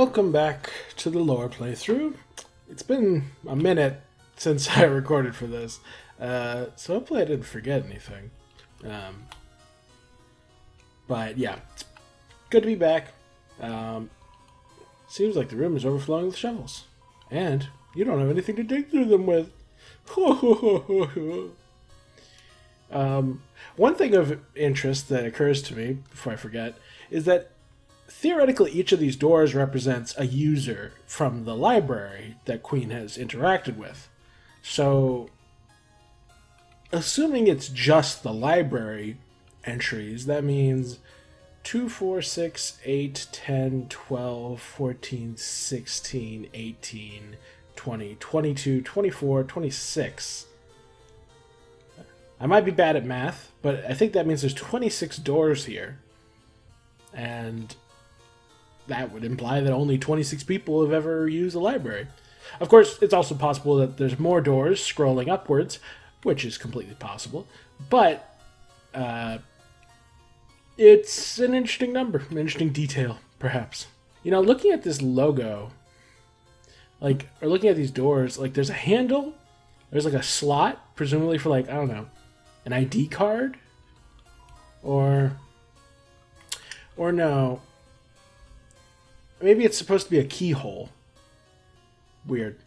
welcome back to the lore playthrough. It's been a minute since I recorded for this, so hopefully I didn't forget anything. But yeah, it's good to be back. Seems like the room is overflowing with shovels, and you don't have anything to dig through them with. One thing of interest that occurs to me, before I forget, is that theoretically each of these doors represents a user from the library that Queen has interacted with. So, assuming it's just the library entries, that means 2, 4, 6, 8, 10, 12, 14, 16, 18, 20, 22, 24, 26. I might be bad at math, but I think that means there's 26 doors here. And that would imply that only 26 people have ever used the library. Of course, it's also possible that there's more doors scrolling upwards, which is completely possible. But it's an interesting number, an interesting detail, perhaps. You know, looking at this logo, or looking at these doors, there's a handle, there's a slot, presumably for I don't know, an ID card? Or no. Maybe it's supposed to be a keyhole. Weird.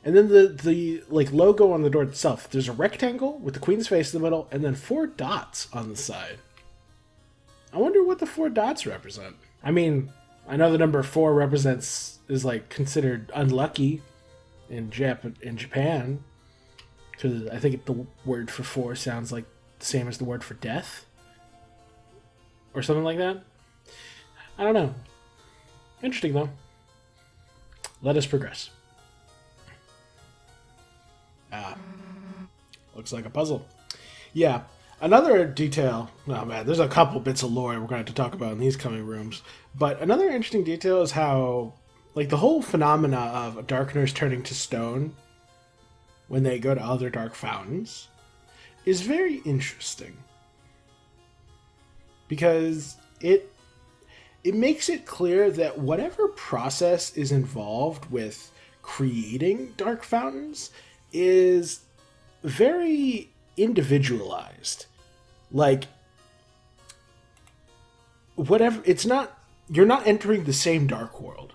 And then the logo on the door itself, there's a rectangle with the Queen's face in the middle, and then 4 dots on the side. I wonder what the 4 dots represent. I mean, I know the number 4 is considered unlucky in Japan, because I think the word for 4 sounds like the same as the word for death, or something like that. I don't know. Interesting, though. Let us progress. Looks like a puzzle. Yeah, another detail... Oh, man, there's a couple bits of lore we're going to have to talk about in these coming rooms. But another interesting detail is how, the whole phenomena of darkeners turning to stone when they go to other dark fountains is very interesting. Because it makes it clear that whatever process is involved with creating dark fountains is very individualized. You're not entering the same dark world.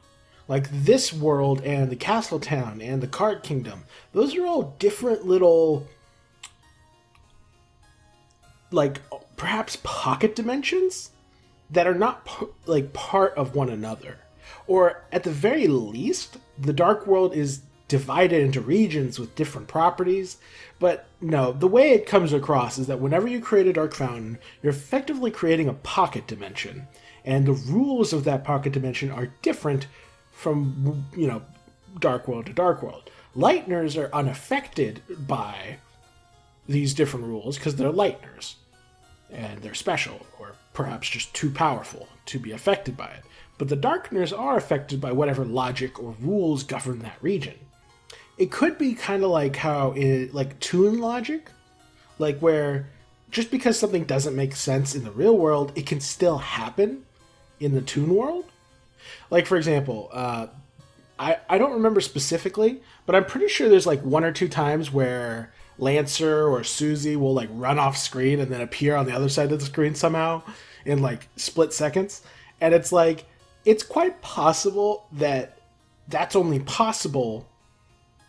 This world and the castle town and the card kingdom, those are all different little, perhaps pocket dimensions that are not part of one another. Or at the very least, the dark world is divided into regions with different properties. But no, the way it comes across is that whenever you create a dark fountain, you're effectively creating a pocket dimension. And the rules of that pocket dimension are different from, dark world to dark world. Lighteners are unaffected by these different rules because they're lighteners. And they're special, or perhaps just too powerful to be affected by it. But the darkeners are affected by whatever logic or rules govern that region. It could be kind of like how toon logic, where just because something doesn't make sense in the real world, it can still happen in the toon world. For example, I don't remember specifically, but I'm pretty sure there's 1 or 2 times where Lancer or Susie will run off screen and then appear on the other side of the screen somehow in split seconds. And it's quite possible that that's only possible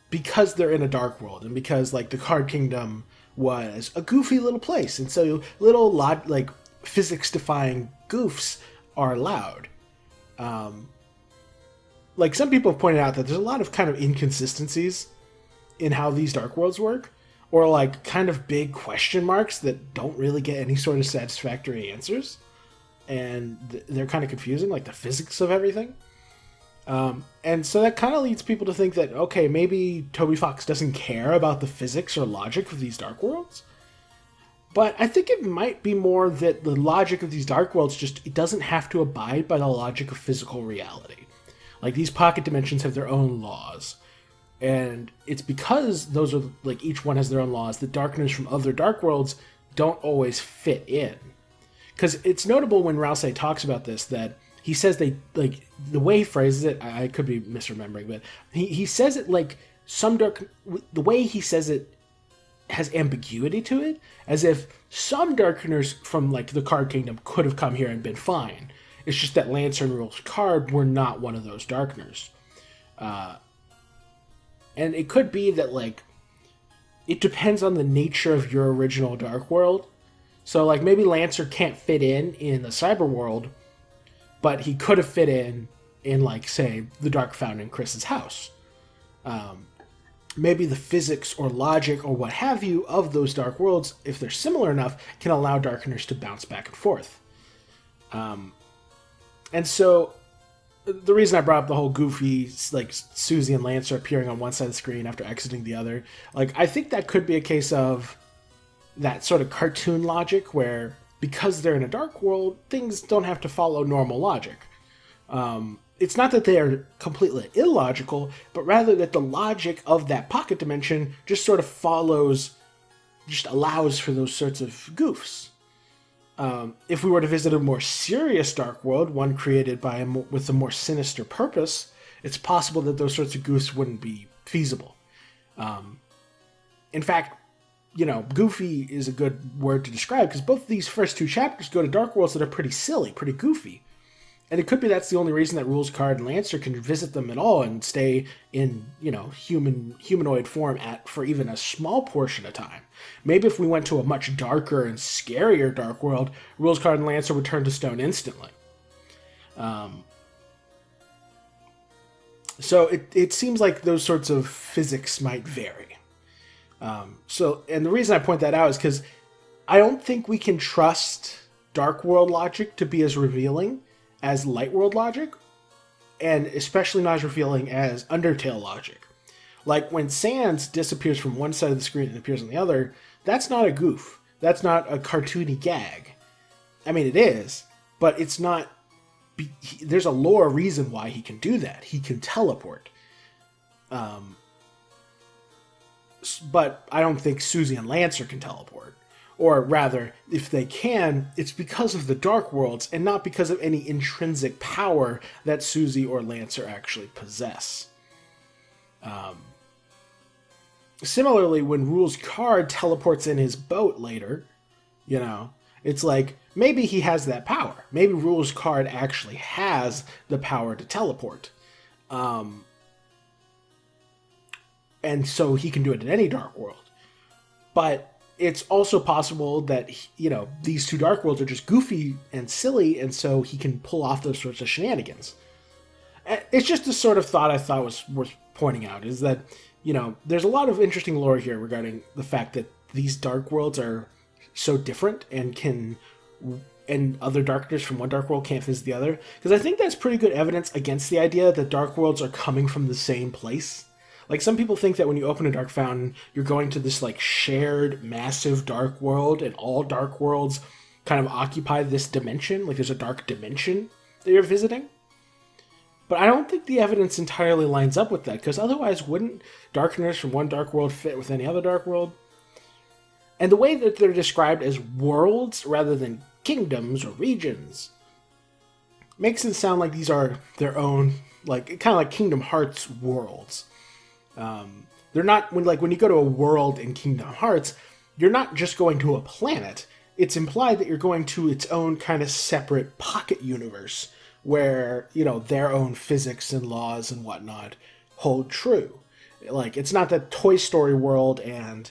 because they're in a dark world and because the Card Kingdom was a goofy little place. And so little physics defying goofs are allowed. Some people have pointed out that there's a lot of kind of inconsistencies in how these dark worlds work, or kind of big question marks that don't really get any sort of satisfactory answers, and they're kind of confusing, the physics of everything. And so that kind of leads people to think that, okay, maybe Toby Fox doesn't care about the physics or logic of these dark worlds. But I think it might be more that the logic of these dark worlds it doesn't have to abide by the logic of physical reality. These pocket dimensions have their own laws. And it's because those are, each one has their own laws, that darkeners from other dark worlds don't always fit in. Because it's notable when Rousey talks about this, that he says they, like, the way he phrases it, I could be misremembering, but he says it like the way he says it has ambiguity to it, as if some Darkeners from, like, the Card Kingdom could have come here and been fine. It's just that Lancer and Rule's Card were not one of those Darkeners. And it could be that, like, it depends on the nature of your original Dark World. So, like, maybe Lancer can't fit in the Cyber World, but he could have fit in, like, say, the Dark Fountain in Chris's house. Maybe the physics or logic or what have you of those Dark Worlds, if they're similar enough, can allow Darkeners to bounce back and forth. And so, the reason I brought up the whole goofy, like, Susie and Lancer appearing on one side of the screen after exiting the other, like, I think that could be a case of that sort of cartoon logic where, because they're in a dark world, things don't have to follow normal logic. It's not that they are completely illogical, but rather that the logic of that pocket dimension just sort of follows, just allows for those sorts of goofs. If we were to visit a more serious dark world, one created by with a more sinister purpose, it's possible that those sorts of goofs wouldn't be feasible. In fact, you know, goofy is a good word to describe, because both of these first two chapters go to dark worlds that are pretty silly, pretty goofy. And it could be that's the only reason that Rule's Card and Lancer can visit them at all and stay in, you know, humanoid form for even a small portion of time. Maybe if we went to a much darker and scarier dark world, Rule's Card and Lancer would turn to stone instantly. So it seems like those sorts of physics might vary. And the reason I point that out is because I don't think we can trust dark world logic to be as revealing as light world logic, and especially not as revealing as Undertale logic. Like, when Sans disappears from one side of the screen and appears on the other, that's not a goof. That's not a cartoony gag. I mean, it is, but it's not... There's a lore reason why he can do that. He can teleport. But I don't think Susie and Lancer can teleport. Or rather, if they can, it's because of the Dark Worlds and not because of any intrinsic power that Susie or Lancer actually possess. Similarly, when Rule's Card teleports in his boat later, you know, it's like, maybe he has that power. Maybe Rule's Card actually has the power to teleport. And so he can do it in any Dark World. But it's also possible that, you know, these two Dark Worlds are just goofy and silly, and so he can pull off those sorts of shenanigans. It's just a sort of thought I thought was worth pointing out, is that, you know, there's a lot of interesting lore here regarding the fact that these Dark Worlds are so different and other Darkness from one Dark World can't visit the other. Because I think that's pretty good evidence against the idea that Dark Worlds are coming from the same place. Like, some people think that when you open a Dark Fountain, you're going to this, like, shared, massive Dark World, and all Dark Worlds kind of occupy this dimension. Like, there's a dark dimension that you're visiting. But I don't think the evidence entirely lines up with that, because otherwise wouldn't Darkness from one Dark World fit with any other Dark World? And the way that they're described as worlds rather than kingdoms or regions makes it sound like these are their own, like, kind of like Kingdom Hearts worlds. They're not, when you go to a world in Kingdom Hearts, you're not just going to a planet. It's implied that you're going to its own kind of separate pocket universe where, you know, their own physics and laws and whatnot hold true. Like, it's not that Toy Story World and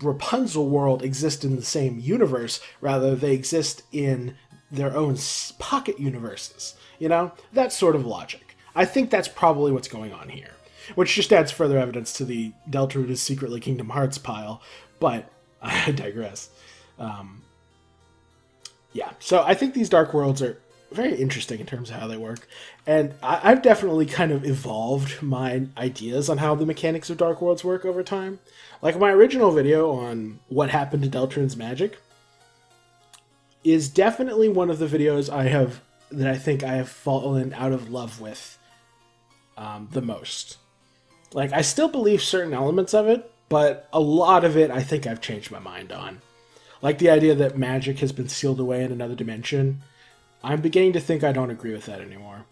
Rapunzel World exist in the same universe. Rather, they exist in their own pocket universes. You know? That sort of logic. I think that's probably what's going on here. Which just adds further evidence to the Deltarune is secretly Kingdom Hearts pile, but I digress. Yeah, so I think these Dark Worlds are very interesting in terms of how they work, and I've definitely kind of evolved my ideas on how the mechanics of Dark Worlds work over time. Like, my original video on what happened to Deltarune's magic is definitely one of the videos that I think I have fallen out of love with the most. Like, I still believe certain elements of it, but a lot of it I think I've changed my mind on. Like the idea that magic has been sealed away in another dimension. I'm beginning to think I don't agree with that anymore.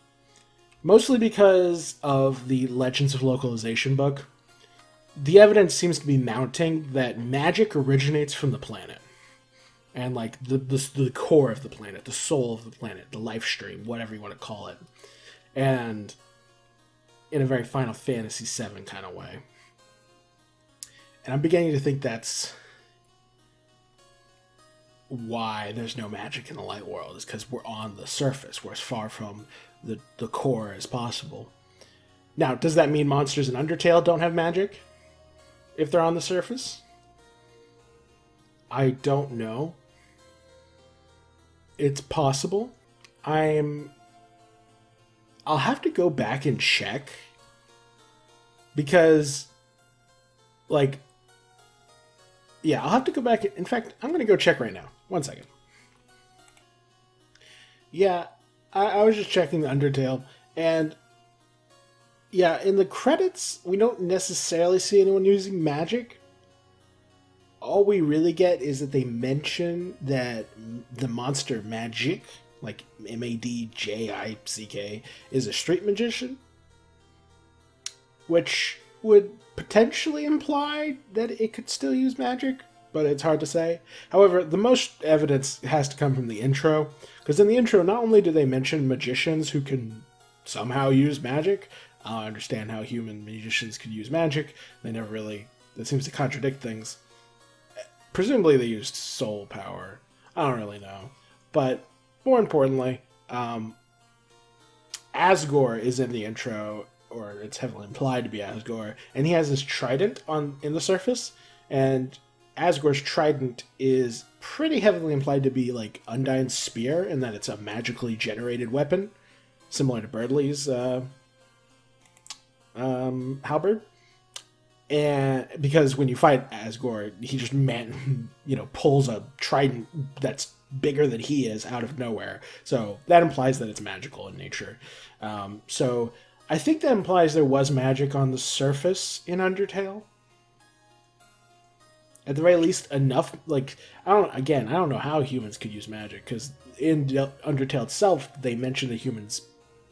Mostly because of the Legends of Localization book. The evidence seems to be mounting that magic originates from the planet. And like the core of the planet, the soul of the planet, the life stream, whatever you want to call it. And in a very Final Fantasy VII kind of way. And I'm beginning to think that's why there's no magic in the light world, is because we're on the surface. We're as far from the core as possible. Now, does that mean monsters in Undertale don't have magic if they're on the surface? I don't know. It's possible. I'll have to go back and check because, like, yeah, I'll have to go back. In fact, I'm going to go check right now. 1 second. Yeah, I was just checking the Undertale, and yeah, in the credits, we don't necessarily see anyone using magic. All we really get is that they mention that the monster Magic, like Madjick, is a street magician, which would potentially imply that it could still use magic, but it's hard to say. However, the most evidence has to come from the intro, because in the intro, not only do they mention magicians who can somehow use magic. I don't understand how human magicians could use magic. They never really... That seems to contradict things. Presumably they used soul power. I don't really know. But more importantly, Asgore is in the intro, or it's heavily implied to be Asgore, and he has this trident in the surface, and Asgore's trident is pretty heavily implied to be like Undyne's spear, in that it's a magically generated weapon, similar to Birdley's halberd. And because when you fight Asgore, he just pulls a trident that's bigger than he is out of nowhere. So that implies that it's magical in nature. So I think that implies there was magic on the surface in Undertale. At the very least, enough. Like, I don't know how humans could use magic, because in Undertale itself, they mention that humans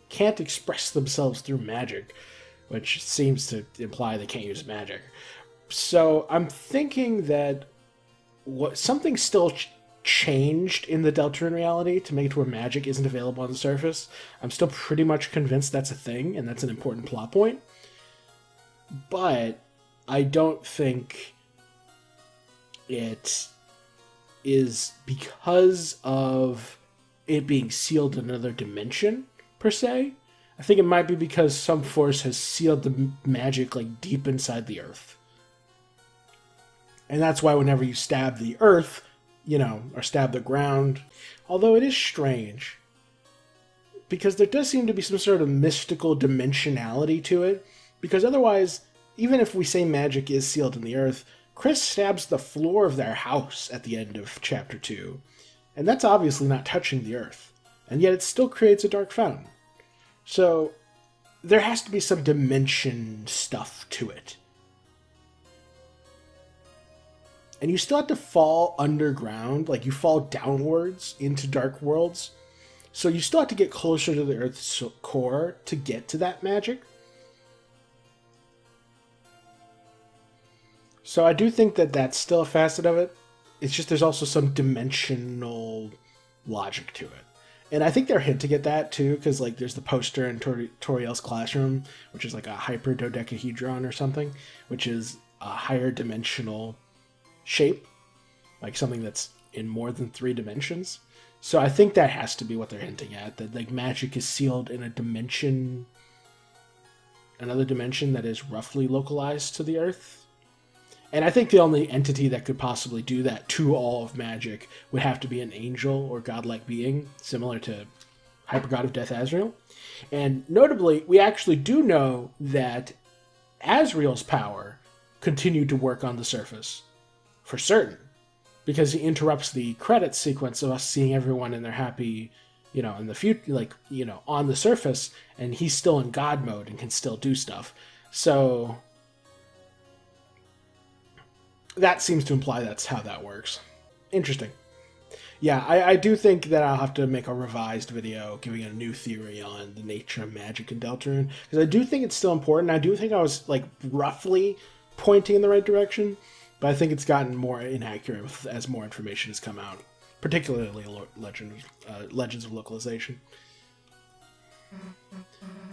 can't express themselves through magic, which seems to imply they can't use magic. So I'm thinking that something still changed in the Deltarune reality to make it to where magic isn't available on the surface. I'm still pretty much convinced that's a thing, and that's an important plot point. But I don't think it is because of it being sealed in another dimension, per se. I think it might be because some force has sealed the magic like deep inside the earth. And that's why whenever you stab the earth, or stab the ground, although it is strange, because there does seem to be some sort of mystical dimensionality to it, because otherwise, even if we say magic is sealed in the earth, Chris stabs the floor of their house at the end of Chapter 2, and that's obviously not touching the earth, and yet it still creates a dark fountain. So, there has to be some dimension stuff to it. And you still have to fall underground, like you fall downwards into dark worlds. So you still have to get closer to the Earth's core to get to that magic. So I do think that that's still a facet of it. It's just there's also some dimensional logic to it. And I think they're hinting at that too, because like there's the poster in Toriel's classroom, which is like a hyperdodecahedron or something, which is a higher dimensional shape, like something that's in more than 3 dimensions. So I think that has to be what they're hinting at, that like magic is sealed in another dimension that is roughly localized to the Earth. And I think the only entity that could possibly do that to all of magic would have to be an angel or godlike being, similar to Hypergod of Death Azrael. And notably, we actually do know that Azrael's power continued to work on the surface, for certain, because he interrupts the credits sequence of us seeing everyone in their happy, in the future, on the surface, and he's still in God mode and can still do stuff. So that seems to imply that's how that works. Interesting. Yeah, I do think that I'll have to make a revised video giving a new theory on the nature of magic in Deltarune, because I do think it's still important. I do think I was like roughly pointing in the right direction, but I think it's gotten more inaccurate as more information has come out, particularly Legends of Localization.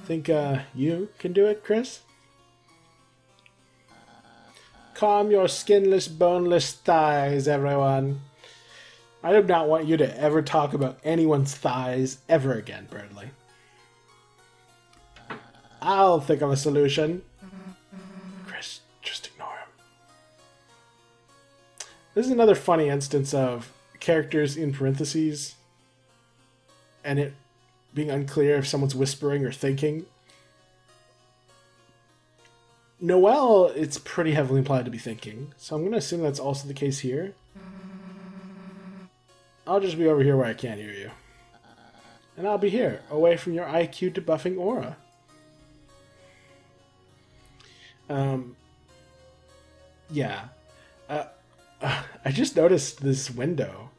Think you can do it, Chris? Calm your skinless, boneless thighs, everyone. I do not want you to ever talk about anyone's thighs ever again, Bradley. I'll think of a solution. Chris, just ignore him. This is another funny instance of characters in parentheses and it being unclear if someone's whispering or thinking. Noelle, it's pretty heavily implied to be thinking, so I'm going to assume that's also the case here. I'll just be over here where I can't hear you. And I'll be here, away from your IQ debuffing aura. Yeah. I just noticed this window.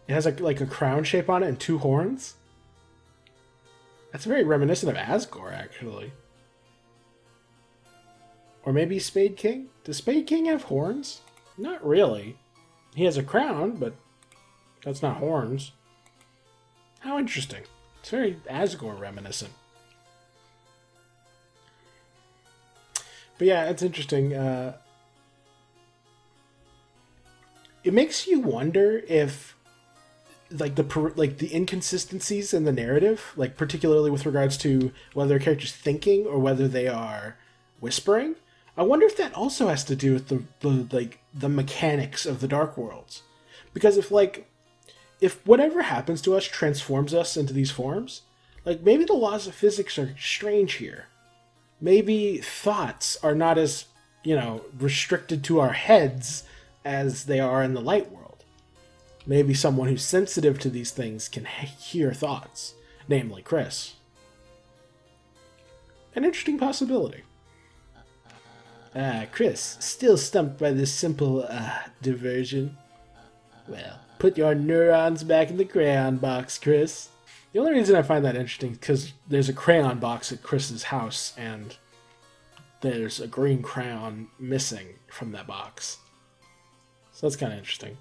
It has like a crown shape on it and two horns. That's very reminiscent of Asgore, actually. Or maybe Spade King? Does Spade King have horns? Not really. He has a crown, but that's not horns. How interesting. It's very Asgore reminiscent. But yeah, it's interesting. It makes you wonder if the inconsistencies in the narrative, like particularly with regards to whether a character's thinking or whether they are whispering. I wonder if that also has to do with the mechanics of the Dark Worlds. Because if whatever happens to us transforms us into these forms, like maybe the laws of physics are strange here. Maybe thoughts are not as, restricted to our heads as they are in the light world. Maybe someone who's sensitive to these things can hear thoughts, namely Chris. An interesting possibility. Chris, still stumped by this simple, diversion? Well, put your neurons back in the crayon box, Chris. The only reason I find that interesting is because there's a crayon box at Chris's house, and there's a green crayon missing from that box. So that's kind of interesting.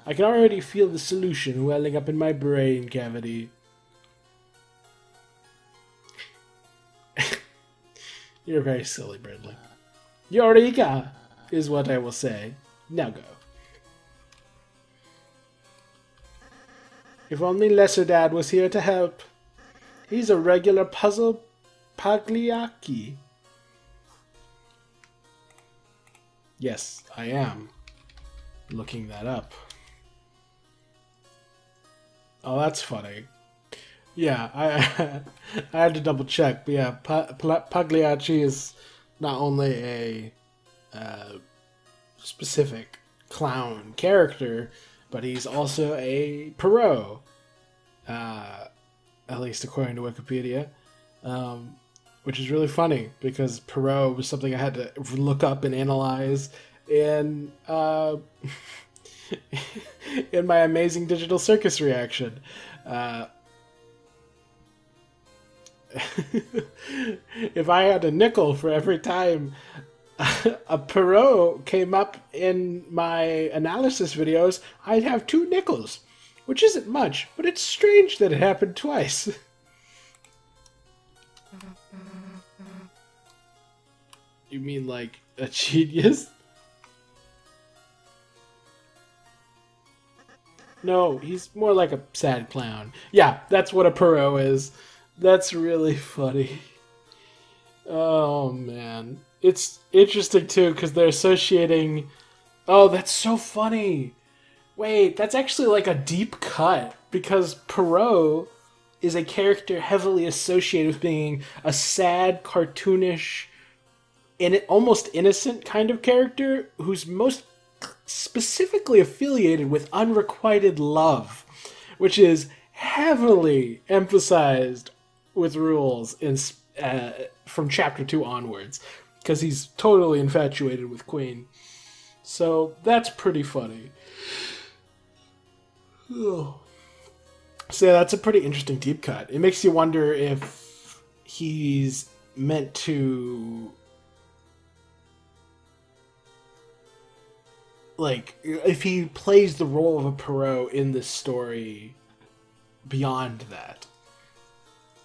I can already feel the solution welling up in my brain cavity. You're very silly, Bradley. Eureka is what I will say. Now go. If only Lesser Dad was here to help. He's a regular puzzle Pagliacci. Yes, I am looking that up. Oh, that's funny. Yeah, I had to double check, but yeah, Pagliacci is not only a specific clown character, but he's also a Perot, at least according to Wikipedia, which is really funny because Perot was something I had to look up and analyze in in my amazing digital circus reaction. If I had a nickel for every time a Perot came up in my analysis videos, I'd have 2 nickels, which isn't much, but it's strange that it happened twice. You mean like a genius? No, he's more like a sad clown. Yeah, that's what a Perot is. That's really funny. Oh, man. It's interesting, too, because they're associating... Oh, that's so funny. Wait, that's actually like a deep cut, because Perot is a character heavily associated with being a sad, cartoonish, almost innocent kind of character who's most specifically affiliated with unrequited love, which is heavily emphasized with rules in from chapter 2 onwards, because he's totally infatuated with Queen. So that's pretty funny. So yeah, that's a pretty interesting deep cut. It makes you wonder if he's meant to, like, if he plays the role of a Perot in this story beyond that.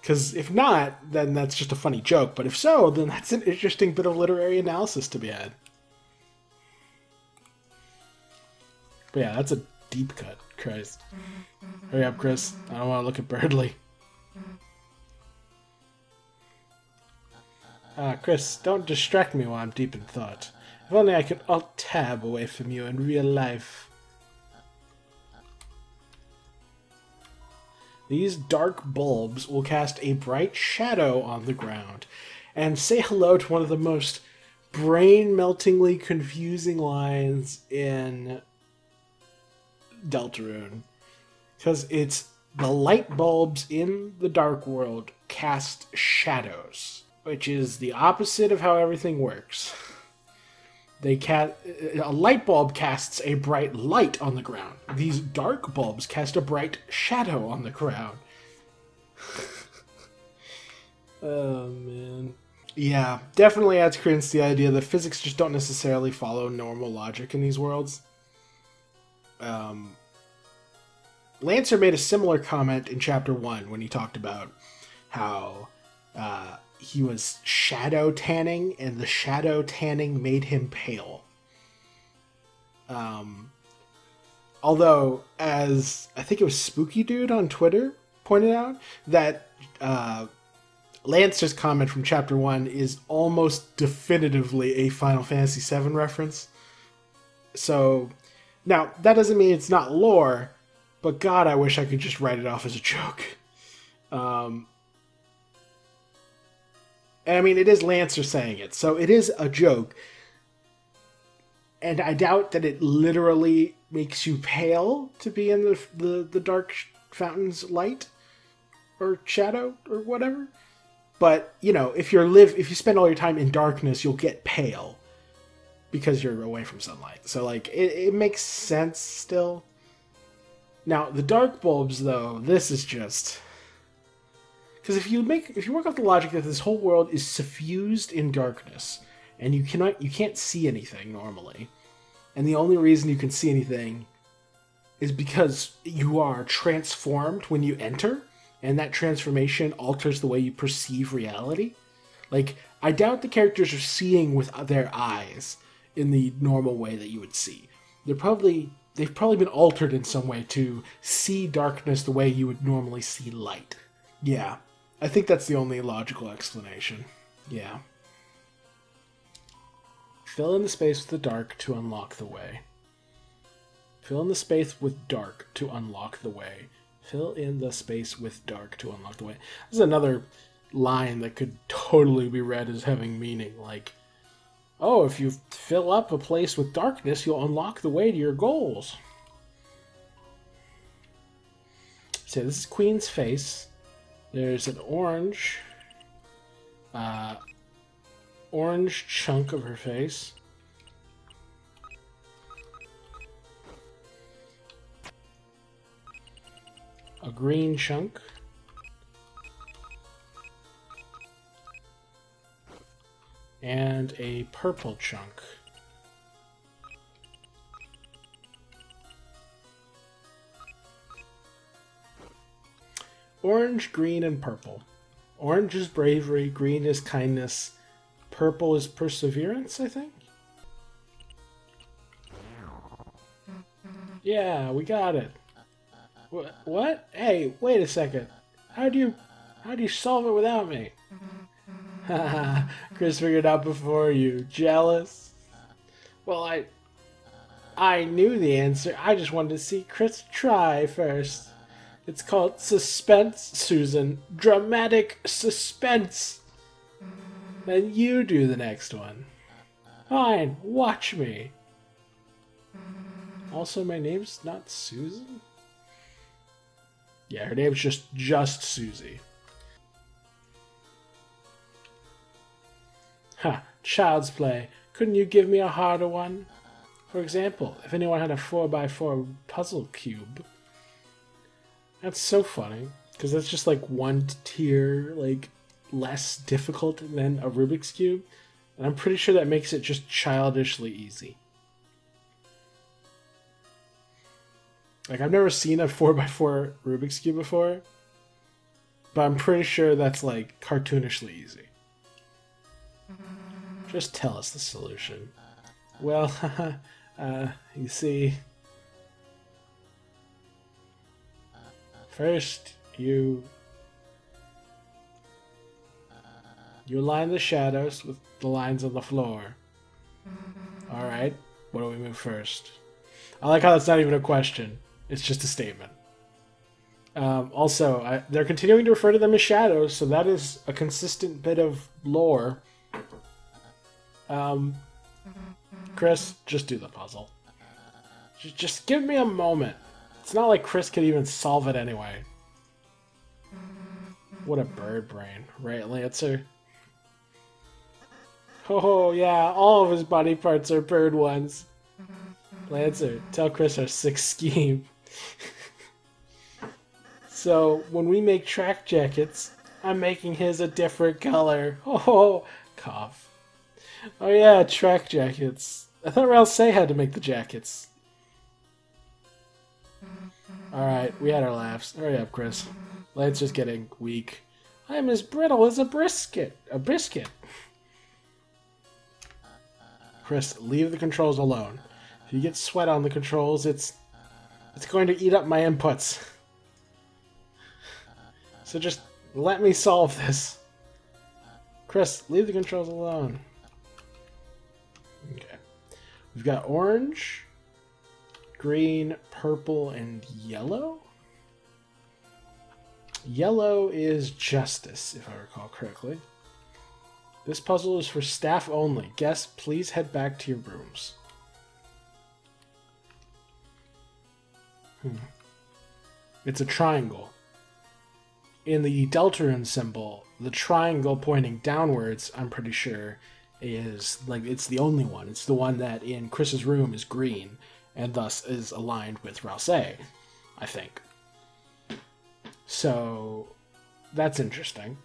Because if not, then that's just a funny joke. But if so, then that's an interesting bit of literary analysis to be had. But yeah, that's a deep cut. Christ. Hurry up, Chris. I don't want to look at Birdley. Chris, don't distract me while I'm deep in thought. If only I could alt-tab away from you in real life. These dark bulbs will cast a bright shadow on the ground and say hello to one of the most brain-meltingly confusing lines in Deltarune. Because it's the light bulbs in the dark world cast shadows, which is the opposite of how everything works. A light bulb casts a bright light on the ground. These dark bulbs cast a bright shadow on the ground. Oh, man. Yeah, definitely adds credence to the idea that physics just don't necessarily follow normal logic in these worlds. Lancer made a similar comment in Chapter 1 when he talked about how he was shadow tanning, and the shadow tanning made him pale. Although, as I think it was Spooky Dude on Twitter pointed out, that Lancer's comment from Chapter 1 is almost definitively a Final Fantasy VII reference. So, now, that doesn't mean it's not lore, but God, I wish I could just write it off as a joke. And I mean, it is Lancer saying it, so it is a joke. And I doubt that it literally makes you pale to be in the dark fountain's light or shadow or whatever. But, you know, if you spend all your time in darkness, you'll get pale because you're away from sunlight. So, like, it makes sense still. Now, the dark bulbs, though, this is just... Because if you work out the logic that this whole world is suffused in darkness, and you can't see anything normally, and the only reason you can see anything is because you are transformed when you enter, and that transformation alters the way you perceive reality. Like, I doubt the characters are seeing with their eyes in the normal way that you would see. They've probably been altered in some way to see darkness the way you would normally see light. Yeah. I think that's the only logical explanation. Yeah. Fill in the space with the dark to unlock the way. Fill in the space with dark to unlock the way. Fill in the space with dark to unlock the way. This is another line that could totally be read as having meaning. Like, oh, if you fill up a place with darkness, you'll unlock the way to your goals. So this is Queen's face. There's an orange chunk of her face. A green chunk. And a purple chunk. Orange, green, and purple. Orange is bravery, green is kindness, purple is perseverance, I think? Yeah, we got it. What? Hey, wait a second. How do you solve it without me? Haha, Chris figured out before you. Jealous? Well, I knew the answer. I just wanted to see Chris try first. It's called suspense, Susan. Dramatic suspense. Then you do the next one. Fine, watch me. Also, my name's not Susan? Yeah, her name's just Susie. Ha, child's play. Couldn't you give me a harder one? For example, if anyone had a 4x4 puzzle cube. That's so funny because that's just like one tier like less difficult than a Rubik's Cube, and I'm pretty sure that makes it just childishly easy. Like I've never seen a 4x4 Rubik's Cube before, but I'm pretty sure that's like cartoonishly easy. Just tell us the solution. Well, you see, first you line the shadows with the lines on the floor. All right, what do we move first? I like how that's not even a question. It's just a statement. Also, they're continuing to refer to them as shadows, so that is a consistent bit of lore. Chris, just do the puzzle. Just give me a moment. It's not like Chris could even solve it anyway. What a bird brain, right, Lancer? Oh, yeah, all of his body parts are bird ones. Lancer, tell Chris our sick scheme. So, when we make track jackets, I'm making his a different color. Oh, cough. Oh yeah, track jackets. I thought Ralph had to make the jackets. Alright, we had our laughs. Hurry up, Chris. Lancer's getting weak. I'm as brittle as a biscuit. Chris, leave the controls alone. If you get sweat on the controls, it's going to eat up my inputs. So just let me solve this. Chris, leave the controls alone. Okay. We've got orange, green, purple, and yellow. Yellow is justice, if I recall correctly. This puzzle is for staff only. Guests, please head back to your rooms. It's a triangle. In the Deltarune symbol, the triangle pointing downwards, I'm pretty sure, is like it's the only one. It's the one that in Chris's room is green and thus is aligned with Rouse, I think. So that's interesting.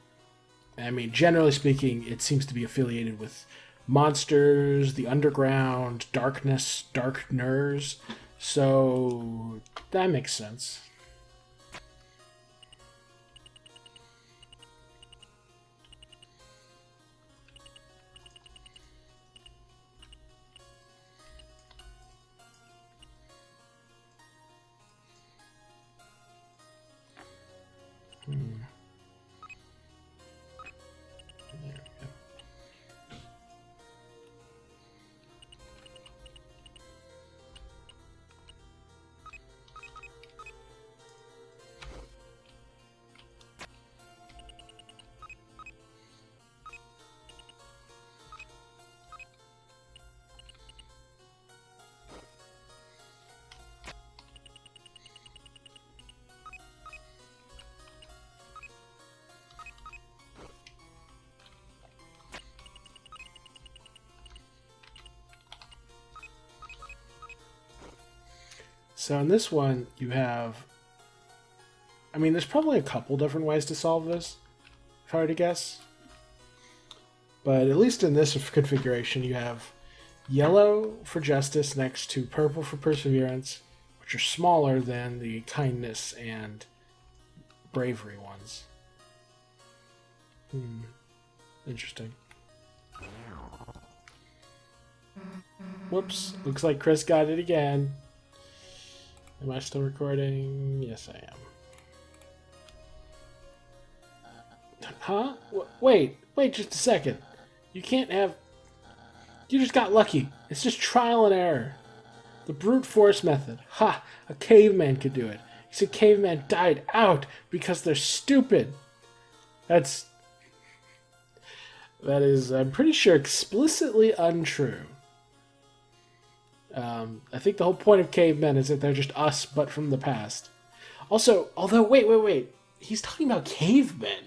I mean, generally speaking, it seems to be affiliated with monsters, the underground, darkness, darkners. So that makes sense. There we go. So in this one, you have... I mean, there's probably a couple different ways to solve this, if I were to guess. But at least in this configuration, you have yellow for justice next to purple for perseverance, which are smaller than the kindness and bravery ones. Interesting. Whoops, looks like Chris got it again. Am I still recording? Yes, I am. Huh? Wait just a second. You can't have... You just got lucky. It's just trial and error. The brute force method. Ha! A caveman could do it. He said caveman died out because they're stupid. That is, I'm pretty sure, explicitly untrue. I think the whole point of cavemen is that they're just us, but from the past. Also, although, wait. He's talking about cavemen.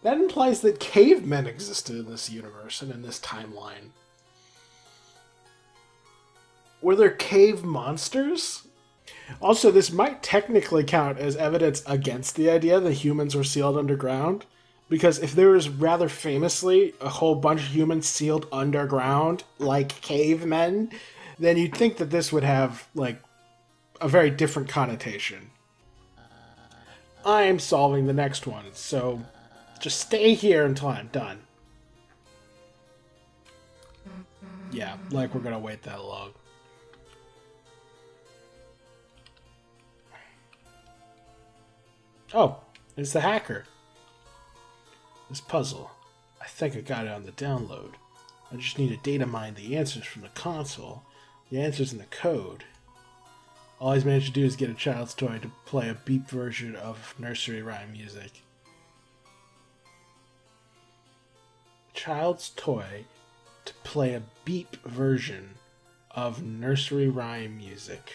That implies that cavemen existed in this universe and in this timeline. Were there cave monsters? Also, this might technically count as evidence against the idea that humans were sealed underground. Because if there was rather famously a whole bunch of humans sealed underground, like cavemen, then you'd think that this would have, like, a very different connotation. I'm solving the next one, so just stay here until I'm done. Yeah, like we're gonna wait that long. Oh, it's the hacker. This puzzle. I think I got it on the download. I just need to data mine the answers from the console. The answers in the code. All he's managed to do is get a child's toy to play a beep version of nursery rhyme music. Child's toy to play a beep version of nursery rhyme music.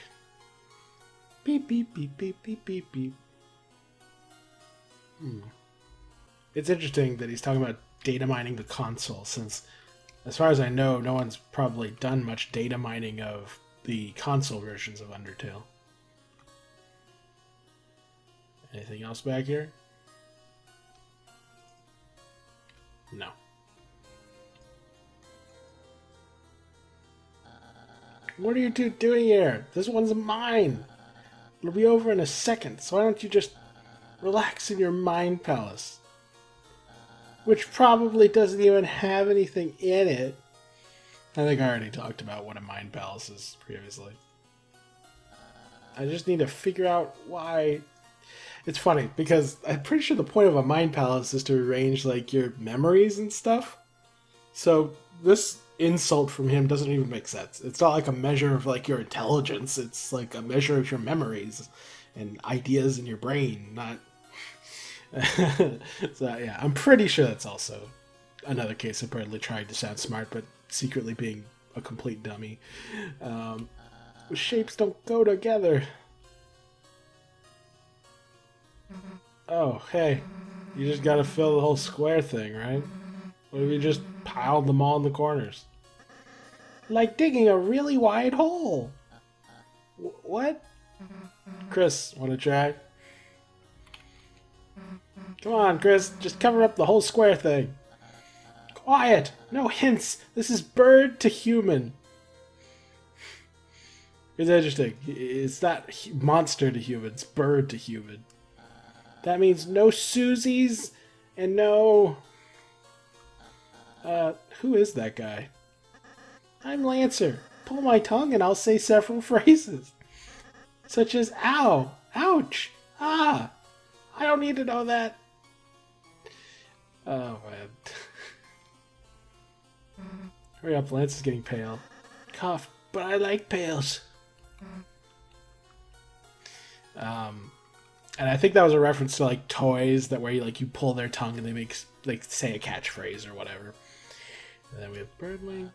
Beep, beep, beep, beep, beep, beep, beep. It's interesting that he's talking about data mining the console, since, as far as I know, no one's probably done much data mining of the console versions of Undertale. Anything else back here? No. What are you two doing here? This one's mine. It'll be over in a second, so why don't you just relax in your mind palace? Which probably doesn't even have anything in it. I think I already talked about what a mind palace is previously. I just need to figure out why. It's funny, because I'm pretty sure the point of a mind palace is to arrange, like, your memories and stuff. So this insult from him doesn't even make sense. It's not like a measure of, like, your intelligence. It's like a measure of your memories and ideas in your brain, not... So yeah, I'm pretty sure that's also another case of Bradley trying to sound smart but secretly being a complete dummy. Shapes don't go together. Oh, hey, you just gotta fill the whole square thing, right? What if you just piled them all in the corners? Like digging a really wide hole. What? Chris, wanna try? Come on, Chris, just cover up the whole square thing. Quiet! No hints! This is bird to human. It's interesting. It's not monster to human, it's bird to human. That means no Susies and no... who is that guy? I'm Lancer. Pull my tongue and I'll say several phrases. Such as, ow, ouch, ah. I don't need to know that. Oh, man. Hurry up, Lance is getting pale. Cough, but I like pails. And I think that was a reference to, like, toys that where you, like, you pull their tongue and they make, like, say a catchphrase or whatever. And then we have Birdwing.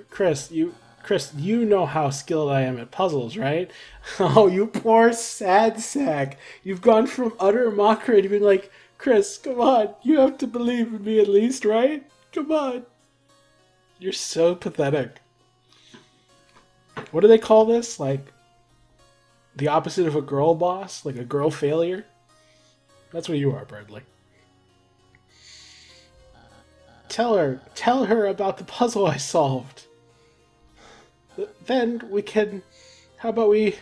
Chris, you know how skilled I am at puzzles, right? Oh, you poor sad sack. You've gone from utter mockery to being like, Chris, come on. You have to believe in me at least, right? Come on. You're so pathetic. What do they call this? Like, the opposite of a girl boss? Like a girl failure? That's what you are, Bradley. Tell her about the puzzle I solved. Then we can... How about we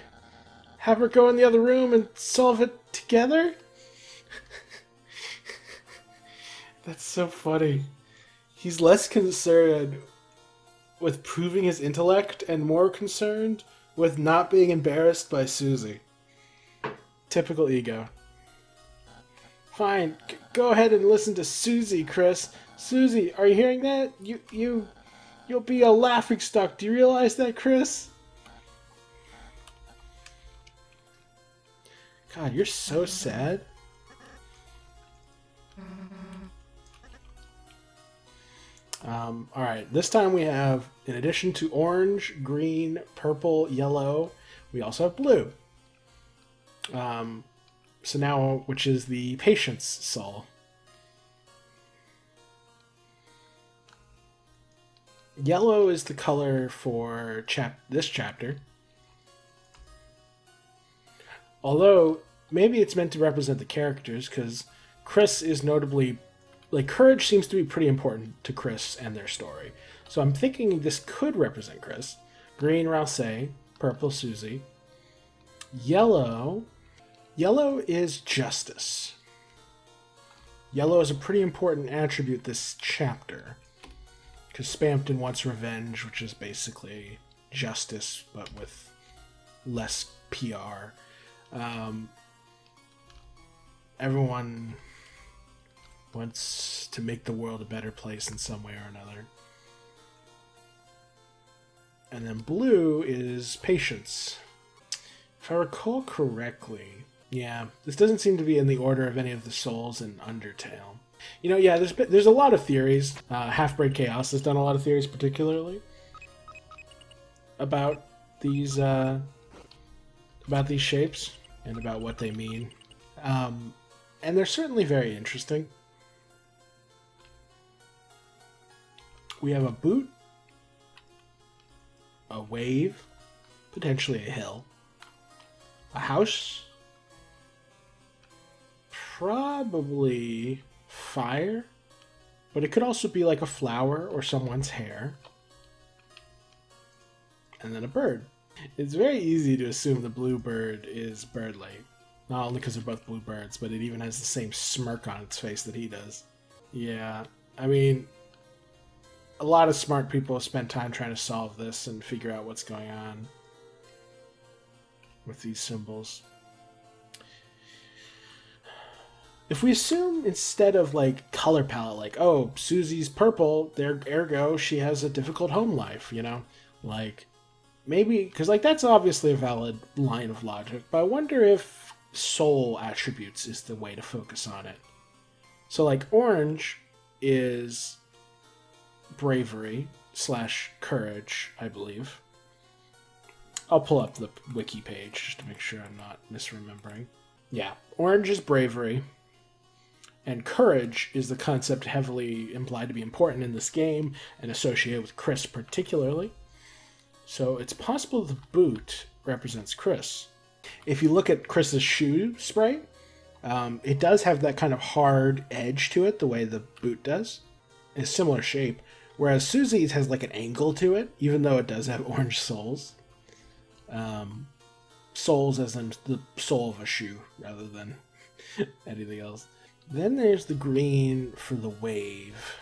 have her go in the other room and solve it together? That's so funny. He's less concerned with proving his intellect and more concerned with not being embarrassed by Susie. Typical ego. Fine, go ahead and listen to Susie, Chris. Susie, are you hearing that? You'll be a laughingstock. Do you realize that, Chris? God, you're so sad. Alright, this time we have, in addition to orange, green, purple, yellow, we also have blue. So now, which is the Patience Soul. Yellow is the color for this chapter. Although, maybe it's meant to represent the characters, because Chris is notably... Like, courage seems to be pretty important to Chris and their story. So I'm thinking this could represent Chris. Green, Rousey. Purple, Susie. Yellow... Yellow is justice. Yellow is a pretty important attribute this chapter. Because Spamton wants revenge, which is basically justice, but with less PR. Everyone wants to make the world a better place in some way or another. And then blue is patience. If I recall correctly, yeah, this doesn't seem to be in the order of any of the souls in Undertale. You know, yeah, there's a lot of theories. Half-Breed Chaos has done a lot of theories, particularly about these shapes and about what they mean. And they're certainly very interesting. We have a boot, a wave, potentially a hill, a house, probably fire, but it could also be like a flower or someone's hair, and then a bird. It's very easy to assume the blue bird is Birdly, not only because they're both blue birds, but it even has the same smirk on its face that he does. Yeah, I mean, a lot of smart people have spent time trying to solve this and figure out what's going on with these symbols. If we assume instead of like color palette, like, oh, Susie's purple, ergo she has a difficult home life, you know? Like, maybe, because like that's obviously a valid line of logic, but I wonder if soul attributes is the way to focus on it. So like orange is bravery / courage, I believe. I'll pull up the wiki page just to make sure I'm not misremembering. Yeah, orange is bravery, and courage is the concept heavily implied to be important in this game and associated with Chris particularly. So it's possible the boot represents Chris. If you look at Chris's shoe sprite, it does have that kind of hard edge to it, the way the boot does. It's a similar shape. Whereas Susie's has like an angle to it, even though it does have orange soles. Soles as in the sole of a shoe, rather than anything else. Then there's the green for the wave.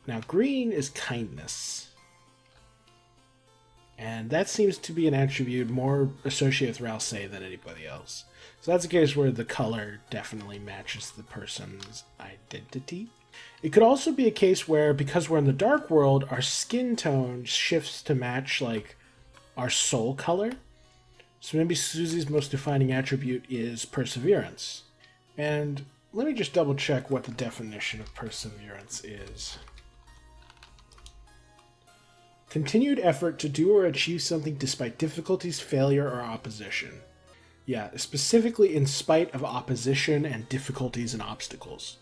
Now green is kindness. And that seems to be an attribute more associated with Rousey than anybody else. So that's a case where the color definitely matches the person's identity. It could also be a case where, because we're in the dark world, our skin tone shifts to match like our soul color. So maybe Susie's most defining attribute is perseverance. And let me just double check what the definition of perseverance is. Continued effort to do or achieve something despite difficulties, failure, or opposition. Yeah, specifically in spite of opposition and difficulties and obstacles.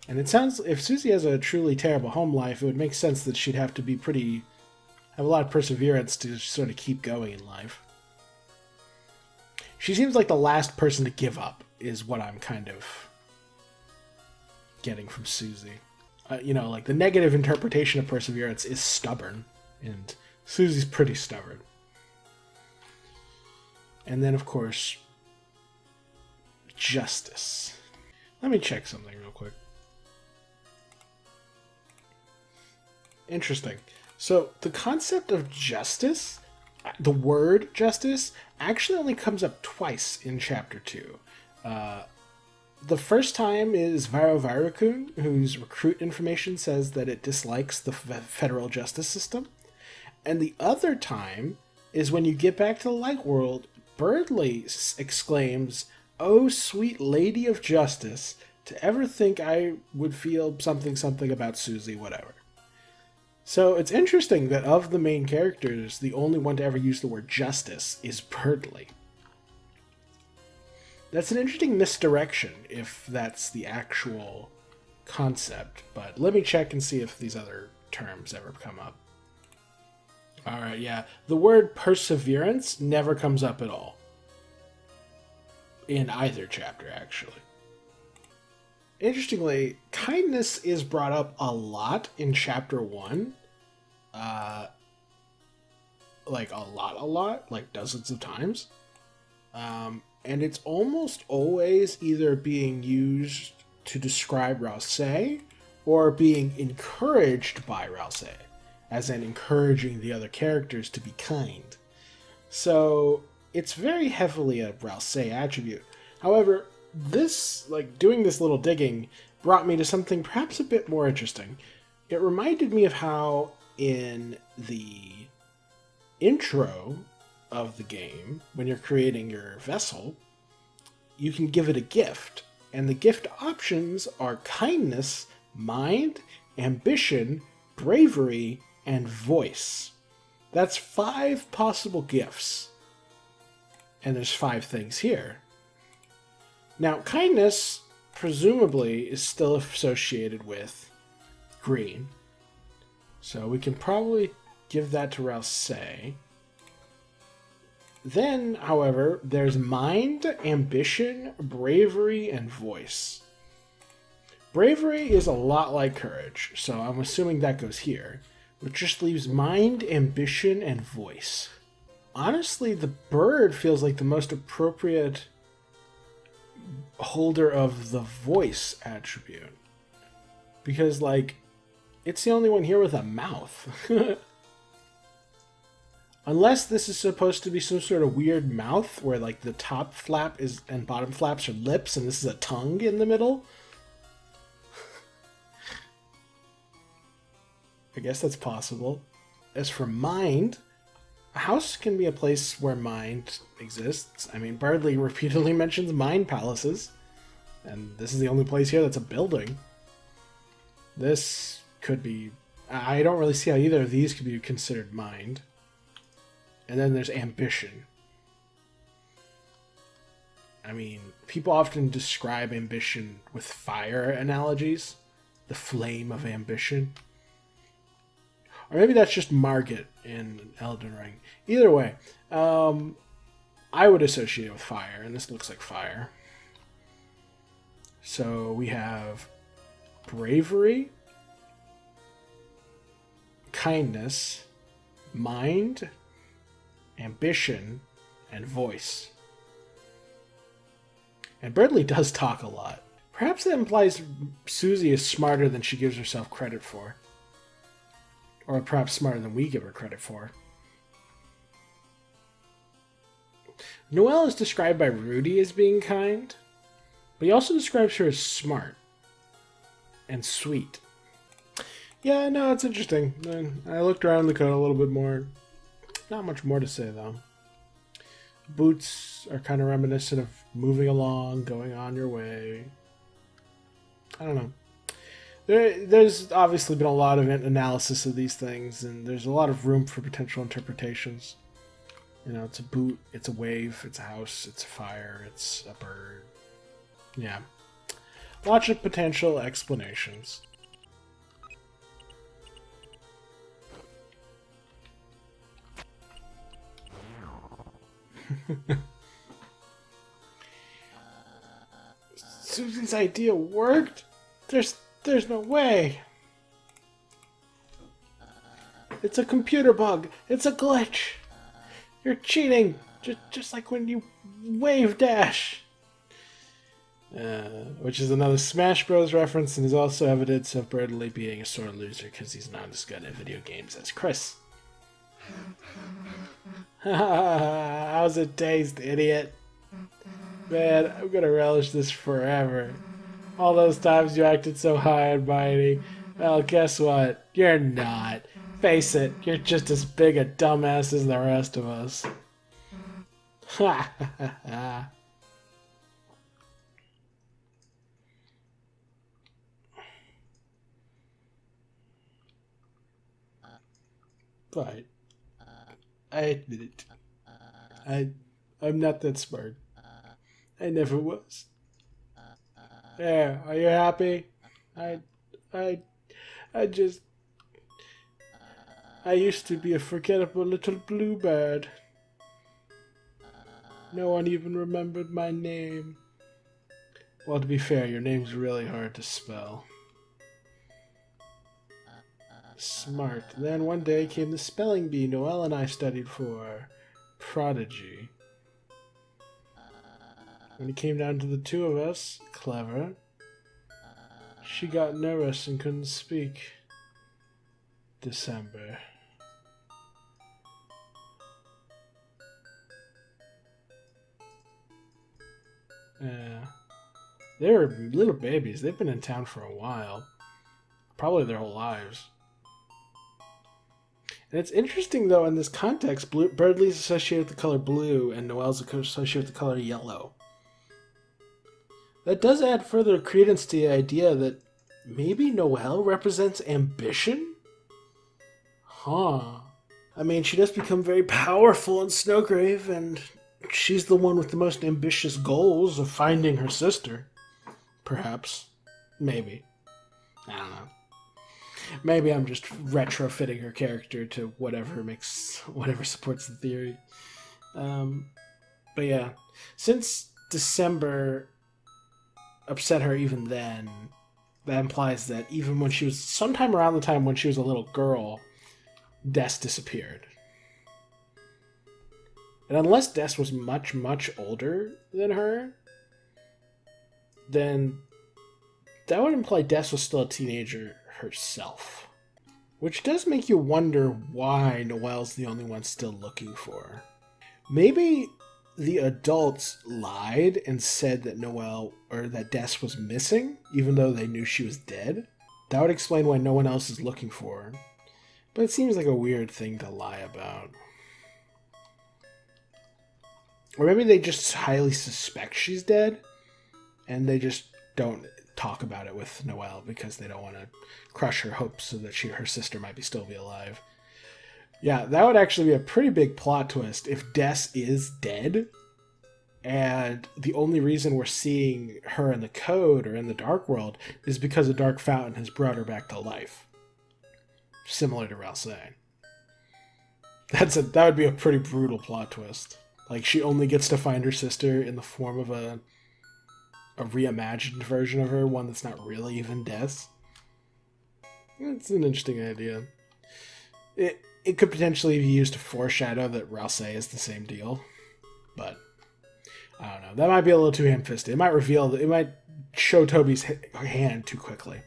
And it sounds, if Susie has a truly terrible home life, it would make sense that she'd have to be have a lot of perseverance to sort of keep going in life. She seems like the last person to give up, is what I'm kind of getting from Susie. You know, like the negative interpretation of perseverance is stubborn, and Susie's pretty stubborn. And then, of course, justice. Let me check something real quick. Interesting. So the concept of justice, the word justice, actually only comes up twice in Chapter 2. The first time is Virokun, whose recruit information says that it dislikes the federal justice system. And the other time is when you get back to the light world, Birdly exclaims, "Oh, sweet lady of justice, to ever think I would feel something about Susie, whatever." So it's interesting that of the main characters, the only one to ever use the word justice is Birdly. That's an interesting misdirection, if that's the actual concept, but let me check and see if these other terms ever come up. All right, yeah. The word perseverance never comes up at all in either chapter, actually. Interestingly, kindness is brought up a lot in chapter 1. Uh, like a lot, like dozens of times. And it's almost always either being used to describe Rouse or being encouraged by Rouse, as in encouraging the other characters to be kind. So it's very heavily a Rouse attribute. However, this, like, doing this little digging brought me to something perhaps a bit more interesting. It reminded me of how in the intro of the game, when you're creating your vessel, you can give it a gift. And the gift options are kindness, mind, ambition, bravery, and voice. That's 5 possible gifts. And there's 5 things here. Now, kindness, presumably, is still associated with green. So we can probably give that to Rouse. Then, however, there's mind, ambition, bravery, and voice. Bravery is a lot like courage, so I'm assuming that goes here, which just leaves mind, ambition, and voice. Honestly, the bird feels like the most appropriate holder of the voice attribute. Because, like, it's the only one here with a mouth. Unless this is supposed to be some sort of weird mouth where, like, the top flap is and bottom flaps are lips and this is a tongue in the middle. I guess that's possible. As for mind, a house can be a place where mind exists. I mean, Bardley repeatedly mentions mind palaces, and this is the only place here that's a building. This could be... I don't really see how either of these could be considered mind. And then there's ambition. I mean, people often describe ambition with fire analogies. The flame of ambition. Or maybe that's just Margit in Elden Ring. Either way, I would associate it with fire, and this looks like fire. So we have bravery, kindness, mind, ambition, and voice. And Bradley does talk a lot. Perhaps that implies Susie is smarter than she gives herself credit for. Or perhaps smarter than we give her credit for. Noelle is described by Rudy as being kind, but he also describes her as smart and sweet. Yeah, no, it's interesting. I looked around the code a little bit more. Not much more to say, though. Boots are kind of reminiscent of moving along, going on your way. I don't know. There's obviously been a lot of analysis of these things, and there's a lot of room for potential interpretations. You know, it's a boot, it's a wave, it's a house, it's a fire, it's a bird. Yeah. Lots of potential explanations. Susan's idea worked? There's no way. It's a computer bug. It's a glitch. You're cheating. Just like when you wave dash. Which is another Smash Bros. Reference and is also evidence of Bradley being a sore loser because he's not as good at video games as Chris. How's it taste, idiot? Man, I'm gonna relish this forever. All those times you acted so high and mighty. Well, guess what? You're not. Face it, you're just as big a dumbass as the rest of us. Ha ha ha. But I admit it. I'm not that smart. I never was. There, are you happy? I just... I used to be a forgettable little bluebird. No one even remembered my name. Well, to be fair, your name's really hard to spell. Smart. Then one day came the spelling bee Noelle and I studied for. Prodigy. When it came down to the two of us, clever, she got nervous and couldn't speak. December. Yeah. They were little babies. They've been in town for a while. Probably their whole lives. And it's interesting, though, in this context, Birdley's associated with the color blue and Noelle's associated with the color yellow. That does add further credence to the idea that maybe Noelle represents ambition? Huh. I mean, she does become very powerful in Snowgrave, and she's the one with the most ambitious goals of finding her sister. Perhaps. Maybe. I don't know. Maybe I'm just retrofitting her character to whatever supports the theory. But yeah, since December upset her even then, that implies that even when she was, sometime around the time when she was a little girl, Des disappeared. And unless Des was much, much older than her, then that would imply Des was still a teenager herself. Which does make you wonder why Noelle's the only one still looking for her. Maybe the adults lied and said that Noelle, or that Des was missing, even though they knew she was dead. That would explain why no one else is looking for her. But it seems like a weird thing to lie about. Or maybe they just highly suspect she's dead, and they just don't talk about it with Noelle because they don't want to crush her hopes so that her sister might still be alive. Yeah, that would actually be a pretty big plot twist if Des is dead, and the only reason we're seeing her in the code or in the Dark World is because a Dark Fountain has brought her back to life. Similar to Ralsei. That would be a pretty brutal plot twist. Like, she only gets to find her sister in the form of a reimagined version of her, one that's not really even Des. It's an interesting idea. It could potentially be used to foreshadow that Ralsei is the same deal, but I don't know. That might be a little too ham-fisted. It might show Toby's hand too quickly.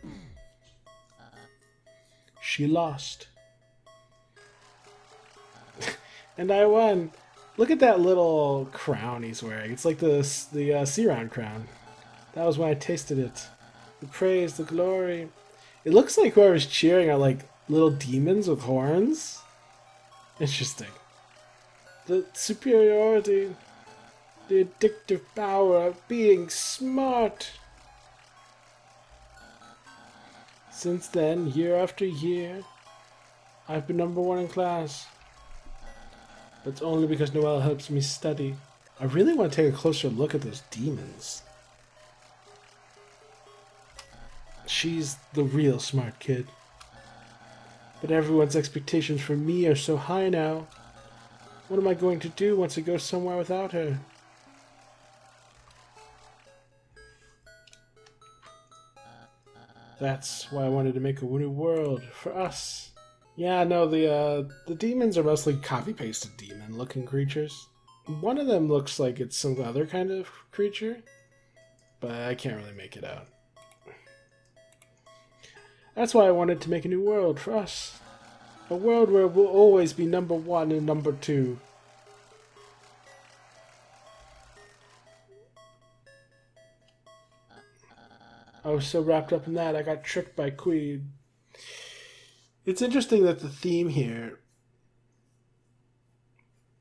She lost. And I won. Look at that little crown he's wearing. It's like the Sea-Round crown. That was when I tasted it. The praise, the glory. It looks like whoever's cheering are like little demons with horns. Interesting. The superiority. The addictive power of being smart. Since then, year after year, I've been number one in class. But it's only because Noelle helps me study. I really want to take a closer look at those demons. She's the real smart kid. But everyone's expectations for me are so high now. What am I going to do once I go somewhere without her? That's why I wanted to make a new world for us. Yeah, no, the demons are mostly copy-pasted demon-looking creatures. One of them looks like it's some other kind of creature, but I can't really make it out. That's why I wanted to make a new world for us. A world where we'll always be number one and number two. I was so wrapped up in that, I got tricked by Queen. It's interesting that the theme here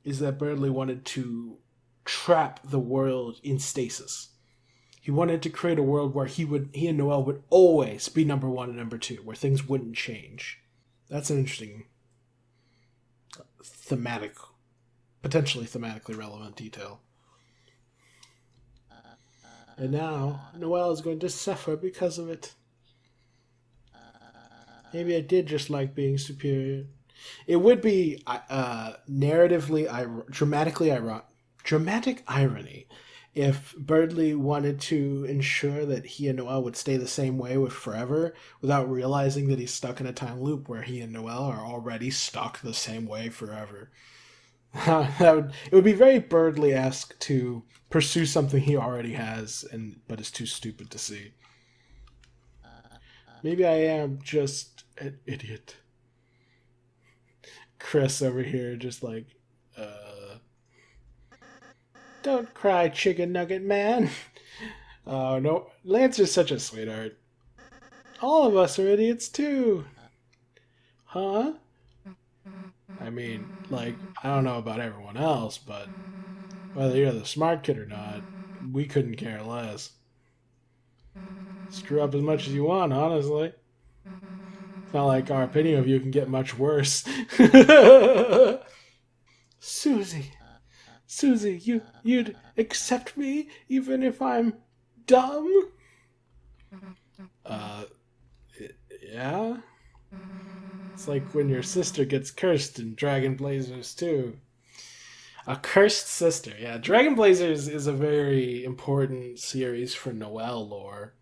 is that Birdley wanted to trap the world in stasis. He wanted to create a world where he and Noelle would always be number one and number two, where things wouldn't change. That's an interesting potentially thematically relevant detail. And now, Noelle is going to suffer because of it. Maybe I did just like being superior. It would be narratively, dramatic irony if Birdley wanted to ensure that he and Noelle would stay the same way with forever without realizing that he's stuck in a time loop where he and Noelle are already stuck the same way forever. It would be very Birdley-esque to pursue something he already has, but is too stupid to see. Maybe I am just an idiot. Chris over here just like, don't cry, chicken nugget man. Oh, no. Lance is such a sweetheart. All of us are idiots, too. Huh? I mean, like, I don't know about everyone else, but whether you're the smart kid or not, we couldn't care less. Screw up as much as you want, honestly. It's not like our opinion of you can get much worse. Susie. Susie, you'd accept me even if I'm dumb? Yeah? It's like when your sister gets cursed in Dragon Blazers 2. A cursed sister. Yeah, Dragon Blazers is a very important series for Noelle lore.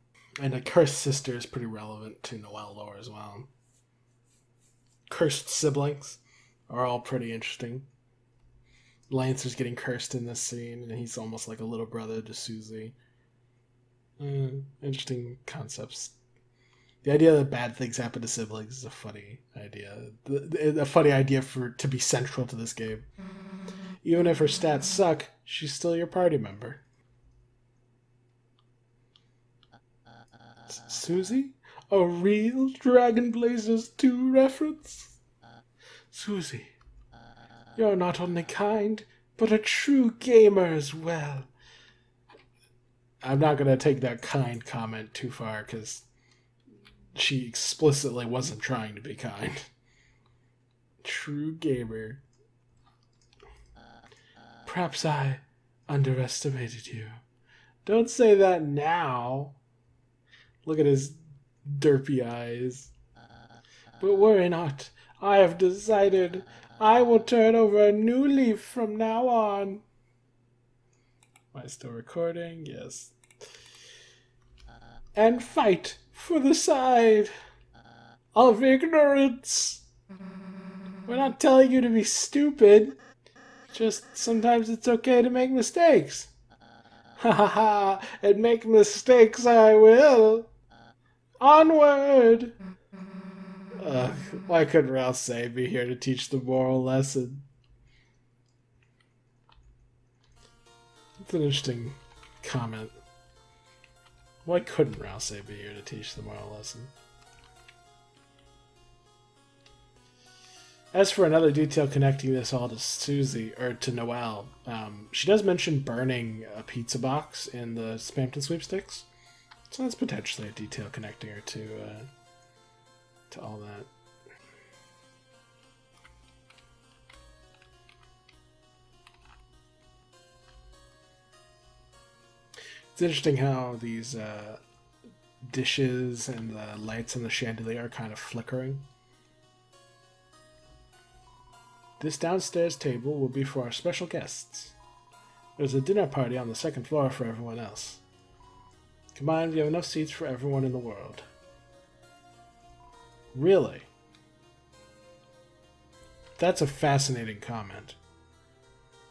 And a cursed sister is pretty relevant to Noelle lore as well. Cursed siblings are all pretty interesting. Lancer's getting cursed in this scene, and he's almost like a little brother to Susie. Interesting concepts. The idea that bad things happen to siblings is a funny idea. A funny idea to be central to this game. Even if her stats suck, she's still your party member. Susie? A real Dragon Blazers 2 reference? Susie, you're not only kind, but a true gamer as well. I'm not going to take that kind comment too far, because she explicitly wasn't trying to be kind. True gamer. Perhaps I underestimated you. Don't say that now. Look at his derpy eyes. But worry not. I have decided I will turn over a new leaf from now on. Am I still recording? Yes. And fight for the side of ignorance. We're not telling you to be stupid. Just sometimes it's okay to make mistakes. Ha ha ha, and make mistakes I will. Onward! Why couldn't Rouse be here to teach the moral lesson? It's an interesting comment. Why couldn't Rouse be here to teach the moral lesson? As for another detail connecting this all to Susie, or to Noelle, she does mention burning a pizza box in the Spamton sweepstakes. So that's potentially a detail connecting her to all that. It's interesting how these dishes and the lights on the chandelier are kind of flickering. This downstairs table will be for our special guests. There's a dinner party on the second floor for everyone else. Combined, we have enough seats for everyone in the world. Really? That's a fascinating comment.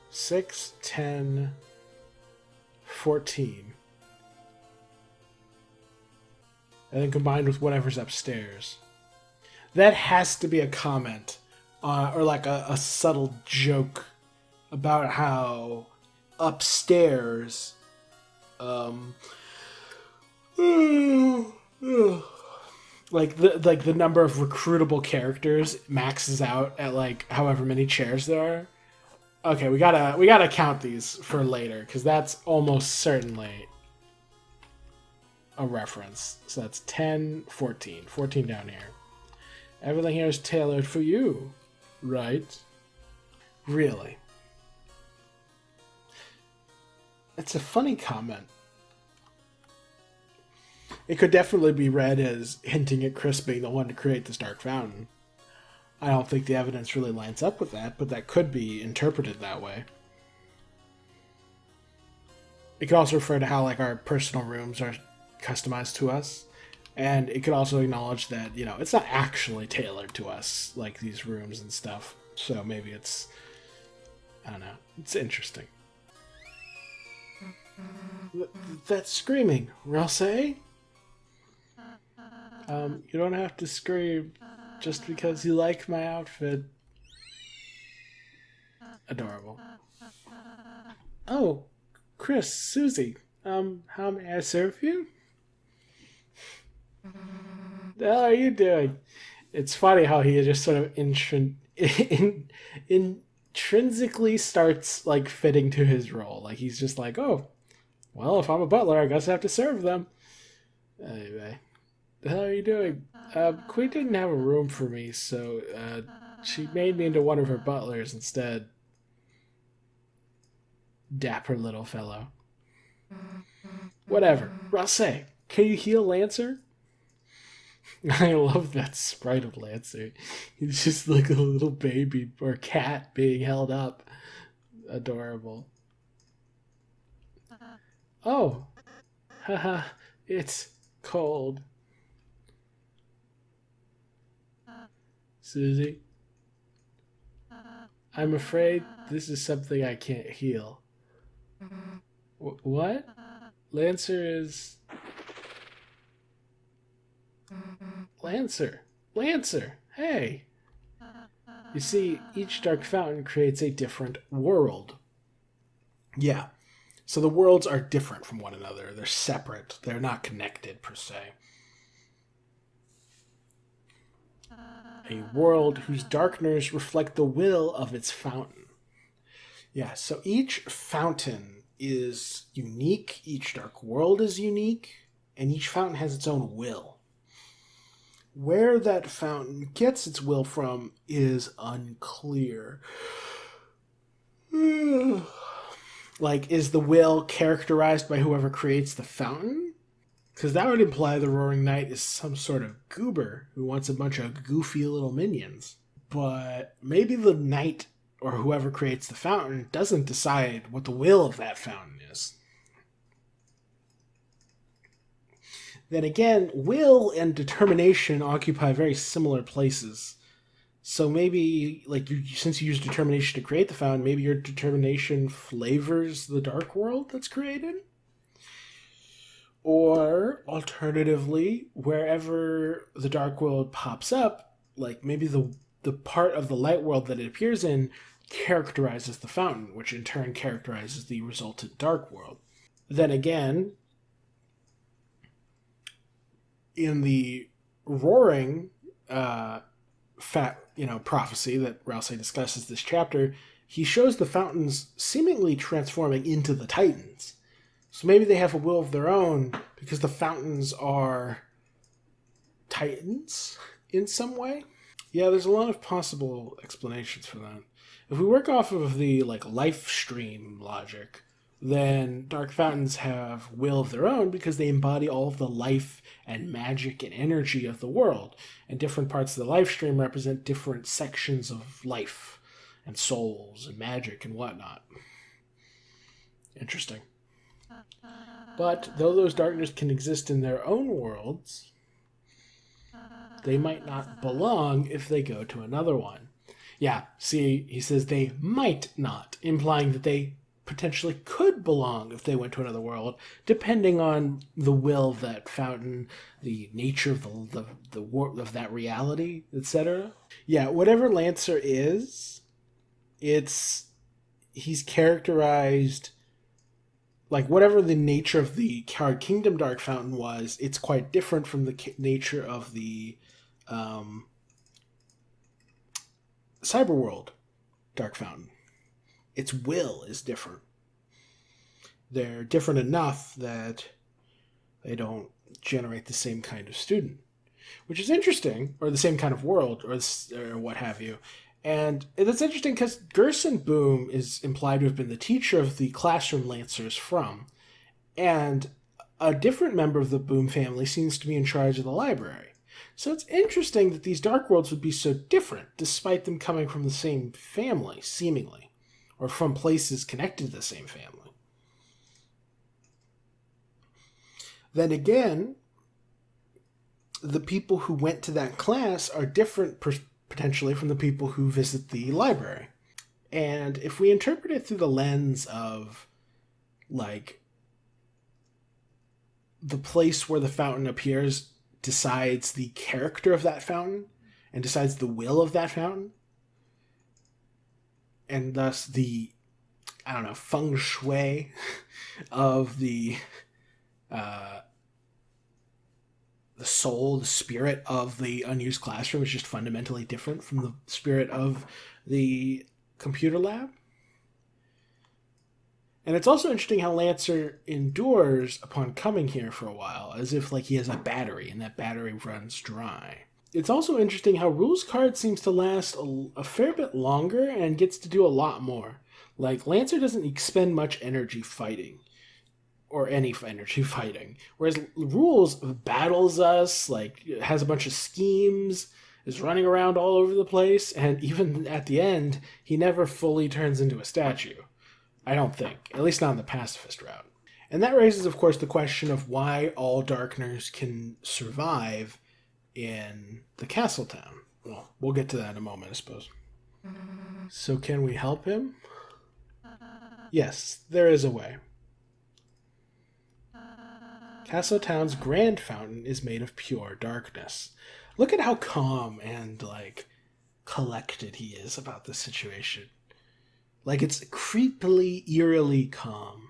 6, 10, 14. And then combined with whatever's upstairs. That has to be a comment. Or like a subtle joke about how upstairs, like the number of recruitable characters maxes out at like however many chairs there are. Okay, we gotta count these for later because that's almost certainly a reference. So that's 10, 14. 14 down here. Everything here is tailored for you. Right? Really? It's a funny comment. It could definitely be read as hinting at Chris being the one to create this dark fountain. I don't think the evidence really lines up with that, but that could be interpreted that way. It could also refer to how like our personal rooms are customized to us. And it could also acknowledge that, it's not actually tailored to us, like these rooms and stuff. So maybe it's, I don't know, it's interesting. That's screaming, Ralse? You don't have to scream just because you like my outfit. Adorable. Oh, Chris, Susie, how may I serve you? The hell are you doing? It's funny how he just sort of intrinsically starts like fitting to his role. Like he's just like, oh, well, if I'm a butler, I guess I have to serve them. Anyway, the hell are you doing? Queen didn't have a room for me, so she made me into one of her butlers instead. Dapper little fellow. Whatever. Ralse, can you heal Lancer? I love that sprite of Lancer. He's just like a little baby or cat being held up. Adorable. Oh. Haha. It's cold. Susie? I'm afraid this is something I can't heal. What? Lancer is... Lancer! Hey! You see, each dark fountain creates a different world. Yeah. So the worlds are different from one another. They're separate. They're not connected, per se. A world whose darkness reflect the will of its fountain. Yeah, so each fountain is unique. Each dark world is unique. And each fountain has its own will. Where that fountain gets its will from is unclear. Like, is the will characterized by whoever creates the fountain? Because that would imply the Roaring Knight is some sort of goober who wants a bunch of goofy little minions. But maybe the knight or whoever creates the fountain doesn't decide what the will of that fountain is. Then again, will and determination occupy very similar places. So maybe, like, since you use determination to create the fountain, maybe your determination flavors the dark world that's created? Or, alternatively, wherever the dark world pops up, like maybe the part of the light world that it appears in characterizes the fountain, which in turn characterizes the resultant dark world. Then again, in the roaring prophecy that Ralse discusses this chapter, he shows the fountains seemingly transforming into the Titans. So maybe they have a will of their own because the fountains are Titans in some way. Yeah, there's a lot of possible explanations for that. If we work off of the life stream logic, then dark fountains have will of their own because they embody all of the life and magic and energy of the world. And different parts of the life stream represent different sections of life and souls and magic and whatnot. Interesting. But though those darkness can exist in their own worlds, they might not belong if they go to another one. Yeah, see, he says they might not, implying that they potentially could belong if they went to another world, depending on the will of that fountain, the nature of of that reality, etc. Yeah, whatever Lancer is, he's characterized, whatever the nature of the Card Kingdom Dark Fountain was, it's quite different from the nature of the Cyberworld Dark Fountain. Its will is different. They're different enough that they don't generate the same kind of student, which is interesting, or the same kind of world, or what have you. And that's interesting because Gerson Boom is implied to have been the teacher of the classroom Lancers from, and a different member of the Boom family seems to be in charge of the library. So it's interesting that these dark worlds would be so different, despite them coming from the same family, seemingly, or from places connected to the same family. Then again, the people who went to that class are different potentially from the people who visit the library. And if we interpret it through the lens of, like, the place where the fountain appears decides the character of that fountain and decides the will of that fountain, and thus the, I don't know, feng shui of the soul, the spirit of the unused classroom is just fundamentally different from the spirit of the computer lab. And it's also interesting how Lancer endures upon coming here for a while, as if like he has a battery and that battery runs dry. It's also interesting how Rules card seems to last a fair bit longer and gets to do a lot more. Like, Lancer doesn't expend much energy fighting, or any energy fighting, whereas Rules battles us, like, has a bunch of schemes, is running around all over the place, and even at the end, he never fully turns into a statue. I don't think. At least not in the pacifist route. And that raises, of course, the question of why all Darkners can survive in the castle town. Well, we'll get to that in a moment, I suppose. So can we help him? Yes, there is a way. Castle Town's grand fountain is made of pure darkness. Look at how calm and, like, collected he is about this situation. Like, it's creepily, eerily calm.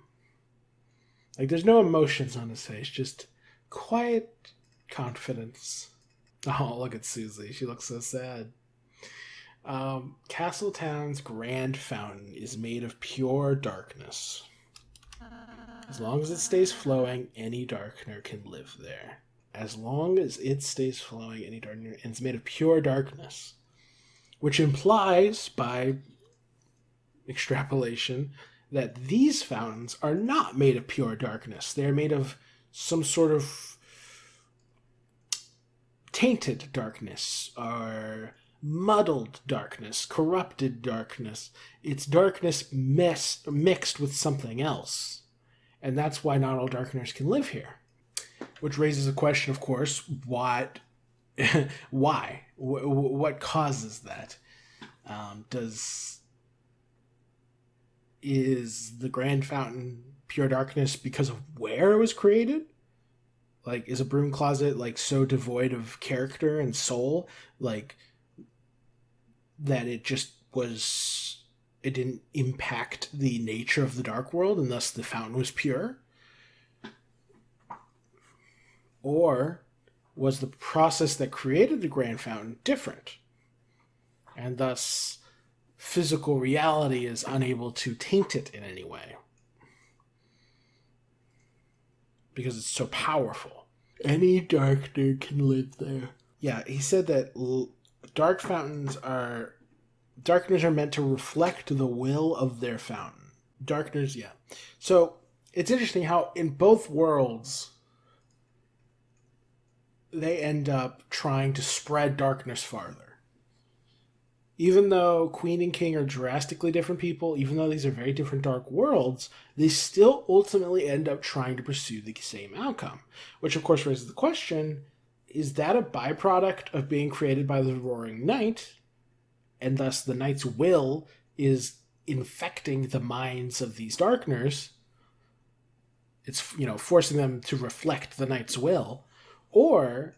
Like, there's no emotions on his face, just quiet confidence. Oh, look at Susie. She looks so sad. Castletown's grand fountain is made of pure darkness. As long as it stays flowing, any Darkner can live there. As long as it stays flowing, any Darkner, and it's made of pure darkness. Which implies, by extrapolation, that these fountains are not made of pure darkness. They're made of some sort of tainted darkness, or muddled darkness, corrupted darkness. It's darkness mixed with something else. And that's why not all Darkners can live here. Which raises a question, of course, what why? What causes that? Is the Grand Fountain pure darkness because of where it was created? Like, is a broom closet, like, so devoid of character and soul, like, that it just was, it didn't impact the nature of the dark world, and thus the fountain was pure? Or was the process that created the Grand Fountain different, and thus physical reality is unable to taint it in any way because it's so powerful? Any Darkner can live there. Yeah, he said that dark fountains are... Darkners are meant to reflect the will of their fountain. Darkners, yeah. So, it's interesting how in both worlds, they end up trying to spread darkness farther. Even though Queen and King are drastically different people, even though these are very different dark worlds, they still ultimately end up trying to pursue the same outcome. Which, of course, raises the question, is that a byproduct of being created by the Roaring Night, and thus the Knight's will is infecting the minds of these Darkners? It's, forcing them to reflect the Knight's will. Or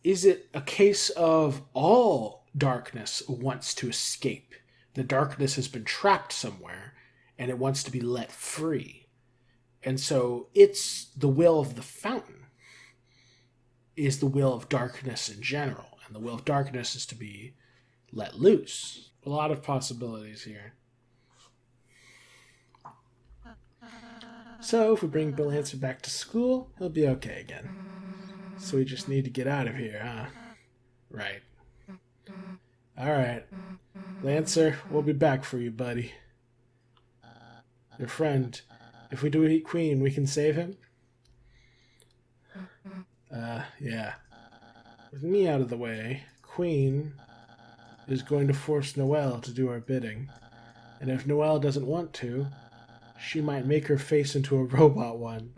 is it a case of all darkness wants to escape? The darkness has been trapped somewhere, and it wants to be let free. And so it's the will of the fountain is the will of darkness in general, and the will of darkness is to be let loose. A lot of possibilities here. So if we bring Bill Hanson back to school, he'll be okay again. So we just need to get out of here, huh? Right. Alright. Lancer, we'll be back for you, buddy. Your friend, if we do eat Queen, we can save him? Yeah. With me out of the way, Queen is going to force Noelle to do our bidding. And if Noelle doesn't want to, she might make her face into a robot one.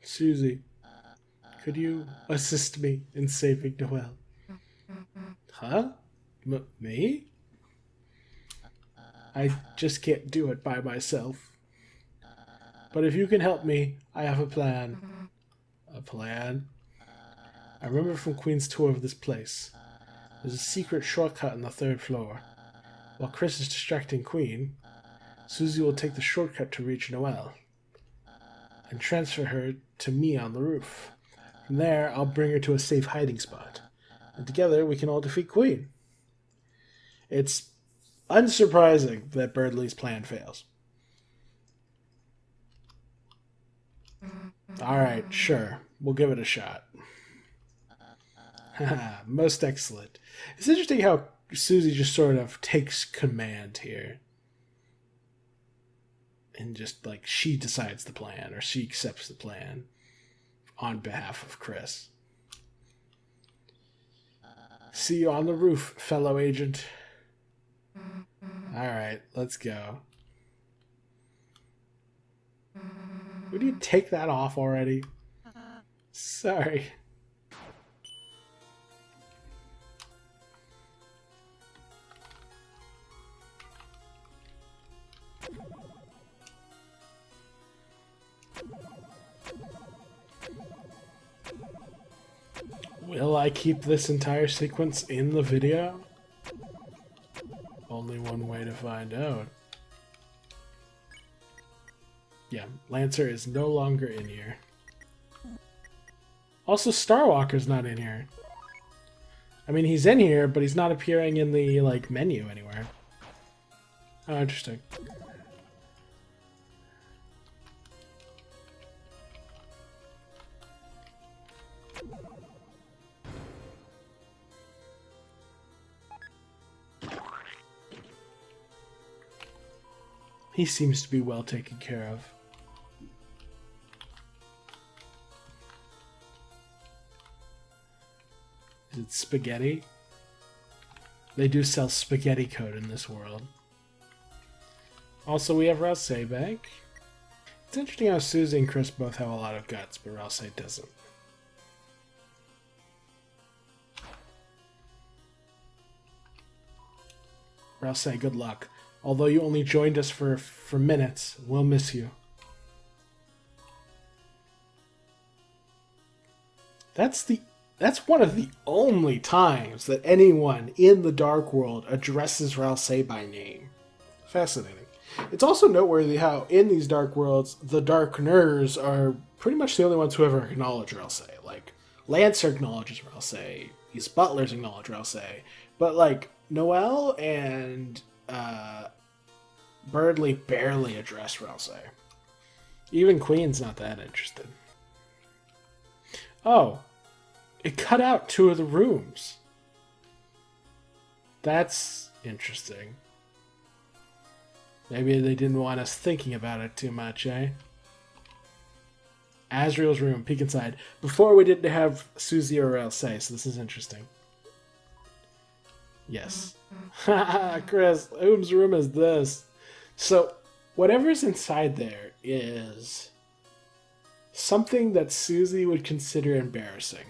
Susie, could you assist me in saving Noelle? Huh? Me? I just can't do it by myself. But if you can help me, I have a plan. A plan? I remember from Queen's tour of this place. There's a secret shortcut on the 3rd floor. While Chris is distracting Queen, Susie will take the shortcut to reach Noelle and transfer her to me on the roof. From there, I'll bring her to a safe hiding spot. And together, we can all defeat Queen. It's unsurprising that Birdley's plan fails. Alright, sure. We'll give it a shot. Haha, most excellent. It's interesting how Susie just sort of takes command here. And just, like, she decides the plan, or she accepts the plan on behalf of Chris. See you on the roof, fellow agent. Alright, let's go. Would you take that off already? Sorry. Will I keep this entire sequence in the video? Only one way to find out. Yeah, Lancer is no longer in here. Also, Starwalker's not in here. I mean, he's in here, but he's not appearing in the, like, menu anywhere. Oh, interesting. He seems to be well taken care of. Is it spaghetti? They do sell spaghetti code in this world. Also, we have Rouse back. It's interesting how Susie and Chris both have a lot of guts, but Rouse doesn't. Rouse, good luck. Although you only joined us for minutes, we'll miss you. That's one of the only times that anyone in the Dark World addresses Rouse by name. Fascinating. It's also noteworthy how in these Dark Worlds, the Darkners are pretty much the only ones who ever acknowledge Rouse. Like, Lancer acknowledges Rouse, these butlers acknowledge Rouse, but like, Noelle and Birdley barely address Rouse. Even Queen's not that interested. Oh, it cut out 2 of the rooms. That's interesting. Maybe they didn't want us thinking about it too much, eh? Azriel's room, peek inside. Before we didn't have Susie or Rouse, so this is interesting. Yes. Haha, Chris, whose room is this? So, whatever's inside there is something that Susie would consider embarrassing.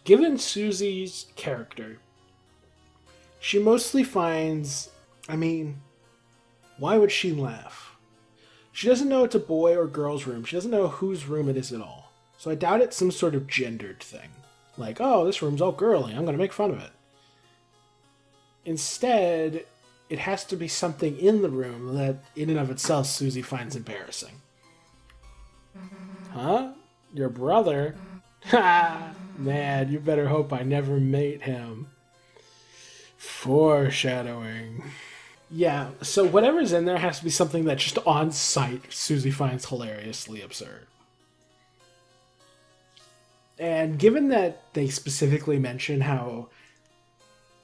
Given Susie's character, she mostly finds, I mean, why would she laugh? She doesn't know it's a boy or girl's room. She doesn't know whose room it is at all. So I doubt it's some sort of gendered thing. Like, oh, this room's all girly, I'm going to make fun of it. Instead, it has to be something in the room that, in and of itself, Susie finds embarrassing. Huh? Your brother? Ha! Man, you better hope I never meet him. Foreshadowing. Yeah, so whatever's in there has to be something that just on sight Susie finds hilariously absurd. And given that they specifically mention how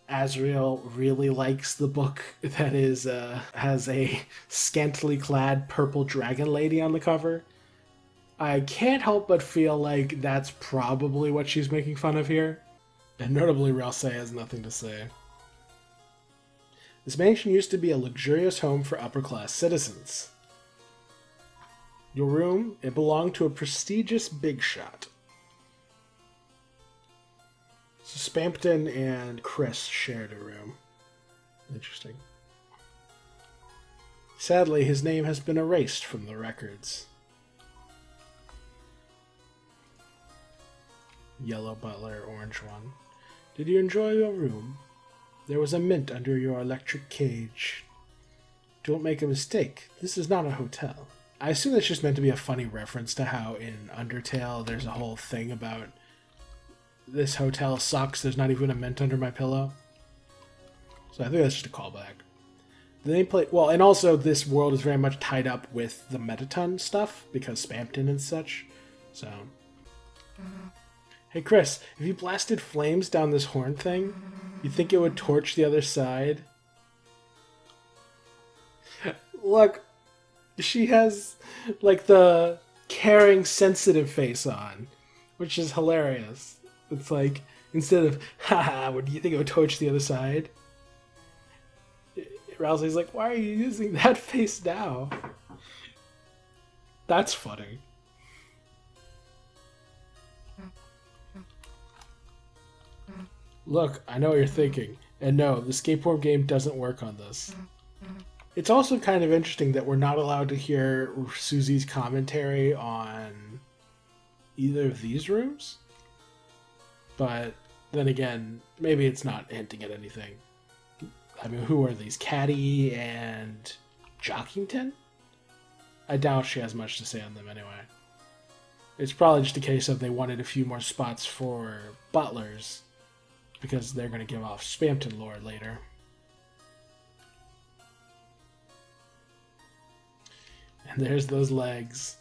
Azriel really likes the book that is has a scantily clad purple dragon lady on the cover, I can't help but feel like that's probably what she's making fun of here. And notably, Ralse has nothing to say. This mansion used to be a luxurious home for upper-class citizens. Your room, it belonged to a prestigious big shot. So Spamton and Chris shared a room. Interesting. Sadly, his name has been erased from the records. Yellow butler, orange one. Did you enjoy your room? There was a mint under your electric cage. Don't make a mistake. This is not a hotel. I assume that's just meant to be a funny reference to how in Undertale there's a whole thing about this hotel sucks, there's not even a mint under my pillow. So I think that's just a callback. The nameplate, well, and also this world is very much tied up with the Metaton stuff, because Spamton and such, so... Hey Chris, if you blasted flames down this horn thing, you think it would torch the other side? Look, she has, like, the caring, sensitive face on, which is hilarious. It's like, instead of, haha, what do you think it would torch the other side? Ralsei's like, why are you using that face now? That's funny. Look, I know what you're thinking. And no, the skateboard game doesn't work on this. It's also kind of interesting that we're not allowed to hear Susie's commentary on either of these rooms. But then again, maybe it's not hinting at anything. I mean, who are these? Caddy and Jockington? I doubt she has much to say on them anyway. It's probably just a case of they wanted a few more spots for butlers, because they're going to give off Spamton lore later. And there's those legs.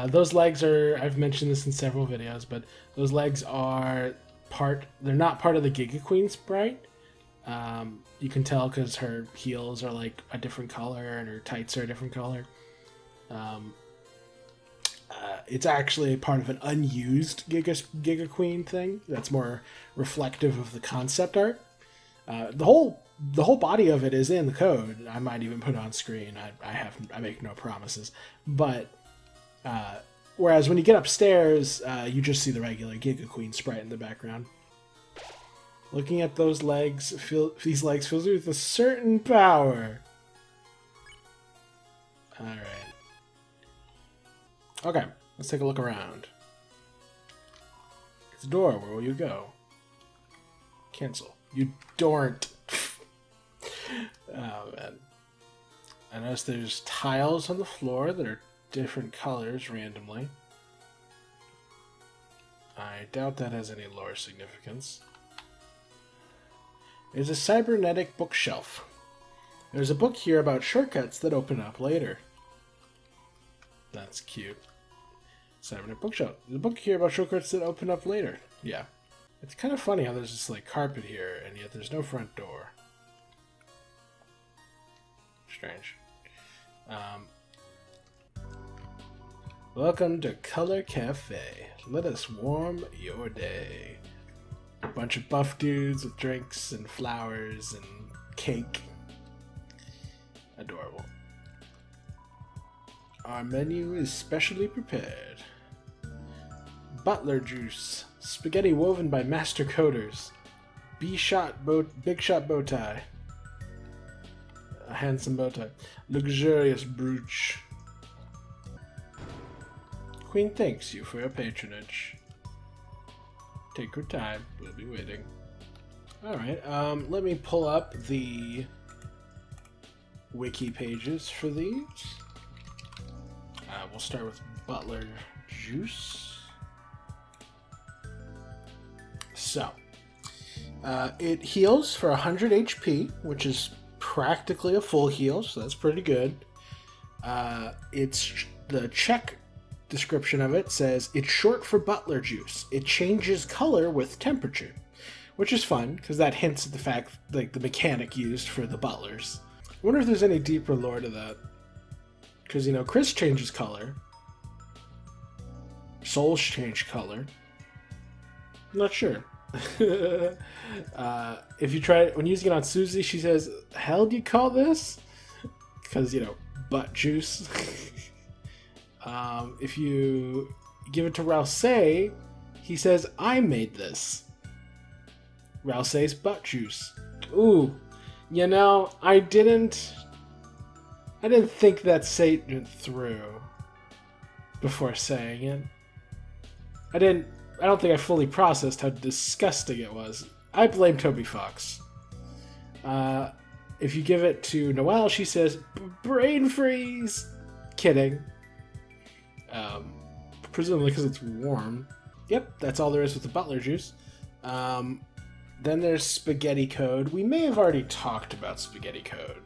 Those legs are, I've mentioned this in several videos, but those legs are they're not part of the Giga Queen sprite. You can tell because her heels are like a different color and her tights are a different color. It's actually part of an unused Giga Queen thing that's more reflective of the concept art. The whole body of it is in the code. I might even put it on screen. I make no promises. But whereas when you get upstairs, you just see the regular Giga Queen sprite in the background. Looking at those legs, these legs fills me with a certain power. All right. Okay. Let's take a look around. It's a door. Where will you go? Cancel. You don't. Oh, man. I notice there's tiles on the floor that are different colors randomly. I doubt that has any lore significance. There's a cybernetic bookshelf. There's a book here about shortcuts that open up later. That's cute. Cybernetic bookshelf. There's a book here about shortcuts that open up later. Yeah. It's kind of funny how there's this like carpet here, and yet there's no front door. Strange. Welcome to Color Cafe. Let us warm your day. A bunch of buff dudes with drinks and flowers and cake. Adorable. Our menu is specially prepared. Butler juice. Spaghetti woven by master coders. Big shot bow tie. A handsome bow tie. Luxurious brooch. Queen thanks you for your patronage. Take your time. We'll be waiting. Alright, let me pull up the wiki pages for these. We'll start with Butler Juice. So, it heals for 100 HP, which is practically a full heal, so that's pretty good. It's the check description of it says it's short for Butler Juice. It changes color with temperature, which is fun because that hints at the fact, like the mechanic used for the butlers. I wonder if there's any deeper lore to that, because you know Chris changes color, Souls change color. I'm not sure. If you try it when using it on Susie, she says, "Hell do you call this?" Because, you know, butt juice. If you give it to Rousey, he says, "I made this." Rousey's butt juice. Ooh, you know, I didn't think that statement through before saying it. I don't think I fully processed how disgusting it was. I blame Toby Fox. If you give it to Noelle, she says, "Brain freeze!" Kidding. Presumably because it's warm. Yep, that's all there is with the butler juice. Then there's Spaghetti Code. We may have already talked about Spaghetti Code,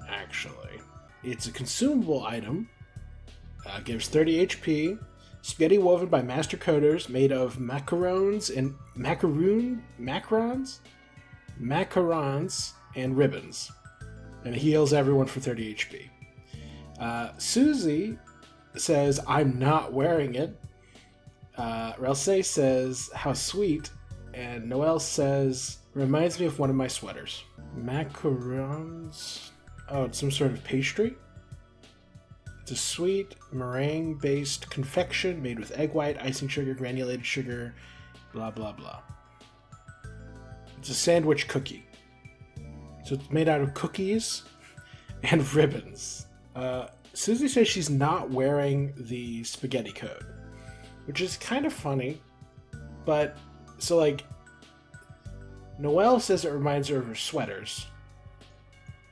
actually. It's a consumable item. Gives 30 HP. Spaghetti woven by master coders, made of macarons and macarons and ribbons, and heals everyone for 30 HP. Susie says, "I'm not wearing it." Rousey says, "How sweet," and Noelle says, "Reminds me of one of my sweaters." Macarons. Oh, it's some sort of pastry. It's a sweet meringue-based confection made with egg white, icing sugar, granulated sugar, blah, blah, blah. It's a sandwich cookie. So it's made out of cookies and ribbons. Susie says she's not wearing the Spaghetti Code, which is kind of funny. But, so like, Noelle says it reminds her of her sweaters.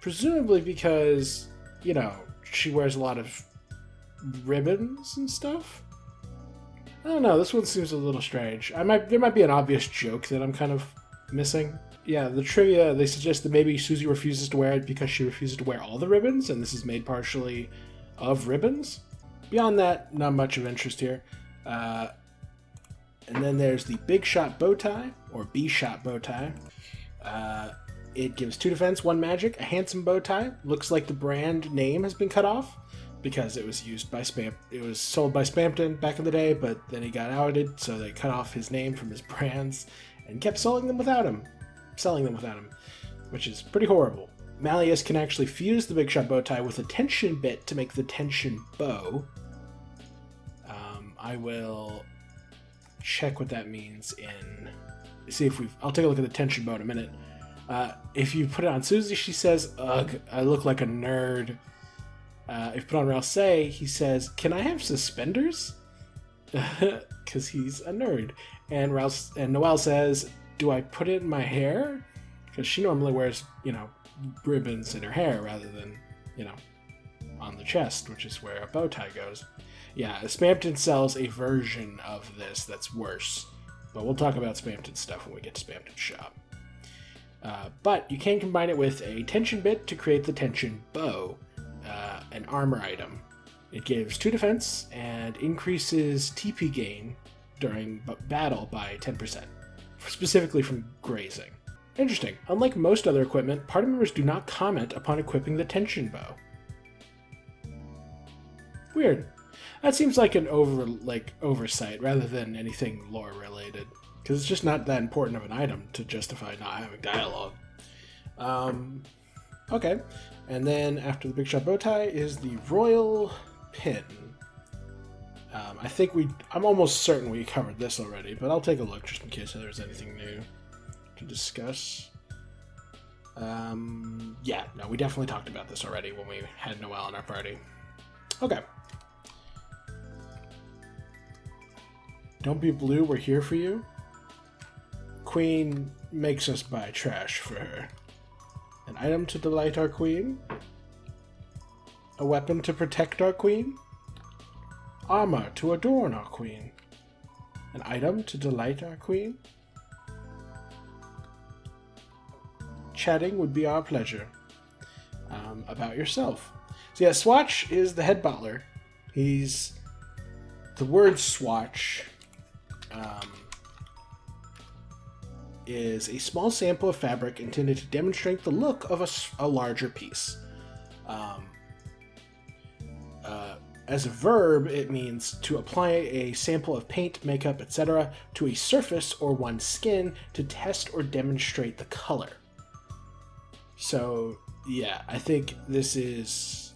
Presumably because, you know, she wears a lot of ribbons and stuff. I don't know, this one seems a little strange. There might be an obvious joke that I'm kind of missing. Yeah, the trivia, they suggest that maybe Susie refuses to wear it because she refuses to wear all the ribbons, and this is made partially of ribbons. Beyond that, not much of interest here. And then there's the Big Shot Bow Tie, or B-Shot Bow Tie. It gives 2 defense, 1 magic, a handsome bow tie. Looks like the brand name has been cut off because it was used by It was sold by Spamton back in the day, but then he got outed, so they cut off his name from his brands and kept selling them without him, which is pretty horrible. Malleus can actually fuse the Big Shot Bow Tie with a tension bit to make the tension bow. I will check what that means I'll take a look at the tension bow in a minute. If you put it on Susie, she says, "Ugh, I look like a nerd." If you put it on Rousey, he says, "Can I have suspenders?" Because he's a nerd. And Noelle says, "Do I put it in my hair?" Because she normally wears, you know, ribbons in her hair rather than, you know, on the chest, which is where a bow tie goes. Yeah, Spamton sells a version of this that's worse. But we'll talk about Spamton stuff when we get to Spamton Shop. But you can combine it with a tension bit to create the tension bow, an armor item. It gives 2 defense and increases TP gain during battle by 10%, specifically from grazing. Interesting. Unlike most other equipment, party members do not comment upon equipping the tension bow. Weird. That seems like an oversight rather than anything lore related. Because it's just not that important of an item to justify not having dialogue. Okay. And then after the Big Shot Bow Tie is the Royal Pin. I'm almost certain we covered this already, but I'll take a look just in case there's anything new to discuss. Yeah, no, we definitely talked about this already when we had Noelle in our party. Okay. Don't be blue, we're here for you. Queen makes us buy trash for her. An item to delight our queen. A weapon to protect our queen. Armor to adorn our queen. An item to delight our queen. Chatting would be our pleasure. About yourself. So yeah, Swatch is the head butler. The word swatch is a small sample of fabric intended to demonstrate the look of a larger piece. As a verb, it means to apply a sample of paint, makeup, etc. to a surface or one's skin to test or demonstrate the color. So, yeah, I think this is...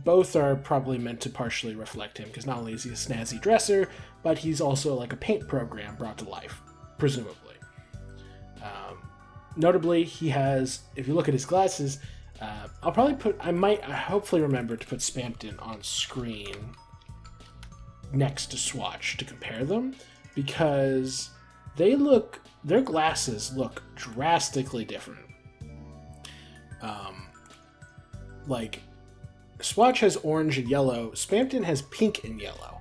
both are probably meant to partially reflect him, because not only is he a snazzy dresser, but he's also like a paint program brought to life, presumably. Notably, he has, if you look at his glasses, I might hopefully remember to put Spamton on screen next to Swatch to compare them, because their glasses look drastically different. Like, Swatch has orange and yellow, Spamton has pink and yellow.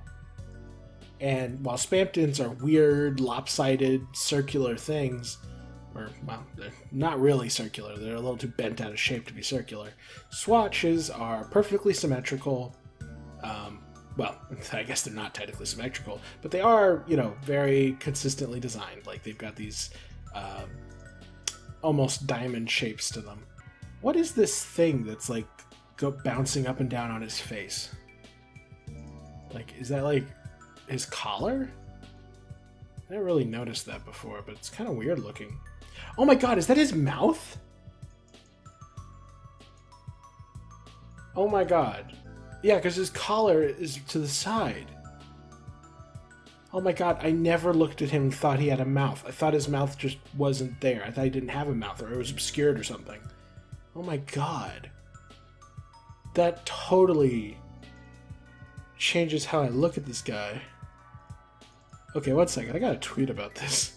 And while Spamton's are weird, lopsided, circular things, or, well, they're not really circular, they're a little too bent out of shape to be circular, Swatches are perfectly symmetrical. Well, I guess they're not technically symmetrical, but they are, very consistently designed. Like, they've got these almost diamond shapes to them. What is this thing that's, like, bouncing up and down on his face? Like, is that, like, his collar? I never really noticed that before, but it's kind of weird looking. Oh my god, is that his mouth? Oh my god. Yeah, because his collar is to the side. Oh my god, I never looked at him and thought he had a mouth. I thought his mouth just wasn't there. I thought he didn't have a mouth, or it was obscured or something. Oh my god. That totally changes how I look at this guy. Okay, one second. I gotta tweet about this.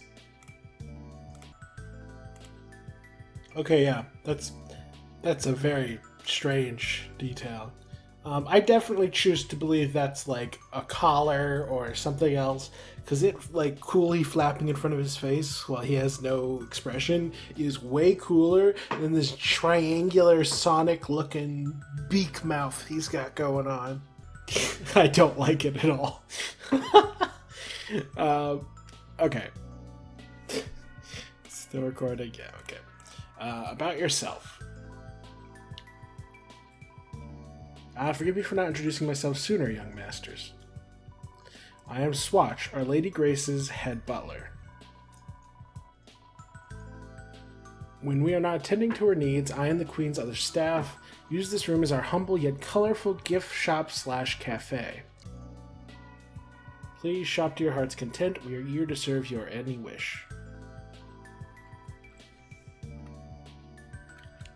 Okay, yeah, that's a very strange detail. I definitely choose to believe that's like a collar or something else, because it, like, coolly flapping in front of his face while he has no expression is way cooler than this triangular Sonic-looking beak mouth he's got going on. I don't like it at all. Okay. Still recording? Yeah, okay. About yourself. Forgive me for not introducing myself sooner, young masters. I am Swatch, Our Lady Grace's head butler. When we are not attending to her needs, I and the Queen's other staff use this room as our humble yet colorful gift shop / cafe. Please shop to your heart's content. We are eager to serve your any wish.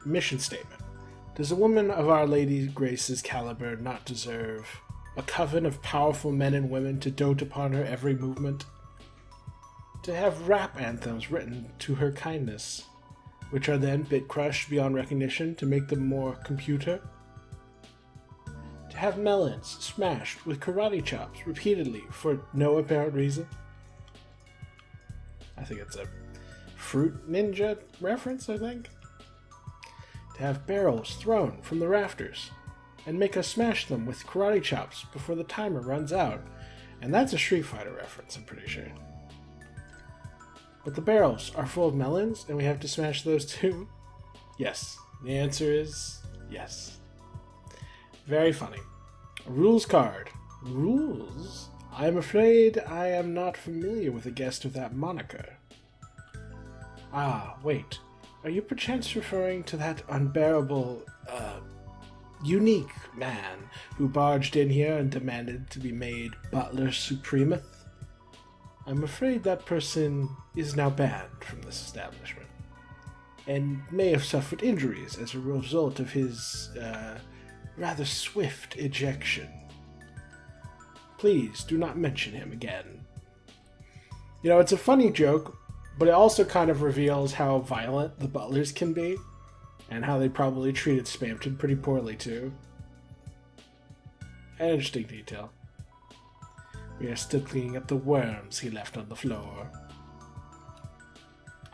Mission statement. Does a woman of Our Lady Grace's caliber not deserve a coven of powerful men and women to dote upon her every movement? To have rap anthems written to her kindness, which are then bit crushed beyond recognition to make them more computer? To have melons smashed with karate chops repeatedly for no apparent reason? I think it's a Fruit Ninja reference, I think. To have barrels thrown from the rafters and make us smash them with karate chops before the timer runs out. And that's a Street Fighter reference, I'm pretty sure. But the barrels are full of melons and we have to smash those too? Yes. The answer is yes. Very funny. A rules card. Rules? I am afraid I am not familiar with a guest of that moniker. Ah, wait. Are you perchance referring to that unbearable, unique man who barged in here and demanded to be made Butler Supremeth? I'm afraid that person is now banned from this establishment, and may have suffered injuries as a result of his, rather swift ejection. Please do not mention him again. You know, it's a funny joke, but it also kind of reveals how violent the butlers can be, and how they probably treated Spamton pretty poorly too. An interesting detail. We are still cleaning up the worms he left on the floor.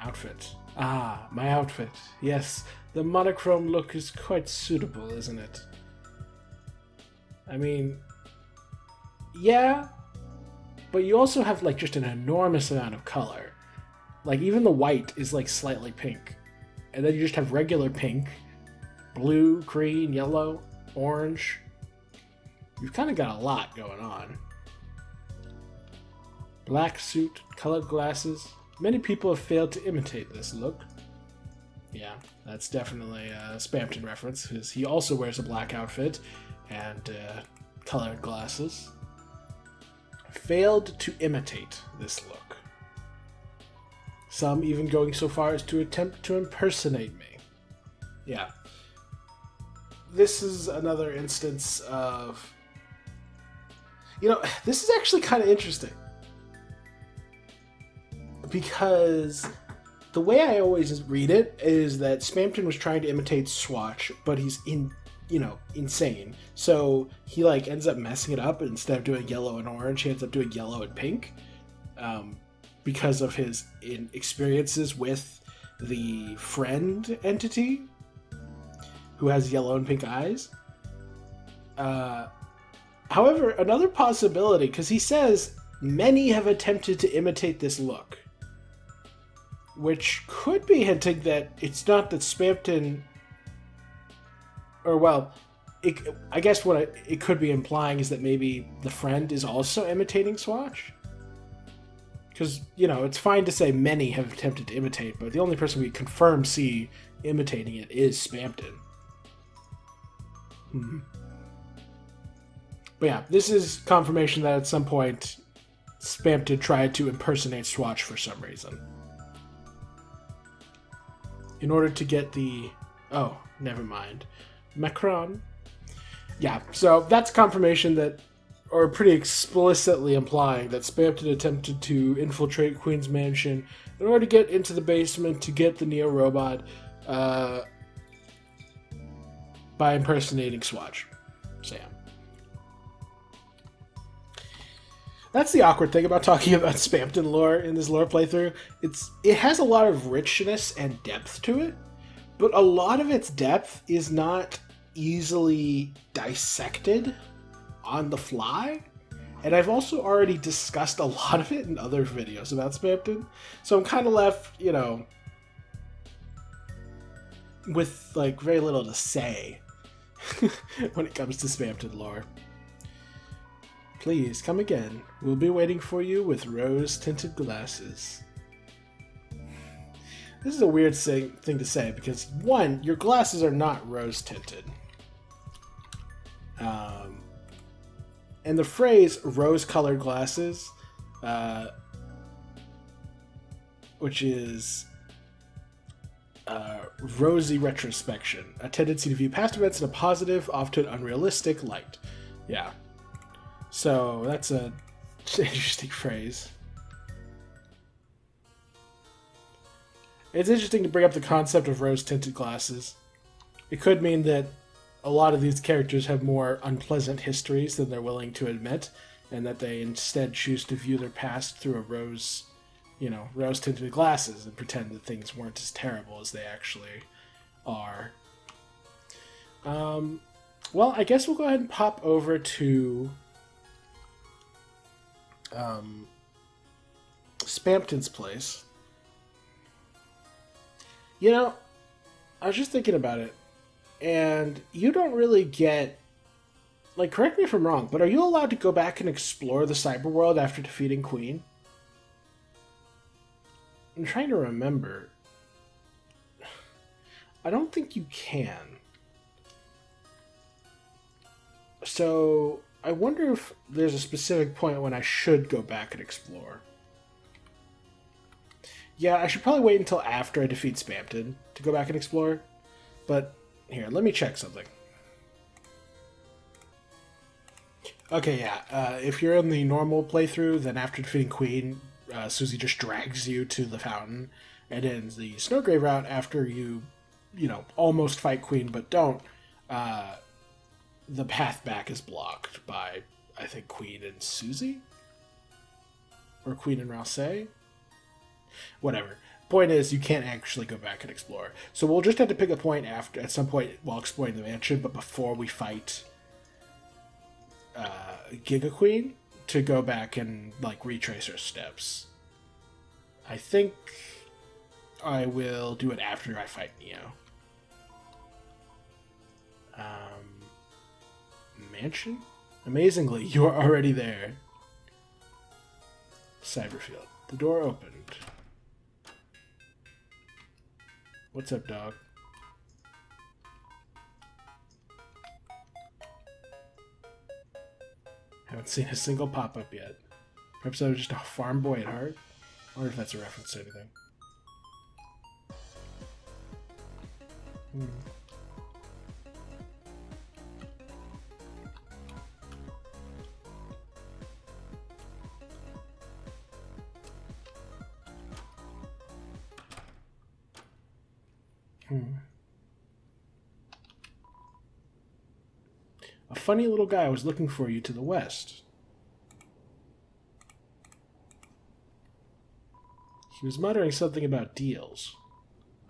Outfit. Ah, my outfit. Yes, the monochrome look is quite suitable, isn't it? I mean, yeah, but you also have, like, just an enormous amount of color. Like, even the white is, like, slightly pink. And then you just have regular pink, blue, green, yellow, orange. We've kind of got a lot going on. Black suit, colored glasses. Many people have failed to imitate this look. Yeah, that's definitely a Spamton reference, because he also wears a black outfit and colored glasses. Failed to imitate this look. Some even going so far as to attempt to impersonate me. Yeah. This is another instance of... You know, this is actually kind of interesting. Because the way I always read it is that Spamton was trying to imitate Swatch, but he's insane. So he ends up messing it up. Instead of doing yellow and orange, he ends up doing yellow and pink. Because of his experiences with the friend entity who has yellow and pink eyes. However, another possibility, because he says many have attempted to imitate this look, which could be hinting that it's not that Spamton, or well, I guess what it could be implying is that maybe the friend is also imitating Swatch. Because, it's fine to say many have attempted to imitate, but the only person we confirm see imitating it is Spamton. Mm-hmm. But yeah, this is confirmation that at some point Spamton tried to impersonate Swatch for some reason. In order to get the... Oh, never mind. Macron. Yeah, so that's confirmation that, or pretty explicitly implying that Spamton attempted to infiltrate Queen's mansion in order to get into the basement to get the Neo robot by impersonating Swatch. So yeah. That's the awkward thing about talking about Spamton lore in this lore playthrough. It has a lot of richness and depth to it, but a lot of its depth is not easily dissected on the fly. And I've also already discussed a lot of it in other videos about Spamton. So I'm kind of left, with very little to say when it comes to Spamton lore. Please, come again. We'll be waiting for you with rose-tinted glasses. This is a weird thing to say, because, one, your glasses are not rose-tinted. And the phrase rose-colored glasses, which is rosy retrospection, a tendency to view past events in a positive, often unrealistic light. Yeah. So that's an interesting phrase. It's interesting to bring up the concept of rose-tinted glasses. It could mean that a lot of these characters have more unpleasant histories than they're willing to admit, and that they instead choose to view their past through a rose-tinted glasses and pretend that things weren't as terrible as they actually are. Well, I guess we'll go ahead and pop over to Spamton's place. I was just thinking about it, and you don't really get, correct me if I'm wrong, but are you allowed to go back and explore the cyberworld after defeating Queen? I'm trying to remember. I don't think you can. So I wonder if there's a specific point when I should go back and explore. Yeah, I should probably wait until after I defeat Spamton to go back and explore. But here, let me check something. Okay, yeah. If you're in the normal playthrough, then after defeating Queen, Susie just drags you to the fountain. And in the Snowgrave route, after you almost fight Queen but don't, the path back is blocked by, I think, Queen and Susie? Or Queen and Rousset? Whatever. Point is, you can't actually go back and explore. So we'll just have to pick a point at some point while exploring the mansion, but before we fight Giga Queen, to go back and retrace her steps. I think I will do it after I fight Neo. Mansion? Amazingly, you are already there. Cyberfield. The door opened. What's up, dog? Haven't seen a single pop-up yet. Perhaps I was just a farm boy at heart? I wonder if that's a reference to anything. A funny little guy was looking for you to the west. He was muttering something about deals.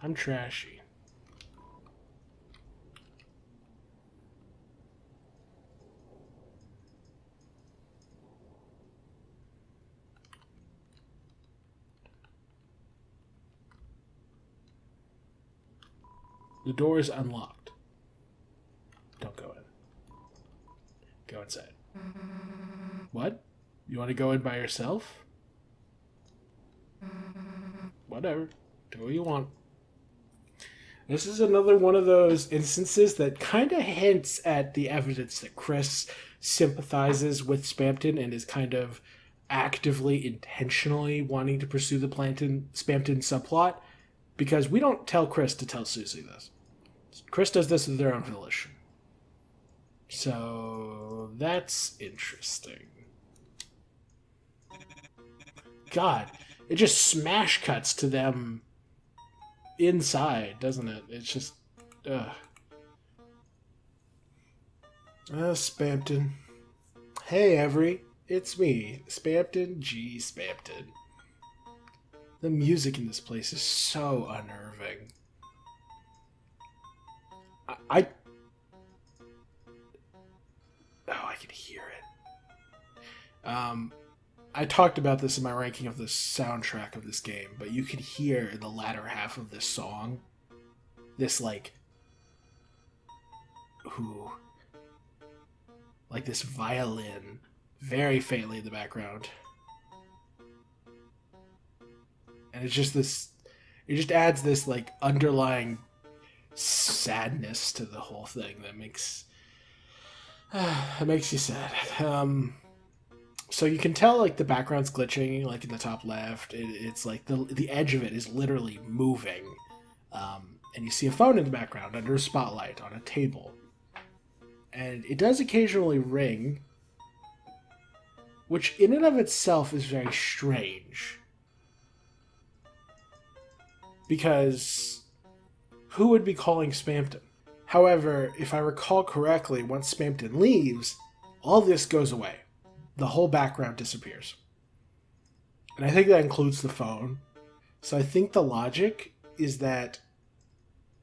I'm trashy. The door is unlocked. Don't go in. Go inside. What? You want to go in by yourself? Whatever. Do what you want. This is another one of those instances that kind of hints at the evidence that Chris sympathizes with Spamton and is kind of actively, intentionally wanting to pursue the Spamton subplot, because we don't tell Chris to tell Susie this. Chris does this of their own volition. So that's interesting. God, it just smash cuts to them inside, doesn't it? It's just, Spamton. Hey, Every. It's me, Spamton G. Spamton. The music in this place is so unnerving. I can hear it. I talked about this in my ranking of the soundtrack of this game, but you can hear in the latter half of this song, this this violin very faintly in the background. And it's just it just adds this underlying sadness to the whole thing that makes you sad. So you can tell the background's glitching, in the top left. It's the edge of it is literally moving, and you see a phone in the background under a spotlight on a table, and it does occasionally ring, which in and of itself is very strange, because who would be calling Spamton? However, if I recall correctly, once Spamton leaves, all this goes away. The whole background disappears. And I think that includes the phone. So I think the logic is that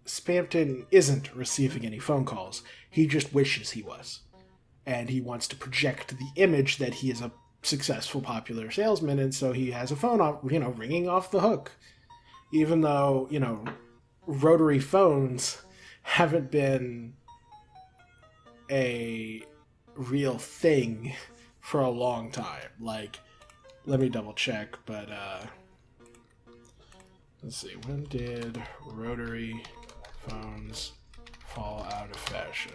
Spamton isn't receiving any phone calls. He just wishes he was. And he wants to project the image that he is a successful, popular salesman, and so he has a phone ringing off the hook. Even though, rotary phones haven't been a real thing for a long time. Let me double check, but let's see, when did rotary phones fall out of fashion?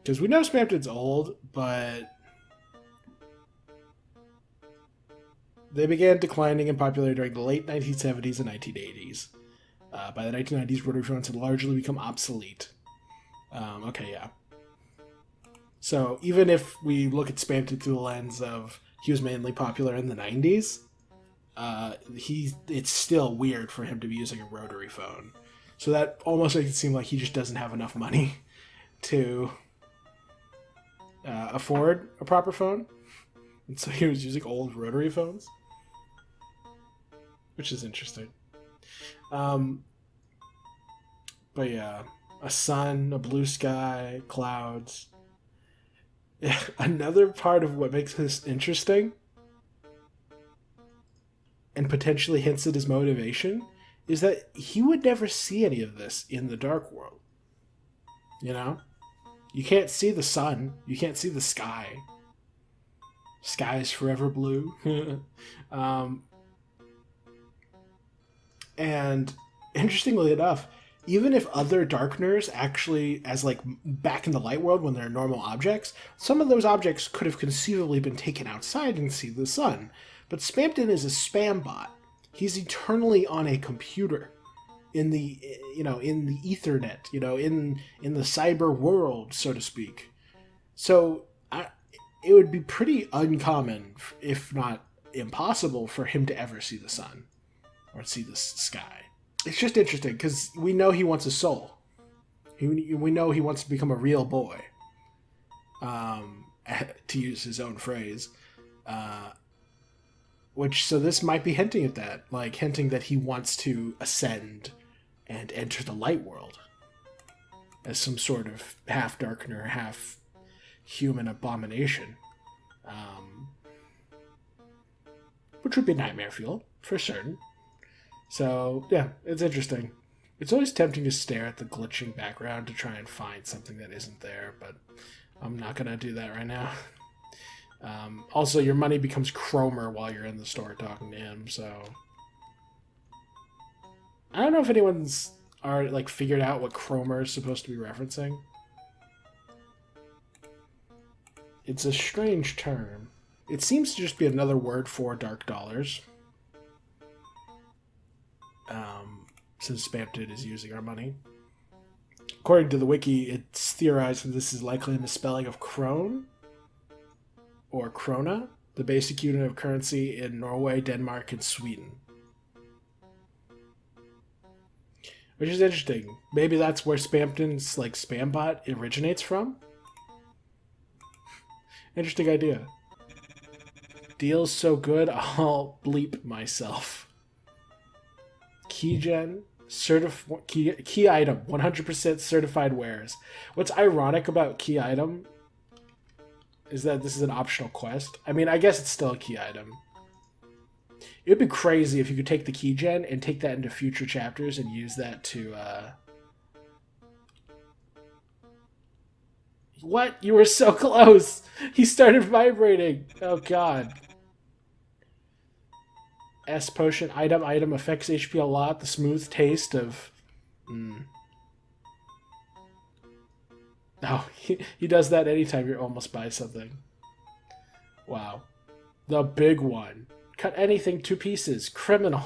Because we know Spamton's old, but they began declining in popularity during the late 1970s and 1980s. By the 1990s, rotary phones had largely become obsolete. Okay, yeah. So even if we look at Spamton through the lens of he was mainly popular in the 90s, it's still weird for him to be using a rotary phone. So that almost makes it seem like he just doesn't have enough money to afford a proper phone. And so he was using old rotary phones, which is interesting. But yeah, a sun, a blue sky, clouds. Another part of what makes this interesting and potentially hints at his motivation is that he would never see any of this in the dark world. You can't see the sun. You can't see the sky. Sky is forever blue. And interestingly enough, even if other darkeners actually, as like back in the light world when they're normal objects, some of those objects could have conceivably been taken outside and see the sun. But Spamton is a spam bot. He's eternally on a computer in the in the Ethernet, in the cyber world, so to speak. So it would be pretty uncommon, if not impossible, for him to ever see the sun or see the sky. It's just interesting because we know he wants a soul. We know he wants to become a real boy, to use his own phrase. So this might be hinting at that, like hinting that he wants to ascend and enter the light world as some sort of half darkener, half human abomination, which would be nightmare fuel for certain. So yeah, it's interesting. It's always tempting to stare at the glitching background to try and find something that isn't there, but I'm not gonna do that right now. Also, your money becomes chromer while you're in the store talking to him, so I don't know if anyone's figured out what chromer is supposed to be referencing. It's a strange term. It seems to just be another word for dark dollars. Since Spamton is using our money. According to the wiki, it's theorized that this is likely a misspelling of krone or krona, the basic unit of currency in Norway, Denmark, and Sweden. Which is interesting. Maybe that's where Spamton's spam bot originates from. Interesting idea. Deal's so good, I'll bleep myself. Keygen, key item, 100% certified wares. What's ironic about key item is that this is an optional quest. I mean, I guess it's still a key item. It would be crazy if you could take the keygen and take that into future chapters and use that to, What? You were so close! He started vibrating! Oh god. S potion, item, affects HP a lot, the smooth taste of... Oh, he does that anytime you almost buy something. Wow. The big one. Cut anything to pieces. Criminal.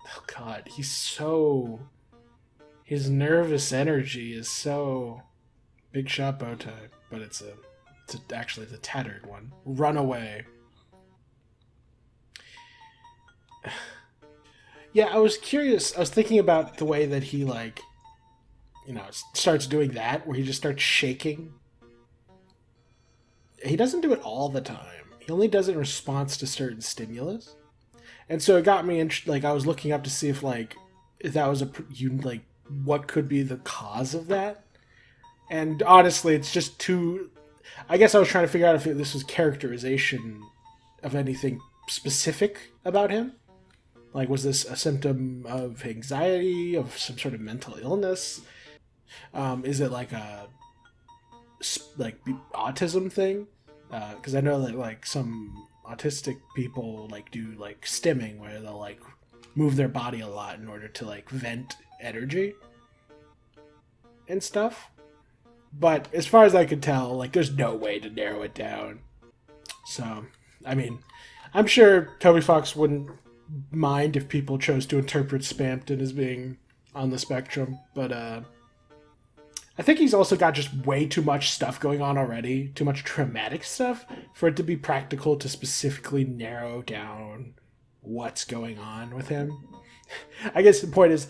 Oh god, his nervous energy is so... Big shot bow tie, but it's actually the tattered one. Runaway. Yeah, I was curious. I was thinking about the way that he starts doing that, where he just starts shaking. He doesn't do it all the time. He only does it in response to certain stimulus. And so it got me I was looking up to see if that was what could be the cause of that. And honestly, it's just too... I guess I was trying to figure out if this was characterization of anything specific about him. Was this a symptom of anxiety, of some sort of mental illness? Is it a autism thing? Because I know that some autistic people do stimming, where they'll move their body a lot in order to vent energy and stuff. But as far as I could tell, there's no way to narrow it down. So, I mean, I'm sure Toby Fox wouldn't mind if people chose to interpret Spamton as being on the spectrum, but I think he's also got just way too much stuff going on already, too much traumatic stuff, for it to be practical to specifically narrow down what's going on with him. I guess the point is,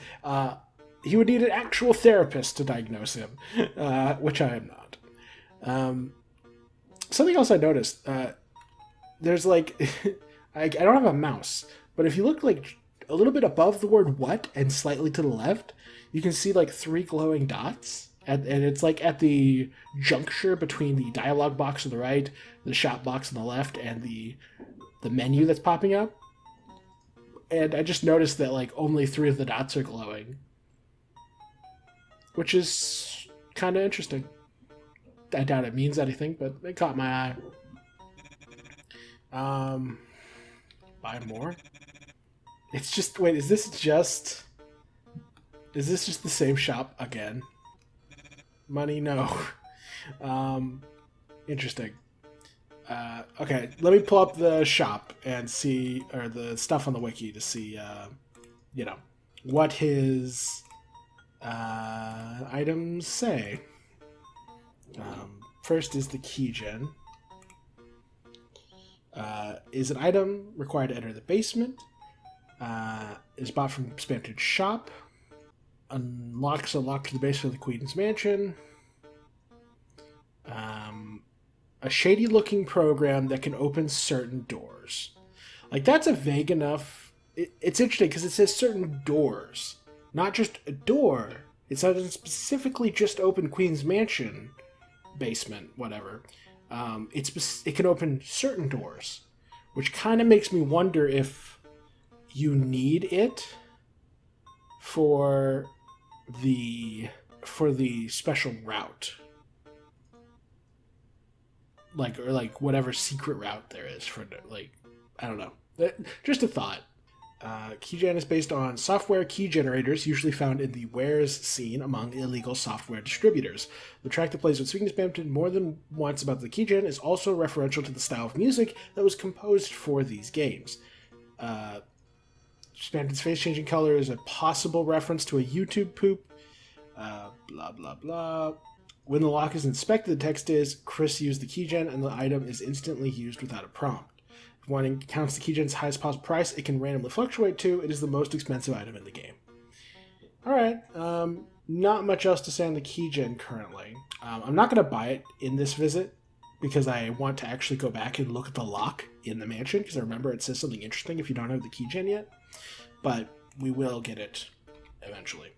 he would need an actual therapist to diagnose him, which I am not. Something else I noticed, there's I don't have a mouse, but if you look a little bit above the word what and slightly to the left, you can see 3 glowing dots. And it's at the juncture between the dialogue box on the right, the shop box on the left, and the menu that's popping up. And I just noticed that only 3 of the dots are glowing, which is kind of interesting. I doubt it means anything, but it caught my eye. Buy more? It's just, wait, is this just the same shop again? Money, no. Interesting. Okay, let me pull up the shop and see, or the stuff on the wiki to see, what his items say. First is the keygen. Is an item required to enter the basement. Is bought from Spamton Shop. Unlocks a lock to the basement of the Queen's Mansion. A shady-looking program that can open certain doors. Like, that's a vague enough... It's interesting, because it says certain doors. Not just a door. It doesn't specifically just open Queen's Mansion, basement, whatever. It can open certain doors, which kind of makes me wonder if you need it for the special route, like whatever secret route there is for, like, I don't know. Just a thought. Keygen is based on software key generators usually found in the wares scene among illegal software distributors. The track that plays when speaking to Spamton more than once about the keygen is also referential to the style of music that was composed for these games. Spamton's face-changing color is a possible reference to a YouTube poop. Blah, blah, blah. When the lock is inspected, the text is, Chris used the keygen, and the item is instantly used without a prompt. If one counts the keygen's highest possible price, it can randomly fluctuate to. It is the most expensive item in the game. Alright, not much else to say on the keygen currently. I'm not going to buy it in this visit, because I want to actually go back and look at the lock in the mansion, because I remember it says something interesting if you don't have the keygen yet. But we will get it eventually.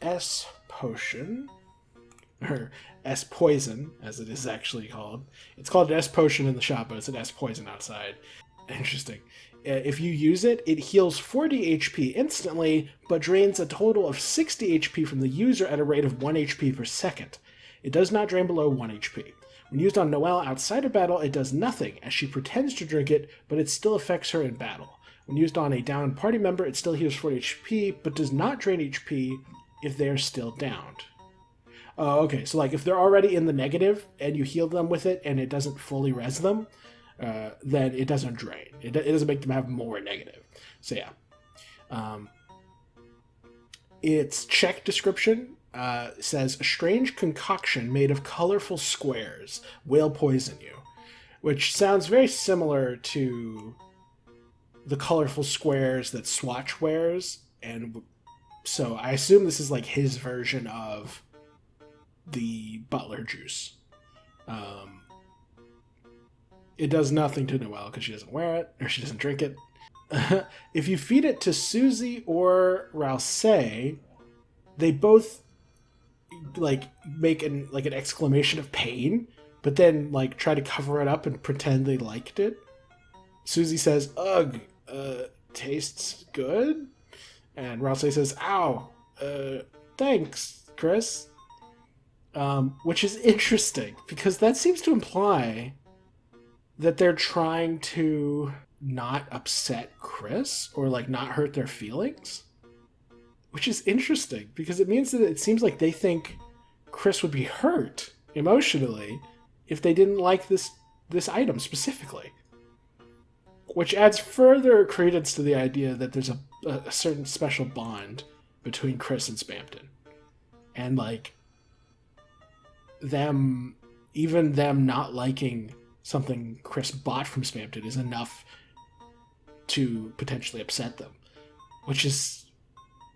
S potion, or S poison, as it is actually called. It's called an S potion in the shop, but it's an S poison outside. Interesting. If you use it, it heals 40 HP instantly, but drains a total of 60 HP from the user at a rate of 1 HP per second. It does not drain below 1 HP. When used on Noelle outside of battle, it does nothing, as she pretends to drink it, but it still affects her in battle. When used on a downed party member, it still heals 40 HP, but does not drain HP if they are still downed. Oh, okay, so like if they're already in the negative and you heal them with it and it doesn't fully res them, then it doesn't drain. It doesn't make them have more negative. So yeah. Its check description says, a strange concoction made of colorful squares will poison you, which sounds very similar to the colorful squares that Swatch wears, and so I assume this is like his version of the butler juice. It does nothing to Noelle because she doesn't wear it, or she doesn't drink it. If you feed it to Susie or Rouse, they both like make an exclamation of pain, but then like try to cover it up and pretend they liked it. Susie says, "Ugh, tastes good," and Rouse says, "Ow, thanks, Chris." Which is interesting because that seems to imply that they're trying to not upset Chris or like not hurt their feelings, which is interesting because it means that it seems like they think Chris would be hurt emotionally if they didn't like this item specifically, which adds further credence to the idea that there's a certain special bond between Chris and Spamton, and like them not liking something Chris bought from Spamton is enough to potentially upset them, which is,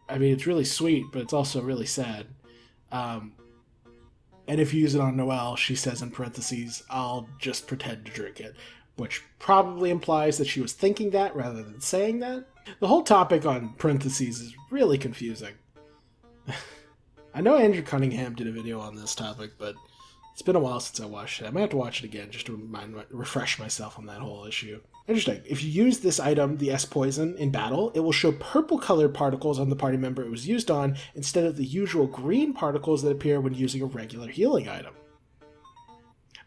I mean, it's really sweet, but it's also really sad. And if you use it on Noelle, she says in parentheses, "I'll just pretend to drink it," which probably implies that she was thinking that rather than saying that. The whole topic on parentheses is really confusing. I know Andrew Cunningham did a video on this topic, but it's been a while since I watched it. I might have to watch it again just to refresh myself on that whole issue. Interesting. If you use this item, the S-Poison, in battle, it will show purple-colored particles on the party member it was used on instead of the usual green particles that appear when using a regular healing item.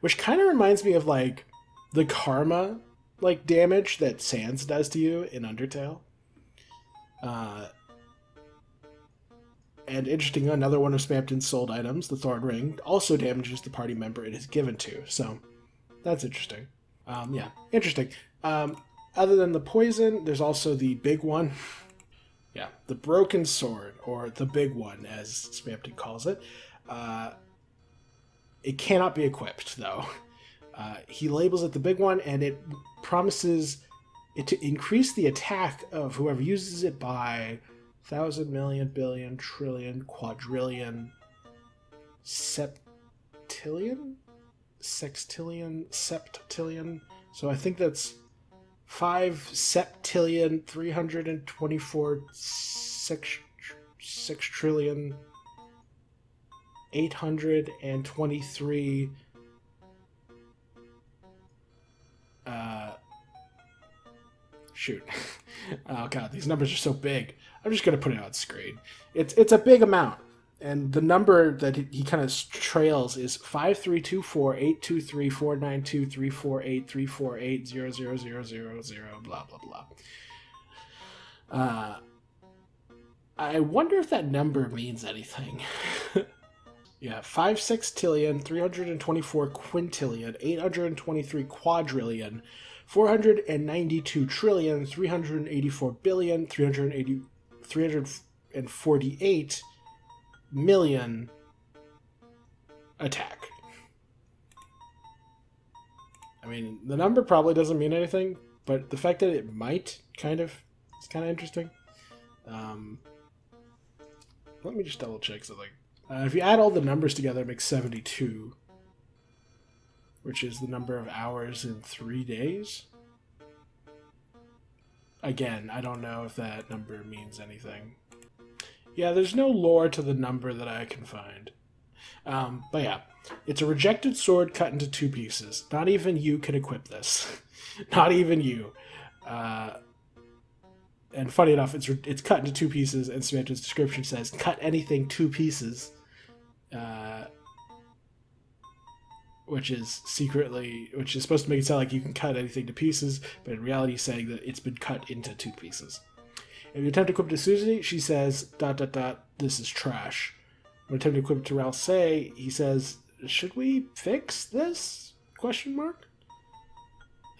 which kind of reminds me of like the karma like damage that Sans does to you in Undertale. And interesting, another one of Spamton's sold items, the Thorn Ring, also damages the party member it is given to. So that's interesting. Yeah, interesting. Other than the poison, there's also the big one. Yeah, the Broken Sword, or the big one, as Spamton calls it. It cannot be equipped, though. He labels it the big one, and it promises it to increase the attack of whoever uses it by 1,000, million, billion, trillion, quadrillion, septillion? Sextillion, septillion. So I think that's 5 septillion, 324 6 trillion, 823 shoot. Oh god, these numbers are so big. I'm just gonna put it on screen. It's a big amount, and the number that he kind of trails is 5324823492348348000000 blah blah blah. I wonder if that number means anything. Yeah, 5 sextillion, 324 quintillion, 823 quadrillion, 492 trillion, 384 billion, 348 million attack. I mean, the number probably doesn't mean anything, but the fact that it might is kind of interesting. Let me just double check something. If you add all the numbers together, it makes 72, which is the number of hours in 3 days. Again, I don't know if that number means anything. Yeah, there's no lore to the number that I can find. But yeah, it's a rejected sword cut into 2 pieces. Not even you can equip this. Not even you. And funny enough, it's cut into 2 pieces, and Spamton's description says, cut anything 2 pieces. Which is supposed to make it sound like you can cut anything to pieces, but in reality saying that it's been cut into 2 pieces. If you attempt to equip it to Susie, she says, ... this is trash. When you attempt to equip it to Ralsei, he says, should we fix this? ?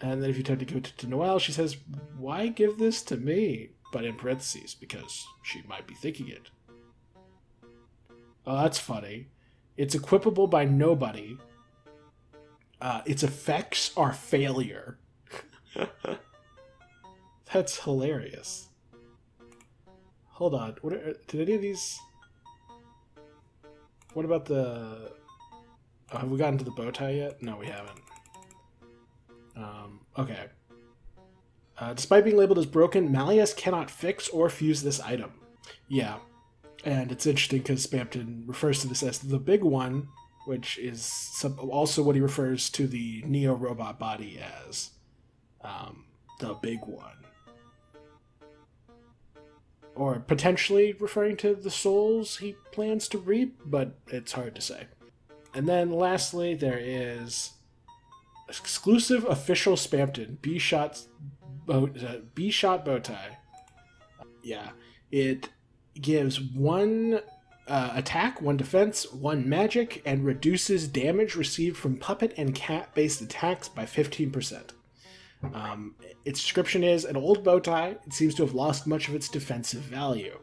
And then if you attempt to give it to Noelle, she says, why give this to me? But in parentheses, because she might be thinking it. Oh, that's funny. It's equipable by nobody. Its effects are failure. That's hilarious. Hold on. Did any of these... What about the... Oh, have we gotten to the bow tie yet? No, we haven't. Okay. Despite being labeled as broken, Malleus cannot fix or fuse this item. Yeah. And it's interesting because Spamton refers to this as the big one, which is also what he refers to the Neo robot body as. The big one. Or potentially referring to the souls he plans to reap, but it's hard to say. And then lastly, there is exclusive official Spamton B-Shot bow tie. Yeah, it gives 1 attack, 1 defense, 1 magic, and reduces damage received from puppet and cat-based attacks by 15%. Its description is an old bow tie. It seems to have lost much of its defensive value.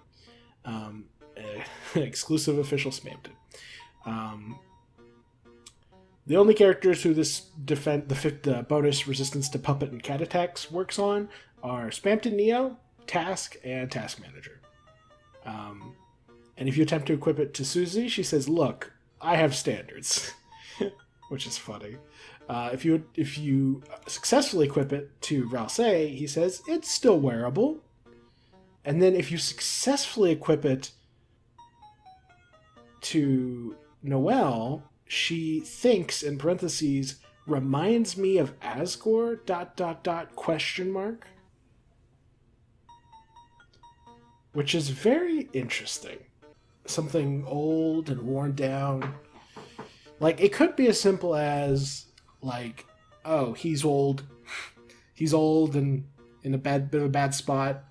Exclusive official Spamton. The only characters who this the bonus resistance to puppet and cat attacks works on are Spamton Neo, Task, and Task Manager. And if you attempt to equip it to Susie, she says, look, I have standards. Which is funny. If you successfully equip it to Ralsei, he says, it's still wearable. And then if you successfully equip it to Noelle, she thinks, in parentheses, reminds me of Asgore, ... Which is very interesting. Something old and worn down. Like, it could be as simple as like, oh, he's old. He's old and in a bit of a bad spot.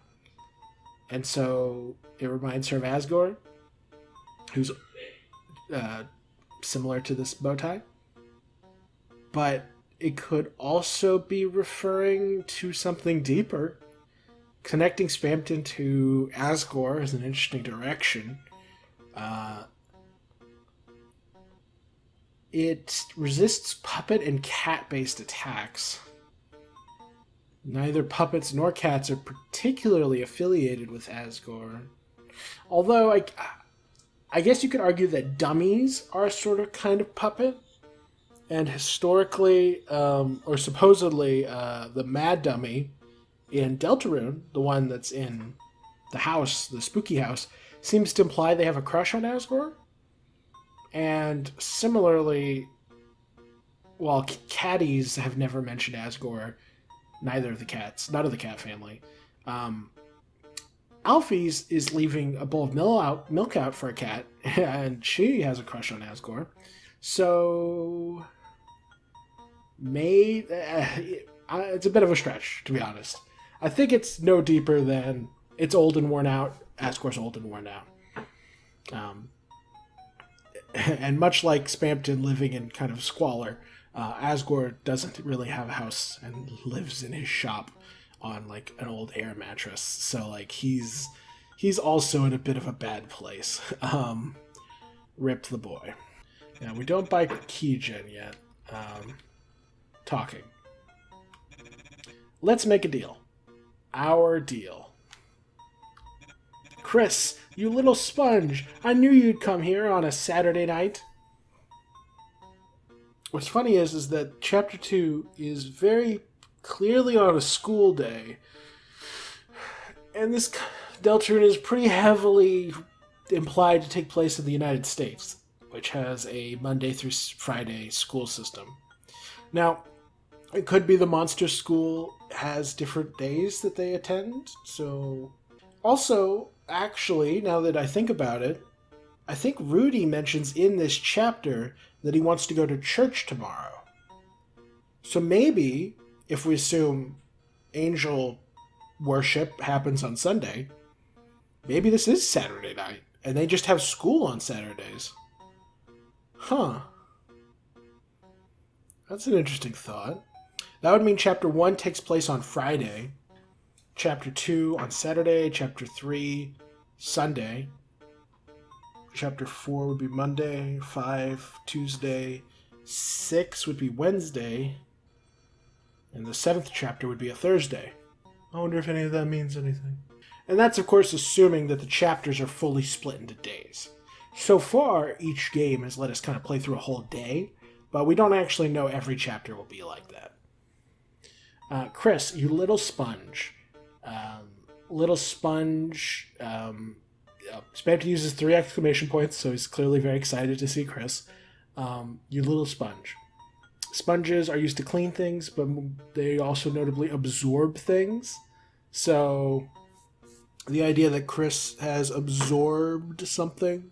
And so it reminds her of Asgore, who's similar to this bow tie. But it could also be referring to something deeper. Connecting Spamton to Asgore is an interesting direction. It resists puppet and cat-based attacks. Neither puppets nor cats are particularly affiliated with Asgore. Although, I guess you could argue that dummies are a sort of kind of puppet. And historically, or supposedly, the Mad Dummy in Deltarune, the one that's in the house, the spooky house, seems to imply they have a crush on Asgore. And similarly, while catties have never mentioned Asgore, neither of the cats, none of the cat family, Alfie's is leaving a bowl of milk out for a cat, and she has a crush on Asgore. So, it's a bit of a stretch, to be honest. I think it's no deeper than it's old and worn out. Asgore's old and worn out. And much like Spamton living in kind of squalor, Asgore doesn't really have a house and lives in his shop on like an old air mattress. So like he's also in a bit of a bad place. Rip the boy. Yeah, we don't buy Keygen yet. Talking. Let's make a deal. Our deal. Chris, you little sponge, I knew you'd come here on a Saturday night. What's funny is that Chapter 2 is very clearly on a school day. And this Deltarune is pretty heavily implied to take place in the United States, which has a Monday through Friday school system. Now, it could be the monster school has different days that they attend, so... Also, actually, now that I think about it, I think Rudy mentions in this chapter that he wants to go to church tomorrow. So maybe, if we assume angel worship happens on Sunday, maybe this is Saturday night, and they just have school on Saturdays. Huh. That's an interesting thought. That would mean Chapter 1 takes place on Friday, Chapter 2 on Saturday, Chapter 3 Sunday, Chapter 4 would be Monday, 5 Tuesday, 6 would be Wednesday, and the 7th chapter would be a Thursday. I wonder if any of that means anything. And that's, of course, assuming that the chapters are fully split into days. So far, each game has let us kind of play through a whole day, but we don't actually know every chapter will be like that. Chris, you little sponge. Spamton uses 3 exclamation points, so he's clearly very excited to see Chris. You little sponge. Sponges are used to clean things, but they also notably absorb things. So the idea that Chris has absorbed something,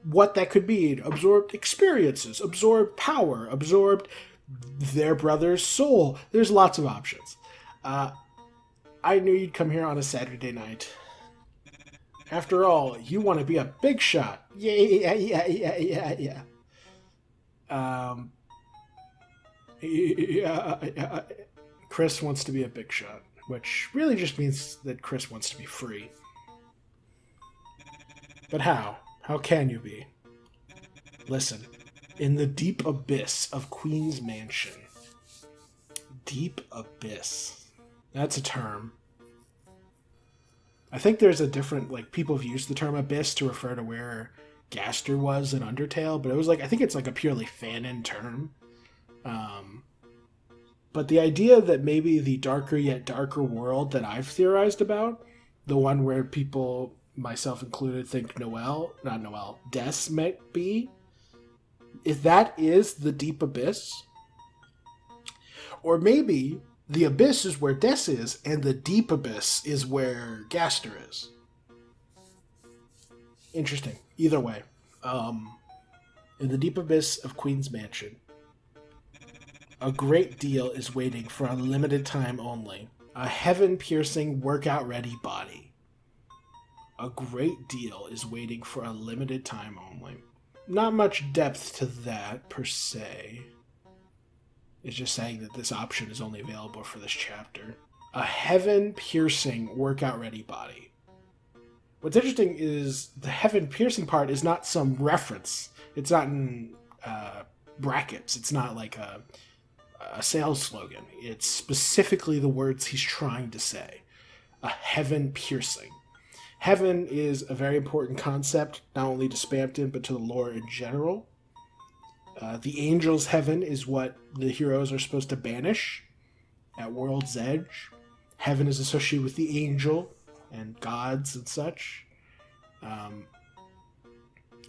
what that could be, absorbed experiences, absorbed power, absorbed their brother's soul. There's lots of options. I knew you'd come here on a Saturday night. After all, you want to be a big shot. Yeah. Chris wants to be a big shot, which really just means that Chris wants to be free. But how? How can you be? Listen, in the deep abyss of Queen's Mansion. Deep abyss. That's a term. I think there's a different, people have used the term abyss to refer to where Gaster was in Undertale, but it was I think it's a purely fanon term. But the idea that maybe the darker yet darker world that I've theorized about, the one where people, myself included, think Des might be, if that is the deep abyss, or maybe the abyss is where Des is, and the deep abyss is where Gaster is. Interesting. Either way. In the deep abyss of Queen's Mansion, a great deal is waiting for a limited time only. A heaven-piercing, workout-ready body. A great deal is waiting for a limited time only. Not much depth to that, per se. It's just saying that this option is only available for this chapter. A heaven-piercing, workout-ready body. What's interesting is the heaven-piercing part is not some reference. It's not in brackets. It's not like a sales slogan. It's specifically the words he's trying to say. A heaven-piercing. Heaven is a very important concept, not only to Spamton, but to the lore in general. The angel's heaven is what the heroes are supposed to banish at World's Edge. Heaven is associated with the angel and gods and such.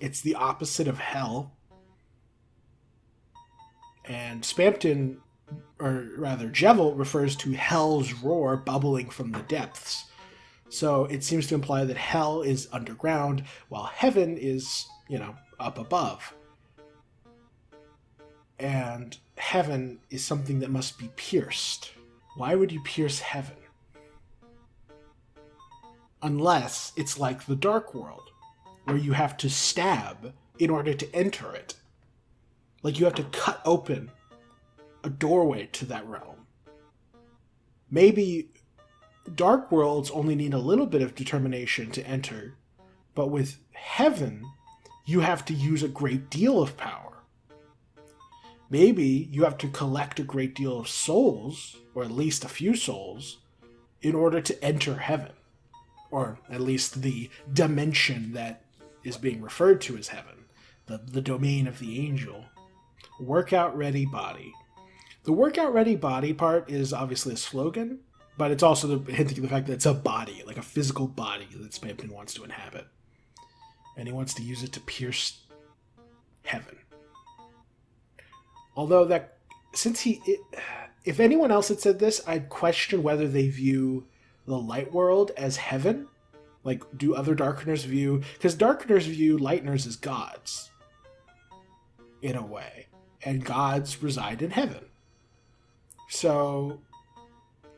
It's the opposite of hell. And Spamton, or rather Jevil, refers to hell's roar bubbling from the depths. So it seems to imply that hell is underground, while heaven is, up above. And heaven is something that must be pierced. Why would you pierce heaven? Unless it's like the Dark World, where you have to stab in order to enter it. Like you have to cut open a doorway to that realm. Maybe Dark Worlds only need a little bit of determination to enter, but with heaven, you have to use a great deal of power. Maybe you have to collect a great deal of souls, or at least a few souls, in order to enter heaven. Or at least the dimension that is being referred to as heaven, the domain of the angel. Workout-ready body. The workout-ready body part is obviously a slogan, but it's also hinting at the fact that it's a body, like a physical body that Spamton wants to inhabit. And he wants to use it to pierce heaven. Although that, if anyone else had said this, I'd question whether they view the light world as heaven. Like, do other Darkeners view... Because Darkeners view Lightners as gods, in a way. And gods reside in heaven. So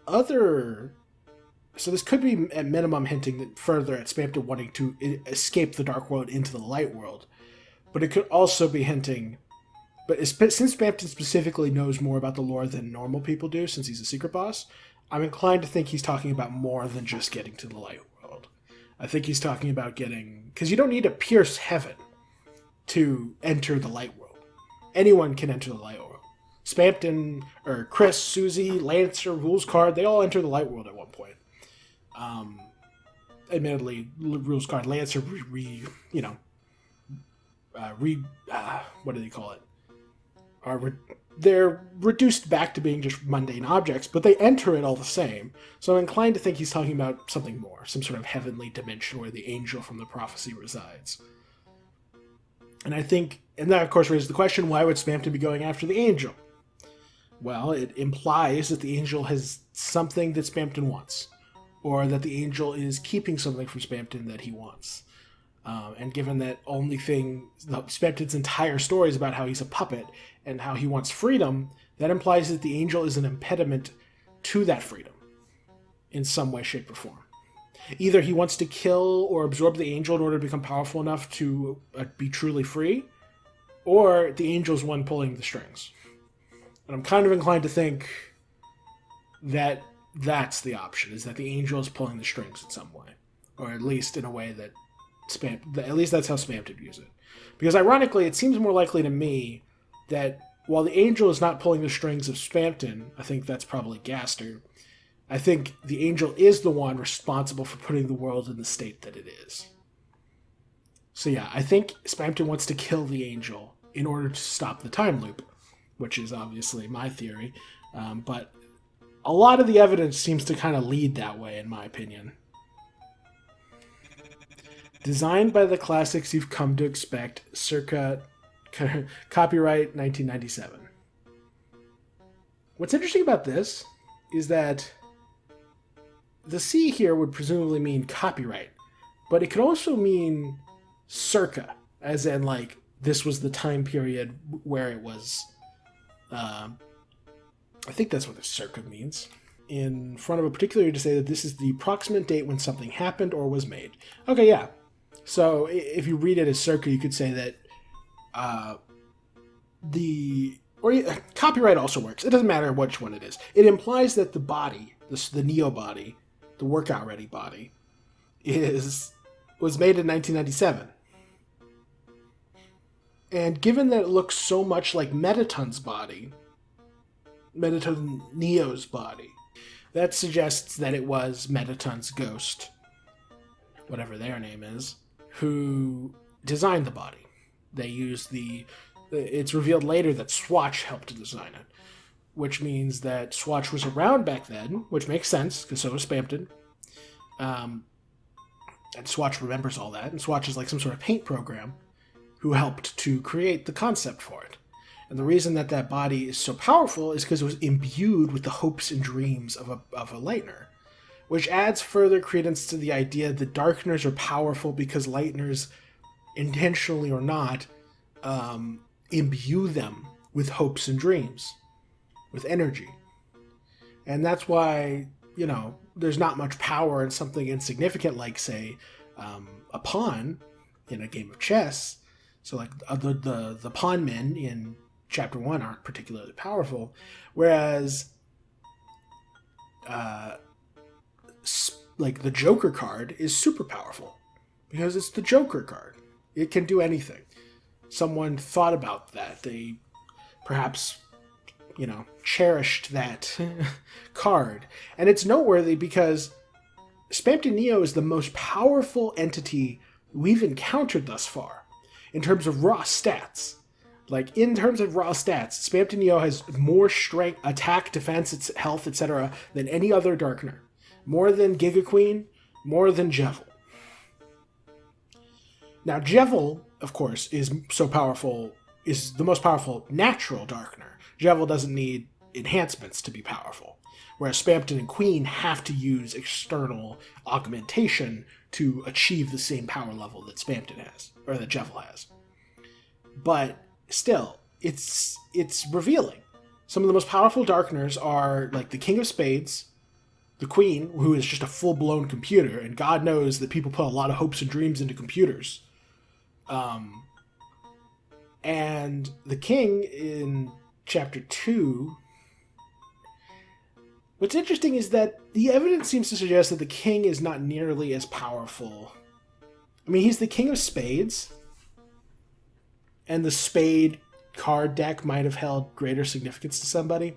this could be at minimum hinting further at Spamton wanting to escape the Dark World into the Light World. But it could also be hinting... But since Spamton specifically knows more about the lore than normal people do, since he's a secret boss, I'm inclined to think he's talking about more than just getting to the Light World. I think he's talking about getting... Because you don't need to pierce heaven to enter the Light World. Anyone can enter the Light World. Spamton, or Chris, Susie, Lancer, Rules Card, they all enter the Light World at one point. Admittedly, Rules Card, Lancer, what do they call it? They're reduced back to being just mundane objects, but they enter it all the same. So I'm inclined to think he's talking about something more, some sort of heavenly dimension where the angel from the prophecy resides. And that of course raises the question, why would Spamton be going after the angel? Well, it implies that the angel has something that Spamton wants, or that the angel is keeping something from Spamton that he wants. And given that Spamton's entire story is about how he's a puppet and how he wants freedom, that implies that the angel is an impediment to that freedom in some way, shape, or form. Either he wants to kill or absorb the angel in order to become powerful enough to be truly free, or the angel's one pulling the strings. And I'm kind of inclined to think that that's the option, is that the angel is pulling the strings in some way. Or at least in a way that at least that's how Spamton views it. Because ironically, it seems more likely to me that while the angel is not pulling the strings of Spamton, I think that's probably Gaster, I think the angel is the one responsible for putting the world in the state that it is. So yeah, I think Spamton wants to kill the angel in order to stop the time loop, which is obviously my theory. But a lot of the evidence seems to kind of lead that way, in my opinion. Designed by the classics you've come to expect, circa copyright 1997. What's interesting about this is that the C here would presumably mean copyright, but it could also mean circa, as in like this was the time period where it was, I think that's what the circa means, in front of a particular to say that this is the approximate date when something happened or was made. Okay, yeah. So if you read it as circa, you could say that copyright also works. It doesn't matter which one it is. It implies that the body, the Neo body, the workout ready body, was made in 1997. And given that it looks so much like Mettaton's body, Mettaton Neo's body, that suggests that it was Mettaton's ghost, whatever their name is, who designed the body. They used it's revealed later that Swatch helped to design it, which means that Swatch was around back then, which makes sense, because so was Spamton. And Swatch remembers all that, and Swatch is like some sort of paint program who helped to create the concept for it. And the reason that that body is so powerful is because it was imbued with the hopes and dreams of a Lightner, which adds further credence to the idea that Darkners are powerful because Lightners, intentionally or not, imbue them with hopes and dreams, with energy. And that's why, there's not much power in something insignificant like, say, a pawn in a game of chess. So, like, the pawn men in Chapter 1 aren't particularly powerful, whereas, like, the Joker card is super powerful, because it's the Joker card. It can do anything. Someone thought about that. They perhaps, cherished that card. And it's noteworthy because Spamton Neo is the most powerful entity we've encountered thus far in terms of raw stats. Like, in terms of raw stats, Spamton Neo has more strength, attack, defense, health, etc. than any other Darkner. More than Giga Queen, more than Jevil. Now, Jevil, of course, is the most powerful natural Darkner. Jevil doesn't need enhancements to be powerful, whereas Spamton and Queen have to use external augmentation to achieve the same power level that Spamton has, or that Jevil has. But still, it's revealing. Some of the most powerful Darkners are like the King of Spades, the Queen, who is just a full-blown computer, and God knows that people put a lot of hopes and dreams into computers. And the King in Chapter 2... What's interesting is that the evidence seems to suggest that the King is not nearly as powerful. I mean, he's the King of Spades, and the Spade card deck might have held greater significance to somebody.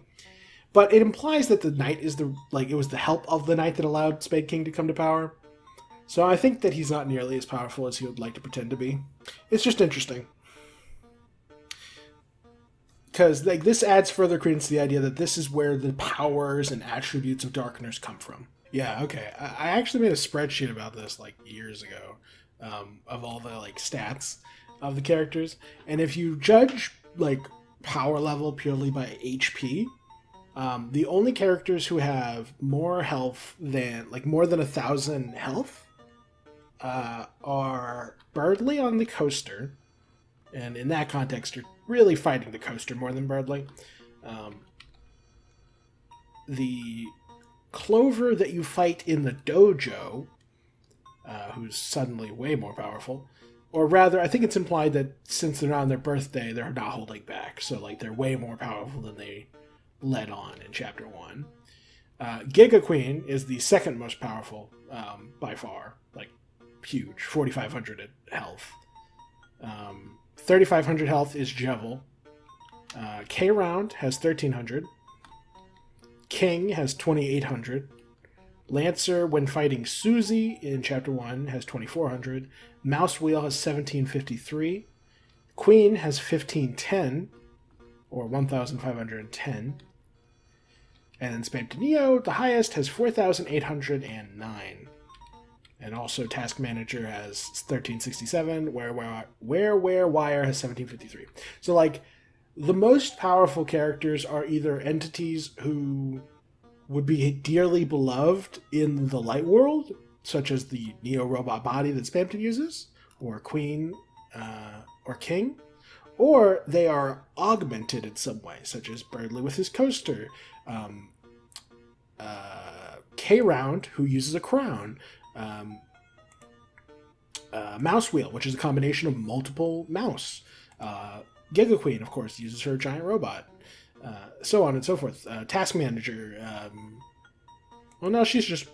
But it implies that the Knight is it was the help of the Knight that allowed Spade King to come to power. So I think that he's not nearly as powerful as he would like to pretend to be. It's just interesting. Because this adds further credence to the idea that this is where the powers and attributes of Darkners come from. Yeah, okay. I actually made a spreadsheet about this years ago, of all the stats of the characters. And if you judge power level purely by HP, the only characters who have more health than more than 1,000 health are Birdley on the coaster, and in that context you're really fighting the coaster more than Birdley. The Clover that you fight in the dojo, who's suddenly way more powerful. Or rather, I think it's implied that since they're on their birthday, they're not holding back. So, they're way more powerful than they led on in Chapter 1. Giga Queen is the second most powerful, by far. Huge. 4,500 health. 3,500 health is Jevil. K-Round has 1,300. King has 2,800. Lancer, when fighting Susie in Chapter 1, has 2,400. Mouse Wheel has 1,753. Queen has 1,510, or 1,510. And then Spamton Neo, the highest, has 4,809. And also Task Manager has 1,367, Wire has 1,753. So, the most powerful characters are either entities who would be dearly beloved in the light world, such as the Neo robot body that Spamton uses, or Queen, or King, or they are augmented in some way, such as Birdly with his coaster, um, K-Round, who uses a crown, Mouse Wheel, which is a combination of multiple mouse, Giga Queen, of course, uses her giant robot, so on and so forth. Task Manager, well, no, she's just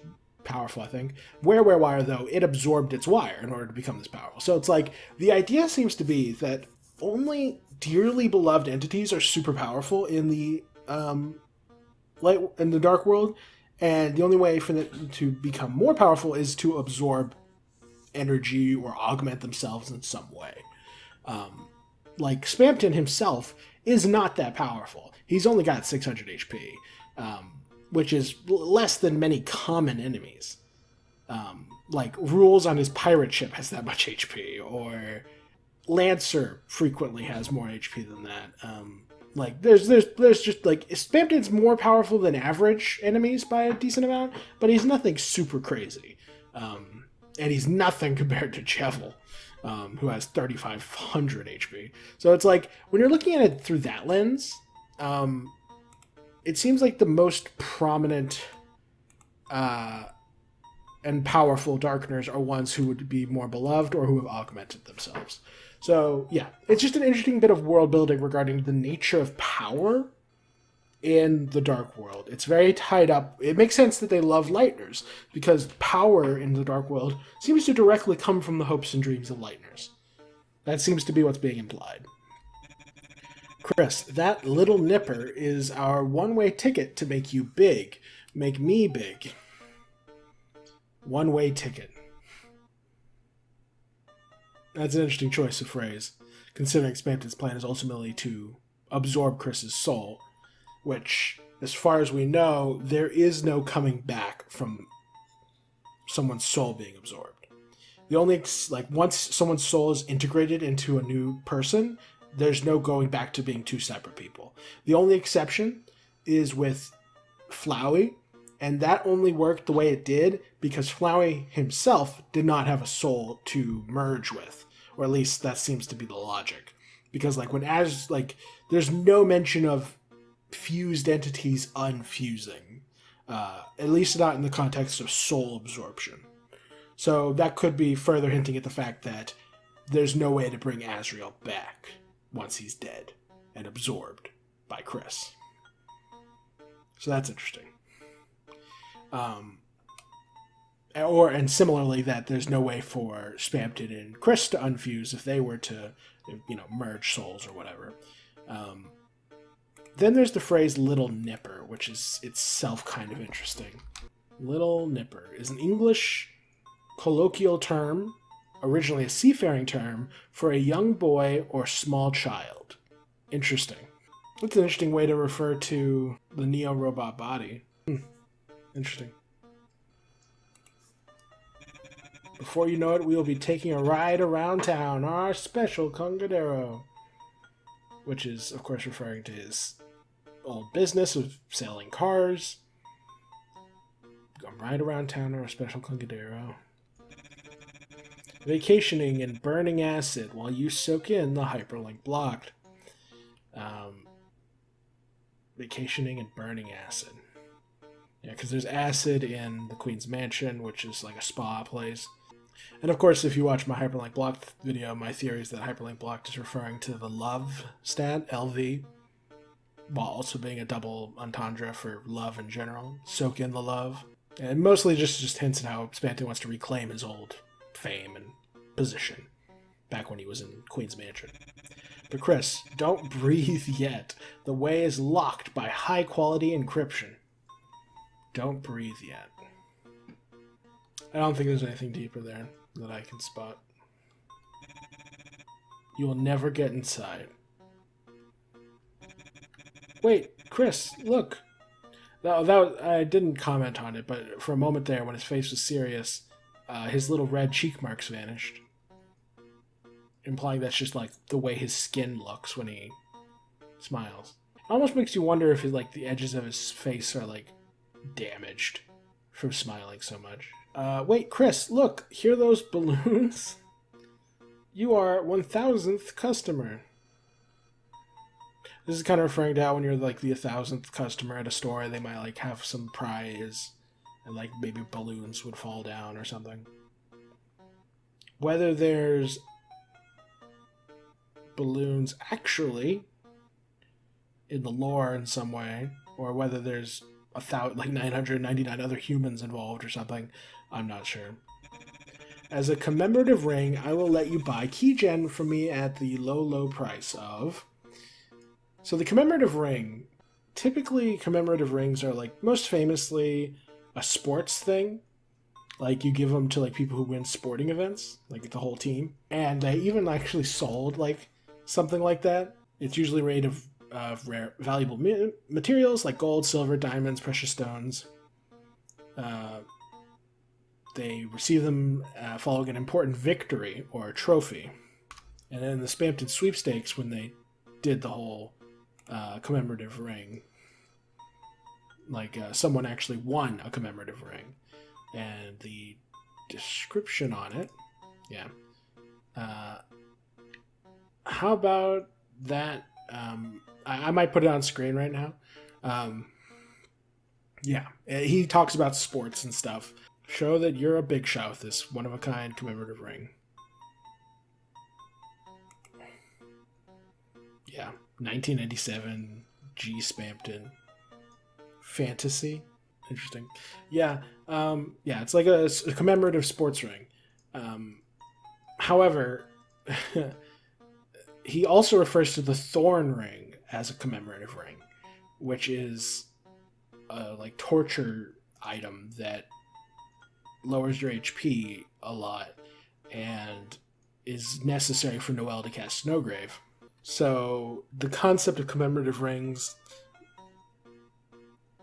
powerful, I think. Wire, though, it absorbed its wire in order to become this powerful. So it's like, the idea seems to be that only dearly beloved entities are super powerful in the dark world, and the only way for them to become more powerful is to absorb energy or augment themselves in some way. Like Spamton himself is not that powerful. He's only got 600 HP, which is less than many common enemies. Like Rules on his pirate ship has that much HP, or Lancer frequently has more HP than that. Like there's just like Spamton's more powerful than average enemies by a decent amount, but he's nothing super crazy. And he's nothing compared to Chevel, who has 3,500 HP. So it's like, when you're looking at it through that lens, it seems like the most prominent and powerful Darkeners are ones who would be more beloved or who have augmented themselves. So yeah, it's just an interesting bit of world building regarding the nature of power in the Dark World. It's very tied up. It makes sense that they love Lighteners, because power in the Dark World seems to directly come from the hopes and dreams of Lighteners. That seems to be what's being implied. Chris, that little nipper is our one-way ticket to make you big. Make me big. One-way ticket. That's an interesting choice of phrase, considering Spamton's plan is ultimately to absorb Chris's soul, which, as far as we know, there is no coming back from someone's soul being absorbed. The only, like, once someone's soul is integrated into a new person, there's no going back to being two separate people. The only exception is with Flowey, and that only worked the way it did because Flowey himself did not have a soul to merge with, or at least that seems to be the logic. Because, like, there's no mention of fused entities unfusing, at least not in the context of soul absorption. So that could be further hinting at the fact that there's no way to bring Azrael back once he's dead and absorbed by Chris. So that's interesting. And similarly, that there's no way for Spamton and Chris to unfuse if they were to, merge souls or whatever. Then there's the phrase little nipper, which is itself kind of interesting. Little nipper is an English colloquial term, originally a seafaring term, for a young boy or small child. Interesting. That's an interesting way to refer to the Neo robot body. Interesting. Before you know it, we will be taking a ride around town, our special Congadero. Which is, of course, referring to his old business of selling cars. Go right around town, our special Congadero. Vacationing and burning acid while you soak in the hyperlink blocked. Vacationing and burning acid. Yeah, because there's acid in the Queen's Mansion, which is like a spa place. And of course, if you watch my Hyperlink Blocked video, my theory is that Hyperlink Blocked is referring to the love stat, LV, while also being a double entendre for love in general. Soak in the love. And mostly just hints at how Spamton wants to reclaim his old fame and position back when he was in Queen's Mansion. But Chris, don't breathe yet. The way is locked by high-quality encryption. Don't breathe yet. I don't think there's anything deeper there that I can spot. You will never get inside. Wait, Chris, look. I didn't comment on it, but for a moment there, when his face was serious, his little red cheek marks vanished. Implying that's just like the way his skin looks when he smiles. It almost makes you wonder if the edges of his face are damaged from smiling so much. Wait, Chris, look, hear those balloons? You are 1000th customer. This is kind of referring to how when you're like the 1,000th customer at a store, they might like have some prize, and like maybe balloons would fall down or something. Whether there's balloons actually in the lore in some way, or whether there's 999 other humans involved or something, I'm not sure. As a commemorative ring, I will let you buy keygen from me at the low price of... So the commemorative ring, typically commemorative rings are like most famously a sports thing. Like you give them to like people who win sporting events, like the whole team. And they even actually sold like something like that. It's usually made of rare, valuable materials like gold, silver, diamonds, precious stones. They receive them following an important victory or a trophy. And then the Spamton sweepstakes, when they did the whole commemorative ring, like someone actually won a commemorative ring, and the description on it, yeah. How about that? I might put it on screen right now. Yeah, he talks about sports and stuff. Show that you're a big shot with this one-of-a-kind commemorative ring. Yeah, 1997 G Spamton fantasy. Interesting. Yeah, yeah, it's like a commemorative sports ring. However, he also refers to the thorn ring as a commemorative ring, which is a like torture item that lowers your HP a lot and is necessary for Noelle to cast Snowgrave. So the concept of commemorative rings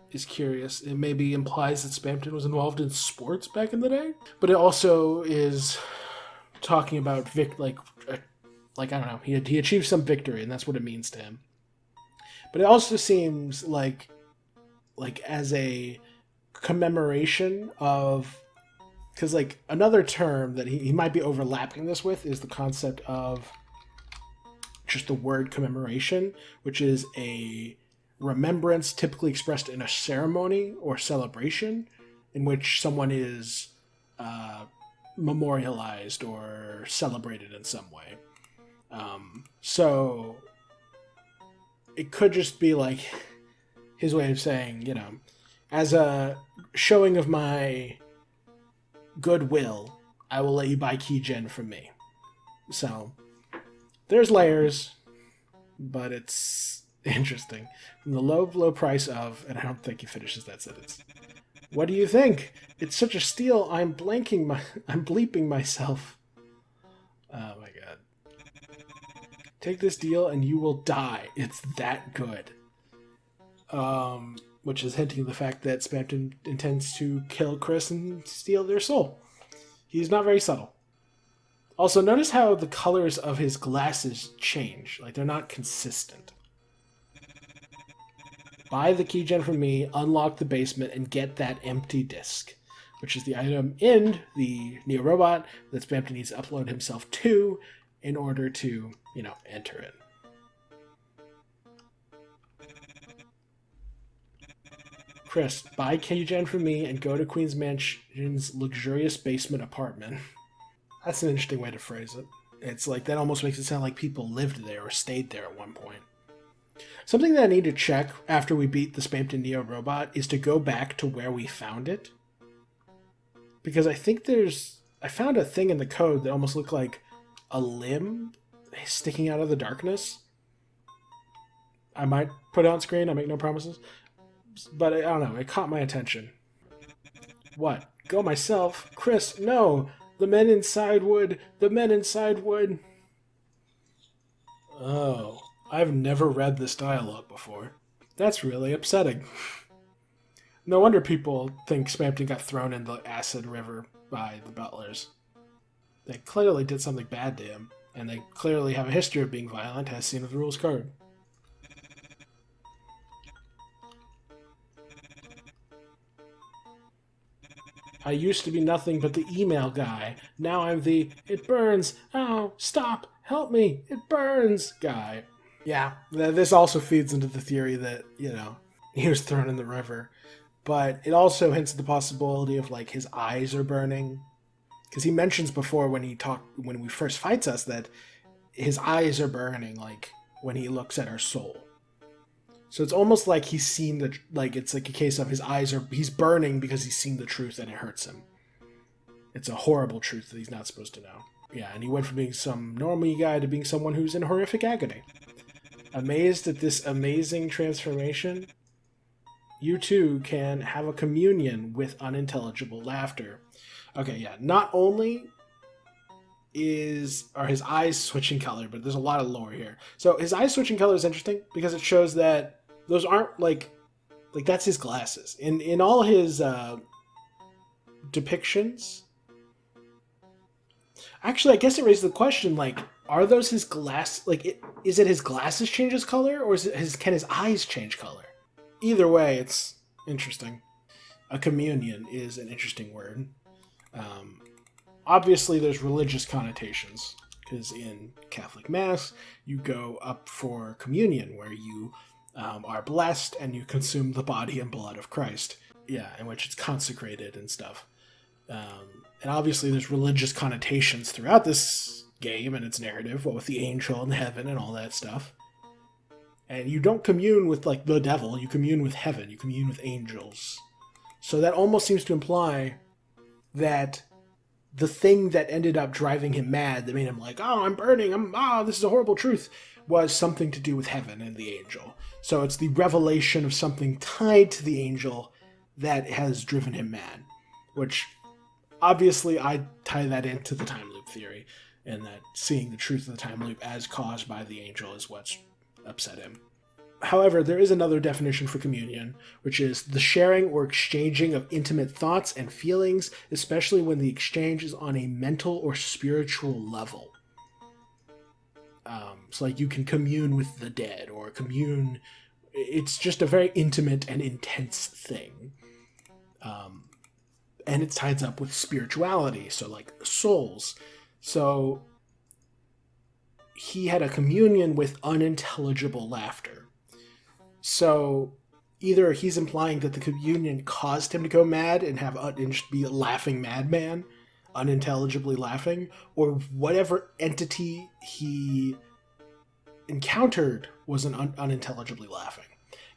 is curious. It maybe implies that Spamton was involved in sports back in the day, but it also is talking about like I don't know, he achieved some victory, and that's what it means to him. But it also seems like as a commemoration of, because like another term that he might be overlapping this with is the concept of just the word commemoration, which is a remembrance typically expressed in a ceremony or celebration in which someone is memorialized or celebrated in some way. So it could just be like his way of saying, you know, as a showing of my goodwill, I will let you buy keygen from me. So there's layers, but it's interesting. From the low price of, and I don't think he finishes that sentence. What do you think? It's such a steal. I'm bleeping myself. Oh my god. Take this deal and you will die. It's that good. Which is hinting the fact that Spamton intends to kill Chris and steal their soul. He's not very subtle. Also, notice how the colors of his glasses change. Like, they're not consistent. Buy the keygen from me, unlock the basement, and get that empty disc, which is the item in the Neo robot that Spamton needs to upload himself to in order to, you know, enter it. Chris, buy keygen from me and go to Queen's Mansion's luxurious basement apartment. That's an interesting way to phrase it. It's like, that almost makes it sound like people lived there or stayed there at one point. Something that I need to check after we beat the Spamton Neo robot is to go back to where we found it. Because I think I found a thing in the code that almost looked like a limb sticking out of the darkness. I might put it on screen, I make no promises. But I don't know, it caught my attention. What? Go myself? Chris, no! The men inside would! The men inside would! Oh, I've never read this dialogue before. That's really upsetting. No wonder people think Spamton got thrown in the acid river by the butlers. They clearly did something bad to him, and they clearly have a history of being violent, as seen with the rules card. I used to be nothing but the email guy. Now I'm the, it burns, oh, stop, help me, it burns guy. Yeah, this also feeds into the theory that, he was thrown in the river. But it also hints at the possibility of, like, his eyes are burning. Because he mentions before when he first fights us, that his eyes are burning, like, when he looks at our soul. So it's almost like he's seen it's like a case of he's burning because he's seen the truth and it hurts him. It's a horrible truth that he's not supposed to know. Yeah, and he went from being some normal guy to being someone who's in horrific agony. Amazed at this amazing transformation, you too can have a communion with unintelligible laughter. Okay, yeah, not only are his eyes switching color, but there's a lot of lore here. So his eyes switching color is interesting because it shows that those aren't like that's his glasses. In all his depictions, actually, I guess it raises the question, like, are those his glass? Like, is it his glasses change his color, or can his eyes change color? Either way, it's interesting. A communion is an interesting word. Obviously, there's religious connotations, because in Catholic Mass, you go up for communion, where you are blessed and you consume the body and blood of Christ. Yeah, in which it's consecrated and stuff. And obviously, there's religious connotations throughout this game and its narrative, what with the angel and heaven and all that stuff. And you don't commune with, like, the devil, you commune with heaven, you commune with angels. So that almost seems to imply that the thing that ended up driving him mad, that made him like, oh, I'm burning, this is a horrible truth, was something to do with heaven and the angel. So it's the revelation of something tied to the angel that has driven him mad. Which, obviously, I tie that into the time loop theory, and that seeing the truth of the time loop as caused by the angel is what's upset him. However, there is another definition for communion, which is the sharing or exchanging of intimate thoughts and feelings, especially when the exchange is on a mental or spiritual level. So, like, you can commune with the dead, or commune. It's just a very intimate and intense thing. And it ties up with spirituality, so, like, souls. So, he had a communion with unintelligible laughter. So either he's implying that the communion caused him to go mad and just be a laughing madman, unintelligibly laughing, or whatever entity he encountered was unintelligibly laughing.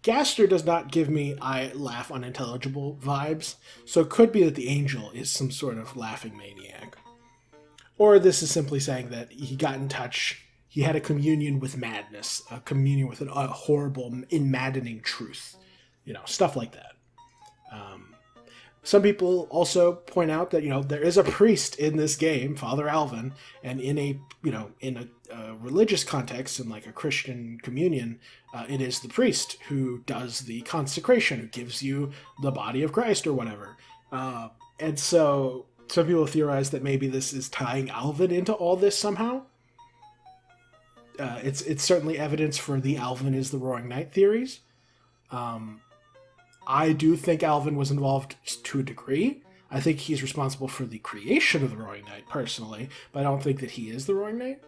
Gaster does not give me I laugh unintelligible vibes, so it could be that the angel is some sort of laughing maniac. Or this is simply saying that he got in touch. He had a communion with madness, a communion with a horrible, maddening truth, stuff like that. Some people also point out that there is a priest in this game, Father Alvin, and in a religious context, in like a Christian communion, it is the priest who does the consecration, who gives you the body of Christ or whatever. And so some people theorize that maybe this is tying Alvin into all this somehow. It's certainly evidence for the Alvin is the Roaring Knight theories. I do think Alvin was involved to a degree. I think he's responsible for the creation of the Roaring Knight, personally, but I don't think that he is the Roaring Knight.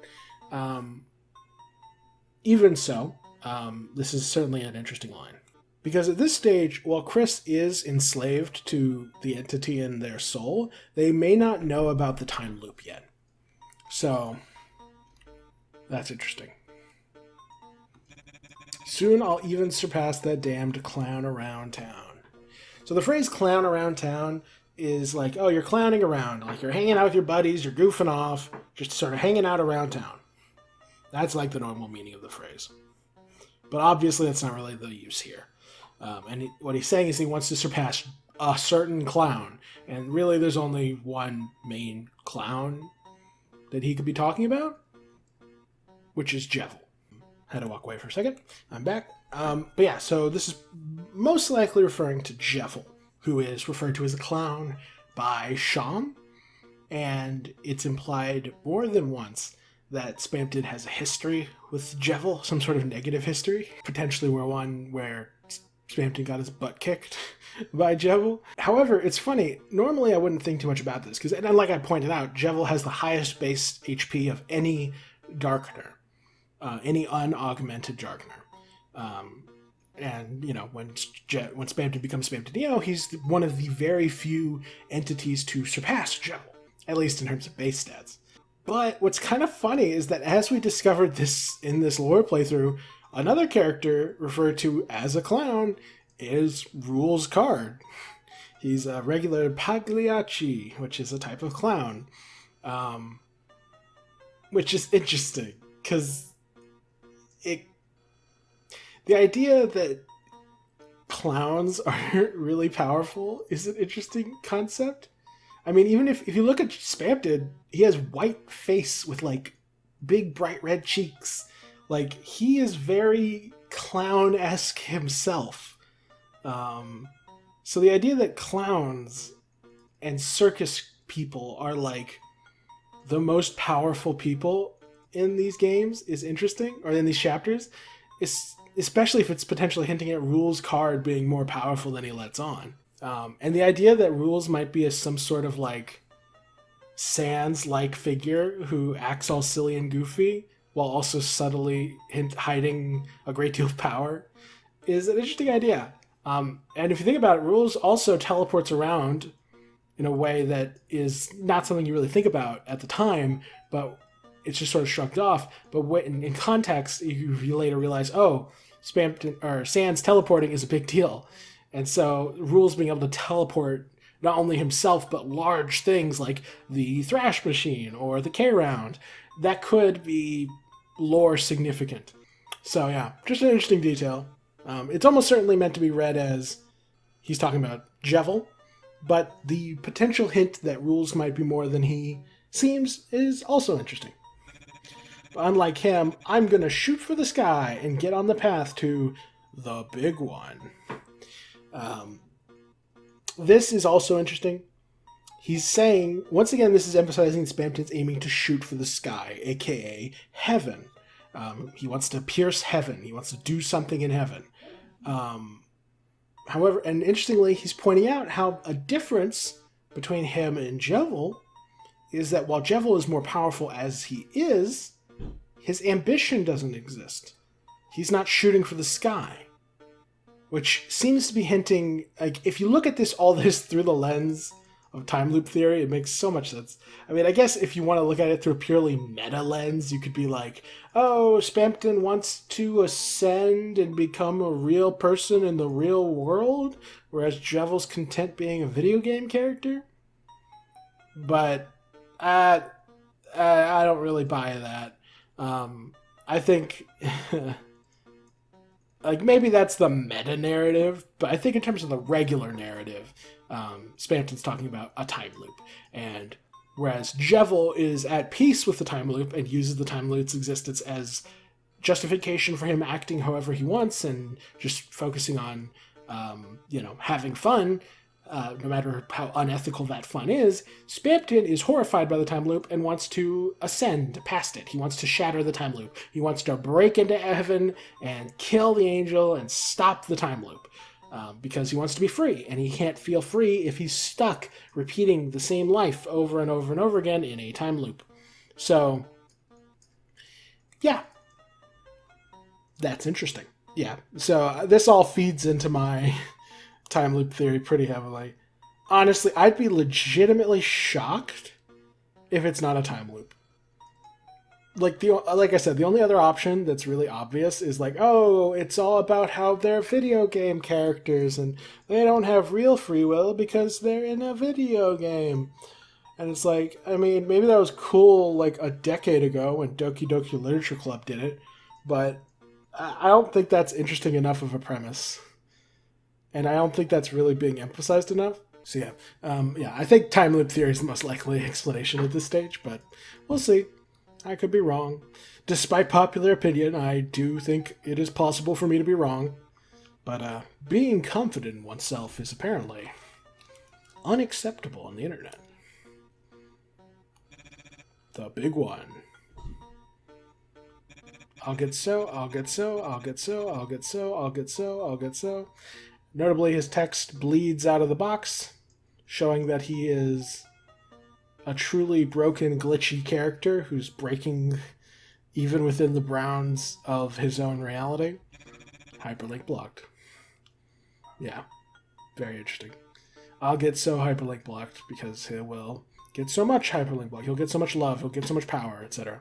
Even so, this is certainly an interesting line. Because at this stage, while Chris is enslaved to the entity in their soul, they may not know about the time loop yet. So, that's interesting. Soon I'll even surpass that damned clown around town. So the phrase clown around town is like, oh, you're clowning around. Like, you're hanging out with your buddies, you're goofing off, just sort of hanging out around town. That's like the normal meaning of the phrase. But obviously that's not really the use here. What he's saying is he wants to surpass a certain clown. And really there's only one main clown that he could be talking about, which is Jevil. Had to walk away for a second. I'm back. But yeah, so this is most likely referring to Jevil, who is referred to as a clown by Sham. And it's implied more than once that Spamton has a history with Jevil, some sort of negative history, potentially one where Spamton got his butt kicked by Jevil. However, it's funny. Normally, I wouldn't think too much about this, because, like I pointed out, Jevil has the highest base HP of any Darkener. any unaugmented Jargoner. And when Spamton becomes Spamton Neo, he's one of the very few entities to surpass Jevil, at least in terms of base stats. But what's kind of funny is that as we discovered this in this lore playthrough, another character referred to as a clown is Rule's Card. He's a regular Pagliacci, which is a type of clown. Which is interesting, because the idea that clowns are really powerful is an interesting concept. I mean, even if you look at Spamton, he has white face with like big bright red cheeks. Like, he is very clown-esque himself. So the idea that clowns and circus people are like the most powerful people in these games is interesting, or in these chapters, especially if it's potentially hinting at Rule's Card being more powerful than he lets on. And the idea that Rules might be some sort of like Sans-like figure who acts all silly and goofy while also subtly hiding a great deal of power is an interesting idea. And if you think about it, Rules also teleports around in a way that is not something you really think about at the time, but it's just sort of shrugged off. But in context, you later realize, oh, Spamton or Sans teleporting is a big deal. And so Rules being able to teleport not only himself, but large things like the Thrash Machine or the K-Round, that could be lore significant. So yeah, just an interesting detail. It's almost certainly meant to be read as he's talking about Jevil, but the potential hint that Rules might be more than he seems is also interesting. But unlike him, I'm going to shoot for the sky and get on the path to the big one. This is also interesting. He's saying, once again, this is emphasizing Spamton's aiming to shoot for the sky, aka heaven. He wants to pierce heaven. He wants to do something in heaven. However, and interestingly, he's pointing out how a difference between him and Jevil is that while Jevil is more powerful as he is, his ambition doesn't exist. He's not shooting for the sky. Which seems to be hinting, like, if you look at all this through the lens of time loop theory, it makes so much sense. I mean, I guess if you want to look at it through a purely meta lens, you could be like, oh, Spamton wants to ascend and become a real person in the real world, whereas Jevil's content being a video game character. But I don't really buy that. I think... like, maybe that's the meta-narrative, but I think in terms of the regular narrative, Spamton's talking about a time loop. And whereas Jevil is at peace with the time loop and uses the time loop's existence as justification for him acting however he wants and just focusing on, having fun, no matter how unethical that fun is, Spamton is horrified by the time loop and wants to ascend past it. He wants to shatter the time loop. He wants to break into heaven and kill the angel and stop the time loop. Because he wants to be free, and he can't feel free if he's stuck repeating the same life over and over and over again in a time loop. So, yeah. That's interesting. Yeah, so this all feeds into my... time loop theory pretty heavily. Honestly, I'd be legitimately shocked if it's not a time loop. Like I said, the only other option that's really obvious is like, oh, it's all about how they're video game characters and they don't have real free will because they're in a video game. And it's like, I mean, maybe that was cool like a decade ago when Doki Doki Literature Club did it, but I don't think that's interesting enough of a premise. And I don't think that's really being emphasized enough. So yeah, I think time loop theory is the most likely explanation at this stage, but we'll see. I could be wrong. Despite popular opinion, I do think it is possible for me to be wrong. But being confident in oneself is apparently unacceptable on the internet. The big one. I'll get so. Notably, his text bleeds out of the box, showing that he is a truly broken, glitchy character who's breaking even within the bounds of his own reality. Hyperlink blocked. Yeah, very interesting. I'll get so hyperlink blocked because he will get so much hyperlink block. He'll get so much love. He'll get so much power, etc.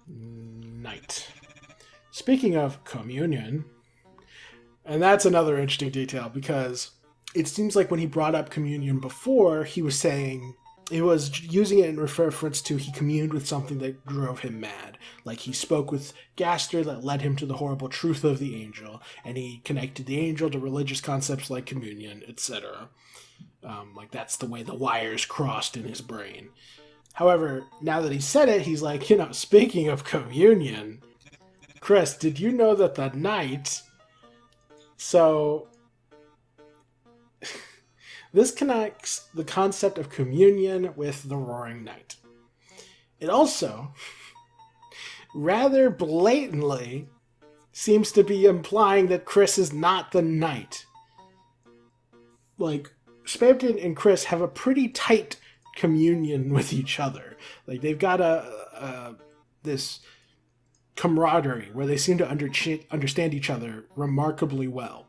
Night. Speaking of communion, and that's another interesting detail because it seems like when he brought up communion before, he was using it in reference to he communed with something that drove him mad. Like he spoke with Gaster that led him to the horrible truth of the angel, and he connected the angel to religious concepts like communion, etc. Like that's the way the wires crossed in his brain. However, now that he said it, he's like, speaking of communion, Chris, did you know that the night... So... This connects the concept of communion with the Roaring Night. It also, rather blatantly, seems to be implying that Chris is not the Knight. Like, Spamton and Chris have a pretty tight communion with each other. Like, they've got this camaraderie where they seem to understand each other remarkably well.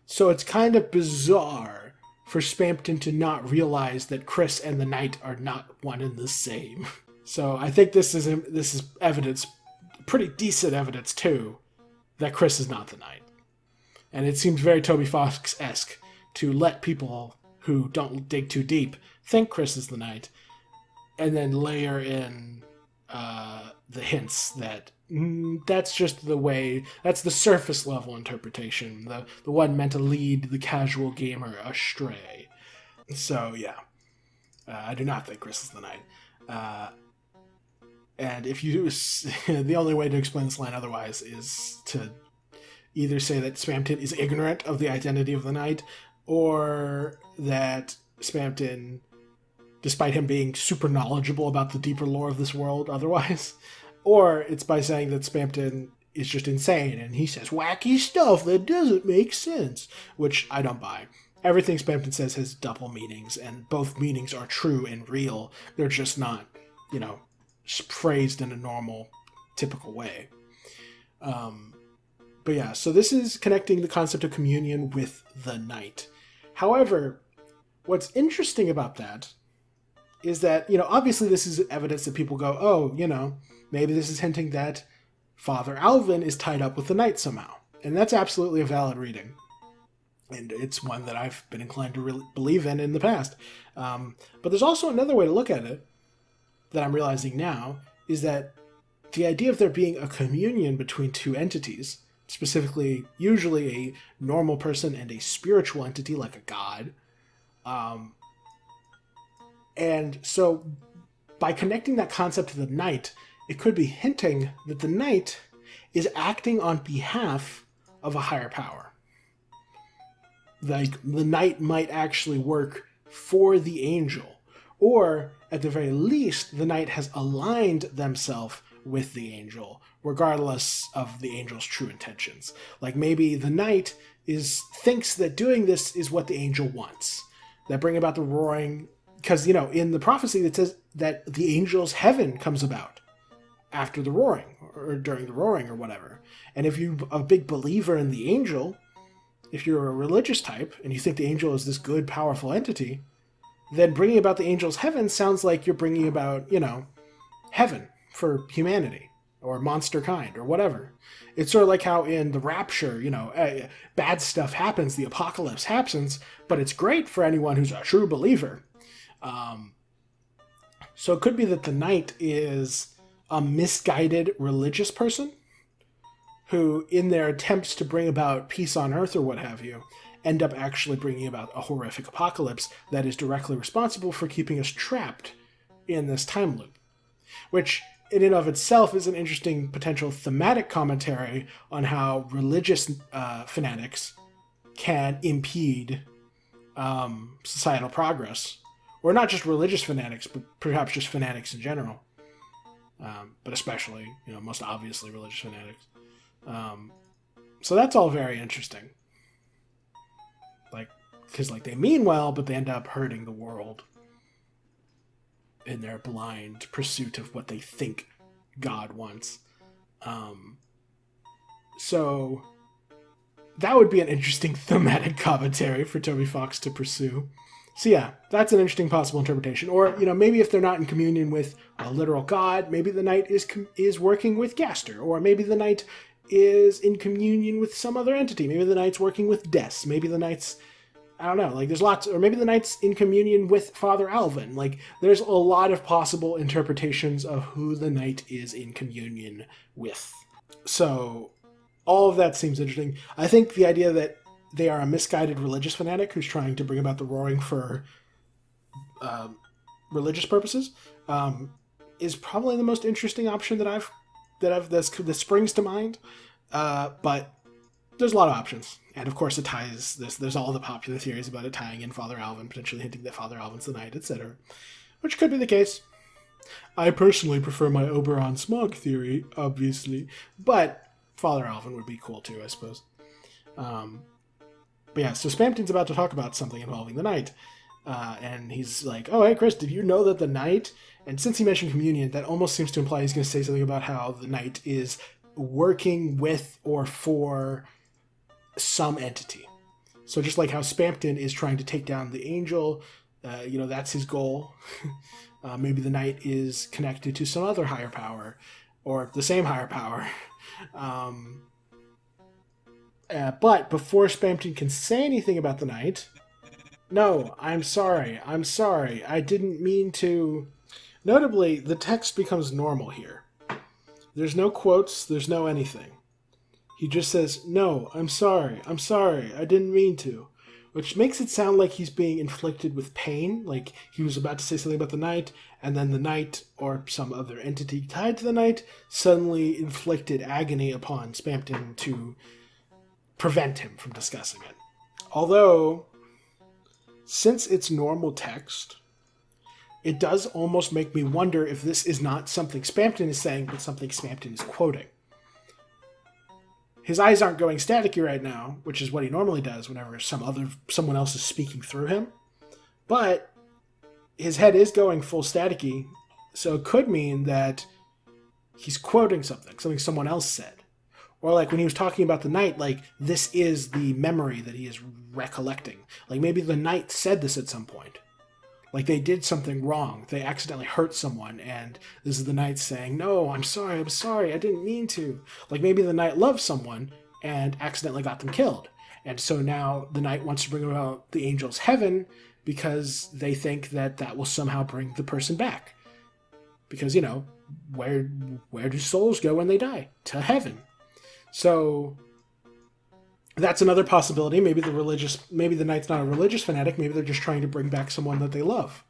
So it's kind of bizarre for Spamton to not realize that Chris and the Knight are not one and the same. So I think this is evidence, pretty decent evidence too, that Chris is not the Knight. And it seems very Toby Fox-esque to let people who don't dig too deep think Chris is the Knight, and then layer in the hints that that's just the way, that's the surface level interpretation, the one meant to lead the casual gamer astray. So yeah, I do not think Chris is the Knight. And if you, the only way to explain this line otherwise is to either say that Spamton is ignorant of the identity of the Knight, or that Spamton, despite him being super knowledgeable about the deeper lore of this world otherwise, or it's by saying that Spamton is just insane and he says wacky stuff that doesn't make sense, which I don't buy. Everything Spamton says has double meanings, and both meanings are true and real. They're just not, phrased in a normal, typical way. But yeah, so this is connecting the concept of communion with the Knight. However, what's interesting about that is that, obviously this is evidence that people go, oh, maybe this is hinting that Father Alvin is tied up with the Knight somehow. And that's absolutely a valid reading. And it's one that I've been inclined to really believe in the past. But there's also another way to look at it that I'm realizing now, is that the idea of there being a communion between two entities, specifically usually a normal person and a spiritual entity like a god, and so by connecting that concept to the Knight, it could be hinting that the Knight is acting on behalf of a higher power. Like, the Knight might actually work for the angel, or at the very least, the Knight has aligned themselves with the angel, regardless of the angel's true intentions. Like, maybe the Knight thinks that doing this is what the angel wants, that bring about the roaring, because, in the prophecy it says that the angel's heaven comes about after the roaring, or during the roaring, or whatever. And if you're a big believer in the angel, if you're a religious type, and you think the angel is this good, powerful entity, then bringing about the angel's heaven sounds like you're bringing about, heaven for humanity, or monster kind, or whatever. It's sort of like how in the rapture, bad stuff happens, the apocalypse happens, but it's great for anyone who's a true believer. So it could be that the Knight is a misguided religious person who, in their attempts to bring about peace on earth or what have you, end up actually bringing about a horrific apocalypse that is directly responsible for keeping us trapped in this time loop. Which, in and of itself, is an interesting potential thematic commentary on how religious fanatics can impede societal progress. Or not just religious fanatics, but perhaps just fanatics in general. But especially, most obviously religious fanatics. So that's all very interesting. Because they mean well, but they end up hurting the world in their blind pursuit of what they think god wants. So that would be an interesting thematic commentary for Toby Fox to pursue. So yeah, that's an interesting possible interpretation. Or, maybe if they're not in communion with a literal god, maybe the knight is working with Gaster. Or maybe the knight is in communion with some other entity. Maybe the knight's working with Des. Maybe the knight's, I don't know, like there's lots, or maybe the knight's in communion with Father Alvin. Like there's a lot of possible interpretations of who the knight is in communion with. So all of that seems interesting. I think the idea that they are a misguided religious fanatic who's trying to bring about the roaring for religious purposes is probably the most interesting option that springs to mind. But there's a lot of options, and of course it ties. There's all the popular theories about it tying in Father Alvin, potentially hinting that Father Alvin's the knight, etc., which could be the case. I personally prefer my Oberon Smog theory, obviously, but Father Alvin would be cool too, I suppose. But yeah, so Spamton's about to talk about something involving the knight. And he's like, oh, hey, Chris, did you know that the knight... And since he mentioned communion, that almost seems to imply he's going to say something about how the knight is working with or for some entity. So just like how Spamton is trying to take down the angel, that's his goal. Maybe the knight is connected to some other higher power, or the same higher power. But before Spamton can say anything about the knight, no, I'm sorry, I didn't mean to... Notably, the text becomes normal here. There's no quotes, there's no anything. He just says, no, I'm sorry, I didn't mean to. Which makes it sound like he's being inflicted with pain, like he was about to say something about the knight, and then the knight, or some other entity tied to the knight, suddenly inflicted agony upon Spamton to prevent him from discussing it. Although, since it's normal text, it does almost make me wonder if this is not something Spamton is saying, but something Spamton is quoting. His eyes aren't going staticky right now, which is what he normally does whenever someone else is speaking through him. But his head is going full staticky, so it could mean that he's quoting something someone else said. Or like when he was talking about the knight, like this is the memory that he is recollecting. Like maybe the knight said this at some point. Like they did something wrong. They accidentally hurt someone, and this is the knight saying, no, I'm sorry, I didn't mean to. Like maybe the knight loved someone and accidentally got them killed. And so now the knight wants to bring about the angels' heaven because they think that will somehow bring the person back. Because, where do souls go when they die? To heaven. So that's another possibility. Maybe the knight's not a religious fanatic. Maybe they're just trying to bring back someone that they love.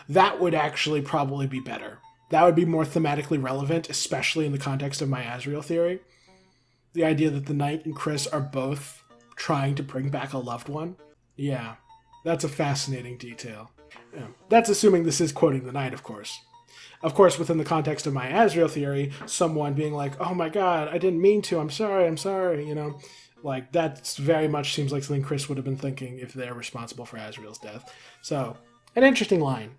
That would actually probably be better. That would be more thematically relevant, especially in the context of my Azrael theory. The idea that the knight and Chris are both trying to bring back a loved one. Yeah, that's a fascinating detail. Yeah. That's assuming this is quoting the knight, of course. Of course, within the context of my Azrael theory, someone being like, oh my god, I didn't mean to, I'm sorry, Like, that very much seems like something Chris would have been thinking if they're responsible for Azrael's death. So, an interesting line.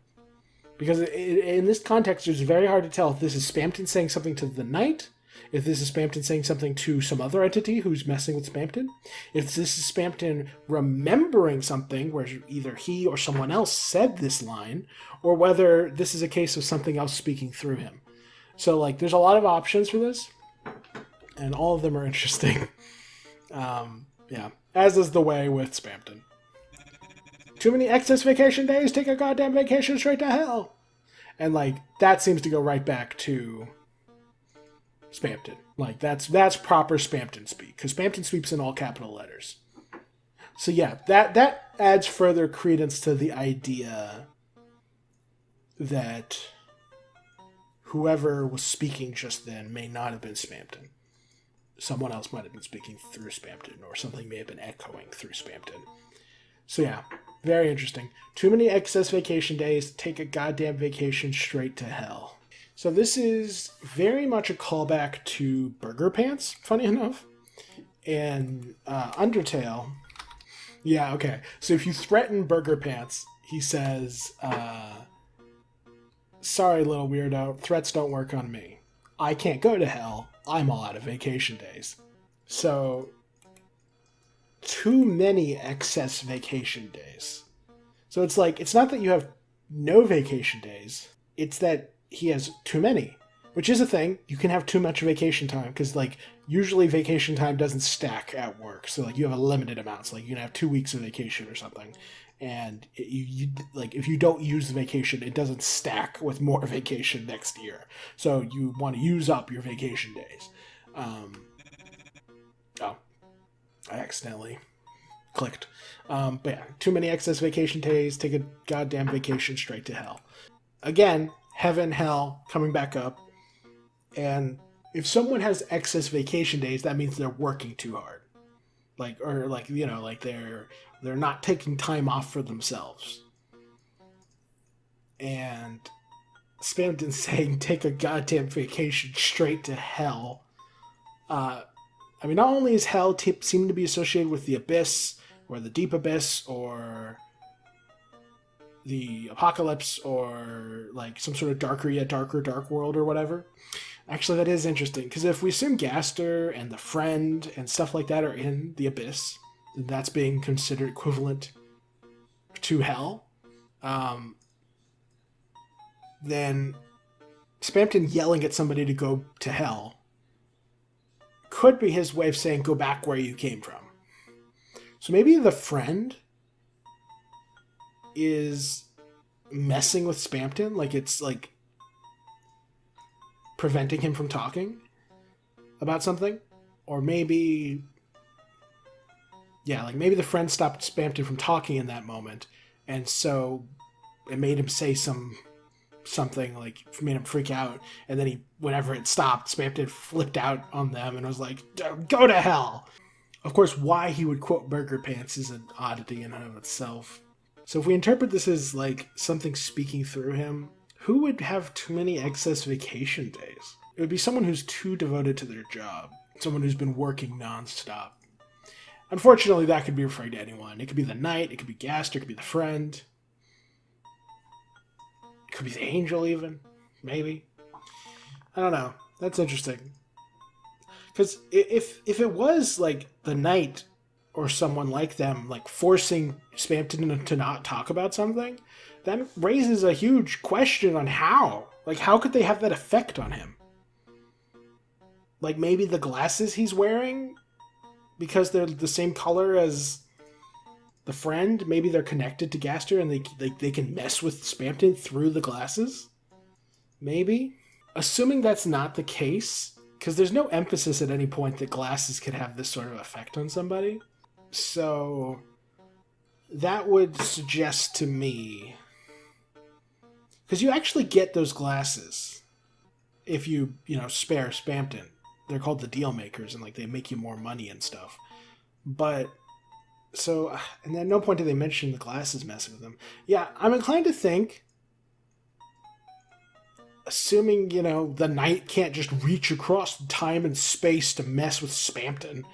Because in this context, it's very hard to tell if this is Spamton saying something to the knight, if this is Spamton saying something to some other entity who's messing with Spamton, if this is Spamton remembering something where either he or someone else said this line, or whether this is a case of something else speaking through him. So, like, there's a lot of options for this, and all of them are interesting. As is the way with Spamton. Too many excess vacation days, take a goddamn vacation straight to hell. And like that seems to go right back to Spamton. Like that's proper Spamton speak, because Spamton speaks in all capital letters. So yeah, that adds further credence to the idea that whoever was speaking just then may not have been Spamton. Someone else might have been speaking through Spamton, or something may have been echoing through Spamton. So yeah, very interesting. Too many excess vacation days, take a goddamn vacation straight to hell. So this is very much a callback to Burger Pants, funny enough. And Undertale. Yeah, okay. So if you threaten Burger Pants, he says, sorry, little weirdo, threats don't work on me. I can't go to hell. I'm all out of vacation days. So, too many excess vacation days. So it's like, it's not that you have no vacation days, it's that he has too many. Which is a thing. You can have too much vacation time, because, like, usually vacation time doesn't stack at work. So, like, you have a limited amount. So, like, you can have 2 weeks of vacation or something. And, like, if you don't use the vacation, it doesn't stack with more vacation next year. So, you want to use up your vacation days. Oh, I accidentally clicked. But yeah, too many excess vacation days. Take a goddamn vacation straight to hell. Again, heaven, hell, coming back up. And if someone has excess vacation days, that means they're working too hard. Like they're not taking time off for themselves. And Spamton saying take a goddamn vacation straight to hell. Not only is hell seem to be associated with the abyss, or the deep abyss, or the apocalypse, or like some sort of dark world or whatever. Actually, that is interesting, because if we assume Gaster and the Friend and stuff like that are in the Abyss, then that's being considered equivalent to Hell. Then Spamton yelling at somebody to go to Hell could be his way of saying, go back where you came from. So maybe the Friend is messing with Spamton, like it's like preventing him from talking about something. Or maybe maybe the Friend stopped Spamton from talking in that moment, and so it made him say something, like made him freak out, and then whenever it stopped, Spamton flipped out on them and was like, go to hell. Of course, why he would quote Burger Pants is an oddity in and of itself. So if we interpret this as like something speaking through him, who would have too many excess vacation days? It would be someone who's too devoted to their job. Someone who's been working nonstop. Unfortunately, that could be referring to anyone. It could be the Knight, it could be Gaster, it could be the Friend. It could be the Angel even. Maybe. I don't know. That's interesting. Because if it was like the Knight or someone like them, like forcing Spamton to not talk about something, that raises a huge question on how. Like, how could they have that effect on him? Like, maybe the glasses he's wearing, because they're the same color as the Friend, maybe they're connected to Gaster and they can mess with Spamton through the glasses? Maybe? Assuming that's not the case, because there's no emphasis at any point that glasses could have this sort of effect on somebody. So that would suggest to me, because you actually get those glasses if you spare Spamton. They're called the deal makers, and like they make you more money and stuff. But so, and at no point do they mention the glasses messing with them. Yeah, I'm inclined to think, assuming the Knight can't just reach across time and space to mess with Spamton,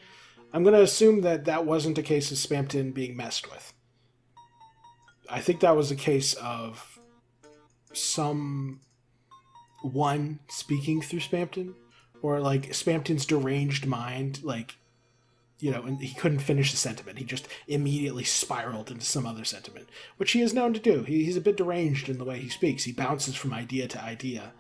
I'm going to assume that wasn't a case of Spamton being messed with. I think that was a case of someone speaking through Spamton, or like Spamton's deranged mind, like, and he couldn't finish the sentiment. He just immediately spiraled into some other sentiment, which he is known to do. He's a bit deranged in the way he speaks. He bounces from idea to idea.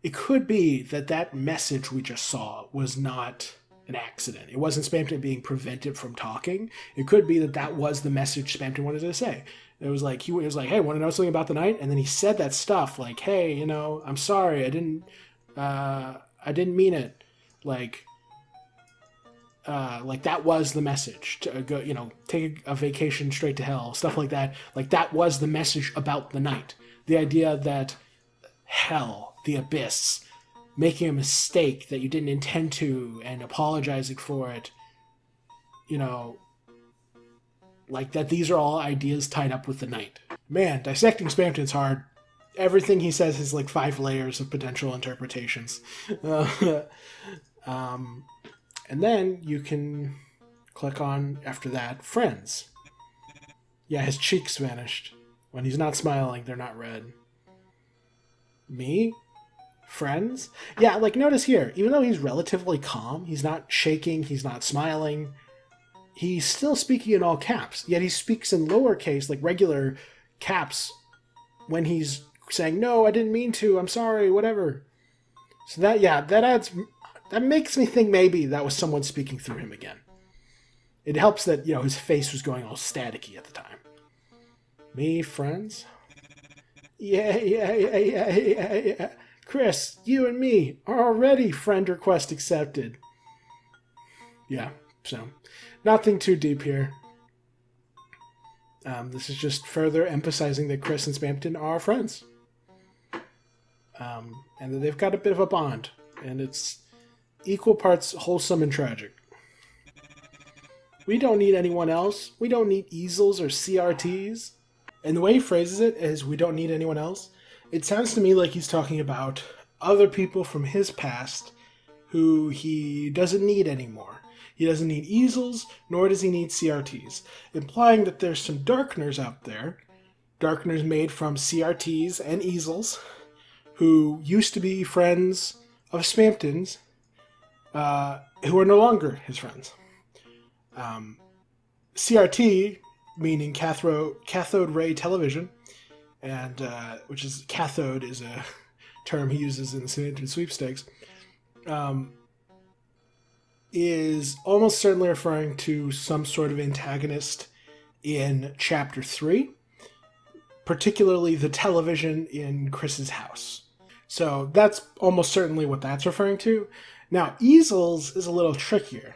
It could be that message we just saw was not an accident. It wasn't Spamton being prevented from talking. It could be that was the message Spamton wanted to say. It was like, he was like, hey, want to know something about the Knight? And then he said that stuff like, hey, I'm sorry, I didn't mean it. Like that was the message to go, take a vacation straight to hell, stuff like that. Like that was the message about the Knight. The idea that hell, the abyss, making a mistake that you didn't intend to and apologizing for it, like that these are all ideas tied up with the Knight. Man, dissecting Spamton's hard. Everything he says has like 5 layers of potential interpretations. And then you can click on, after that, Friends. Yeah, his cheeks vanished. When he's not smiling, they're not red. Me? friends. Yeah, like notice here, even though he's relatively calm, he's not shaking, he's not smiling, he's still speaking in all caps, yet he speaks in lowercase, like regular caps, when he's saying, no, I didn't mean to, I'm sorry, whatever. So that makes me think maybe that was someone speaking through him again. It helps that, his face was going all staticky at the time. Me, friends? Yeah. Chris, you and me are already friend request accepted. Yeah, so nothing too deep here. This is just further emphasizing that Chris and Spamton are friends. And that they've got a bit of a bond. And it's equal parts wholesome and tragic. We don't need anyone else. We don't need easels or CRTs. And the way he phrases it is, we don't need anyone else. It sounds to me like he's talking about other people from his past who he doesn't need anymore. He doesn't need easels, nor does he need CRTs, implying that there's some darkners out there, darkners made from CRTs and easels, who used to be friends of Spamton's, who are no longer his friends. CRT, meaning cathode ray television, and which is cathode is a term he uses in the Spamton sweepstakes, is almost certainly referring to some sort of antagonist in Chapter 3, particularly the television in Chris's house. So that's almost certainly what that's referring to. Now, easels is a little trickier,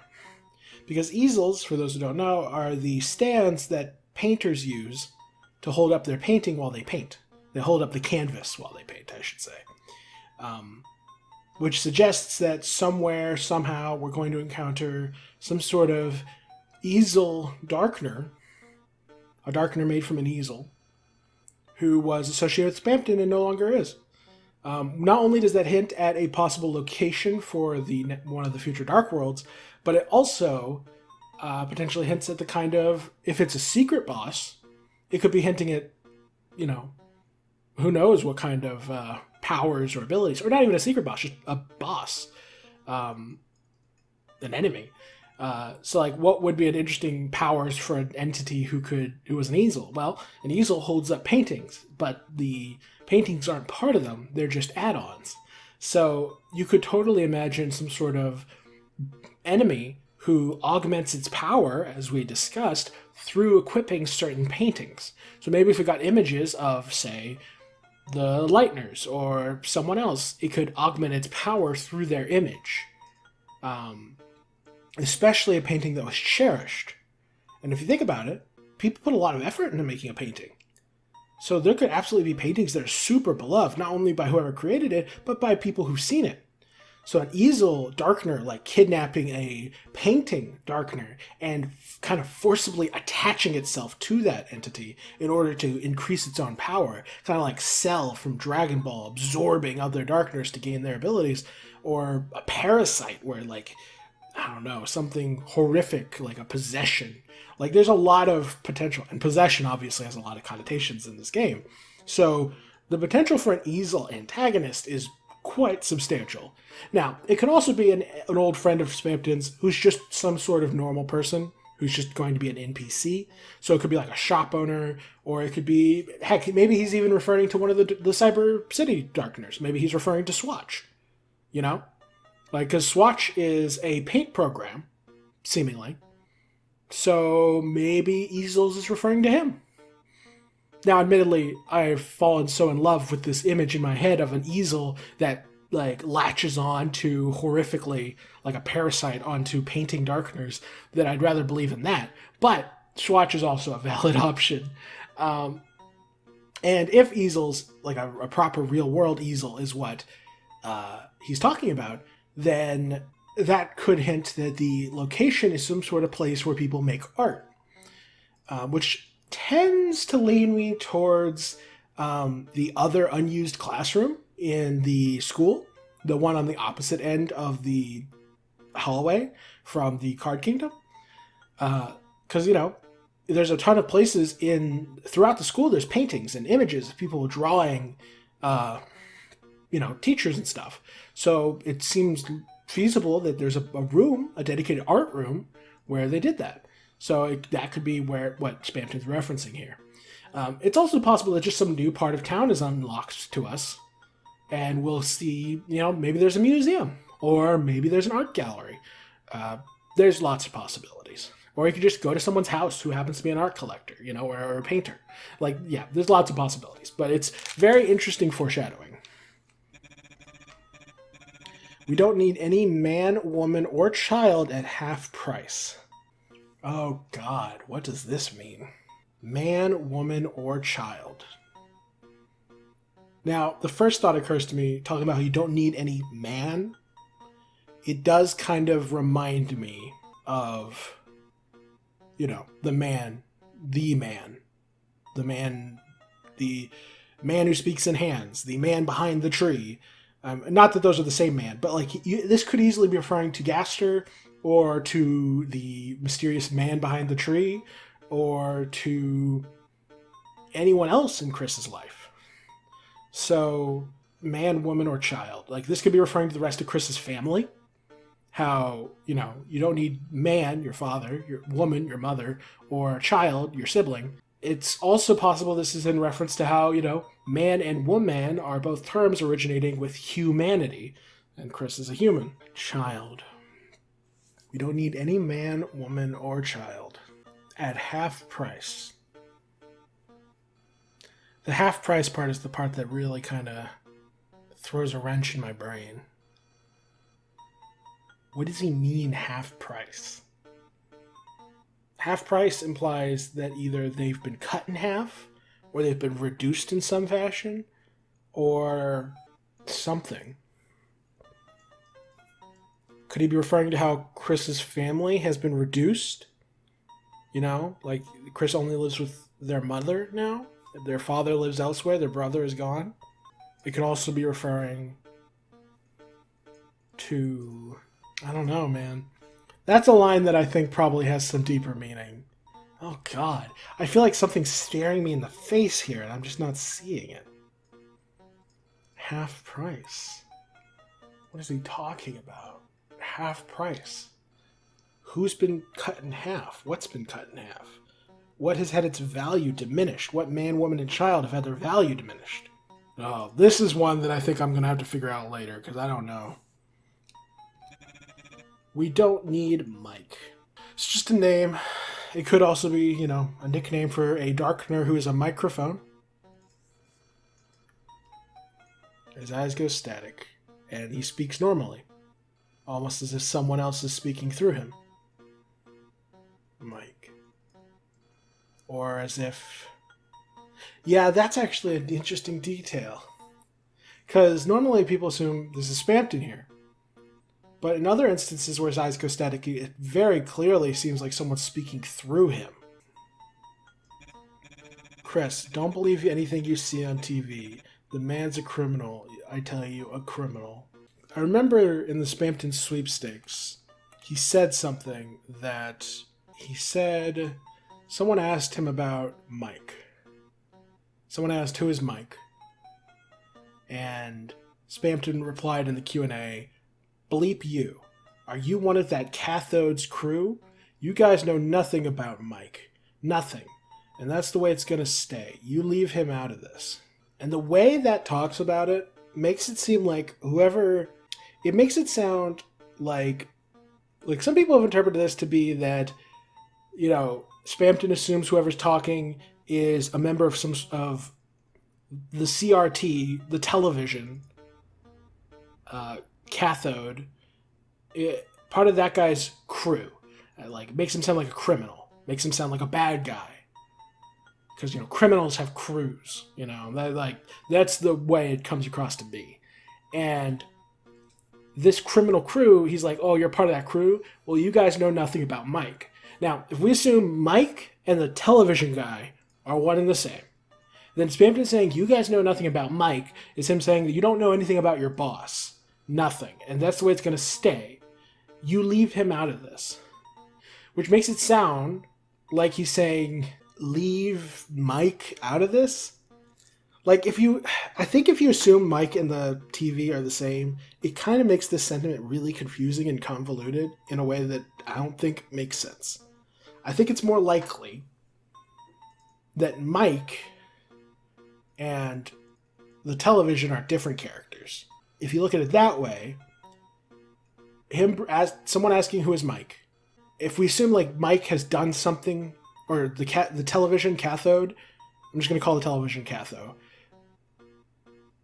because easels, for those who don't know, are the stands that painters use to hold up their painting while they paint. They hold up the canvas while they paint, I should say. Which suggests that somewhere, somehow, we're going to encounter some sort of easel darkener, a darkener made from an easel, who was associated with Spamton and no longer is. Not only does that hint at a possible location for one of the future Dark Worlds, but it also potentially hints at the kind of, if it's a secret boss, it could be hinting at, who knows what kind of powers or abilities, or not even a secret boss, just a boss, an enemy. So, like, what would be an interesting powers for an entity who was an easel? Well, an easel holds up paintings, but the paintings aren't part of them; they're just add-ons. So you could totally imagine some sort of enemy who augments its power, as we discussed, through equipping certain paintings. So maybe if we got images of, say, the Lightners or someone else, it could augment its power through their image. Especially a painting that was cherished. And if you think about it, people put a lot of effort into making a painting. So there could absolutely be paintings that are super beloved, not only by whoever created it, but by people who've seen it. So an easel darkener, like kidnapping a painting darkener and kind of forcibly attaching itself to that entity in order to increase its own power, kind of like Cell from Dragon Ball absorbing other darkeners to gain their abilities, or a parasite where, like, I don't know, something horrific like a possession. Like, there's a lot of potential, and possession obviously has a lot of connotations in this game. So the potential for an easel antagonist is quite substantial. Now, it could also be an old friend of Spamton's who's just some sort of normal person who's just going to be an NPC. So it could be like a shop owner, or it could be, heck, maybe he's even referring to one of the Cyber City Darkeners. Maybe he's referring to Swatch, Like, because Swatch is a paint program, seemingly. So maybe Easels is referring to him. Now, admittedly, I've fallen so in love with this image in my head of an easel that, like, latches on to horrifically, like a parasite, onto painting darkeners, that I'd rather believe in that. But Swatch is also a valid option. And if easels, like a proper real-world easel, is what he's talking about, then that could hint that the location is some sort of place where people make art, which tends to lean me towards the other unused classroom in the school, the one on the opposite end of the hallway from the Card Kingdom. Because, there's a ton of places throughout the school, there's paintings and images of people drawing teachers and stuff. So it seems feasible that there's a dedicated art room where they did that. So that could be what Spamton's referencing here. It's also possible that just some new part of town is unlocked to us, and we'll see, maybe there's a museum, or maybe there's an art gallery. There's lots of possibilities. Or you could just go to someone's house who happens to be an art collector, or a painter. There's lots of possibilities, but it's very interesting foreshadowing. We don't need any man, woman, or child at half price. Oh God, what does this mean? Man, woman, or child. Now, the first thought occurs to me, talking about how you don't need any man. It does kind of remind me of, the man who speaks in hands, the man behind the tree. Not that those are the same man, but this could easily be referring to Gaster, or to the mysterious man behind the tree, or to anyone else in Chris's life. So, man, woman, or child. This could be referring to the rest of Chris's family. How, you don't need man, your father, your woman, your mother, or child, your sibling. It's also possible this is in reference to how, man and woman are both terms originating with humanity, and Chris is a human. Child. We don't need any man, woman, or child at half price. The half price part is the part that really kind of throws a wrench in my brain. What does he mean, half price? Half price implies that either they've been cut in half, or they've been reduced in some fashion, or something. Could he be referring to how Chris's family has been reduced? Chris only lives with their mother now. Their father lives elsewhere. Their brother is gone. It could also be referring to... I don't know, man. That's a line that I think probably has some deeper meaning. Oh, God. I feel like something's staring me in the face here, and I'm just not seeing it. Half price. What is he talking about? Half price. Who's been cut in half? What's been cut in half? What has had its value diminished? What man, woman, and child have had their value diminished? Oh, this is one that I think I'm going to have to figure out later, because I don't know. We don't need Mike. It's just a name. It could also be, a nickname for a darkener who is a microphone. His eyes go static, and he speaks normally, almost as if someone else is speaking through him. Mike. Or as if... Yeah, that's actually an interesting detail. Because normally people assume this is Spamton here. But in other instances where his eyes go static, it very clearly seems like someone's speaking through him. Chris, don't believe anything you see on TV. The man's a criminal. I tell you, a criminal. I remember in the Spamton sweepstakes, he said something that... Someone asked him about Mike. Someone asked, who is Mike? And Spamton replied in the Q&A, bleep you. Are you one of that Cathode's crew? You guys know nothing about Mike. Nothing. And that's the way it's going to stay. You leave him out of this. And the way that talks about it makes it seem like whoever... It makes it sound like some people have interpreted this to be that, Spamton assumes whoever's talking is a member of the CRT, the television, Cathode, part of that guy's crew. Makes him sound like a criminal. Makes him sound like a bad guy. Because, criminals have crews. That's the way it comes across to be. And this criminal crew, he's like, oh, you're part of that crew? Well, you guys know nothing about Mike. Now, if we assume Mike and the television guy are one and the same, then Spamton saying you guys know nothing about Mike is him saying that you don't know anything about your boss. Nothing. And that's the way it's going to stay. You leave him out of this. Which makes it sound like he's saying, leave Mike out of this? Like, I think if you assume Mike and the TV are the same, it kind of makes this sentiment really confusing and convoluted in a way that I don't think makes sense. I think it's more likely that Mike and the television are different characters. If you look at it that way, someone asking who is Mike, if we assume like Mike has done something, or the television cathode, I'm just going to call the television cathode.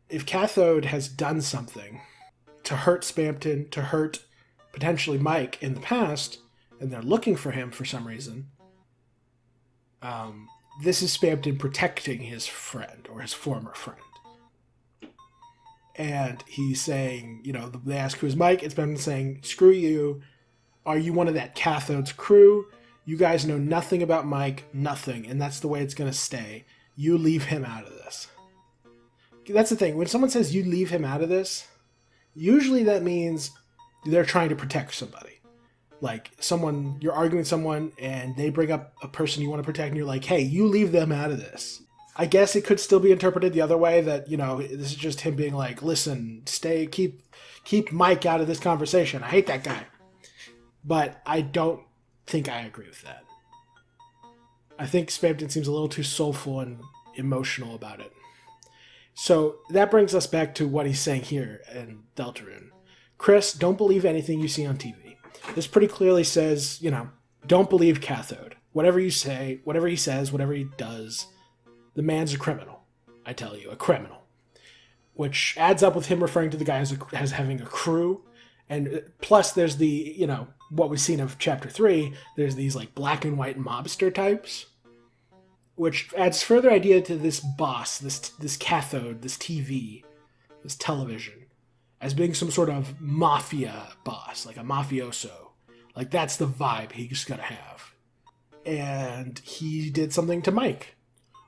If cathode has done something to hurt Spamton, to hurt potentially Mike in the past, and they're looking for him for some reason, this is Spamton protecting his friend or his former friend. And he's saying, they ask who's Mike, and Spamton saying, screw you. Are you one of that cathode's crew? You guys know nothing about Mike, nothing, and that's the way it's going to stay. You leave him out of this. That's the thing. When someone says you leave him out of this, usually that means they're trying to protect somebody. Like you're arguing with someone and they bring up a person you want to protect and you're like, hey, you leave them out of this. I guess it could still be interpreted the other way, that, this is just him being like, listen, keep Mike out of this conversation. I hate that guy. But I don't think I agree with that. I think Spamton seems a little too soulful and emotional about it. So that brings us back to what he's saying here in Deltarune. Chris, don't believe anything you see on TV. This pretty clearly says, don't believe Cathode. Whatever you say, whatever he says, whatever he does, the man's a criminal. I tell you, a criminal. Which adds up with him referring to the guy as having a crew. And plus there's the, what we've seen of Chapter 3, there's these like black and white mobster types, which adds further idea to this boss, this cathode, this TV, this television, as being some sort of mafia boss, like a mafioso. Like, that's the vibe he's gonna have. And he did something to Mike.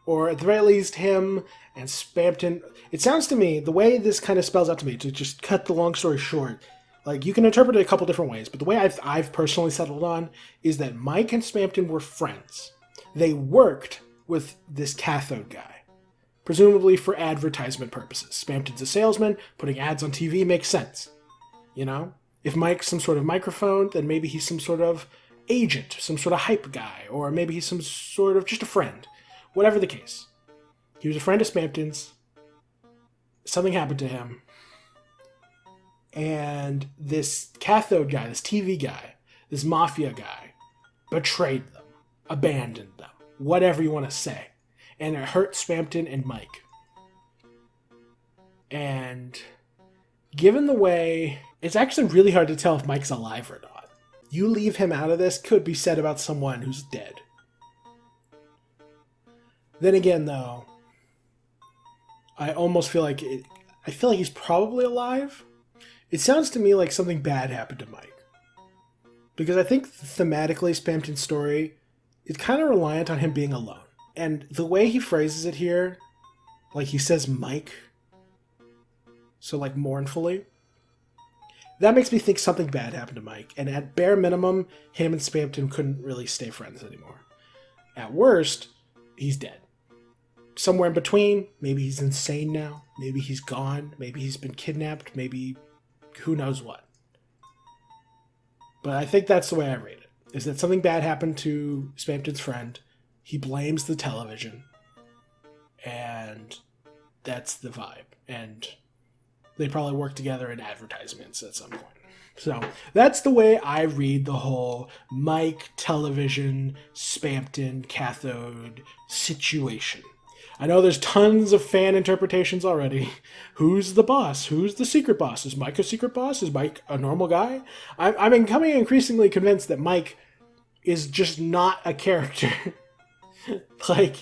Or at the very least, him and Spamton. It sounds to me, the way this kind of spells out to me, to just cut the long story short, like, you can interpret it a couple different ways, but the way I've personally settled on is that Mike and Spamton were friends. They worked with this cathode guy, presumably for advertisement purposes. Spamton's a salesman, putting ads on TV makes sense. If Mike's some sort of microphone, then maybe he's some sort of agent, some sort of hype guy, or maybe he's some sort of just a friend. Whatever the case. He was a friend of Spamton's. Something happened to him. And this cathode guy, this TV guy, this mafia guy, betrayed them, abandoned them, whatever you want to say. And it hurt Spamton and Mike. And given the way, it's actually really hard to tell if Mike's alive or not. You leave him out of this could be said about someone who's dead. Then again, though, I almost feel like he's probably alive. It sounds to me like something bad happened to Mike. Because I think thematically, Spamton's story is kind of reliant on him being alone. And the way he phrases it here, like he says Mike, so like mournfully, that makes me think something bad happened to Mike. And at bare minimum, him and Spamton couldn't really stay friends anymore. At worst, he's dead. Somewhere in between, maybe he's insane now, maybe he's gone, maybe he's been kidnapped, maybe who knows what. But I think that's the way I read it, is that something bad happened to Spamton's friend, he blames the television, and that's the vibe. And they probably work together in advertisements at some point. So that's the way I read the whole Mike, television, Spamton, cathode situation. I know there's tons of fan interpretations already. Who's the boss? Who's the secret boss? Is Mike a secret boss? Is Mike a normal guy? I'm becoming increasingly convinced that Mike is just not a character. Like,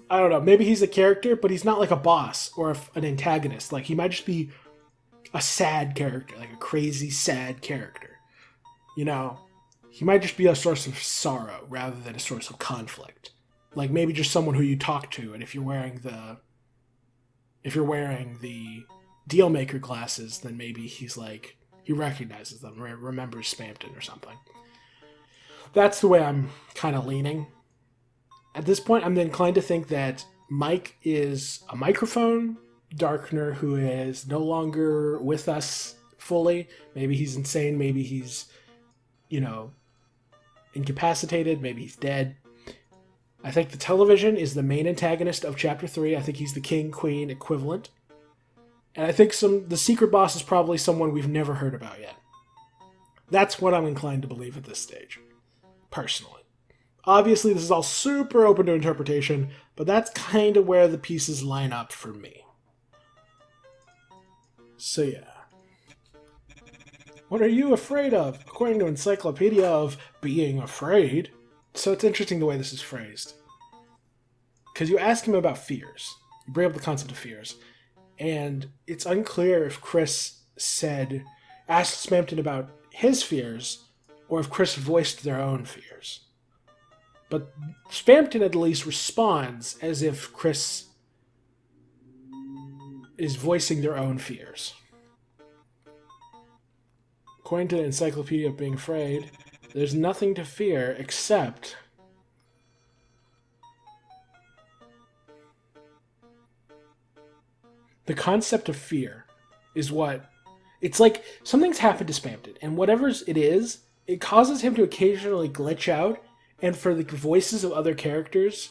I don't know, maybe he's a character, but he's not like a boss or an antagonist. Like, he might just be a sad character, like a crazy, sad character. He might just be a source of sorrow rather than a source of conflict. Like, maybe just someone who you talk to, and if you're wearing the Dealmaker glasses, then maybe he's like, he recognizes them, remembers Spamton or something. That's the way I'm kind of leaning. At this point, I'm inclined to think that Mike is a microphone darkener who is no longer with us fully. Maybe he's insane. Maybe he's, incapacitated. Maybe he's dead. I think the television is the main antagonist of Chapter 3. I think he's the king, queen equivalent. And I think the secret boss is probably someone we've never heard about yet. That's what I'm inclined to believe at this stage, personally. Obviously, this is all super open to interpretation, but that's kind of where the pieces line up for me. So yeah. What are you afraid of? According to Encyclopedia of Being Afraid. So it's interesting the way this is phrased. Because you ask him about fears. You bring up the concept of fears. And it's unclear if Chris asked Spamton about his fears, or if Chris voiced their own fears. But Spamton at least responds as if Chris is voicing their own fears. According to the Encyclopedia of Being Afraid, there's nothing to fear except the concept of fear is what... It's like something's happened to Spamton, and whatever it is, it causes him to occasionally glitch out, and for the voices of other characters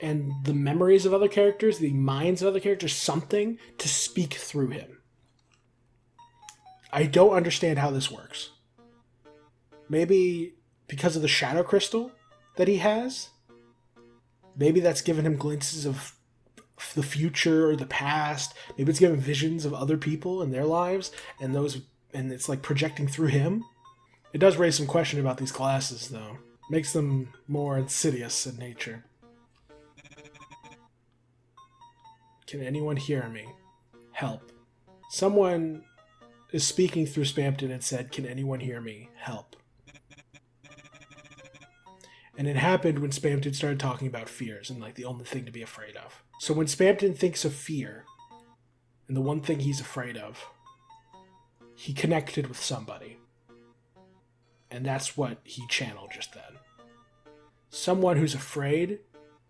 and the memories of other characters, the minds of other characters, something to speak through him. I don't understand how this works. Maybe because of the shadow crystal that he has? Maybe that's given him glimpses of the future or the past. Maybe it's given visions of other people and their lives, and it's like projecting through him. It does raise some question about these glasses, though. Makes them more insidious in nature. Can anyone hear me? Help. Someone is speaking through Spamton and said, "Can anyone hear me? Help." And it happened when Spamton started talking about fears and like the only thing to be afraid of. So when Spamton thinks of fear, and the one thing he's afraid of, he connected with somebody. And that's what he channeled just then. Someone who's afraid,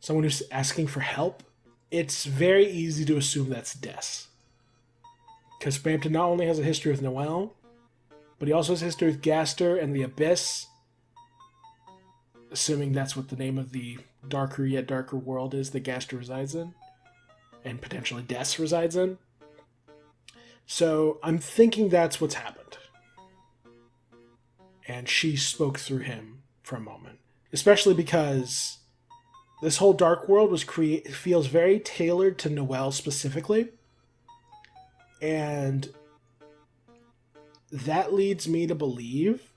someone who's asking for help, it's very easy to assume that's Des. Because Spamton not only has a history with Noelle, but he also has a history with Gaster and the Abyss, assuming that's what the name of the darker yet darker world is that Gaster resides in, and potentially Des resides in. So I'm thinking that's what's happened. And she spoke through him for a moment. Especially because this whole dark world feels very tailored to Noelle specifically. And that leads me to believe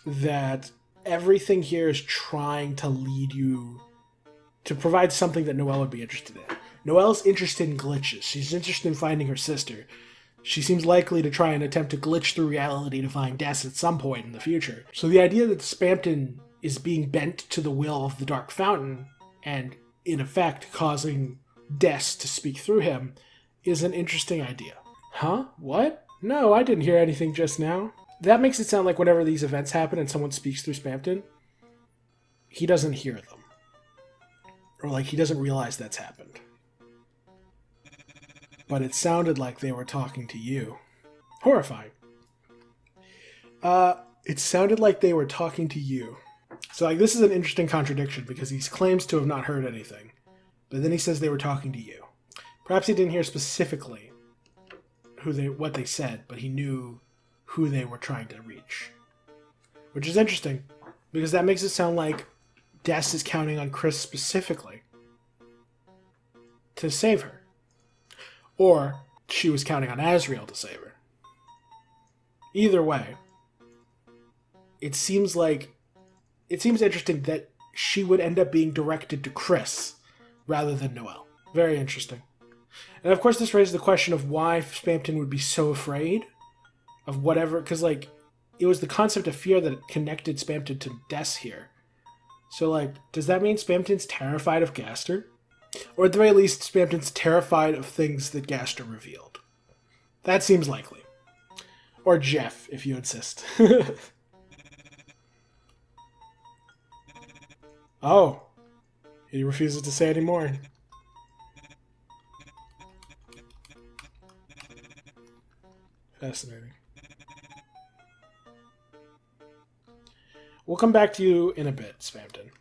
that everything here is trying to lead you to provide something that Noelle would be interested in. Noelle's interested in glitches. She's interested in finding her sister. She seems likely to try and attempt to glitch through reality to find Des at some point in the future. So the idea that Spamton is being bent to the will of the Dark Fountain and, in effect, causing Des to speak through him is an interesting idea. Huh? What? No, I didn't hear anything just now. That makes it sound like whenever these events happen and someone speaks through Spamton, he doesn't hear them. Or like he doesn't realize that's happened. But it sounded like they were talking to you. Horrifying. It sounded like they were talking to you. So like this is an interesting contradiction because he claims to have not heard anything. But then he says they were talking to you. Perhaps he didn't hear specifically what they said, but he knew who they were trying to reach. Which is interesting, because that makes it sound like Des is counting on Chris specifically to save her. Or she was counting on Azrael to save her. Either way, it seems interesting that she would end up being directed to Chris rather than Noelle. Very interesting. And of course this raises the question of why Spamton would be so afraid of whatever, because like it was the concept of fear that connected Spamton to Des here. So like, does that mean Spamton's terrified of Gaster? Or at the very least, Spamton's terrified of things that Gaster revealed. That seems likely. Or Jeff, if you insist. Oh. He refuses to say anymore. Fascinating. We'll come back to you in a bit, Spamton.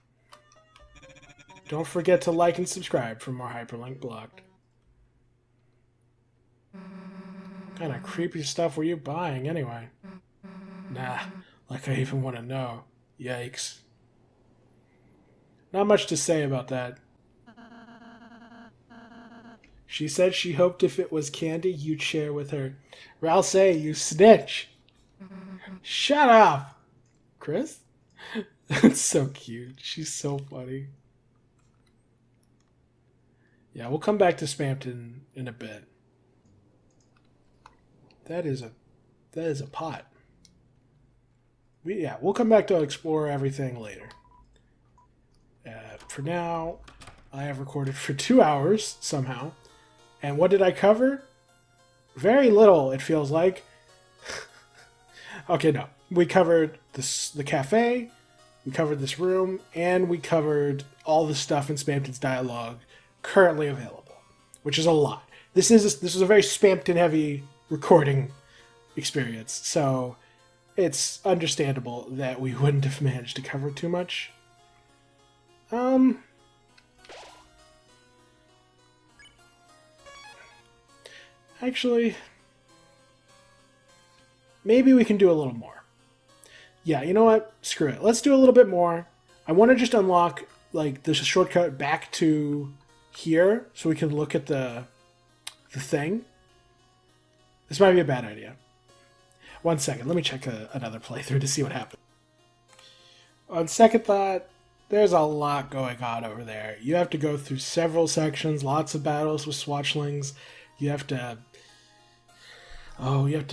Don't forget to like and subscribe for more Hyperlink Blocked. What kind of creepy stuff were you buying, anyway? Nah, like I even want to know. Yikes. Not much to say about that. She said she hoped if it was candy, you'd share with her. Ralsei, you snitch! Shut up! Chris? That's so cute. She's so funny. Yeah, we'll come back to Spamton in a bit. That is a pot. We'll come back to explore everything later. For now, I have recorded for 2 hours somehow. And what did I cover? Very little, it feels like. Okay, no. We covered the cafe, we covered this room, and we covered all the stuff in Spamton's dialogue currently available, which is a lot. This is a very Spamton-heavy recording experience, so it's understandable that we wouldn't have managed to cover too much. Actually, maybe we can do a little more. Yeah, you know what? Screw it. Let's do a little bit more. I want to just unlock, like, the shortcut back to here so we can look at the thing. This might be a bad idea. 1 second. Let me check another playthrough to see what happens. On second thought, there's a lot going on over there. You have to go through several sections, lots of battles with Swatchlings. You have to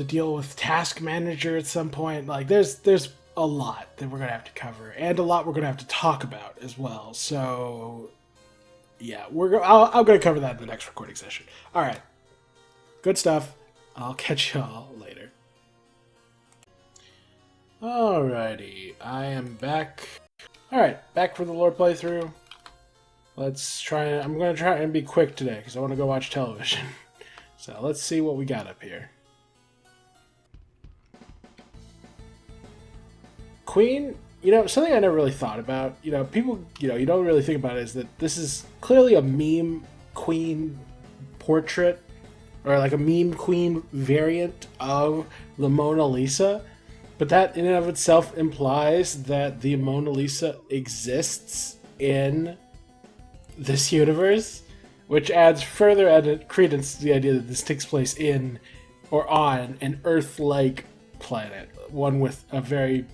deal with Task Manager at some point. Like, there's a lot that we're going to have to cover, and a lot we're going to have to talk about as well. So, yeah, I'm going to cover that in the next recording session. All right. Good stuff. I'll catch y'all later. Alrighty, I am back. Alright, back for the lore playthrough. I'm going to try and be quick today, because I want to go watch television. So, let's see what we got up here. Queen, something I never really thought about, people, you don't really think about it, is that this is clearly a meme queen portrait, or like a meme queen variant of the Mona Lisa. But that in and of itself implies that the Mona Lisa exists in this universe, which adds further added credence to the idea that this takes place in or on an Earth-like planet, one with a very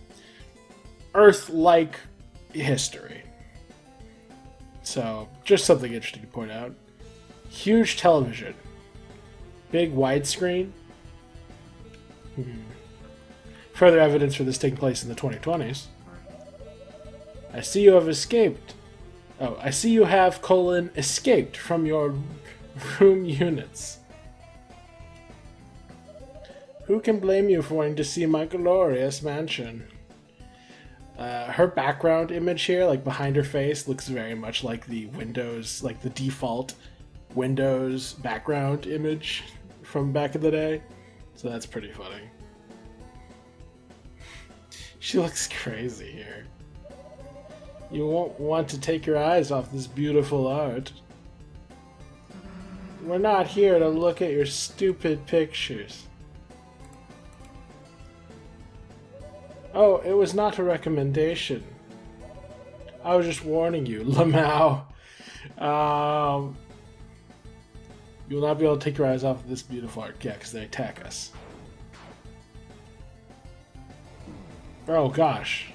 Earth-like history. So, just something interesting to point out. Huge television. Big widescreen. Further evidence for this taking place in the 2020s. I see you have escaped. Oh, I see you have, escaped from your room units. Who can blame you for wanting to see my glorious mansion? Her background image here, like behind her face, looks very much like the Windows, like the default Windows background image from back in the day. So that's pretty funny. She looks crazy here. You won't want to take your eyes off this beautiful art. We're not here to look at your stupid pictures. Oh, it was not a recommendation. I was just warning you, Lamau. You'll not be able to take your eyes off of this beautiful art. Yeah, because they attack us. Oh gosh.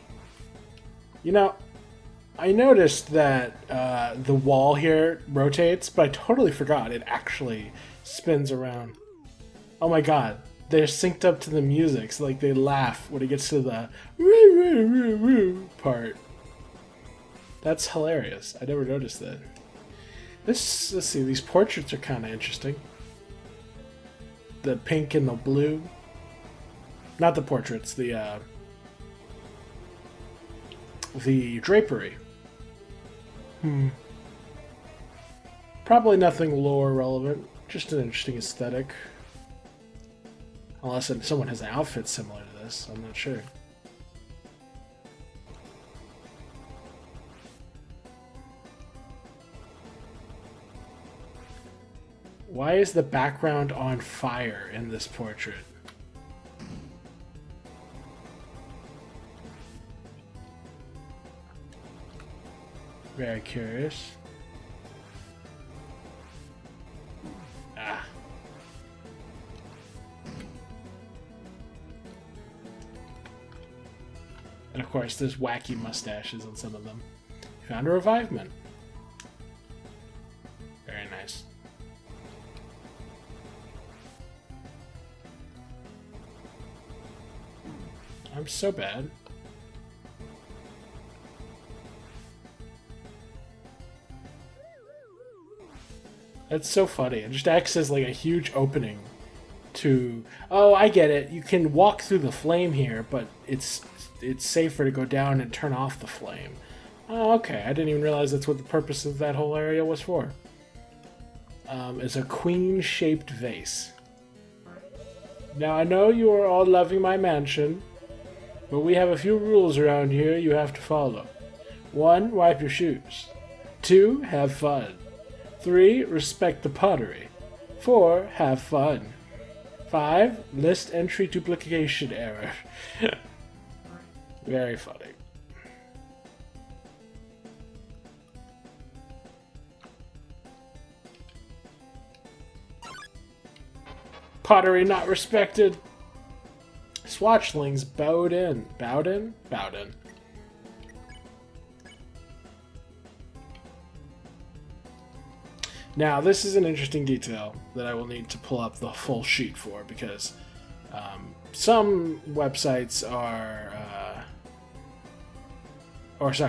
I noticed that the wall here rotates, but I totally forgot it actually spins around. Oh my god, they're synced up to the music, so like they laugh when it gets to the part. That's hilarious. I never noticed that. Let's see, these portraits are kind of interesting. The pink and the blue. Not the portraits, the drapery. Probably nothing lore relevant, just an interesting aesthetic. Unless someone has an outfit similar to this, I'm not sure. Why is the background on fire in this portrait? Very curious. Ah. And of course, there's wacky mustaches on some of them. Found a revivement. Very nice. I'm so bad. That's so funny. It just acts as like a huge opening to... Oh, I get it. You can walk through the flame here, but it's safer to go down and turn off the flame. Oh, okay. I didn't even realize that's what the purpose of that whole area was for. It's a queen-shaped vase. Now, I know you are all loving my mansion, but we have a few rules around here you have to follow. 1. Wipe your shoes. 2. Have fun. 3. Respect the pottery. 4. Have fun. 5. List entry duplication error. Very funny. Pottery not respected. Swatchlings bowed in. Bowed in? Bowed in. Now, this is an interesting detail that I will need to pull up the full sheet for, because some websites are...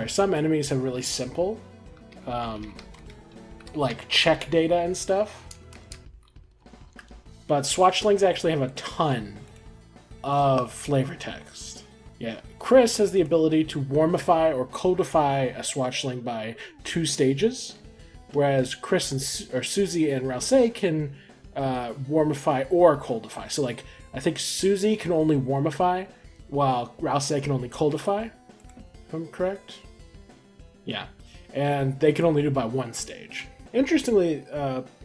some enemies have really simple, like check data and stuff. But swatchlings actually have a ton of flavor text. Yeah, Chris has the ability to warmify or coldify a swatchling by 2 stages, whereas Chris and Susie and Rousey can warmify or coldify. So, like, I think Susie can only warmify, while Rousey can only coldify, if I'm correct. Yeah, and they can only do by 1 stage. Interestingly,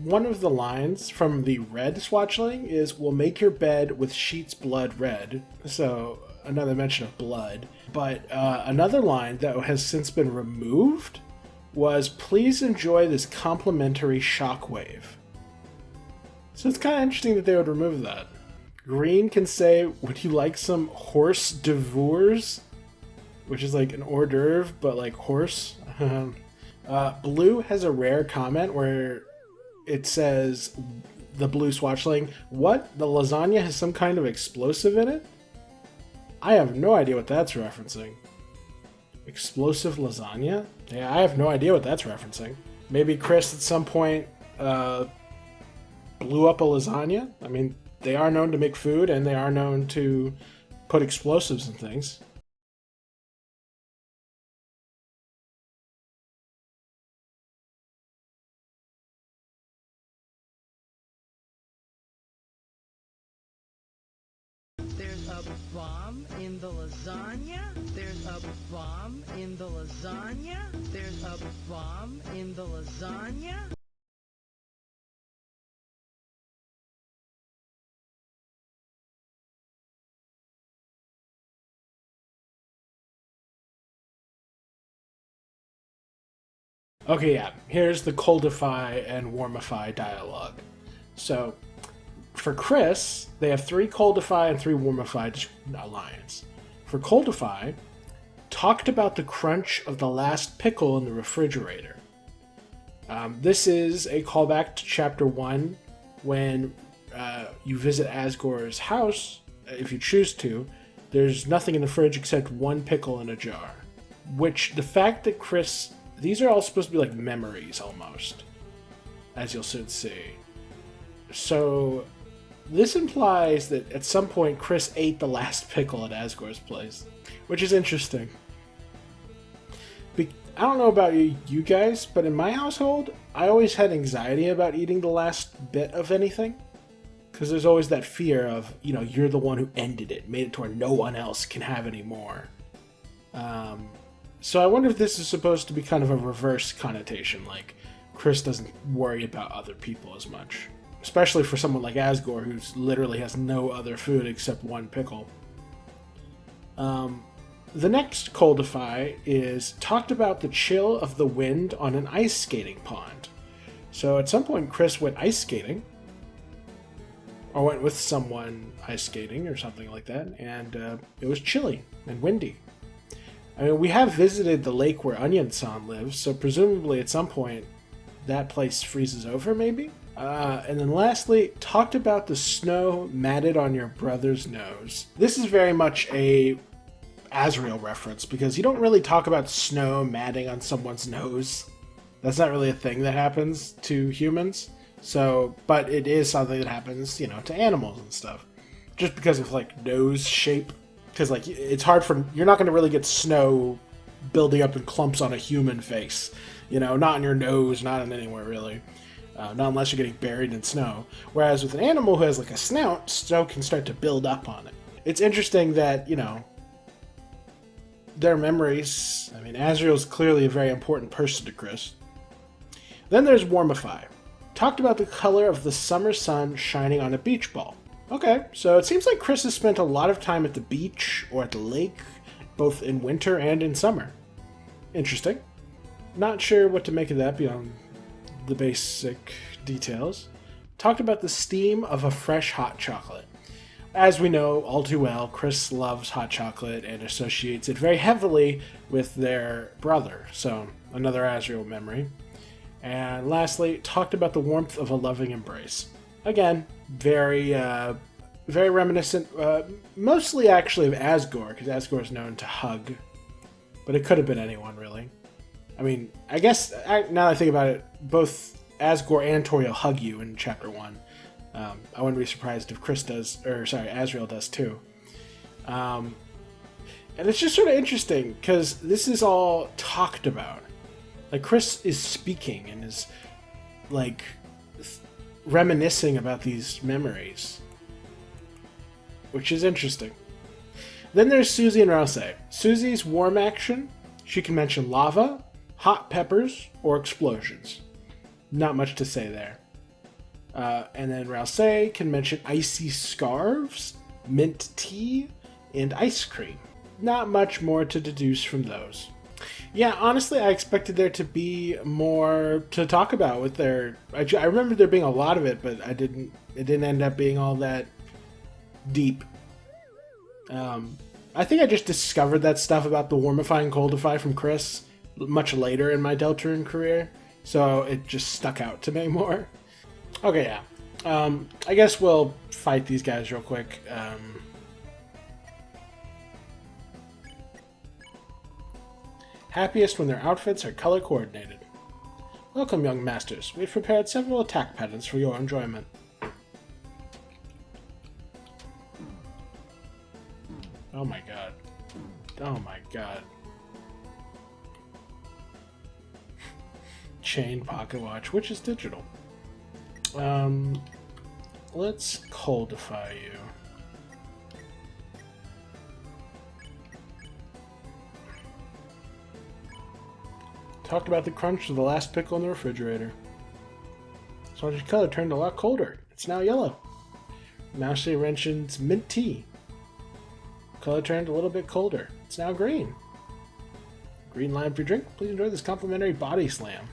one of the lines from the red swatchling is, "We'll make your bed with sheets blood red." So, another mention of blood. But another line that has since been removed was, "Please enjoy this complimentary shockwave." So it's kind of interesting that they would remove that. Green can say, "Would you like some horse devours?" Which is like an hors d'oeuvre, but like horse. Blue has a rare comment where it says, the blue swatchling, "What? The lasagna has some kind of explosive in it?" I have no idea what that's referencing. Explosive lasagna? Yeah, I have no idea what that's referencing. Maybe Chris at some point blew up a lasagna? I mean, they are known to make food, and they are known to put explosives in things. There's a bomb in the lasagna. There's a bomb in the lasagna. There's a bomb in the lasagna. Okay, yeah, here's the coldify and warmify dialogue. So, for Chris, they have 3 coldify and 3 warmify lines. For coldify, talked about the crunch of the last pickle in the refrigerator. This is a callback to Chapter 1, when you visit Asgore's house, if you choose to. There's nothing in the fridge except 1 pickle in a jar. Which, the fact that Chris... These are all supposed to be like memories, almost, as you'll soon see. So, this implies that at some point Chris ate the last pickle at Asgore's place, which is interesting. I don't know about you guys, but in my household, I always had anxiety about eating the last bit of anything. Because there's always that fear of, you know, you're the one who ended it, made it to where no one else can have any more. So I wonder if this is supposed to be kind of a reverse connotation, like Chris doesn't worry about other people as much. Especially for someone like Asgore, who literally has no other food except one pickle. The next Coldify is talked about the chill of the wind on an ice skating pond. So at some point Chris went ice skating, or went with someone ice skating or something like that, and it was chilly and windy. I mean, we have visited the lake where Onion-san lives, so presumably at some point that place freezes over, maybe? And then lastly, talked about the snow matted on your brother's nose. This is very much a Azrael reference, because you don't really talk about snow matting on someone's nose. That's not really a thing that happens to humans. So, but it is something that happens, you know, to animals and stuff. Just because of, like, nose shape. Because, like, it's hard for... You're not going to really get snow building up in clumps on a human face. You know, not on your nose, not in anywhere, really. Not unless you're getting buried in snow. Whereas with an animal who has, like, a snout, snow can start to build up on it. It's interesting that, you know, their memories... I mean, Azrael's clearly a very important person to Chris. Then there's Warmify. Talked about the color of the summer sun shining on a beach ball. Okay, so it seems like Chris has spent a lot of time at the beach or at the lake, both in winter and in summer. Interesting. Not sure what to make of that beyond the basic details. Talked about the steam of a fresh hot chocolate. As we know all too well, Chris loves hot chocolate and associates it very heavily with their brother, so another Azrael memory. And lastly, talked about the warmth of a loving embrace. Again, very reminiscent, mostly actually of Asgore, because Asgore is known to hug. But it could have been anyone, really. I mean, I guess, now that I think about it, both Asgore and Torio hug you in Chapter 1. I wouldn't be surprised if Azrael does too. And it's just sort of interesting, because this is all talked about. Like, Chris is speaking and is, like, reminiscing about these memories. Which is interesting. Then there's Susie and Rouse. Susie's warm action. She can mention lava, hot peppers, or explosions. Not much to say there. And then Rouse can mention icy scarves, mint tea, and ice cream. Not much more to deduce from those. Yeah, honestly, I expected there to be more to talk about with their... I remember there being a lot of it, but it didn't end up being all that deep. I think I just discovered that stuff about the Warmify and Coldify from Chris much later in my Deltarune career, so it just stuck out to me more. Okay, yeah. I guess we'll fight these guys real quick. Happiest when their outfits are color coordinated. Welcome, young masters. We've prepared several attack patterns for your enjoyment. Oh my god. Oh my god. Chain pocket watch, which is digital. Let's coldify you. Talked about the crunch of the last pickle in the refrigerator. Sausage color turned a lot colder. It's now yellow. Mousy mentions mint tea. Color turned a little bit colder. It's now green. Green lime for your drink. Please enjoy this complimentary body slam.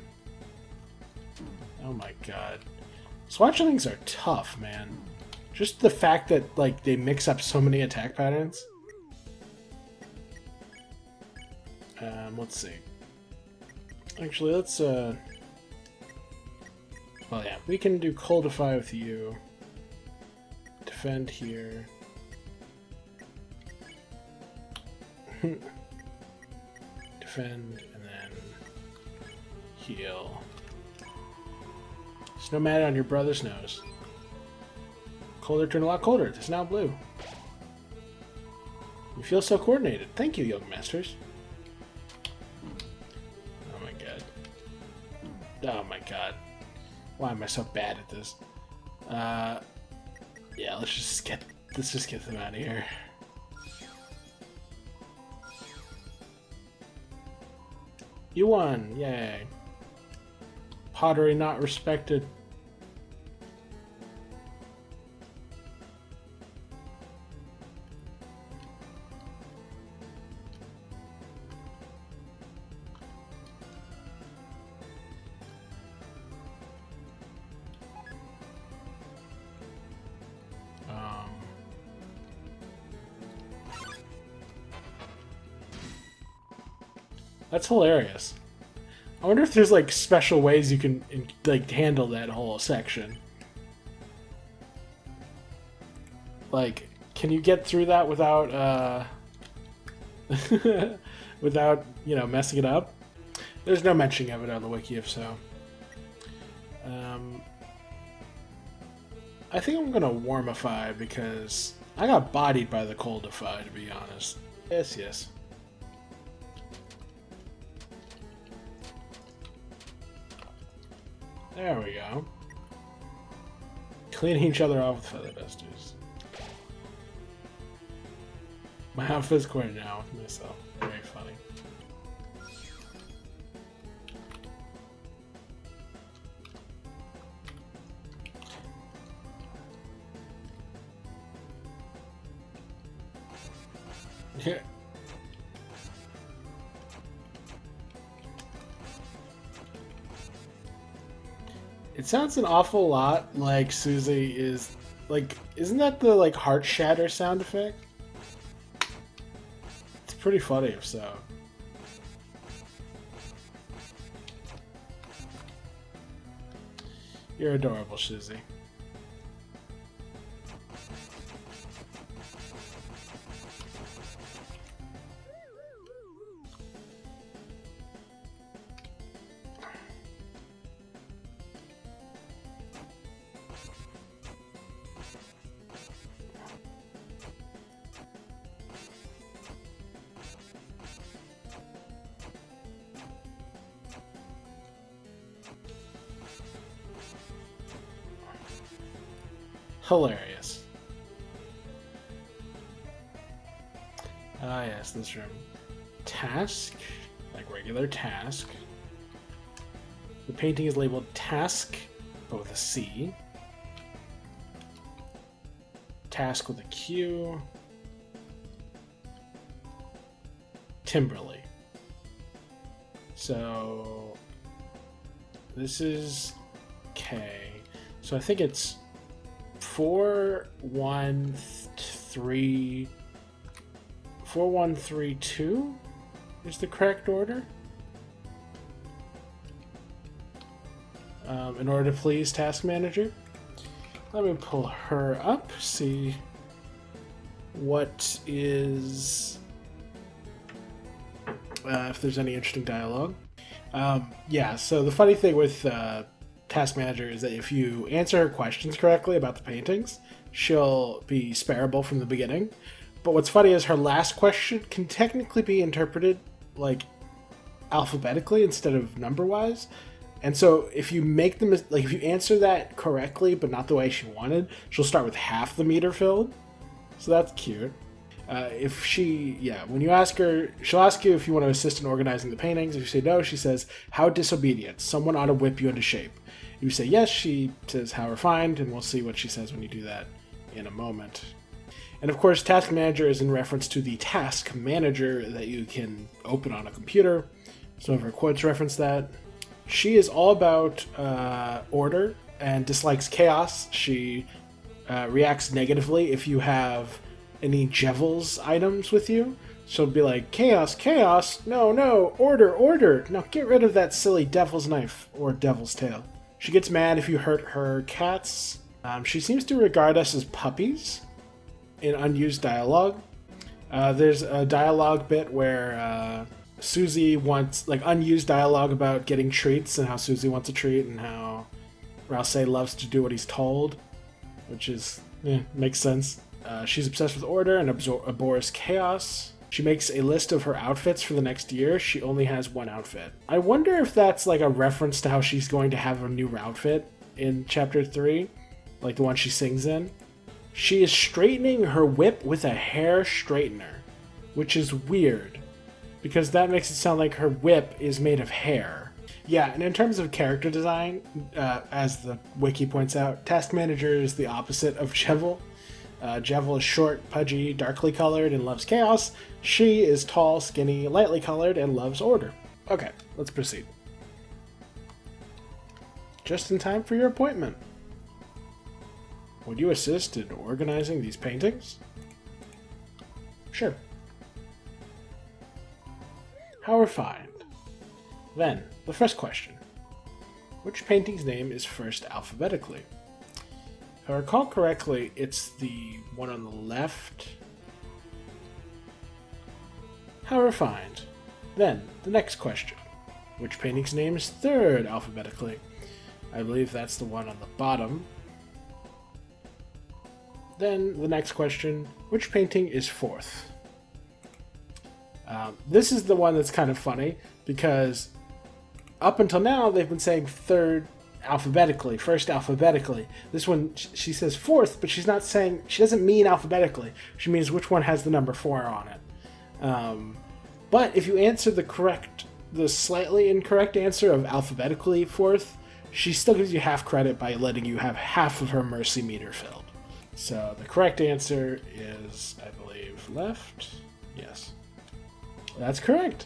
Oh my god. Swatchlings are tough, man. Just the fact that, like, they mix up so many attack patterns. Let's see. Actually, let's, well, yeah, we can do Coldify with you. Defend here. Defend, and then heal. Snow matted on your brother's nose. Colder turned a lot colder. It's now blue. You feel so coordinated. Thank you, young masters. Oh my god. Why am I so bad at this? Yeah, let's just get them out of here. You won! Yay. Pottery not respected. That's hilarious. I wonder if there's like special ways you can like handle that whole section. Like, can you get through that without without, you know, messing it up? There's no mentioning of it on the wiki, if so. I think I'm gonna warmify because I got bodied by the coldify, to be honest. Yes, yes. There we go. Cleaning each other off with feather dusters. My outfit's quite now with myself. Very funny. Yeah. It sounds an awful lot like Susie is like, isn't that the like heart shatter sound effect? It's pretty funny if so. You're adorable, Susie. Hilarious. Ah, yes, this room. Task, like regular task. The painting is labeled task, but with a C. Task with a Q. Timberly. So this is K. So I think it's 4132 is the correct order. In order to please Task Manager. Let me pull her up, see what is if there's any interesting dialogue. Yeah, so the funny thing with Task Manager is that if you answer her questions correctly about the paintings, she'll be spareable from the beginning. But what's funny is her last question can technically be interpreted like alphabetically instead of number-wise. And so if you make them like if you answer that correctly but not the way she wanted, she'll start with half the meter filled. So that's cute. If she, when you ask her, she'll ask you if you want to assist in organizing the paintings. If you say no, she says, "How disobedient. Someone ought to whip you into shape." If you say yes, she says, "How refined," and we'll see what she says when you do that in a moment. And of course, Task Manager is in reference to the Task Manager that you can open on a computer. Some of her quotes reference that. She is all about order and dislikes chaos. She reacts negatively if you have any Jevils items with you. She'll be like, "Chaos, chaos, no, order, now get rid of that silly devil's knife or devil's tail." She gets mad if you hurt her cats. She seems to regard us as puppies in unused dialogue. There's a dialogue bit where Susie wants, like, unused dialogue about getting treats and how Susie wants a treat and how Rouse loves to do what he's told, which is, makes sense. She's obsessed with order and abhors chaos. she makes a list of her outfits for the next year. She only has one outfit. I wonder if that's like a reference to how she's going to have a new outfit in chapter 3, like the one she sings in. She is straightening her whip with a hair straightener, which is weird because that makes it sound like her whip is made of hair. Yeah, and in terms of character design, as the wiki points out, Task Manager is the opposite of Jevil. Jevil is short, pudgy, darkly colored, and loves chaos. She is tall, skinny, lightly colored, and loves order. Okay, let's proceed. Just in time for your appointment. Would you assist in organizing these paintings? Sure. How refined. Then, the first question. Which painting's name is first alphabetically? If I recall correctly, it's the one on the left. How refined. Then, the next question. Which painting's name is third alphabetically? I believe that's the one on the bottom. Then, the next question. Which painting is fourth? This is the one that's kind of funny, because up until now, they've been saying third alphabetically, first alphabetically. This one, she says fourth, but she's not saying, she doesn't mean alphabetically. She means which one has the number 4 on it. But if you answer the slightly incorrect answer of alphabetically fourth, she still gives you half credit by letting you have half of her mercy meter filled. So the correct answer is, I believe, left. Yes. That's correct.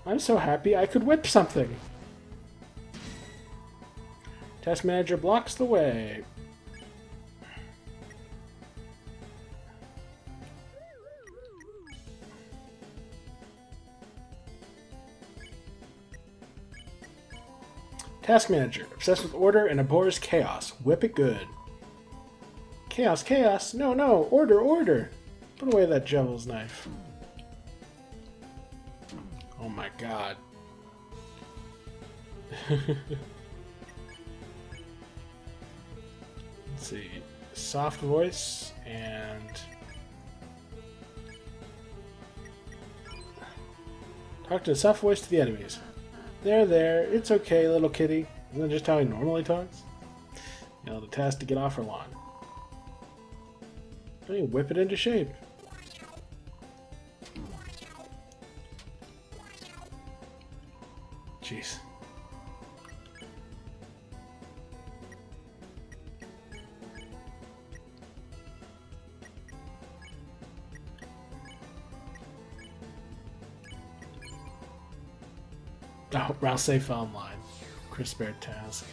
I'm so happy I could whip something. Task Manager blocks the way. Task Manager, obsessed with order and abhors chaos. Whip it good. Chaos, chaos. No, no. Order, order. Put away that Jevil's knife. Oh my god. Let's see. Soft voice and talk to a soft voice to the enemies. There, it's okay, little kitty. Isn't that just how he normally talks? Yell the task to get off her lawn. Hey, whip it into shape. Jeez. Oh, Rousey fell in line. Chris Baird task.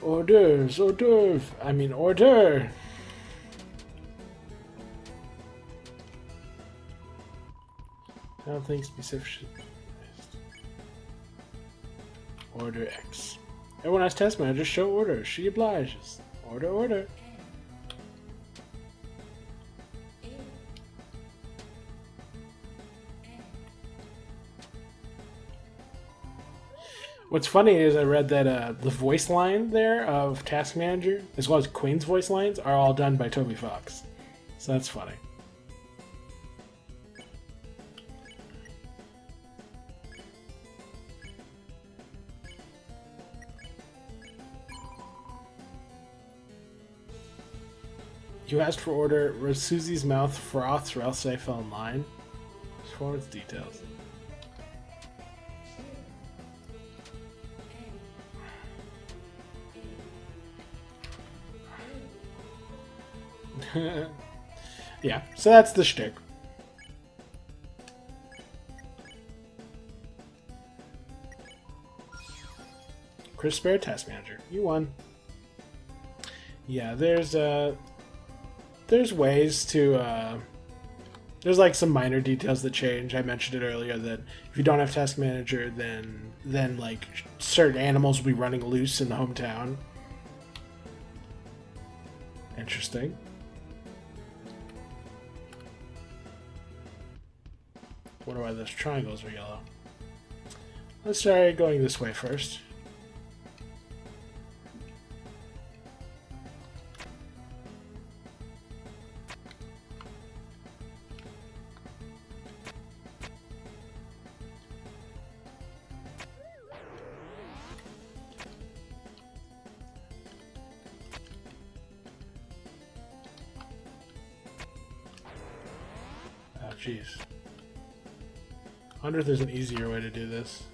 Orders, hors d'oeuvre. I mean, order. I don't think it's sufficient. Order X. Everyone has Task Manager show order. She obliges. Order, order. What's funny is I read that the voice line there of Task Manager, as well as Queen's voice lines, are all done by Toby Fox. So that's funny. You asked for order. Was Susie's mouth froths or else I fell in line? Performance details. Yeah, so that's the shtick. Chris Spare Task Manager. You won. Yeah, there's ways to there's like some minor details that change. I mentioned it earlier that if you don't have Task Manager, then like certain animals will be running loose in the hometown. Interesting. Wonder why those triangles are yellow. Let's try going this way first. jeez. I wonder if there's an easier way to do this.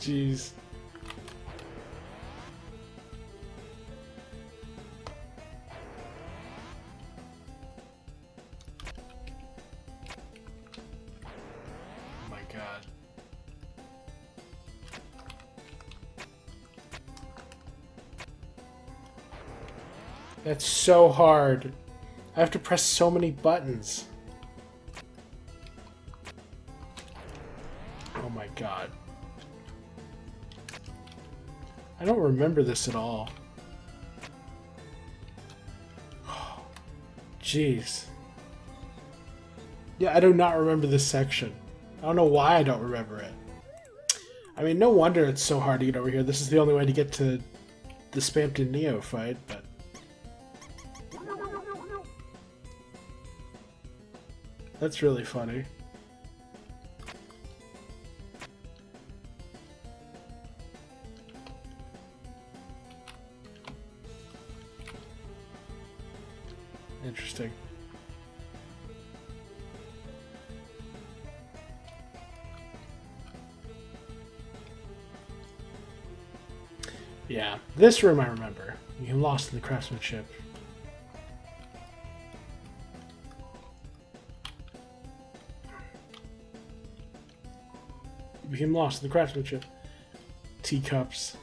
Jeez. Oh my god. That's so hard. I have to press so many buttons. Oh my god. I don't remember this at all. Jeez. Yeah, I do not remember this section. I don't know why I don't remember it. I mean, no wonder it's so hard to get over here. This is the only way to get to the Spamton Neo fight, but... That's really funny. Interesting. Yeah, this room I remember. You get lost in the craftsmanship. You became lost in the craftsmanship. Teacups.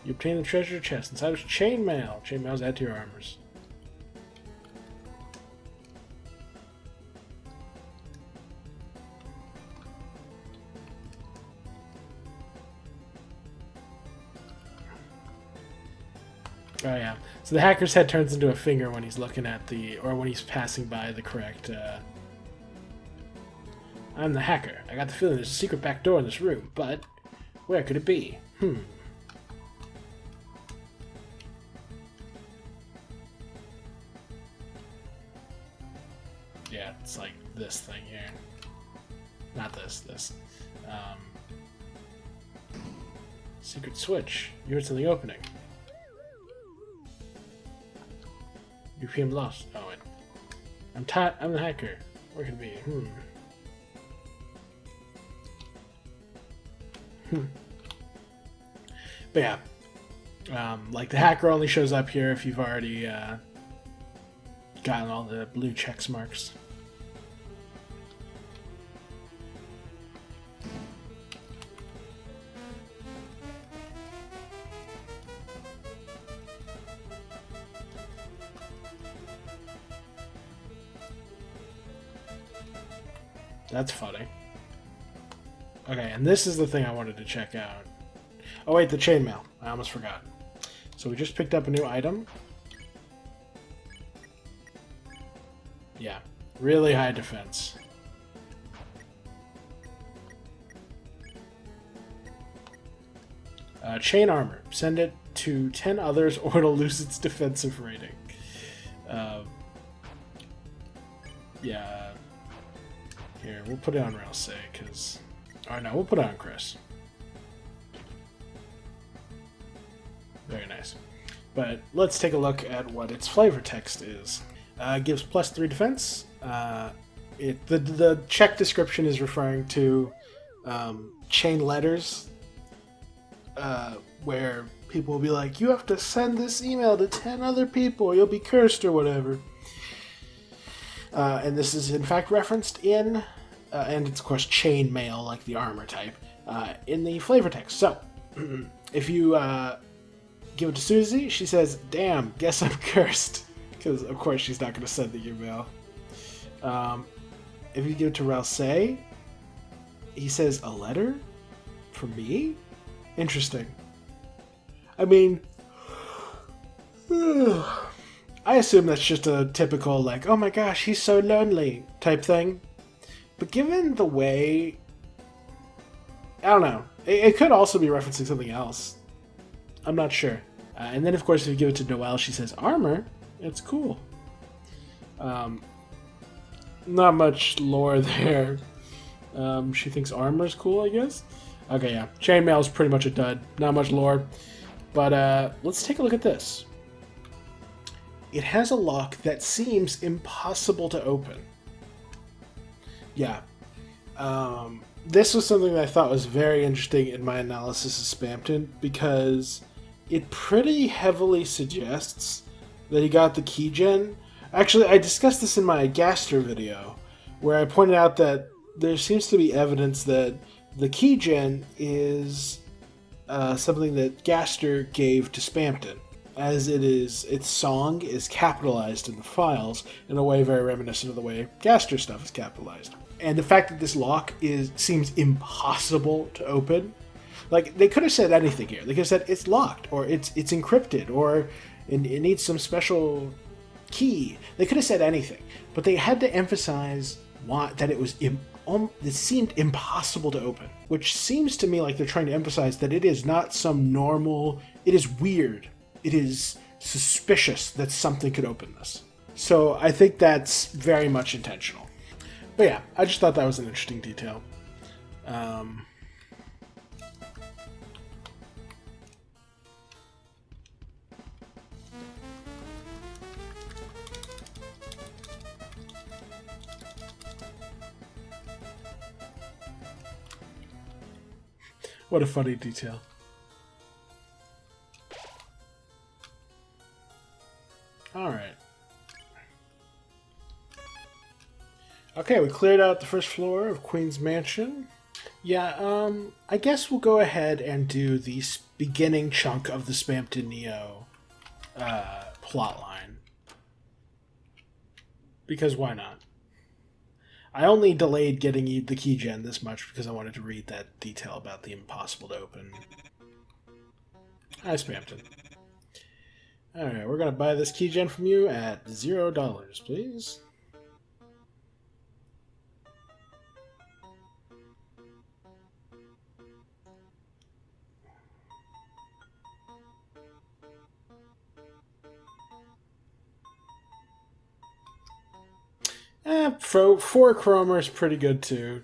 You obtain the treasure chest. Inside was chainmail. Chainmails add to your armors. Oh yeah. So the hacker's head turns into a finger when he's looking at the, or when he's passing by the correct. I'm the hacker. I got the feeling there's a secret back door in this room, but where could it be? Yeah, it's like this thing here. Not this, this. Secret switch. You heard something opening. You became lost. Oh, wait. I'm the hacker. Where could it be? But yeah. Like, the hacker only shows up here if you've already gotten all the blue check marks. That's funny. Okay, and this is the thing I wanted to check out. Oh wait, the chainmail. I almost forgot. So we just picked up a new item. Yeah, really high defense. Chain armor. Send it to 10 others or it'll lose its defensive rating. Yeah. Here, we'll put it on Railsay, because... Oh no, we'll put it on Chris. Very nice. But let's take a look at what its flavor text is. Gives +3 defense. The check description is referring to chain letters, where people will be like, you have to send this email to 10 other people, you'll be cursed or whatever. And this is in fact referenced in, and it's of course chain mail, like the armor type, in the flavor text. So, if you give it to Susie, she says, damn, guess I'm cursed. Because of course she's not going to send the email. If you give it to Railsay, he says, a letter? For me? Interesting. I mean... I assume that's just a typical, like, oh my gosh, he's so lonely type thing. But given the way... I don't know. It could also be referencing something else. I'm not sure. And then, of course, if you give it to Noelle, she says, armor? It's cool. Not much lore there. She thinks armor's cool, I guess? Okay, yeah. Chainmail's pretty much a dud. Not much lore. But let's take a look at this. It has a lock that seems impossible to open. Yeah. This was something that I thought was very interesting in my analysis of Spamton, because it pretty heavily suggests that he got the keygen. Actually, I discussed this in my Gaster video, where I pointed out that there seems to be evidence that the keygen is something that Gaster gave to Spamton, as its song is capitalized in the files in a way very reminiscent of the way Gaster stuff is capitalized. And the fact that this lock seems impossible to open, like, they could have said anything here. They could have said it's locked, or it's encrypted, or it needs some special key. They could have said anything, but they had to emphasize that it seemed impossible to open, which seems to me like they're trying to emphasize that it is not some normal. It is weird. It is suspicious that something could open this. So I think that's very much intentional. But yeah, I just thought that was an interesting detail. What a funny detail. Alright. Okay, we cleared out the first floor of Queen's Mansion. Yeah, I guess we'll go ahead and do the beginning chunk of the Spamton Neo plotline. Because why not? I only delayed getting the keygen this much because I wanted to read that detail about the impossible to open. Hi, Spamton. Alright, we're going to buy this keygen from you at $0, please. Four chromer is pretty good too.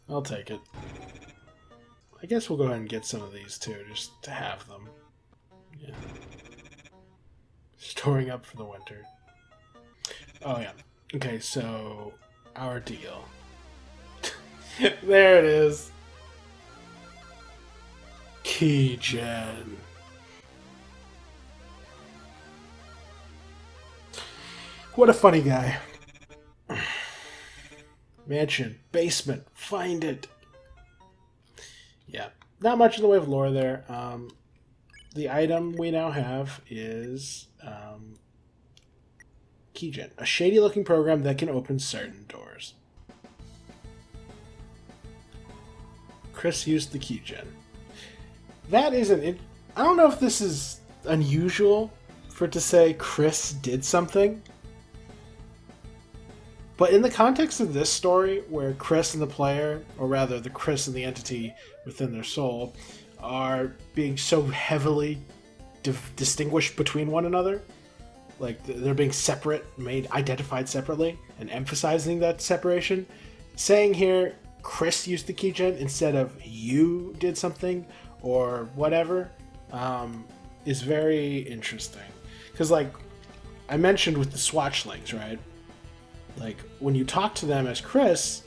I'll take it. I guess we'll go ahead and get some of these too, just to have them. Yeah. Storing up for the winter. Oh yeah. Okay, so our deal. There it is. Keygen. What a funny guy. Mansion, basement, find it. Yeah, not much in the way of lore there. The item we now have is keygen, a shady-looking program that can open certain doors. Chris used the keygen. That is I don't know if this is unusual for it to say Chris did something. But in the context of this story, where Chris and the player, or rather the Chris and the entity within their soul, are being so heavily distinguished between one another, like they're being separate, identified separately, and emphasizing that separation, saying here, Chris used the keygen instead of you did something, or whatever, is very interesting. Because, like, I mentioned with the swatchlings, right? Like, when you talk to them as Chris,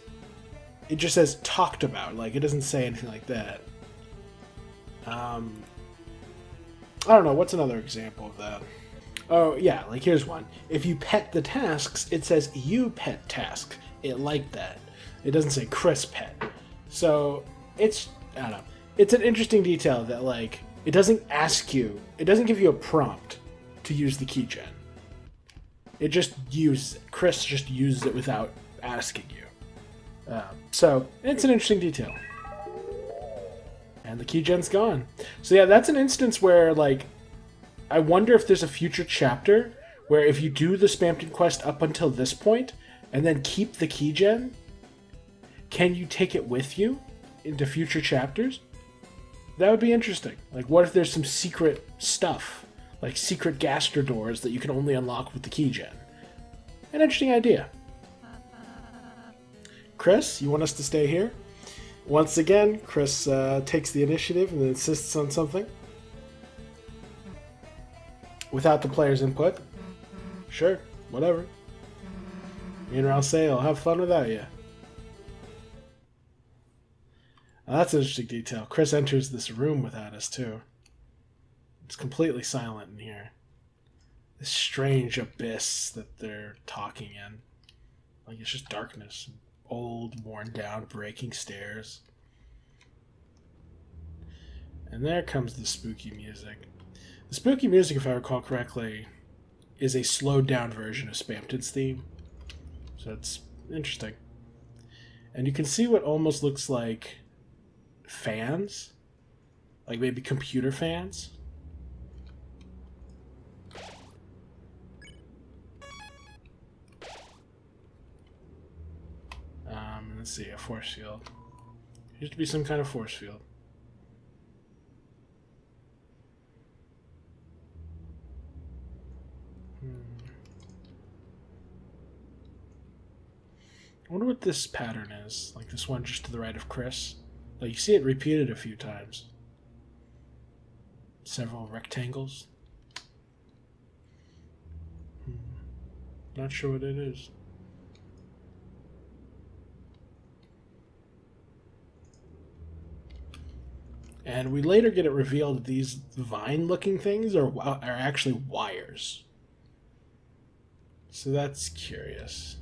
it just says talked about. Like, it doesn't say anything like that. I don't know. What's another example of that? Oh, yeah. Like, here's one. If you pet the tasks, it says you pet task. It liked that. It doesn't say Chris pet. So, I don't know. It's an interesting detail that, like, it doesn't give you a prompt to use the keygen. It just Chris just uses it without asking you. So, it's an interesting detail. And the keygen's gone. So yeah, that's an instance where, like, I wonder if there's a future chapter where if you do the Spamton quest up until this point, and then keep the keygen, can you take it with you into future chapters? That would be interesting. Like, what if there's some secret stuff? like secret gaster doors that you can only unlock with the keygen. An interesting idea. Chris, you want us to stay here? Once again, Chris takes the initiative and insists on something. Without the player's input. Sure, whatever. Me and Ralsei will have fun without you. Now, that's an interesting detail. Chris enters this room without us, too. It's completely silent in here. This strange abyss that they're talking in. Like, it's just darkness. Old, worn down, breaking stairs. And there comes the spooky music. The spooky music, if I recall correctly, is a slowed down version of Spamton's theme. So it's interesting. And you can see what almost looks like fans. Like maybe computer fans. Let's see, a force field. Used to be some kind of force field. I wonder what this pattern is. Like this one just to the right of Chris. Like you see it repeated a few times. Several rectangles. Not sure what it is. And we later get it revealed that these vine-looking things are actually wires. So that's curious.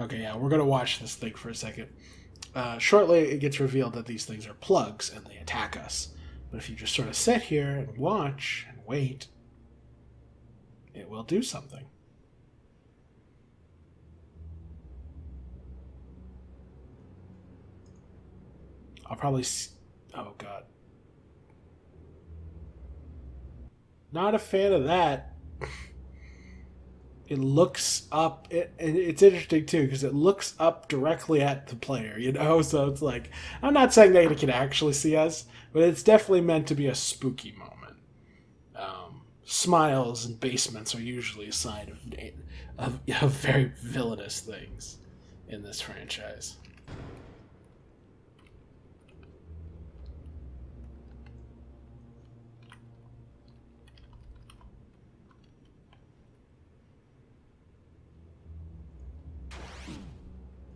Okay, yeah, we're going to watch this thing for a second. Shortly, it gets revealed that these things are plugs and they attack us. But if you just sort of sit here and watch and wait, it will do something. I'll probably... Oh, God. Not a fan of that. It looks up... and it's interesting, too, because it looks up directly at the player, you know? So it's like... I'm not saying that it can actually see us, but it's definitely meant to be a spooky moment. Smiles and basements are usually a sign of very villainous things in this franchise.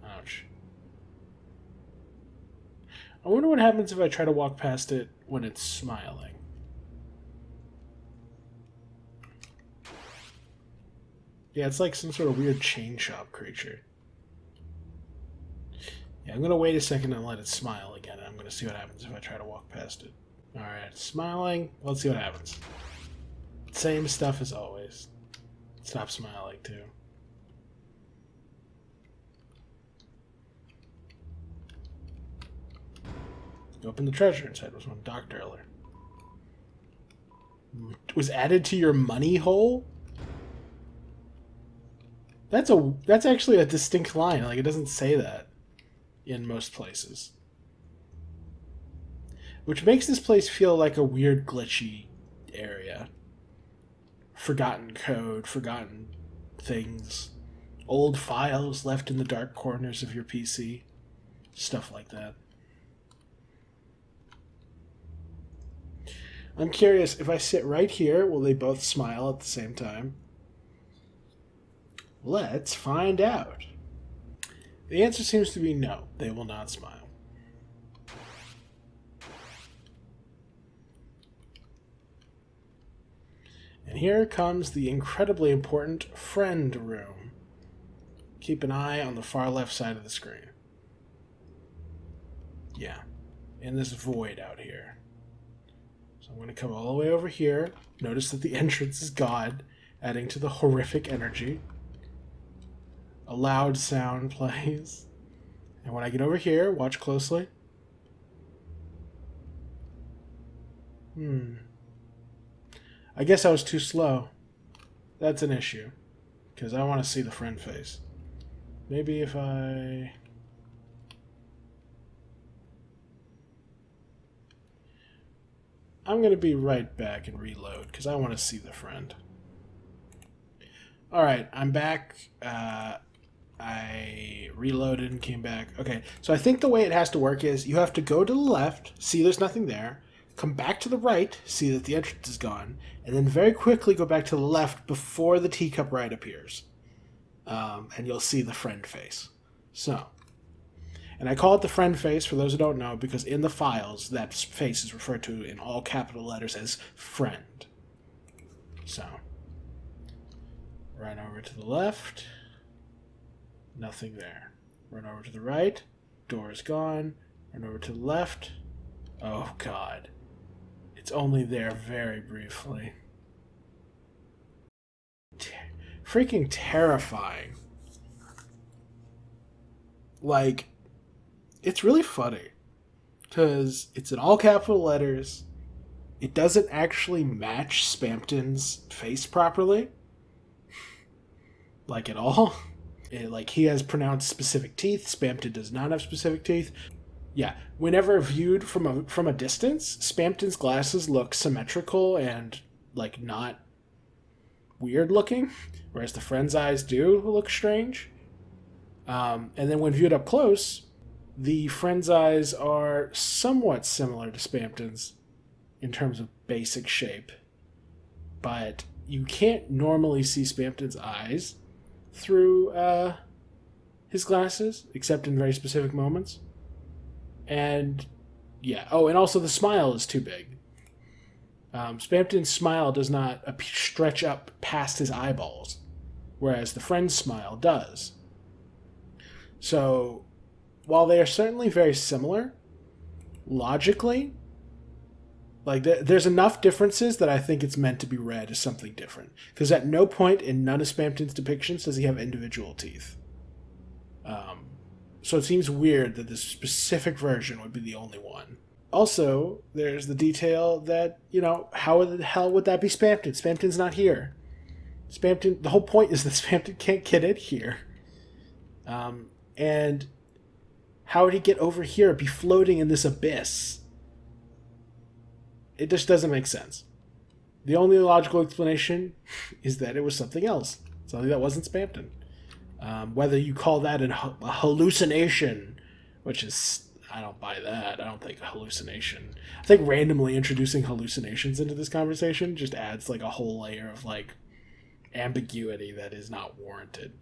Ouch. I wonder what happens if I try to walk past it when it's smiling. Yeah, it's like some sort of weird chain shop creature. Yeah, I'm going to wait a second and let it smile again, and I'm going to see what happens if I try to walk past it. Alright, smiling. Let's see what happens. Same stuff as always. Stop smiling, too. Open the treasure. Inside was one Dr. Eller. Was added to your money hole? That's actually a distinct line. Like, it doesn't say that in most places. Which makes this place feel like a weird, glitchy area. Forgotten code, forgotten things. Old files left in the dark corners of your PC. Stuff like that. I'm curious, if I sit right here, will they both smile at the same time? Let's find out. The answer seems to be no, they will not smile. And here comes the incredibly important friend room. Keep an eye on the far left side of the screen. Yeah, in this void out here. So I'm going to come all the way over here. Notice that the entrance is God, adding to the horrific energy. A loud sound plays. And when I get over here, watch closely. I guess I was too slow. That's an issue. Because I want to see the friend face. Maybe if I... I'm going to be right back and reload because I want to see the friend. Alright, I'm back. I reloaded and came back. Okay, so I think the way it has to work is you have to go to the left, see there's nothing there, come back to the right, see that the entrance is gone, and then very quickly go back to the left before the teacup ride appears. And you'll see the friend face. So, and I call it the friend face for those who don't know because in the files that face is referred to in all capital letters as friend. So, run over to the left, nothing there. Run over to the right, door is gone. Run over to the left. Oh god. It's only there very briefly. Freaking terrifying. Like, it's really funny. Because it's in all capital letters. It doesn't actually match Spamton's face properly. Like, at all. Like, he has pronounced specific teeth. Spamton does not have specific teeth. Yeah, whenever viewed from a distance, Spamton's glasses look symmetrical and, like, not weird looking, whereas the friend's eyes do look strange. And then when viewed up close, the friend's eyes are somewhat similar to Spamton's in terms of basic shape. But you can't normally see Spamton's eyes through his glasses, except in very specific moments. And, yeah. Oh, and also the smile is too big. Spamton's smile does not stretch up past his eyeballs, whereas the friend's smile does. So, while they are certainly very similar, logically, like, there's enough differences that I think it's meant to be read as something different. Because at no point in none of Spamton's depictions does he have individual teeth. So it seems weird that this specific version would be the only one. Also, there's the detail that, you know, how the hell would that be Spamton? Spamton's not here. Spamton, the whole point is that Spamton can't get in here. And how would he get over here, be floating in this abyss? It just doesn't make sense. The only logical explanation is that it was something else. Something that wasn't Spamton. Whether you call that a hallucination, which is, I don't buy that. I don't think a hallucination. I think randomly introducing hallucinations into this conversation just adds like a whole layer of like ambiguity that is not warranted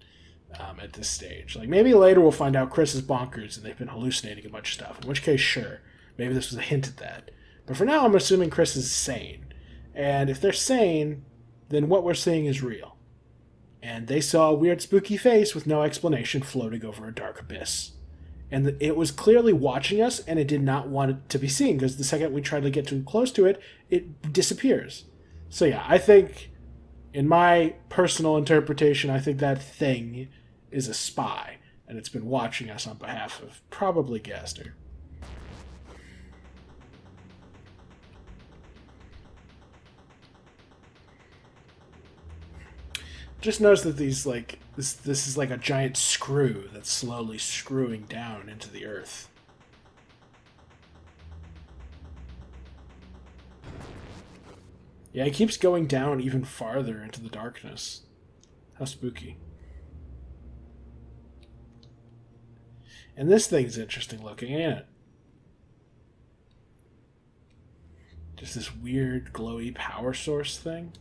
at this stage. Like maybe later we'll find out Chris is bonkers and they've been hallucinating a bunch of stuff. In which case, sure, maybe this was a hint at that. But for now, I'm assuming Chris is sane. And if they're sane, then what we're seeing is real. And they saw a weird spooky face with no explanation floating over a dark abyss. And it was clearly watching us, and it did not want it to be seen, because the second we try to get too close to it, it disappears. So yeah, I think, in my personal interpretation, I think that thing is a spy, and it's been watching us on behalf of probably Gaster. Just notice that these, like, this is like a giant screw that's slowly screwing down into the earth. Yeah, it keeps going down even farther into the darkness. How spooky. And this thing's interesting looking, ain't it? Just this weird glowy power source thing.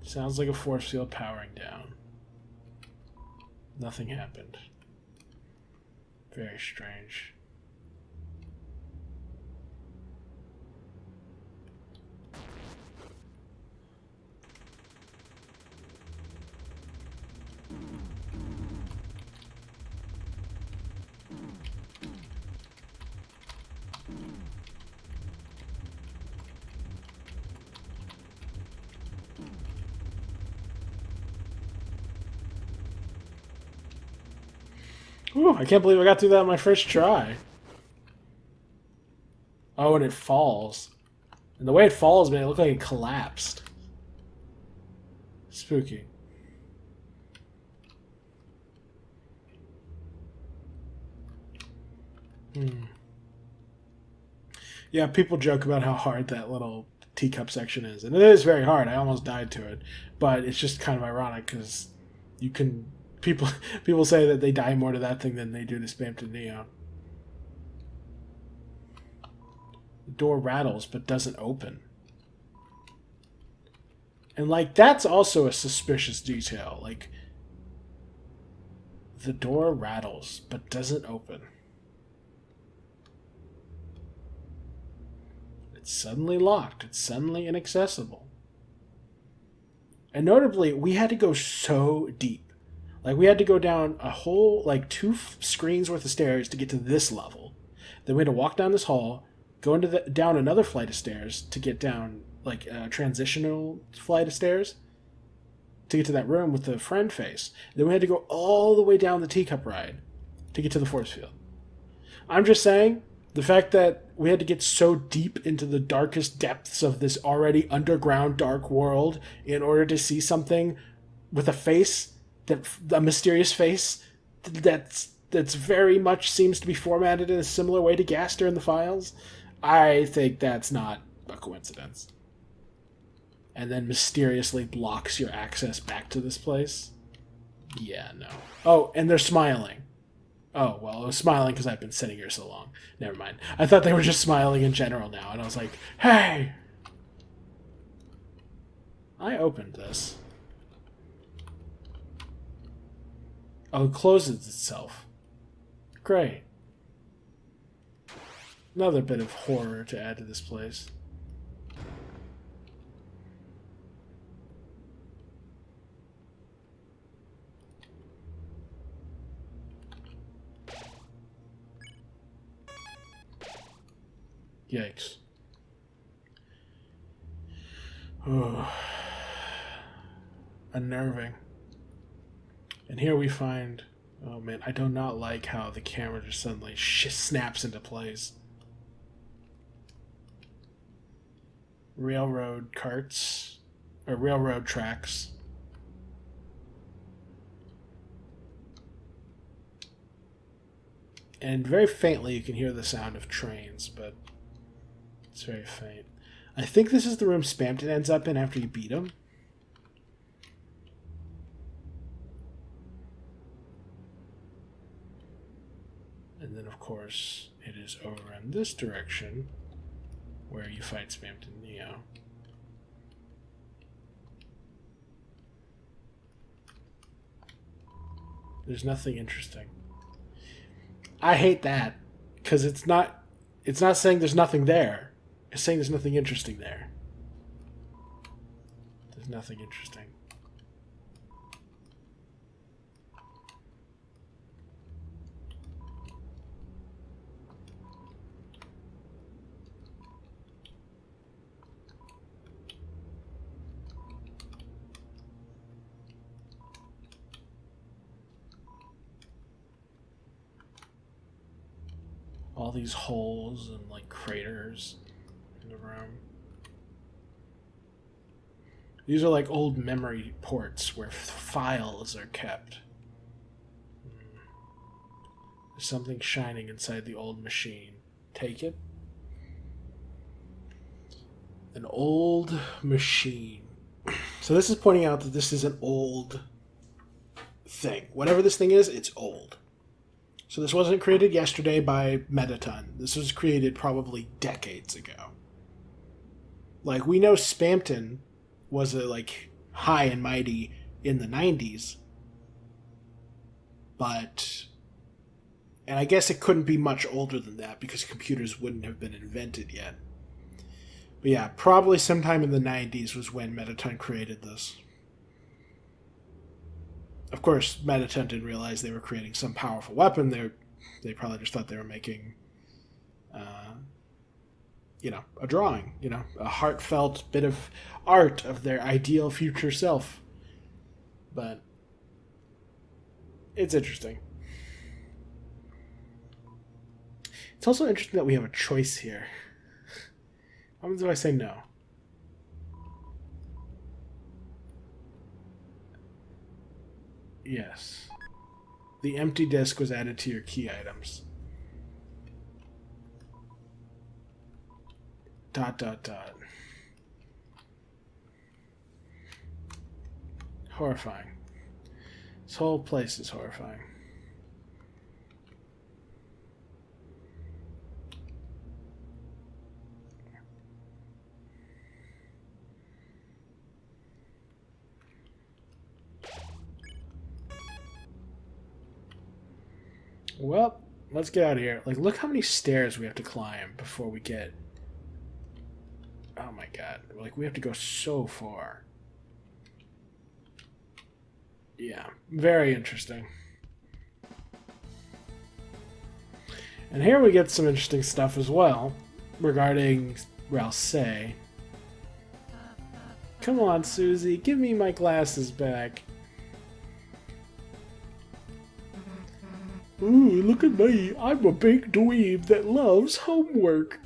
Sounds like a force field powering down. Nothing happened. Very strange. Ooh, I can't believe I got through that on my first try. Oh, and it falls. And the way it falls, man, it looked like it collapsed. Spooky. Hmm. Yeah, people joke about how hard that little teacup section is, and it is very hard. I almost died to it, but it's just kind of ironic because you can people people say that they die more to that thing than they do to Spamton Neo. The door rattles but doesn't open, and like that's also a suspicious detail. Like the door rattles but doesn't open. It's suddenly locked. It's suddenly inaccessible. And notably, we had to go so deep. Like we had to go down a whole like two screens worth of stairs to get to this level. Then we had to walk down this hall, go into down another flight of stairs to get down like a transitional flight of stairs to get to that room with the friend face. Then we had to go all the way down the teacup ride to get to the force field. I'm just saying, the fact that we had to get so deep into the darkest depths of this already underground dark world in order to see something with a face, that a mysterious face that's very much seems to be formatted in a similar way to Gaster in the files, I think that's not a coincidence. And then mysteriously blocks your access back to this place. Yeah, no. Oh, and they're smiling. Oh, well, I was smiling because I've been sitting here so long. Never mind. I thought they were just smiling in general now, and I was like, hey! I opened this. Oh, it closes itself. Great. Another bit of horror to add to this place. Yikes. Oh. Unnerving. And here we find... Oh man, I do not like how the camera just suddenly snaps into place. Railroad carts. Or railroad tracks. And very faintly you can hear the sound of trains, but it's very faint. I think this is the room Spamton ends up in after you beat him. And then, of course, it is over in this direction where you fight Spamton Neo. There's nothing interesting. I hate that because it's not saying there's nothing there. It's saying there's nothing interesting there. There's nothing interesting. All these holes and like craters in the room. These are like old memory ports where files are kept. There's something shining inside the old machine. Take it. An old machine. So this is pointing out that this is an old thing. Whatever this thing is, it's old. So this wasn't created yesterday by Metaton. This was created probably decades ago. Like, we know Spamton was like high and mighty in the 90s. But... And I guess it couldn't be much older than that because computers wouldn't have been invented yet. But yeah, probably sometime in the 90s was when Metaton created this. Of course, Metaton didn't realize they were creating some powerful weapon. They probably just thought they were making, a drawing, a heartfelt bit of art of their ideal future self. But it's interesting. It's also interesting that we have a choice here. What happens if I say no? Yes. The empty disk was added to your key items. Dot dot dot. Horrifying. This whole place is horrifying. Well, let's get out of here. Like, look how many stairs we have to climb before we get... Oh my god. Like, we have to go so far. Yeah, very interesting. And here we get some interesting stuff as well regarding Ralsei. Come on, Susie, give me my glasses back. Ooh, look at me. I'm a big dweeb that loves homework.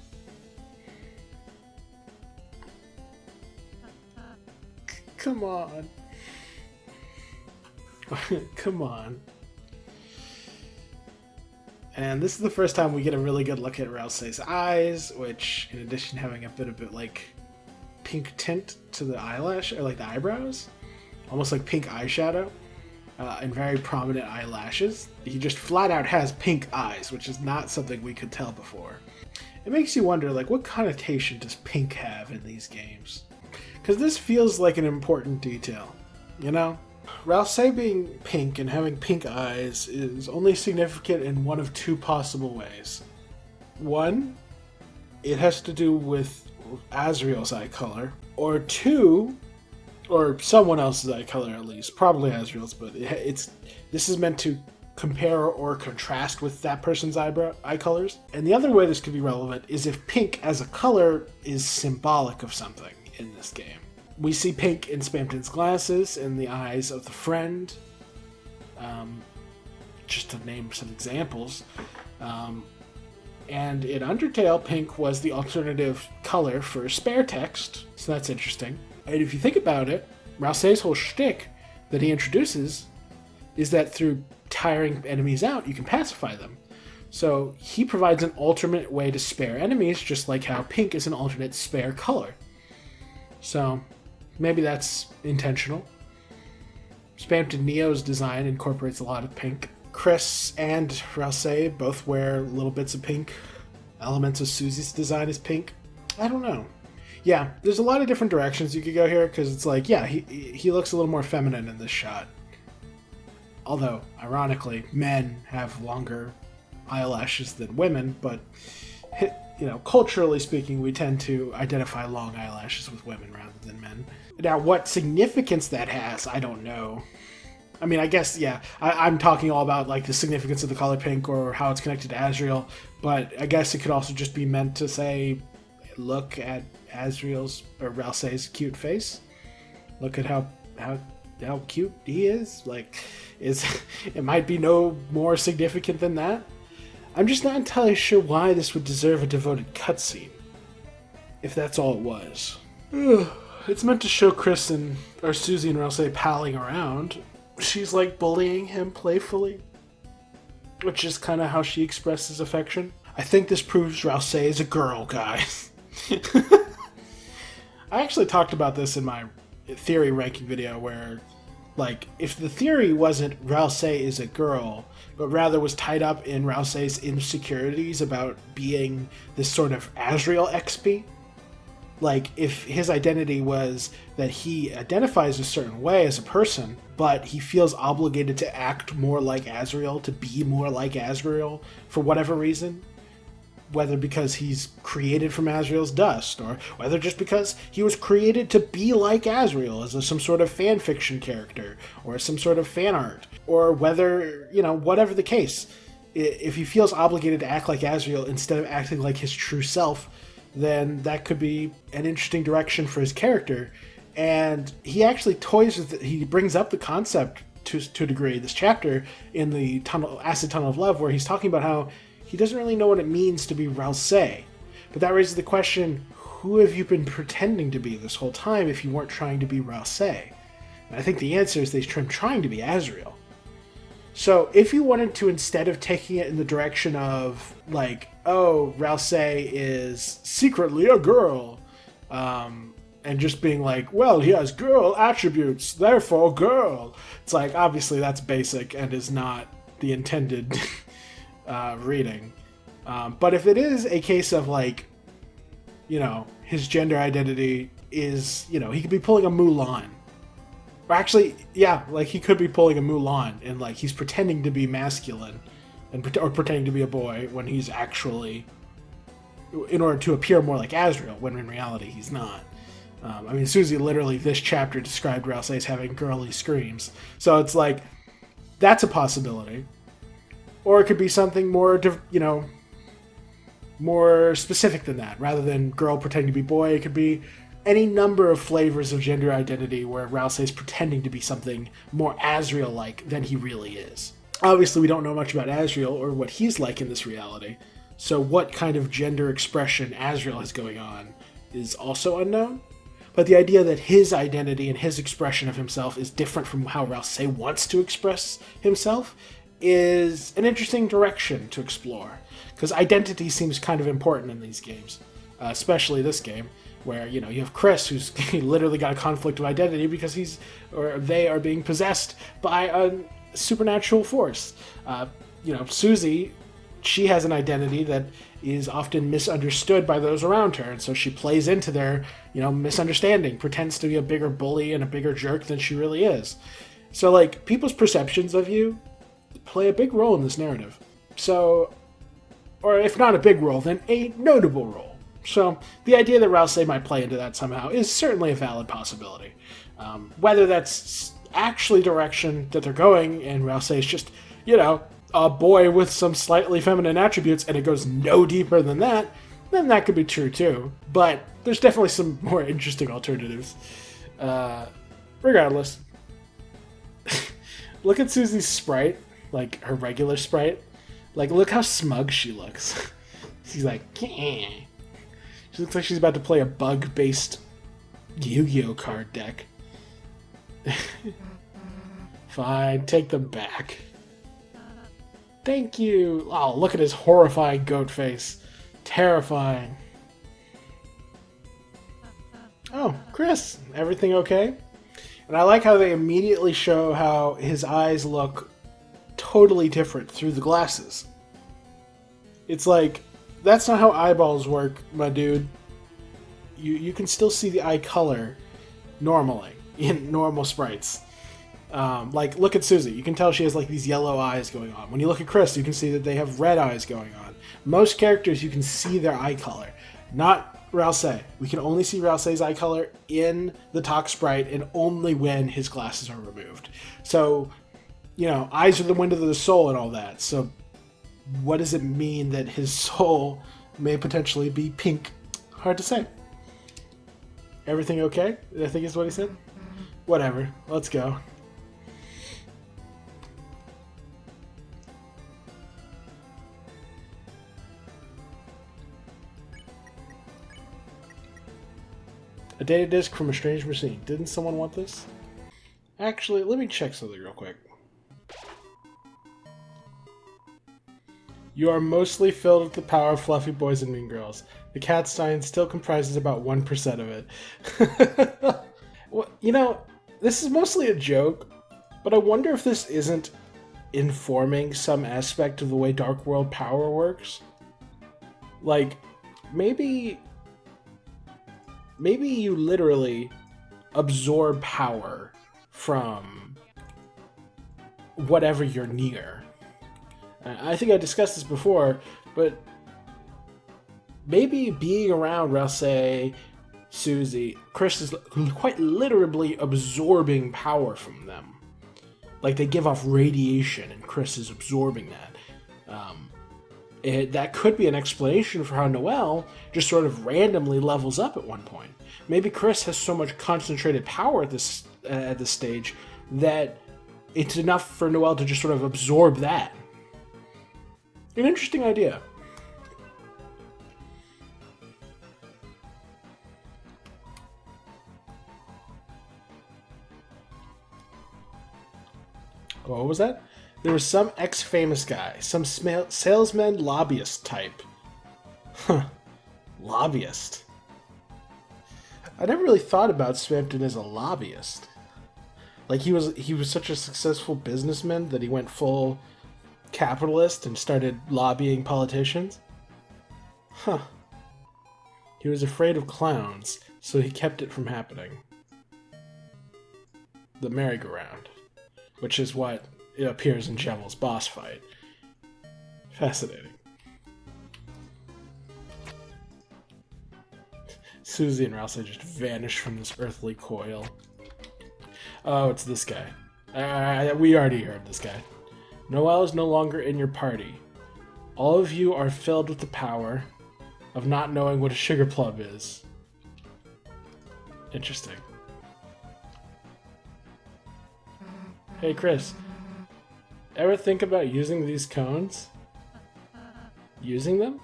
Come on. Come on. And this is the first time we get a really good look at Ralsei's eyes, which, in addition to having a bit like pink tint to the eyelash, or like the eyebrows, almost like pink eyeshadow, and very prominent eyelashes. He just flat out has pink eyes, which is not something we could tell before. It makes you wonder, like, what connotation does pink have in these games? Because this feels like an important detail, you know? Ralsei being pink and having pink eyes is only significant in one of two possible ways. One, it has to do with Asriel's eye color, or two, or someone else's eye color at least, probably Asriel's, but this is meant to compare or contrast with that person's eye colors. And the other way this could be relevant is if pink as a color is symbolic of something in this game. We see pink in Spamton's glasses, in the eyes of the friend, just to name some examples. And in Undertale, pink was the alternative color for spare text, so that's interesting. And if you think about it, Ralsei's whole shtick that he introduces is that through tiring enemies out, you can pacify them. So he provides an alternate way to spare enemies, just like how pink is an alternate spare color. So maybe that's intentional. Spamton Neo's design incorporates a lot of pink. Chris and Ralsei both wear little bits of pink. Elements of Susie's design is pink. I don't know. Yeah, there's a lot of different directions you could go here, because it's like, yeah, he looks a little more feminine in this shot. Although, ironically, men have longer eyelashes than women, but, you know, culturally speaking, we tend to identify long eyelashes with women rather than men. Now, what significance that has, I don't know. I mean, I guess, yeah, I'm talking all about, like, the significance of the color pink or how it's connected to Asriel, but I guess it could also just be meant to say, look at Asriel's, or Ralsei's cute face. Look at how cute he is. Like, it might be no more significant than that. I'm just not entirely sure why this would deserve a devoted cutscene, if that's all it was. It's meant to show Chris or Susie and Ralsei palling around. She's like bullying him playfully, which is kind of how she expresses affection. I think this proves Ralsei is a girl, guys. I actually talked about this in my theory ranking video where, like, if the theory wasn't Ralsei is a girl, but rather was tied up in Ralsei's insecurities about being this sort of Asriel XP, like, if his identity was that he identifies a certain way as a person, but he feels obligated to act more like Asriel, to be more like Asriel for whatever reason, whether because he's created from Asriel's dust, or whether just because he was created to be like Asriel as some sort of fan fiction character, or some sort of fan art, or whether, you know, whatever the case, if he feels obligated to act like Asriel instead of acting like his true self, then that could be an interesting direction for his character. And he actually toys with it. He brings up the concept to a degree, this chapter in the Acid Tunnel of Love, where he's talking about how he doesn't really know what it means to be Ralsei. But that raises the question, who have you been pretending to be this whole time if you weren't trying to be Ralsei? And I think the answer is they're trying to be Asriel. So if you wanted to, instead of taking it in the direction of like, oh, Rouse is secretly a girl, and just being like, well, he has girl attributes, therefore girl. It's like, obviously that's basic and is not the intended reading. But if it is a case of like, his gender identity is, he could be pulling a Mulan. Or actually, yeah, like he could be pulling a Mulan and like he's pretending to be masculine or pretending to be a boy when he's actually, in order to appear more like Azrael, when in reality he's not. I mean, Susie literally this chapter described Rouse as having girly screams. So it's like, that's a possibility. Or it could be something more, more specific than that. Rather than girl pretending to be boy, it could be any number of flavors of gender identity where Rouse is pretending to be something more Azrael-like than he really is. Obviously, we don't know much about Azrael or what he's like in this reality, so what kind of gender expression Azrael is going on is also unknown. But the idea that his identity and his expression of himself is different from how Rouse wants to express himself is an interesting direction to explore, because identity seems kind of important in these games, especially this game, where you have Chris, who's literally got a conflict of identity because they are being possessed by a supernatural force. Susie, she has an identity that is often misunderstood by those around her, and so she plays into their misunderstanding, pretends to be a bigger bully and a bigger jerk than she really is. So like, people's perceptions of you play a big role in this narrative. So, or if not a big role, then a notable role. So the idea that Rouse might play into that somehow is certainly a valid possibility. Whether that's actually direction that they're going and Rouse is just, a boy with some slightly feminine attributes and it goes no deeper than that, then that could be true too. But there's definitely some more interesting alternatives. Regardless. Look at Susie's sprite, like her regular sprite. Like, look how smug she looks. She's like, Keh. She looks like she's about to play a bug-based Yu-Gi-Oh card deck. Fine, take them back. Thank you. Oh, look at his horrifying goat face. Terrifying. Oh, Chris, everything okay? And I like how they immediately show how his eyes look totally different through the glasses. It's like, that's not how eyeballs work, my dude. You can still see the eye color normally in normal sprites. Like, look at Susie. You can tell she has like these yellow eyes going on. When you look at Chris, you can see that they have red eyes going on. Most characters, you can see their eye color. Not Rouse. We can only see Rouse's eye color in the talk sprite and only when his glasses are removed. So, eyes are the window of the soul and all that. So what does it mean that his soul may potentially be pink? Hard to say. Everything okay? I think is what he said. Whatever. Let's go. A data disk from a strange machine. Didn't someone want this? Actually, let me check something real quick. You are mostly filled with the power of fluffy boys and mean girls. The cat science still comprises about 1% of it. Well, this is mostly a joke, but I wonder if this isn't informing some aspect of the way Dark World power works. Like, maybe you literally absorb power from whatever you're near. I think I discussed this before, but maybe being around Rouse, Susie, Chris is quite literally absorbing power from them. Like, they give off radiation and Chris is absorbing that. That could be an explanation for how Noelle just sort of randomly levels up at one point. Maybe Chris has so much concentrated power at this stage that it's enough for Noelle to just sort of absorb that. An interesting idea. What was that? There was some ex-famous guy, some salesman lobbyist type. Huh. Lobbyist. I never really thought about Spamton as a lobbyist. Like he was such a successful businessman that he went full capitalist and started lobbying politicians. Huh. He was afraid of clowns, so he kept it from happening. The merry-go-round, which is what appears in Jevel's boss fight. Fascinating. Susie and Rouse just vanished from this earthly coil. Oh, it's this guy. We already heard this guy. Noel is no longer in your party. All of you are filled with the power of not knowing what a sugar plum is. Interesting. Hey, Chris. Ever think about using these cones? Using them?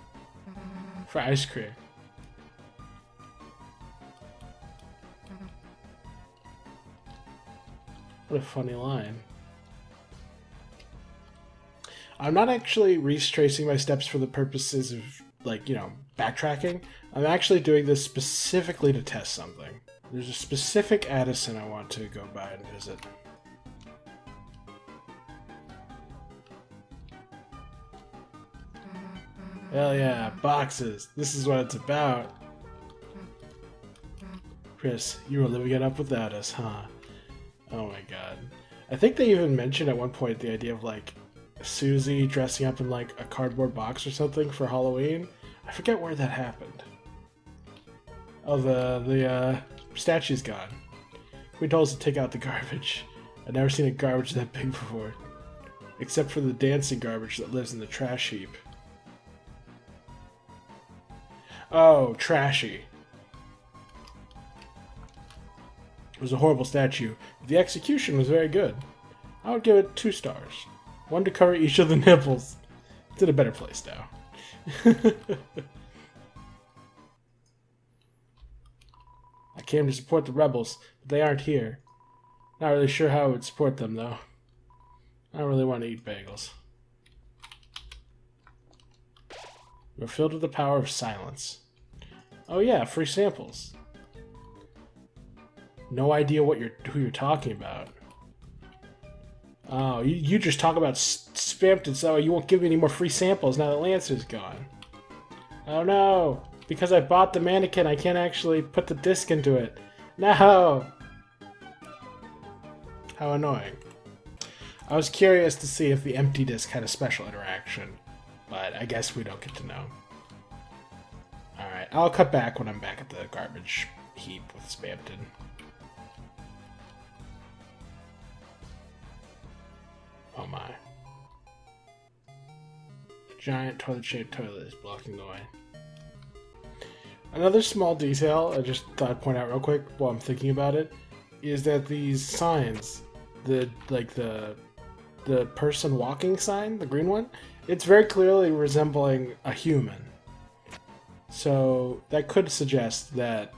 For ice cream. What a funny line. I'm not actually retracing my steps for the purposes of, like, backtracking. I'm actually doing this specifically to test something. There's a specific Addison I want to go by and visit. Hell yeah, boxes. This is what it's about. Chris, you were living it up without us, huh? Oh my god. I think they even mentioned at one point the idea of, like, Susie dressing up in, like, a cardboard box or something for Halloween. I forget where that happened. Oh, the statue's gone. We told us to take out the garbage. I've never seen a garbage that big before. Except for the dancing garbage that lives in the trash heap. Oh, trashy. It was a horrible statue. The execution was very good. I would give it 2 stars. 1 to cover each of the nipples. It's in a better place now. I came to support the rebels, but they aren't here. Not really sure how I would support them, though. I don't really want to eat bagels. We're filled with the power of silence. Oh yeah, free samples. No idea who you're talking about. Oh, you just talk about Spamton, so you won't give me any more free samples now that Lance is gone. Oh no! Because I bought the mannequin, I can't actually put the disc into it. No! How annoying. I was curious to see if the empty disc had a special interaction, but I guess we don't get to know. Alright, I'll cut back when I'm back at the garbage heap with Spamton. Oh my. A giant toilet-shaped toilet is blocking the way. Another small detail I just thought I'd point out real quick while I'm thinking about it is that these signs, the person walking sign, the green one, it's very clearly resembling a human. So that could suggest that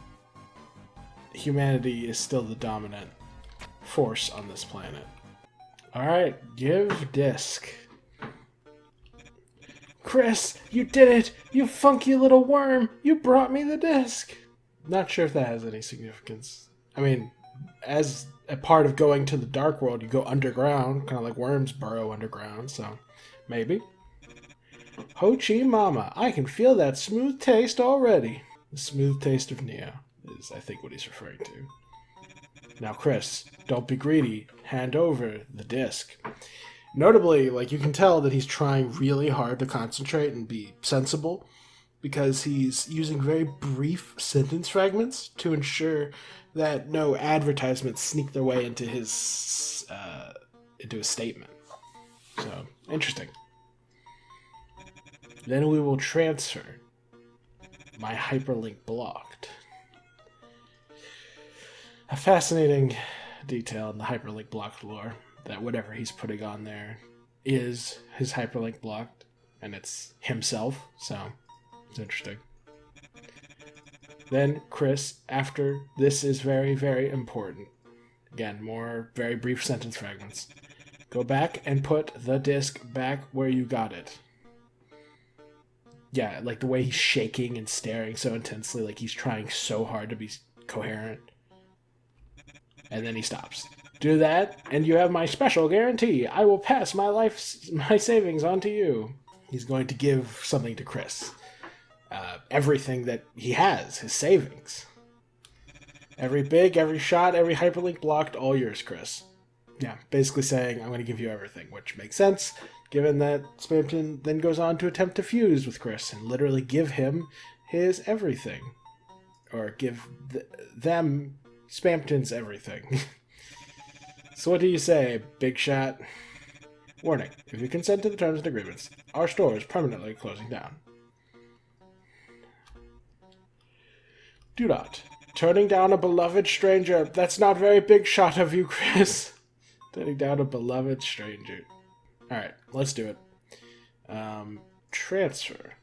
humanity is still the dominant force on this planet. Alright, give disc. Chris, you did it! You funky little worm! You brought me the disc! Not sure if that has any significance. I mean, as a part of going to the dark world, you go underground, kind of like worms burrow underground, so maybe. Ho Chi Mama, I can feel that smooth taste already. The smooth taste of Neo is, I think, what he's referring to. Now, Chris, don't be greedy. Hand over the disc. Notably, like, you can tell that he's trying really hard to concentrate and be sensible because he's using very brief sentence fragments to ensure that no advertisements sneak their way into his statement. So, interesting. Then we will transfer my hyperlink blocked. A fascinating detail in the hyperlink blocked lore, that whatever he's putting on there is his hyperlink blocked, and it's himself, so it's interesting. Then Chris, after this is very, very important. Again, more very brief sentence fragments. Go back and put the disc back where you got it. Yeah, like the way he's shaking and staring so intensely, like he's trying so hard to be coherent. And then he stops. Do that, and you have my special guarantee. I will pass my savings on to you. He's going to give something to Chris. Everything that he has, his savings. Every big, every shot, every hyperlink blocked, all yours, Chris. Yeah, basically saying, I'm going to give you everything, which makes sense, given that Spamton then goes on to attempt to fuse with Chris and literally give him his everything. Or give them Spamton's everything. So what do you say, big shot? Warning, if you consent to the terms and agreements, our store is permanently closing down. Do not. Turning down a beloved stranger. That's not very big shot of you, Chris. Turning down a beloved stranger. Alright, let's do it. Transfer.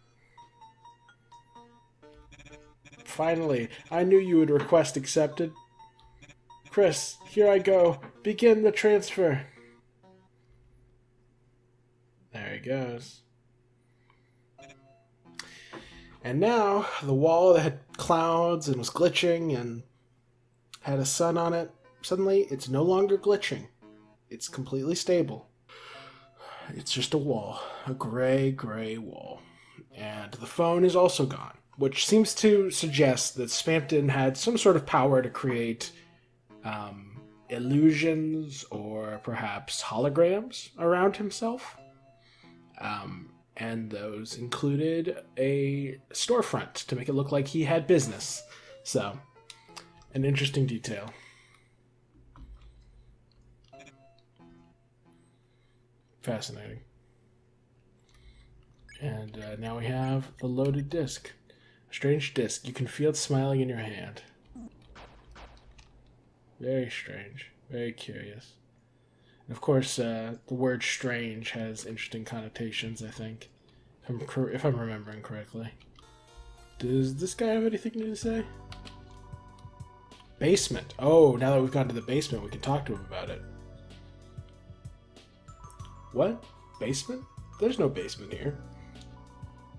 Finally, I knew you would request accepted. Chris, here I go. Begin the transfer. There he goes. And now, the wall that had clouds and was glitching and had a sun on it, suddenly it's no longer glitching. It's completely stable. It's just a wall. A gray wall. And the phone is also gone, which seems to suggest that Spamton had some sort of power to create illusions or perhaps holograms around himself. And those included a storefront to make it look like he had business. So, an interesting detail. Fascinating. And now we have the loaded disc. A strange disc. You can feel it smiling in your hand. Very strange. Very curious. And of course, the word strange has interesting connotations, I think. If I'm remembering correctly. Does this guy have anything new to say? Basement. Oh, now that we've gone to the basement, we can talk to him about it. What? Basement? There's no basement here.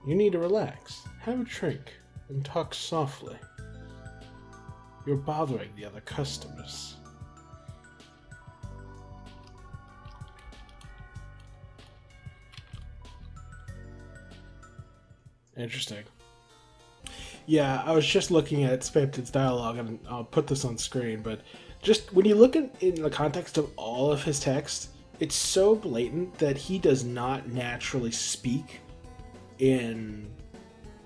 You need to relax, have a drink, and talk softly. You're bothering the other customers. Interesting. Yeah, I was just looking at Spamton's dialogue, and I'll put this on screen, but just when you look in the context of all of his text, it's so blatant that he does not naturally speak in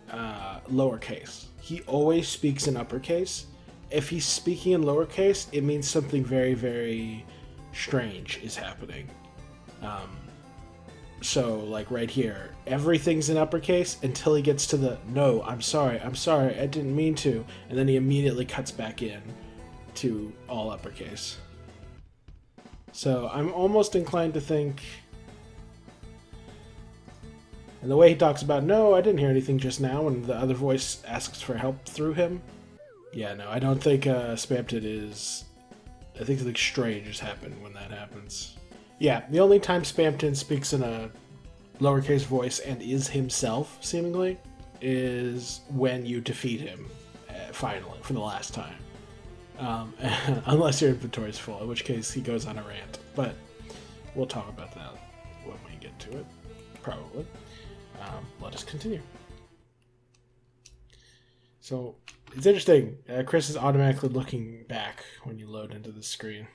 lowercase. He always speaks in uppercase. If he's speaking in lowercase, it means something very, very strange is happening. So, like right here, everything's in uppercase until he gets to the, no, I'm sorry, I didn't mean to. And then he immediately cuts back in to all uppercase. So I'm almost inclined to think, and the way he talks about, no, I didn't hear anything just now, and the other voice asks for help through him. Yeah, no, I don't think Spamton is, I think something strange has happened when that happens. Yeah, the only time Spamton speaks in a lowercase voice and is himself, seemingly, is when you defeat him, finally, for the last time. Unless your inventory is full, in which case he goes on a rant. But we'll talk about that when we get to it, probably. Let us continue. So, it's interesting. Chris is automatically looking back when you load into the screen.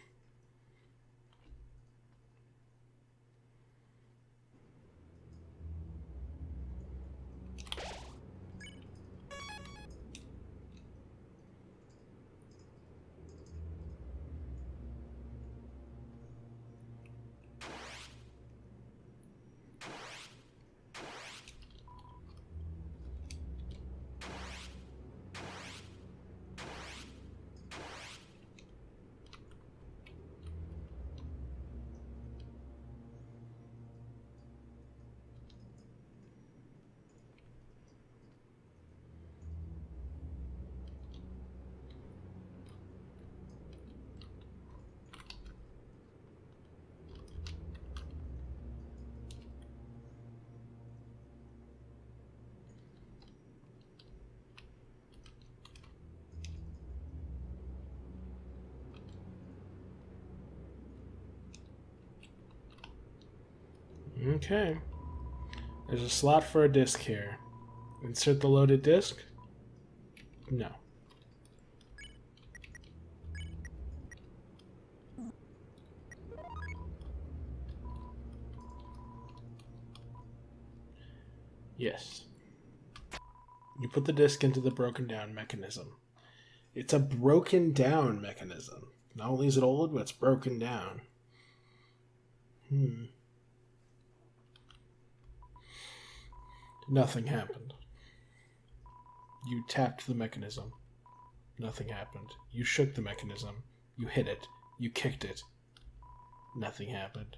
Okay. There's a slot for a disc here. Insert the loaded disc? No. Yes. You put the disc into the broken down mechanism. It's a broken down mechanism. Not only is it old, but it's broken down. Nothing happened. You tapped the mechanism. Nothing happened. You shook the mechanism. You hit it. You kicked it. Nothing happened.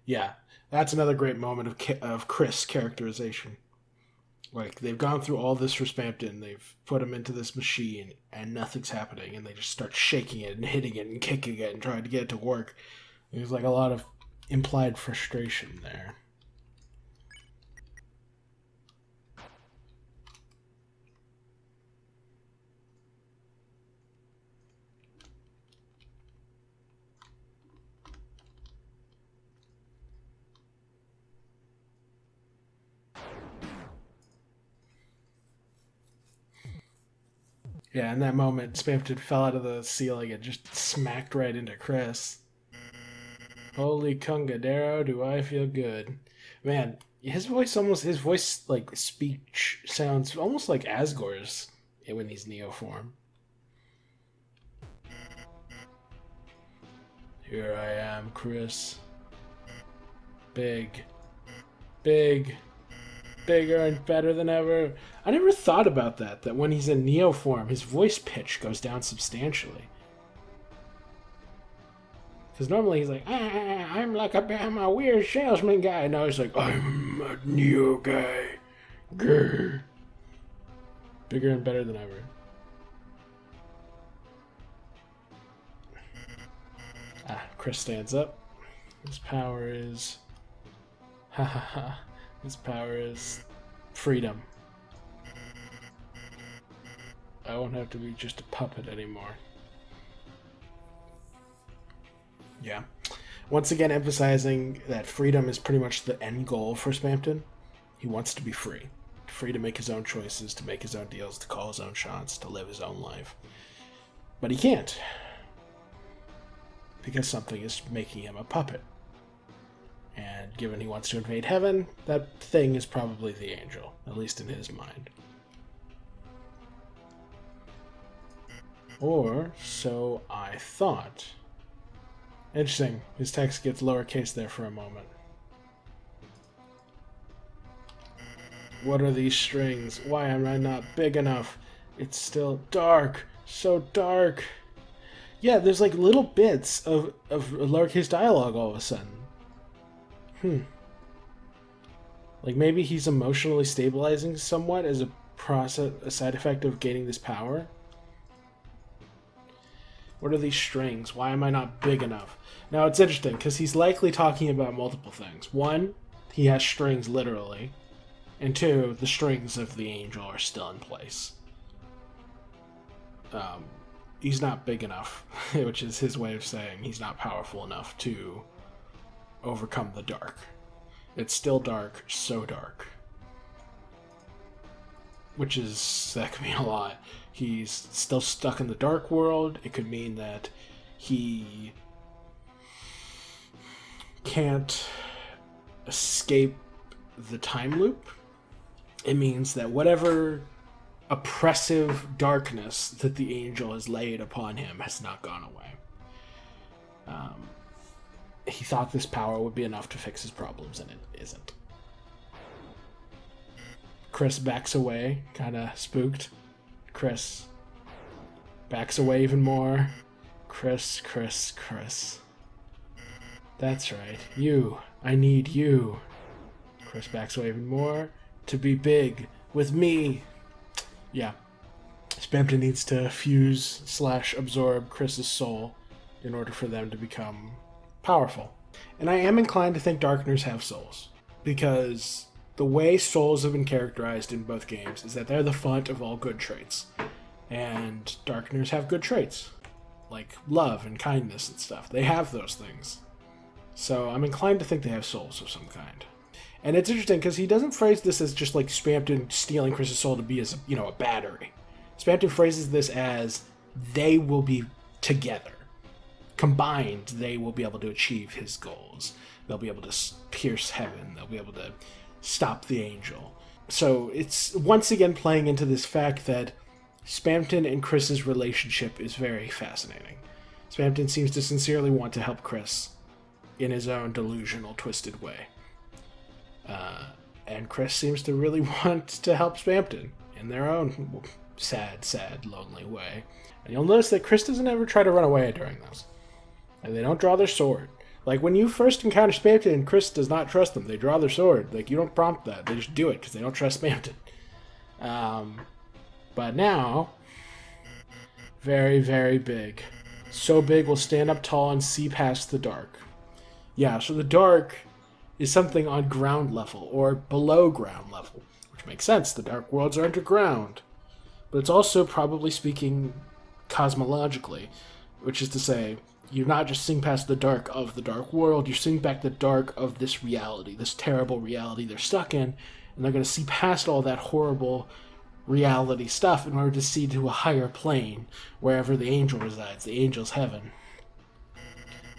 Yeah, that's another great moment of Chris' characterization. Like, they've gone through all this for Spamton, they've put him into this machine, and nothing's happening, and they just start shaking it and hitting it and kicking it and trying to get it to work. There's like a lot of implied frustration there. Yeah, in that moment, Spamton fell out of the ceiling and just smacked right into Chris. Holy Kungadero, do I feel good. Man, his voice, like, speech sounds almost like Asgore's when he's Neo form. Here I am, Chris. Big. Bigger and better than ever. I never thought about that when he's in Neo form, his voice pitch goes down substantially. Because normally he's like, I'm a weird salesman guy. Now he's like, I'm a Neo guy. Grr. Bigger and better than ever. Chris stands up. His power is... His power is freedom. I won't have to be just a puppet anymore. Yeah. Once again emphasizing that freedom is pretty much the end goal for Spamton. He wants to be free. Free to make his own choices, to make his own deals, to call his own shots, to live his own life. But he can't. Because something is making him a puppet. And given he wants to invade heaven, that thing is probably the angel, at least in his mind. Or so I thought. Interesting. His text gets lowercase there for a moment. What are these strings? Why am I not big enough? It's still dark. So dark. Yeah, there's like little bits of lowercase dialogue all of a sudden. Like maybe he's emotionally stabilizing somewhat as a side effect of gaining this power. What are these strings? Why am I not big enough? Now it's interesting because he's likely talking about multiple things. One, he has strings literally. And two, the strings of the angel are still in place. He's not big enough, which is his way of saying he's not powerful enough to overcome the dark. It's still dark, so dark. That could mean a lot. He's still stuck in the dark world. It could mean that he can't escape the time loop. It means that whatever oppressive darkness that the angel has laid upon him has not gone away. He thought this power would be enough to fix his problems, and it isn't. Chris backs away, kind of spooked. Chris backs away even more. Chris. That's right. You. I need you. Chris backs away even more. To be big. With me. Yeah. Spamton needs to fuse / absorb Chris's soul in order for them to become powerful. And I am inclined to think Darkners have souls. Because the way souls have been characterized in both games is that they're the font of all good traits. And Darkners have good traits. Like love and kindness and stuff. They have those things. So I'm inclined to think they have souls of some kind. And it's interesting because he doesn't phrase this as just like Spamton stealing Chris's soul to be as, a battery. Spamton phrases this as they will be together. Combined, they will be able to achieve his goals. They'll be able to pierce heaven. They'll be able to stop the angel. So it's once again playing into this fact that Spamton and Chris's relationship is very fascinating. Spamton seems to sincerely want to help Chris in his own delusional, twisted way. And Chris seems to really want to help Spamton in their own sad, lonely way. And you'll notice that Chris doesn't ever try to run away during this. And they don't draw their sword. Like, when you first encounter Spamton and Chris does not trust them, they draw their sword. Like, you don't prompt that. They just do it because they don't trust Spamton. But now, very, very big. So big we'll stand up tall and see past the dark. Yeah, so the dark is something on ground level or below ground level, which makes sense. The dark worlds are underground. But it's also probably speaking cosmologically, which is to say, you're not just seeing past the dark of the dark world, you're seeing back the dark of this reality, this terrible reality they're stuck in, and they're going to see past all that horrible reality stuff in order to see to a higher plane, wherever the angel resides, the angel's heaven.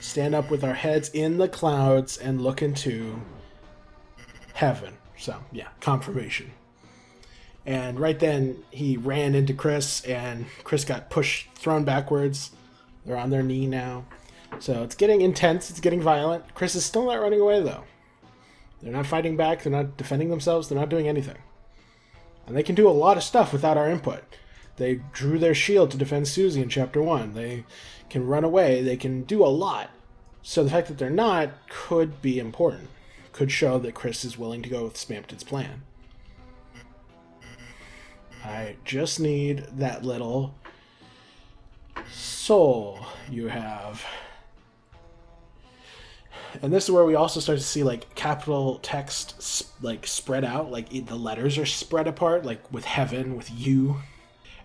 Stand up with our heads in the clouds and look into heaven. So, yeah, confirmation. And right then, he ran into Chris, and Chris got thrown backwards. They're on their knee now. So it's getting intense, it's getting violent. Chris is still not running away, though. They're not fighting back, they're not defending themselves, they're not doing anything. And they can do a lot of stuff without our input. They drew their shield to defend Susie in Chapter 1. They can run away, they can do a lot. So the fact that they're not could be important. Could show that Chris is willing to go with Spamton's plan. I just need that little soul you have. And this is where we also start to see like capital text like spread out, like the letters are spread apart, like with heaven, with you.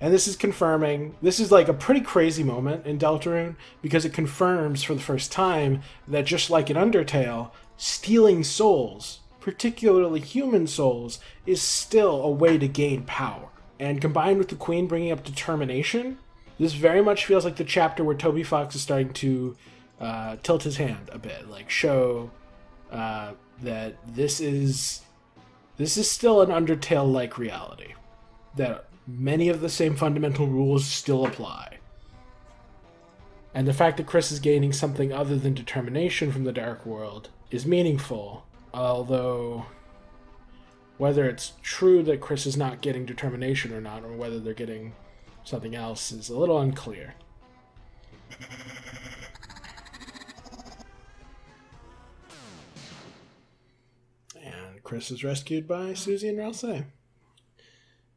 And this is confirming, this is like a pretty crazy moment in Deltarune, because it confirms for the first time that just like in Undertale, stealing souls, particularly human souls, is still a way to gain power. And combined with the Queen bringing up determination, this very much feels like the chapter where Toby Fox is starting to tilt his hand a bit, like show that this is still an Undertale-like reality, that many of the same fundamental rules still apply. And the fact that Chris is gaining something other than determination from the Dark World is meaningful, although whether it's true that Chris is not getting determination or not, or whether they're getting something else, is a little unclear. And Chris is rescued by Susie and Ralsei.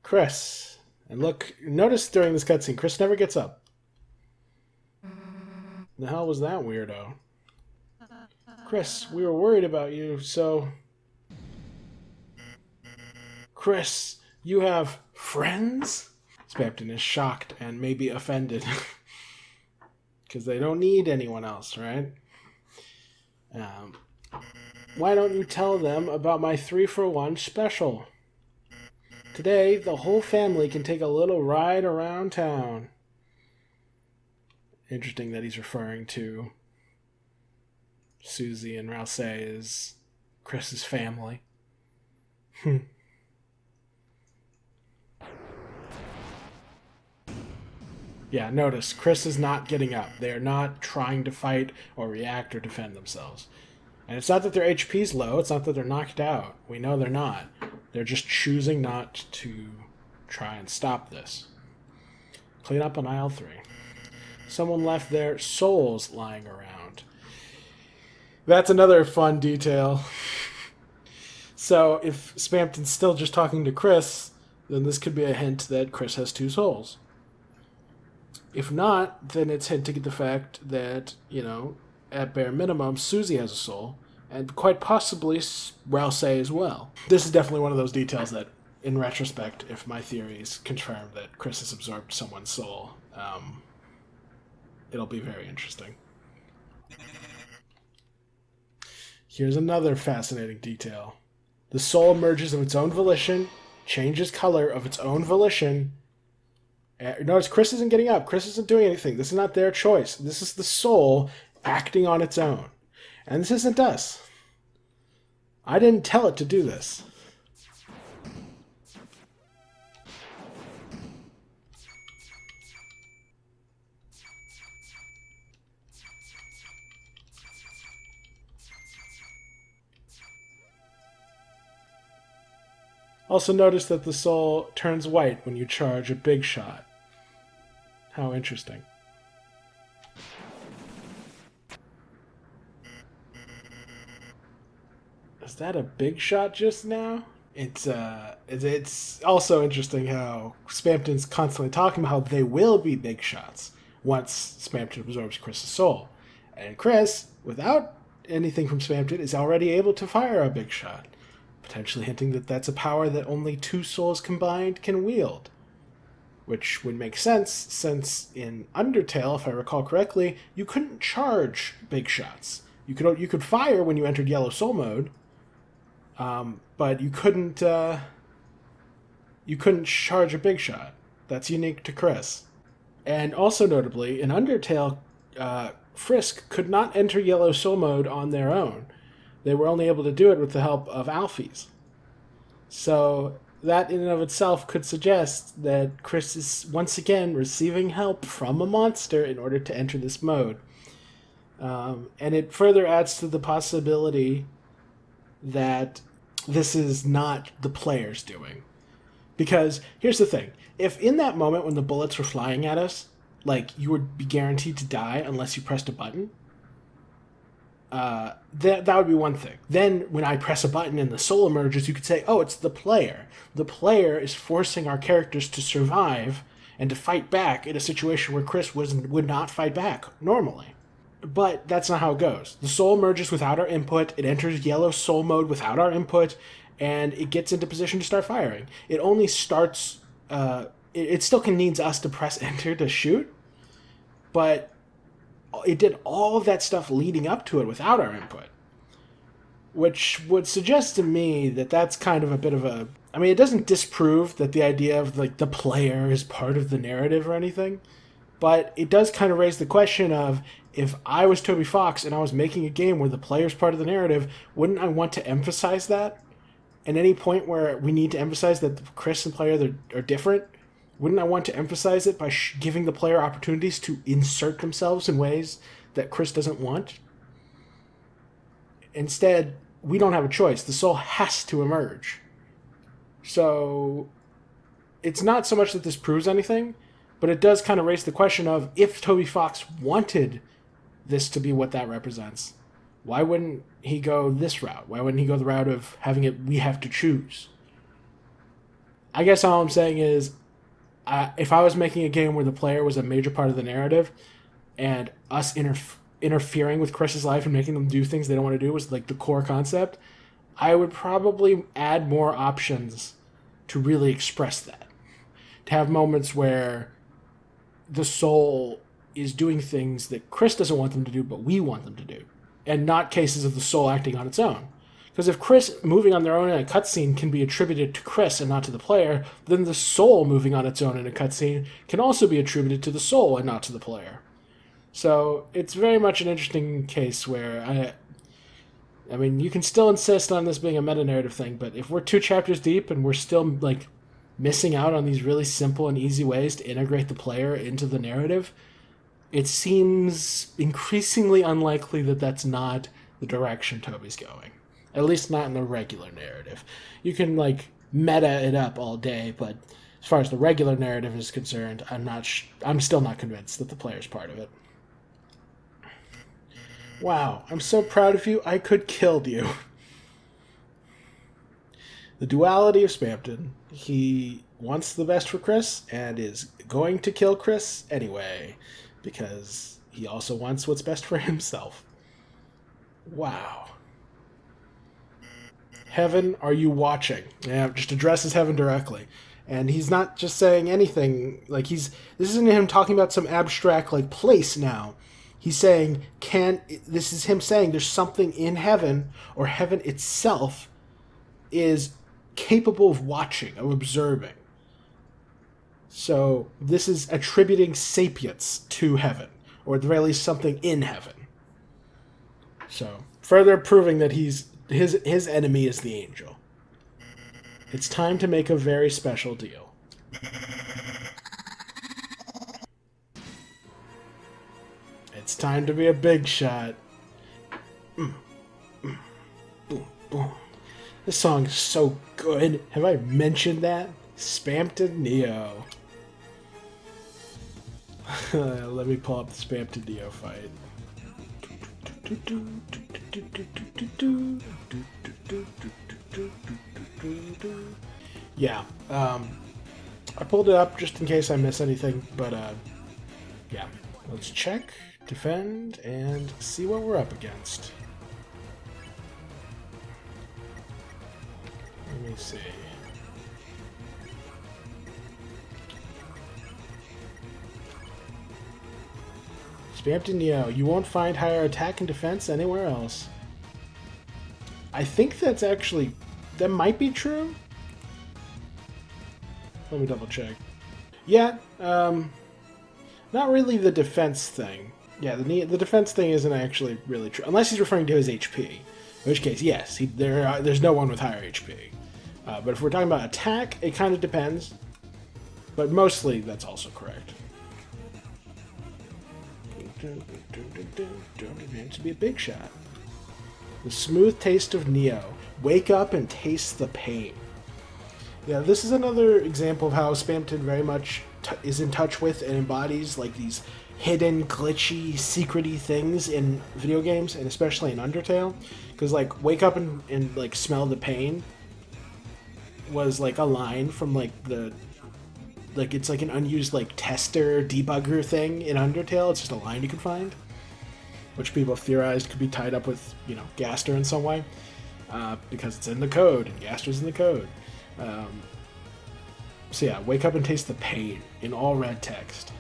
Chris. And look, notice during this cutscene, Chris never gets up. The hell was that weirdo? Chris, we were worried about you, so... Chris, you have friends? Spamton is shocked and maybe offended. Because they don't need anyone else, right? Why don't you tell them about my 3-for-1 special? Today, the whole family can take a little ride around town. Interesting that he's referring to Susie and Ralsei as Chris's family. Yeah, notice, Chris is not getting up. They are not trying to fight or react or defend themselves. And it's not that their HP's low, it's not that they're knocked out. We know they're not. They're just choosing not to try and stop this. Clean up on aisle 3. Someone left their souls lying around. That's another fun detail. So if Spamton's still just talking to Chris, then this could be a hint that Chris has 2 souls. If not, then it's hinting at the fact that, at bare minimum, Susie has a soul, and quite possibly Ralsei as well. This is definitely one of those details that, in retrospect, if my theories confirm that Chris has absorbed someone's soul, it'll be very interesting. Here's another fascinating detail. The soul emerges of its own volition, changes color of its own volition. Notice Chris isn't getting up. Chris isn't doing anything. This is not their choice. This is the soul acting on its own. And this isn't us. I didn't tell it to do this. Also notice that the soul turns white when you charge a big shot. How interesting. Is that a big shot just now? It's also interesting how Spamton's constantly talking about how they will be big shots once Spamton absorbs Chris's soul. And Chris, without anything from Spamton, is already able to fire a big shot, potentially hinting that that's a power that only two souls combined can wield. Which would make sense, since in Undertale, if I recall correctly, you couldn't charge big shots. You could fire when you entered Yellow Soul mode, but you couldn't charge a big shot. That's unique to Chris. And also notably, in Undertale, Frisk could not enter Yellow Soul mode on their own. They were only able to do it with the help of Alphys. So that in and of itself could suggest that Chris is once again receiving help from a monster in order to enter this mode. And it further adds to the possibility that this is not the player's doing. Because here's the thing. If in that moment when the bullets were flying at us, like, you would be guaranteed to die unless you pressed a button, that would be one thing. Then when I press a button and the soul emerges, you could say, oh, it's the player. The player is forcing our characters to survive and to fight back in a situation where Chris would not fight back normally. But that's not how it goes. The soul emerges without our input, it enters Yellow Soul mode without our input, and it gets into position to start firing. It only starts... it still needs us to press enter to shoot, but it did all of that stuff leading up to it without our input. Which would suggest to me that that's kind of a bit of a... I mean, it doesn't disprove that the idea of, like, the player is part of the narrative or anything, but it does kind of raise the question of, if I was Toby Fox and I was making a game where the player's part of the narrative, wouldn't I want to emphasize that? At any point where we need to emphasize that Chris and player are different, wouldn't I want to emphasize it by giving the player opportunities to insert themselves in ways that Chris doesn't want? Instead, we don't have a choice. The soul has to emerge. So it's not so much that this proves anything, but it does kind of raise the question of, if Toby Fox wanted this to be what that represents, why wouldn't he go this route? Why wouldn't he go the route of having it, we have to choose? I guess all I'm saying is, if I was making a game where the player was a major part of the narrative, and us interfering with Chris's life and making them do things they don't want to do was like the core concept, I would probably add more options to really express that. To have moments where the soul is doing things that Chris doesn't want them to do, but we want them to do. And not cases of the soul acting on its own. Because if Chris moving on their own in a cutscene can be attributed to Chris and not to the player, then the soul moving on its own in a cutscene can also be attributed to the soul and not to the player. So it's very much an interesting case where, I mean, you can still insist on this being a meta-narrative thing, but if we're 2 chapters deep and we're still, like, missing out on these really simple and easy ways to integrate the player into the narrative, it seems increasingly unlikely that that's not the direction Toby's going. At least not in the regular narrative. You can, like, meta it up all day, but as far as the regular narrative is concerned, I'm still not convinced that the player's part of it. Wow, I'm so proud of you, I could kill you. The duality of Spamton. He wants the best for Chris and is going to kill Chris anyway, because he also wants what's best for himself. Wow. Heaven, are you watching? Yeah, just addresses Heaven directly. And he's not just saying anything, like this isn't him talking about some abstract, like, place now. He's saying, this is him saying there's something in heaven, or heaven itself is capable of watching, of observing. So this is attributing sapience to heaven, or at the very least something in heaven. So further proving that his enemy is the angel. It's time to make a very special deal. It's time to be a big shot. Boom, boom. This song is so good. Have I mentioned that? Spamton Neo. Let me pull up the Spamton Neo fight. Yeah, I pulled it up just in case I miss anything, but yeah, let's check, defend, and see what we're up against. Let me see. Spamton Neo, you won't find higher attack and defense anywhere else. I think that's actually... that might be true? Let me double check. Yeah, not really the defense thing. Yeah, the defense thing isn't actually really true. Unless he's referring to his HP. In which case, yes, there's no one with higher HP. But if we're talking about attack, it kind of depends. But mostly, that's also correct. It to be a big shot. The smooth taste of Neo. Wake up and taste the pain. Yeah, this is another example of how Spamton very much is in touch with and embodies like these hidden, glitchy, secrety things in video games, and especially in Undertale. Because like, wake up and like smell the pain was like a line from like it's like an unused like tester debugger thing in Undertale. It's just a line you can find, which people have theorized could be tied up with, you know, Gaster in some way, because it's in the code and Gaster's in the code. So yeah, wake up and taste the pain in all red text.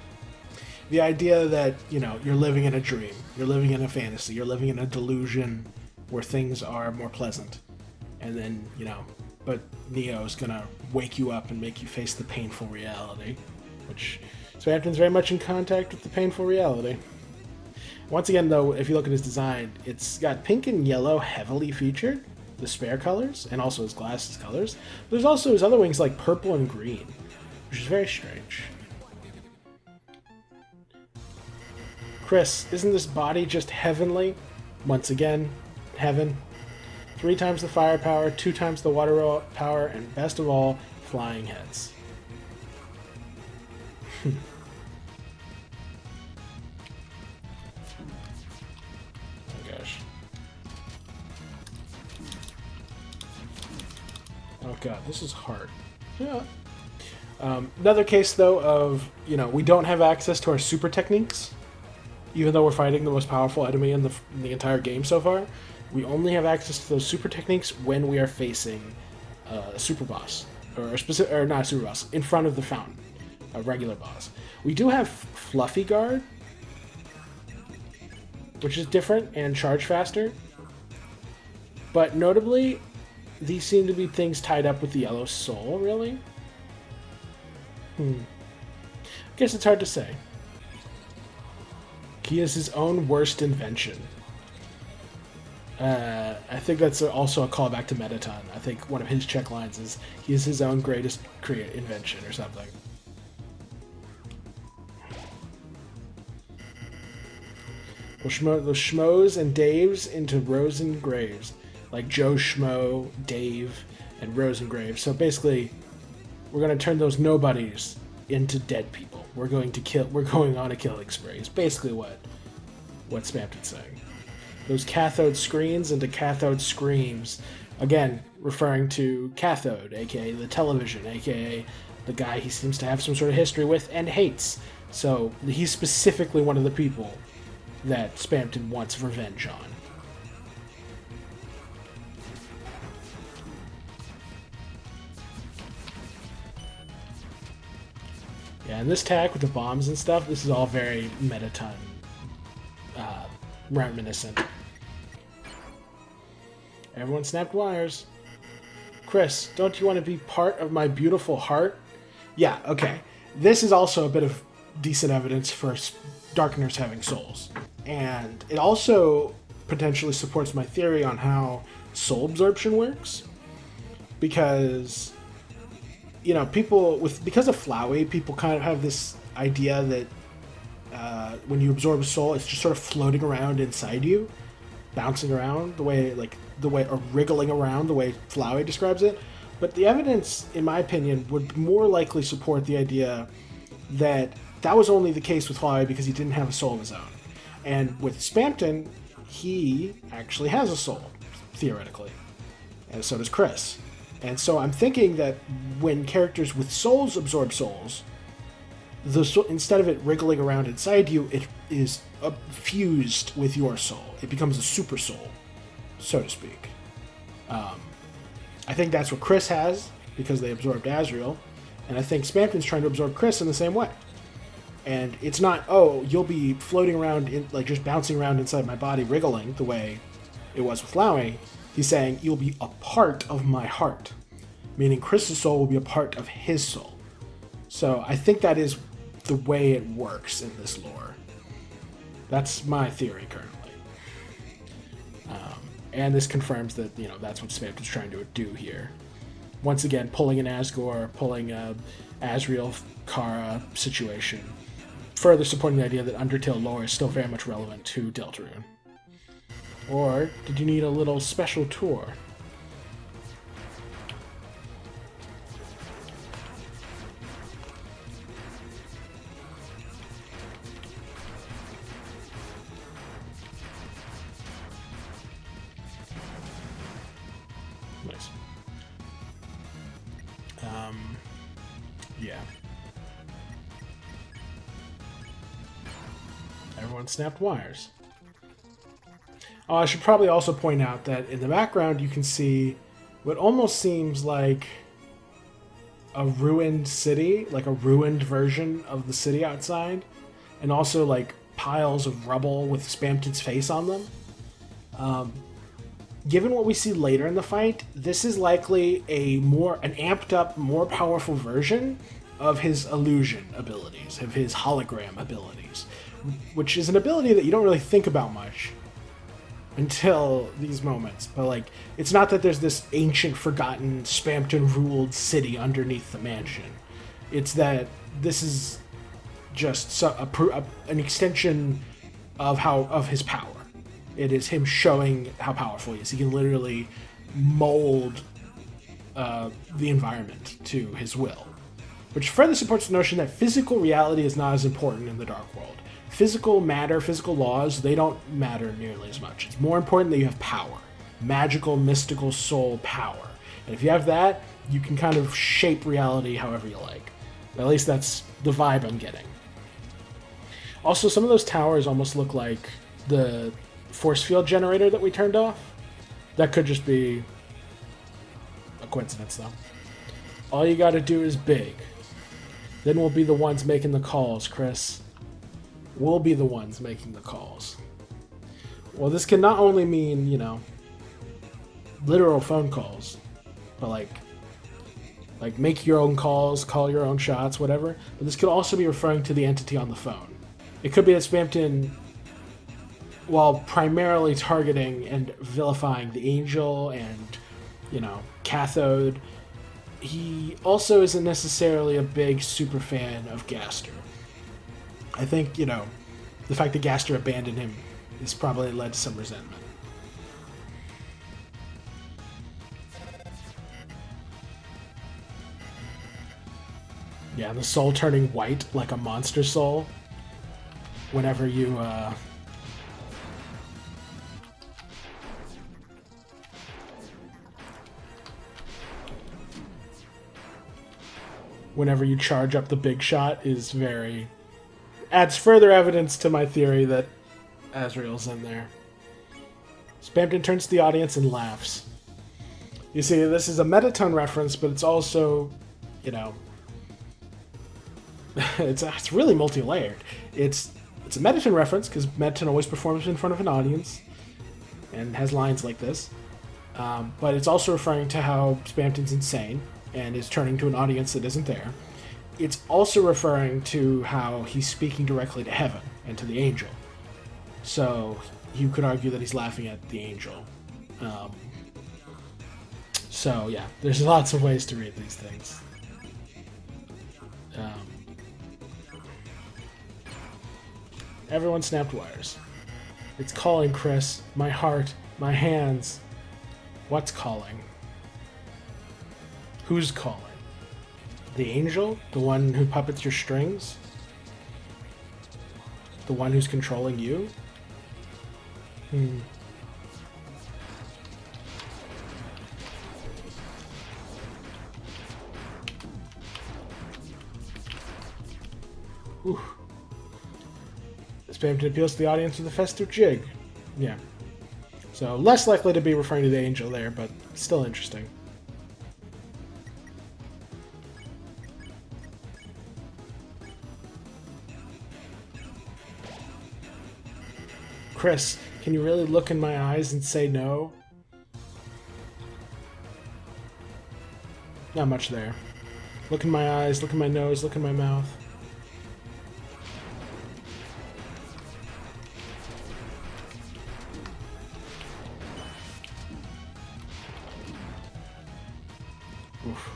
The idea that, you know, you're living in a dream, you're living in a fantasy, you're living in a delusion where things are more pleasant, and then, you know, but Neo's gonna wake you up and make you face the painful reality, which Spamton's very much in contact with the painful reality. Once again, though, if you look at his design, it's got pink and yellow heavily featured, the spare colors, and also his glasses colors. But there's also his other wings like purple and green, which is very strange. Chris, isn't this body just heavenly? Once again, heaven. 3 times the firepower, 2 times the water power, and best of all, flying heads. Oh gosh. Oh god, this is hard. Yeah. Another case, though, of, you know, we don't have access to our super techniques, even though we're fighting the most powerful enemy in the entire game so far. We only have access to those super techniques when we are facing a super boss, or not a super boss, in front of the fountain, a regular boss. We do have Fluffy Guard, which is different and charge faster, but notably, these seem to be things tied up with the Yellow Soul, really? I guess it's hard to say. He is his own worst invention. I think that's also a callback to Mettaton. I think one of his check lines is, he is his own greatest invention, or something. We'll the Schmoes and Daves into Rose and Graves. Like Joe Schmo, Dave, and Rose and Graves. So basically, we're going to turn those nobodies into dead people. We're going on a killing spree. It's basically what Spamton's saying. Those cathode screens into cathode screams. Again, referring to Cathode, aka the television, aka the guy he seems to have some sort of history with and hates. So he's specifically one of the people that Spamton wants revenge on. Yeah, and this tack with the bombs and stuff, this is all very Mettaton reminiscent. Everyone snapped wires. Chris, don't you want to be part of my beautiful heart? Yeah, okay. This is also a bit of decent evidence for Darkeners having souls. And it also potentially supports my theory on how soul absorption works. Because, you know, because of Flowey, people kind of have this idea that when you absorb a soul, it's just sort of floating around inside you, bouncing around or wriggling around the way Flowey describes it. But the evidence, in my opinion, would more likely support the idea that that was only the case with Flowey because he didn't have a soul of his own. And with Spamton, he actually has a soul, theoretically. And so does Chris. And so I'm thinking that when characters with souls absorb souls, instead of it wriggling around inside you, it is fused with your soul. It becomes a super soul, so to speak. I think that's what Chris has, because they absorbed Azrael. And I think Spamton's trying to absorb Chris in the same way. And it's not, oh, you'll be floating around, just bouncing around inside my body, wriggling, the way it was with Flowey. He's saying, you'll be a part of my heart. Meaning Chris's soul will be a part of his soul. So I think that is the way it works in this lore. That's my theory currently. And this confirms that, that's what Spamton's trying to do here. Once again, pulling an Asgore, pulling a Azrael Kara situation. Further supporting the idea that Undertale lore is still very much relevant to Deltarune. Or did you need a little special tour? Nice. Yeah. Everyone snapped wires. Oh, I should probably also point out that in the background you can see what almost seems like a ruined city, like a ruined version of the city outside, and also like piles of rubble with Spamton's face on them. Given what we see later in the fight, this is likely an amped up, more powerful version of his illusion abilities, of his hologram abilities, which is an ability that you don't really think about much until these moments. But it's not that there's this ancient, forgotten, Spamton-ruled city underneath the mansion. It's that this is just an extension of his power. It is him showing how powerful he is. He can literally mold the environment to his will, which further supports the notion that physical reality is not as important in the Dark World. Physical matter, physical laws, they don't matter nearly as much. It's more important that you have power. Magical, mystical soul power. And if you have that, you can kind of shape reality however you like. At least that's the vibe I'm getting. Also, some of those towers almost look like the force field generator that we turned off. That could just be a coincidence, though. All you gotta do is big. Then we'll be the ones making the calls, Chris. We'll be the ones making the calls. Well, this can not only mean, literal phone calls, but like make your own calls, call your own shots, whatever. But this could also be referring to the entity on the phone. It could be that Spamton, while primarily targeting and vilifying the Angel and, Cathode, he also isn't necessarily a big super fan of Gaster. I think, the fact that Gaster abandoned him has probably led to some resentment. Yeah, the soul turning white like a monster soul whenever you, whenever you charge up the big shot is adds further evidence to my theory that Azrael's in there. Spamton turns to the audience and laughs. You see, this is a Metatone reference, but it's also, it's really multi-layered. It's It's a Mettaton reference, because Mettaton always performs in front of an audience and has lines like this. But it's also referring to how Spamton's insane and is turning to an audience that isn't there. It's also referring to how he's speaking directly to heaven and to the angel. So you could argue that he's laughing at the angel. So yeah, there's lots of ways to read these things. Everyone snapped wires. It's calling, Chris. My heart, my hands. What's calling? Who's calling? The angel? The one who puppets your strings? The one who's controlling you? Ooh. Spamton appeals to the audience with a festive jig. Yeah. So, less likely to be referring to the angel there, but still interesting. Chris, can you really look in my eyes and say no? Not much there. Look in my eyes, look in my nose, look in my mouth. Oof.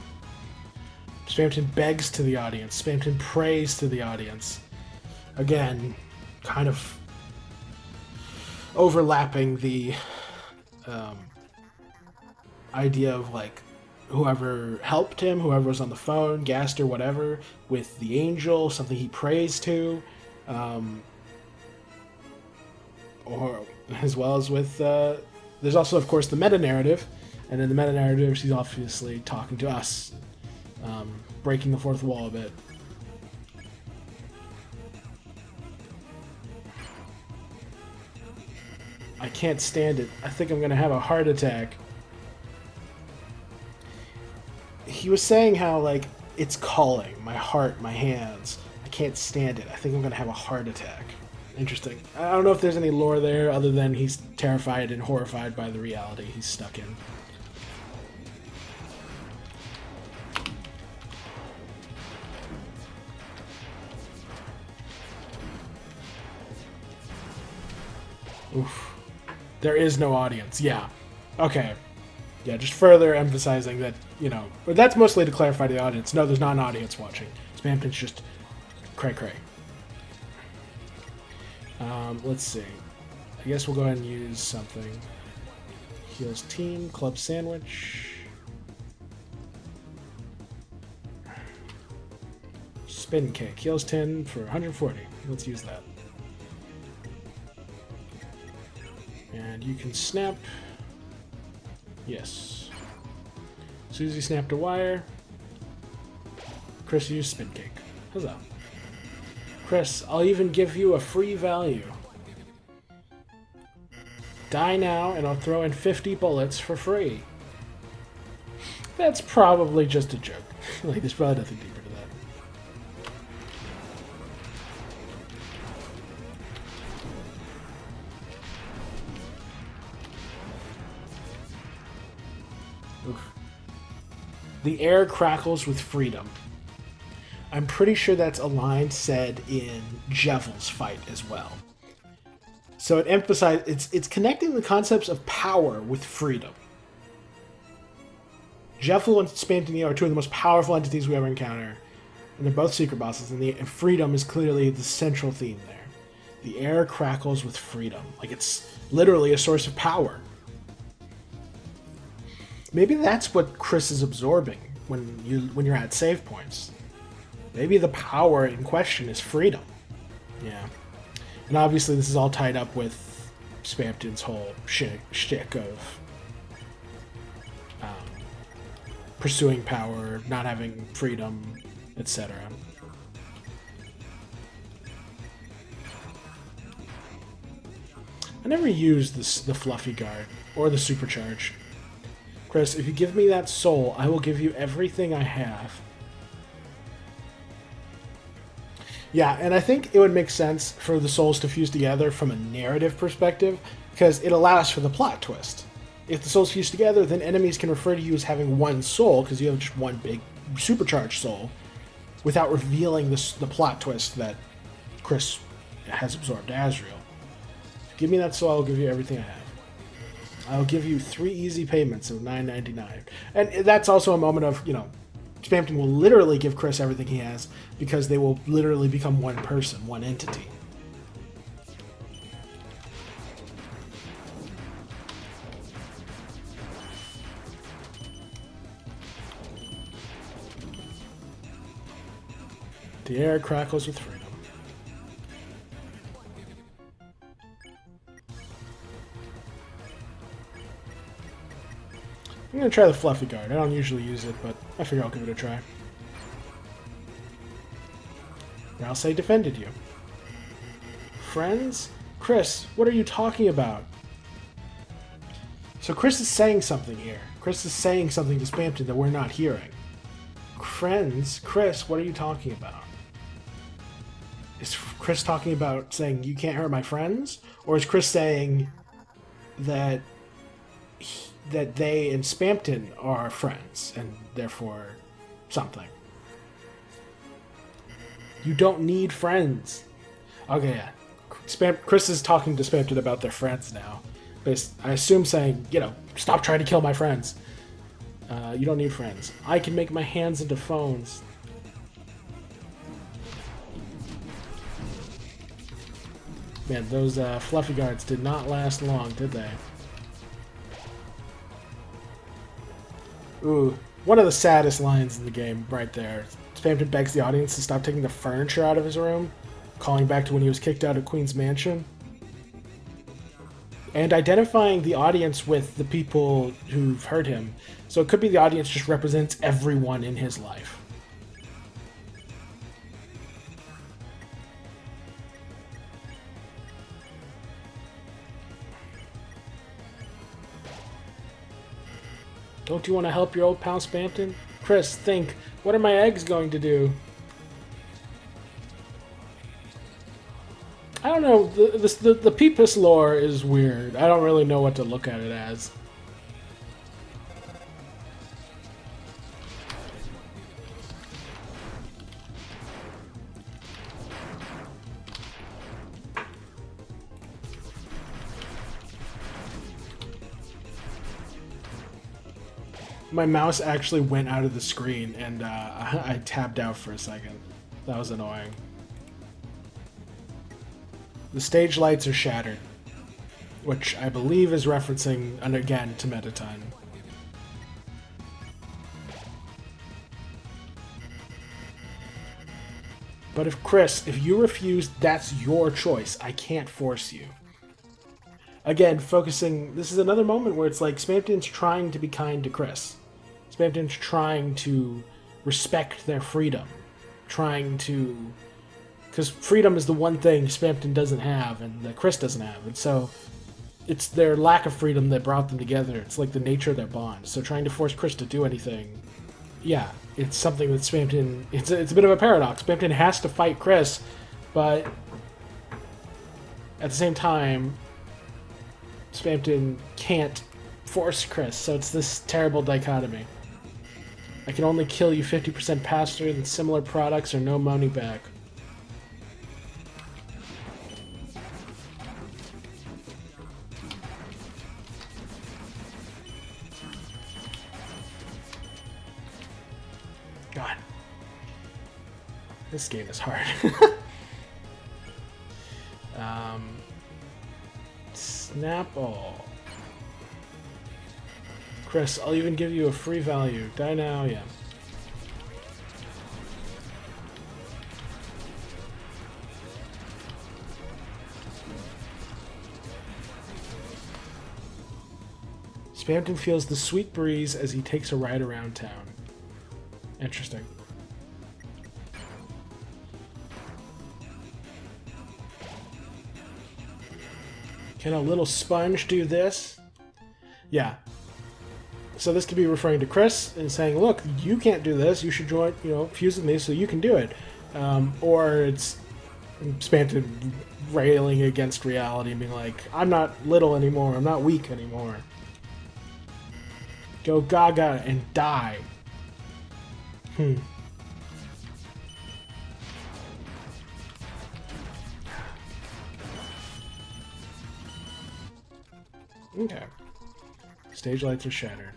Spamton begs to the audience. Spamton prays to the audience. Again, kind of overlapping the idea of like whoever helped him, whoever was on the phone, Gast or whatever, with the angel, something he prays to, or as well as with there's also of course the meta narrative, and in the meta narrative she's obviously talking to us, breaking the fourth wall a bit. I can't stand it. I think I'm gonna have a heart attack. He was saying how, like, it's calling. My heart, my hands. I can't stand it. I think I'm gonna have a heart attack. Interesting. I don't know if there's any lore there other than he's terrified and horrified by the reality he's stuck in. Oof. There is no audience. Yeah. Okay. Yeah, just further emphasizing that, you know, but that's mostly to clarify to the audience. No, there's not an audience watching. Spamton's just cray-cray. Let's see. I guess we'll go ahead and use something. Heals team, club sandwich. Spin kick. Heals 10 for 140. Let's use that. And you can snap. Yes. Susie snapped a wire. Chris used spin kick. Huzzah. Chris, I'll even give you a free value. Die now and I'll throw in 50 bullets for free. That's probably just a joke. Like, there's probably nothing deeper to that. Oof. The air crackles with freedom. I'm pretty sure that's a line said in Jevel's fight as well. So it emphasizes, it's connecting the concepts of power with freedom. Jevel and Spamton Neo are two of the most powerful entities we ever encounter, and they're both secret bosses, and freedom is clearly the central theme there. The air crackles with freedom. Like, it's literally a source of power. Maybe that's what Chris is absorbing when you're at save points. Maybe the power in question is freedom. Yeah. And obviously this is all tied up with Spamton's whole shtick of pursuing power, not having freedom, etc. I never used the Fluffy Guard or the Supercharge. Chris, if you give me that soul, I will give you everything I have. Yeah, and I think it would make sense for the souls to fuse together from a narrative perspective, because it allows for the plot twist. If the souls fuse together, then enemies can refer to you as having one soul, because you have just one big supercharged soul, without revealing the plot twist that Chris has absorbed Asriel. Give me that soul, I'll give you everything I have. I'll give you 3 easy payments of $9.99. And that's also a moment of, Spamton will literally give Chris everything he has, because they will literally become one person, one entity. The air crackles with freedom. I'm going to try the Fluffy Guard. I don't usually use it, but I figure I'll give it a try. And I'll say defended you. Friends? Chris, what are you talking about? So Chris is saying something here. Chris is saying something to Spamton that we're not hearing. Friends? Chris, what are you talking about? Is Chris talking about saying, you can't hurt my friends? Or is Chris saying that they and Spamton are friends, and therefore something? You don't need friends. Okay, yeah. Chris is talking to Spamton about their friends now. I assume saying, stop trying to kill my friends. You don't need friends. I can make my hands into phones. Man, those Fluffy Guards did not last long, did they? Ooh, one of the saddest lines in the game right there. Spamton begs the audience to stop taking the furniture out of his room, calling back to when he was kicked out of Queen's Mansion. And identifying the audience with the people who've hurt him. So it could be the audience just represents everyone in his life. Don't you want to help your old pal Spamton? Chris, think. What are my eggs going to do? I don't know. The Peepus lore is weird. I don't really know what to look at it as. My mouse actually went out of the screen, and I tabbed out for a second. That was annoying. The stage lights are shattered, which I believe is referencing, and again, to Metaton. But if you refuse, that's your choice. I can't force you. Again, focusing, this is another moment where it's like Spamton's trying to be kind to Chris. Spamton's trying to respect their freedom. Because freedom is the one thing Spamton doesn't have and that Chris doesn't have. And so it's their lack of freedom that brought them together. It's like the nature of their bond. So trying to force Chris to do anything, yeah, it's something that Spamton, it's a bit of a paradox. Spamton has to fight Chris, but at the same time, Spamton can't force Chris. So it's this terrible dichotomy. I can only kill you 50% faster than similar products or no money back. God. This game is hard. Snap all. Chris, I'll even give you a free value. Die now, yeah. Spamton feels the sweet breeze as he takes a ride around town. Interesting. Can a little sponge do this? Yeah. So this could be referring to Chris and saying, look, you can't do this. You should join, fuse with me so you can do it. Or it's Spamton railing against reality and being like, I'm not little anymore, I'm not weak anymore. Go gaga and die. Okay. Stage lights are shattered.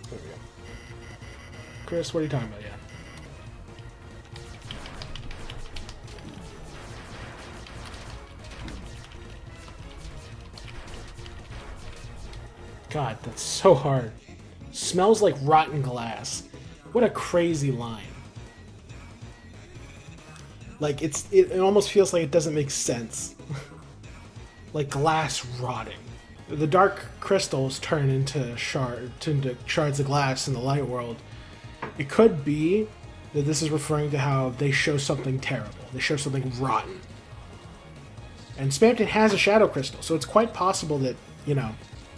There we go. Chris, what are you talking about? Yeah. God, that's so hard. Smells like rotten glass. What a crazy line. Like, it almost feels like it doesn't make sense. Like glass rotting. The dark crystals turn into shards of glass in the light world. It could be that this is referring to how they show something terrible. They show something rotten. And Spamton has a shadow crystal, so it's quite possible that, you know,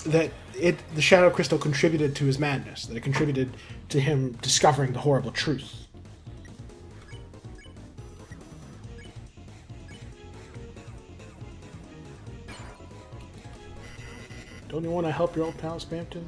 that the shadow crystal contributed to his madness, that it contributed to him discovering the horrible truth. Don't you want to help your old pal, Spamton?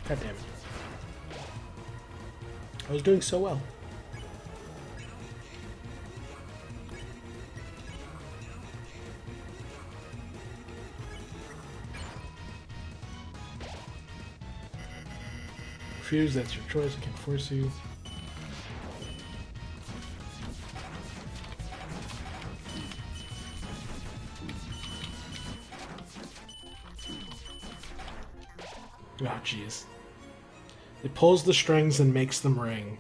God damn it. I was doing so well. Refuse, that's your choice, I can't force you. Oh, jeez. It pulls the strings and makes them ring.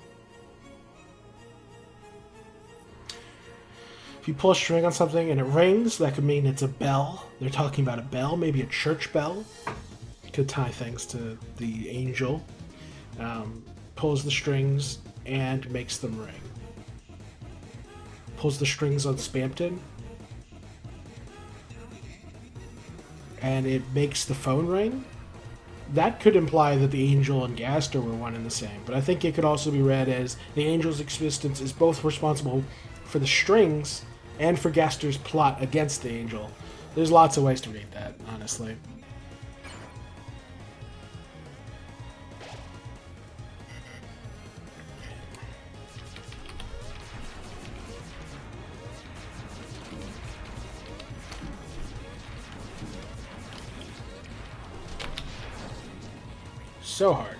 If you pull a string on something and it rings, that could mean it's a bell. They're talking about a bell, maybe a church bell. Could tie things to the angel. Pulls the strings and makes them ring. Pulls the strings on Spamton. And it makes the phone ring. That could imply that the angel and Gaster were one and the same, but I think it could also be read as the angel's existence is both responsible for the strings and for Gaster's plot against the angel. There's lots of ways to read that, honestly. So hard.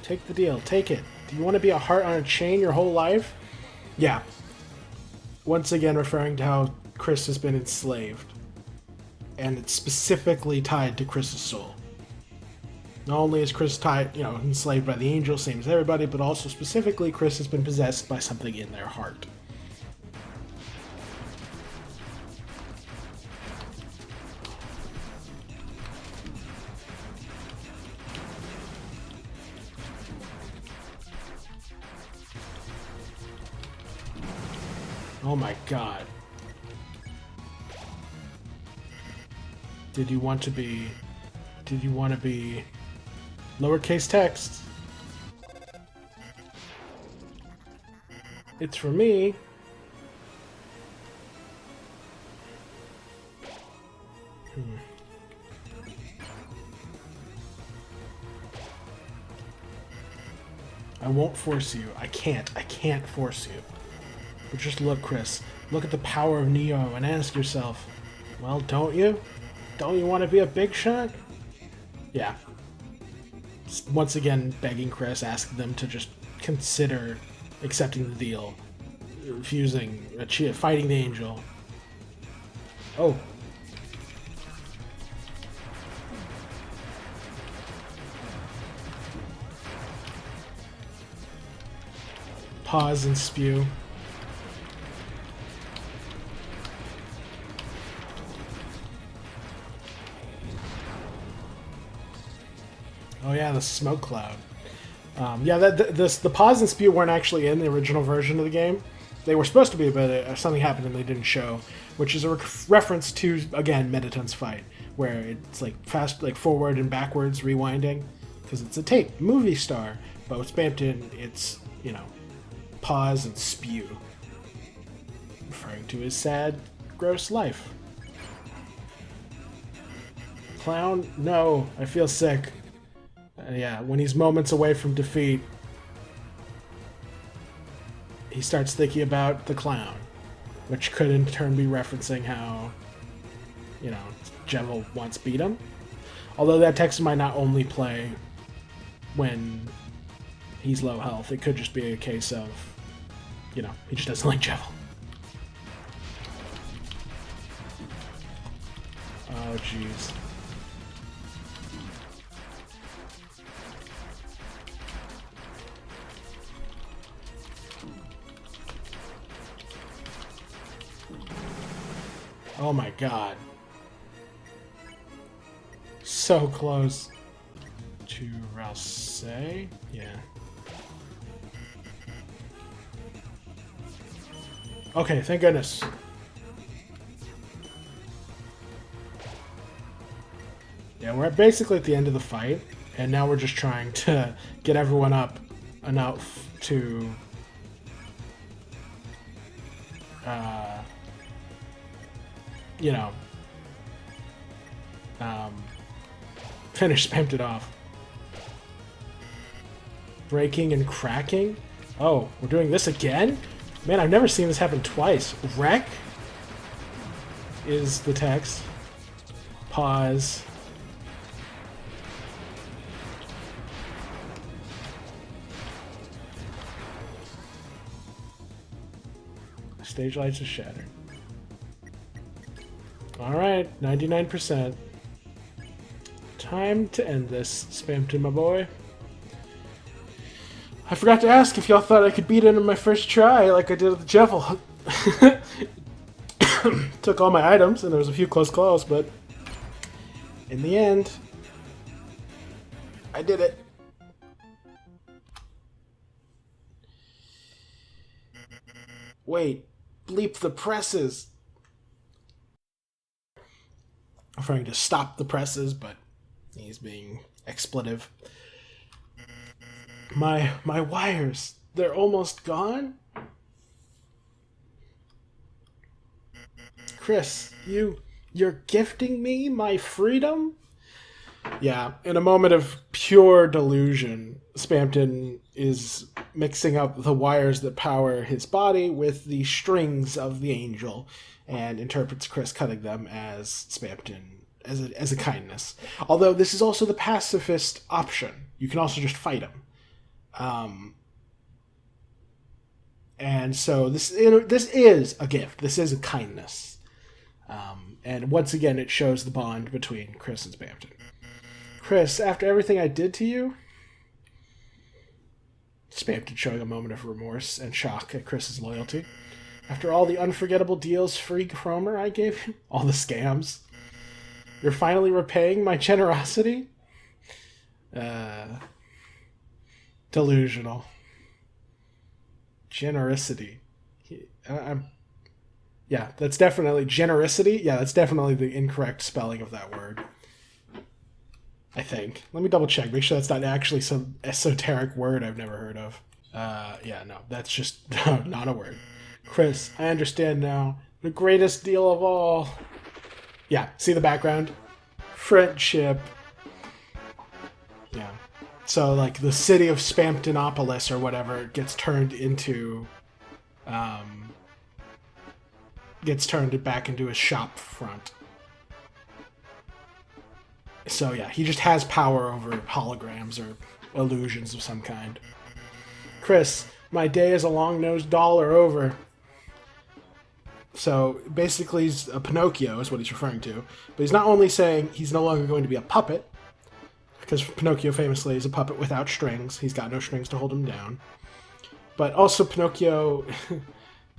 Take the deal. Take it. Do you want to be a heart on a chain your whole life? Yeah. Once again referring to how Chris has been enslaved. And it's specifically tied to Chris's soul. Not only is Chris tied, enslaved by the angel, same as everybody, but also specifically Chris has been possessed by something in their heart. Oh my god. Did you want to be lowercase text? It's for me. I won't force you. I can't force you. But just look, Chris. Look at the power of Neo and ask yourself, well, don't you? Don't you want to be a big shot? Yeah. Once again, begging Chris, asking them to just consider accepting the deal. Refusing, fighting the angel. Oh. Pause and spew. Oh yeah, the smoke cloud. Yeah, the pause and spew weren't actually in the original version of the game. They were supposed to be, but something happened and they didn't show, which is a reference to, again, Mettaton's fight, where it's like fast, like forward and backwards rewinding, because it's a tape, movie star. But with Spamton, it's, you know, pause and spew, referring to his sad, gross life. Clown? No, I feel sick. Yeah, when he's moments away from defeat, he starts thinking about the clown, which could in turn be referencing how, you know, Jevil once beat him. Although that text might not only play when he's low health, it could just be a case of, you know, he just doesn't like Jevil. Oh, jeez. Oh my god. So close to Rouse. Yeah. Okay, thank goodness. Yeah, we're basically at the end of the fight, and now we're just trying to get everyone up enough to you know, finish Spamton off. Breaking and cracking? Oh, we're doing this again? Man, I've never seen this happen twice. Wreck is the text. Pause. Stage lights are shattered. Alright, 99%. Time to end this, Spamton, my boy. I forgot to ask if y'all thought I could beat it in my first try like I did with the Jevil. Took all my items, and there was a few close calls, but in the end, I did it. Wait, bleep the presses. I'm trying to stop the presses, but he's being expletive. My wires, they're almost gone? Chris, you're gifting me my freedom? Yeah, in a moment of pure delusion, Spamton is mixing up the wires that power his body with the strings of the angel, and interprets Chris cutting them as Spamton, as a kindness. Although this is also the pacifist option. You can also just fight him. And so this is a gift. This is a kindness. And once again, it shows the bond between Chris and Spamton. Chris, after everything I did to you... Spamton showing a moment of remorse and shock at Chris's loyalty. After all the unforgettable deals free Cromer I gave you, all the scams, you're finally repaying my generosity? Delusional. Generosity. Yeah, that's definitely generosity. Yeah, that's definitely the incorrect spelling of that word. I think. Let me double check. Make sure that's not actually some esoteric word I've never heard of. Yeah, no, that's just not a word. Chris, I understand now. The greatest deal of all. Yeah, see the background? Friendship. Yeah. So, like, the city of Spamtonopolis or whatever gets turned back into a shop front. So, yeah, he just has power over holograms or illusions of some kind. Chris, my day as a long-nosed doll are over. So, basically, he's a Pinocchio is what he's referring to. But he's not only saying he's no longer going to be a puppet, because Pinocchio famously is a puppet without strings. He's got no strings to hold him down. But also Pinocchio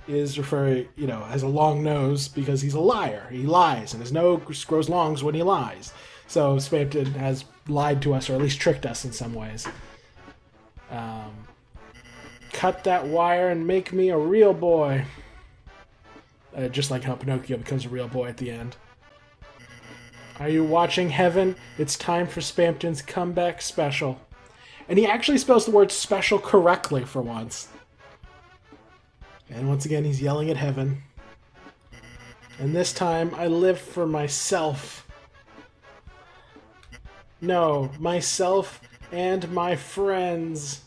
is referring, has a long nose because he's a liar. He lies, and his nose grows long when he lies. So Spamton has lied to us, or at least tricked us in some ways. Cut that wire and make me a real boy. Just like how Pinocchio becomes a real boy at the end. Are you watching, Heaven? It's time for Spamton's comeback special. And he actually spells the word special correctly for once. And once again, he's yelling at Heaven. And this time, I live for myself. No, myself and my friends.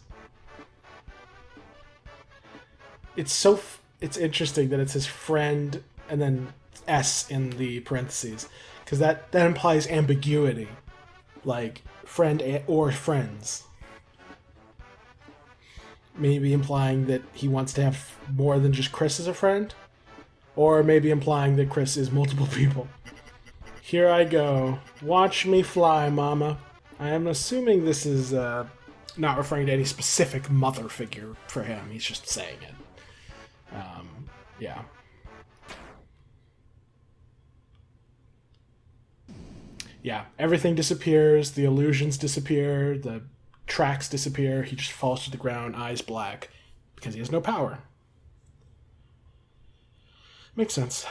It's interesting that it says friend and then S in the parentheses, because that implies ambiguity, like friend or friends. Maybe implying that he wants to have more than just Chris as a friend, or maybe implying that Chris is multiple people. Here I go. Watch me fly, Mama. I am assuming this is not referring to any specific mother figure for him. He's just saying it. Yeah. Yeah, everything disappears, the illusions disappear, the tracks disappear, he just falls to the ground, eyes black, because he has no power. Makes sense.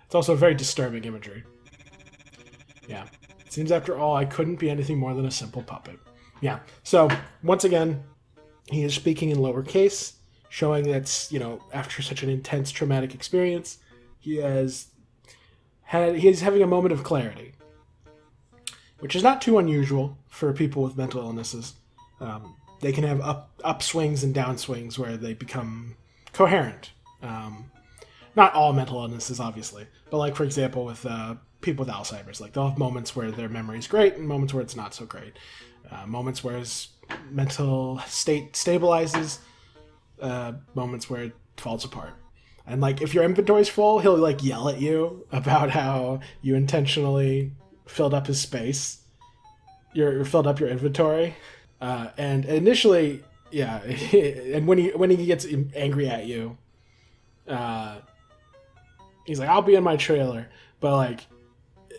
It's also very disturbing imagery. Yeah. It seems after all I couldn't be anything more than a simple puppet. Yeah. So, once again, he is speaking in lowercase, showing that's, after such an intense traumatic experience, he's having a moment of clarity, which is not too unusual for people with mental illnesses. They can have upswings and downswings where they become coherent. Not all mental illnesses, obviously, but like, for example, with people with Alzheimer's, like they'll have moments where their memory is great and moments where it's not so great. Moments where his mental state stabilizes, moments where it falls apart. And like, if your inventory's full, he'll like yell at you about how you intentionally filled up his space. You filled up your inventory. And initially, yeah, and when he gets angry at you, he's like, I'll be in my trailer. But like,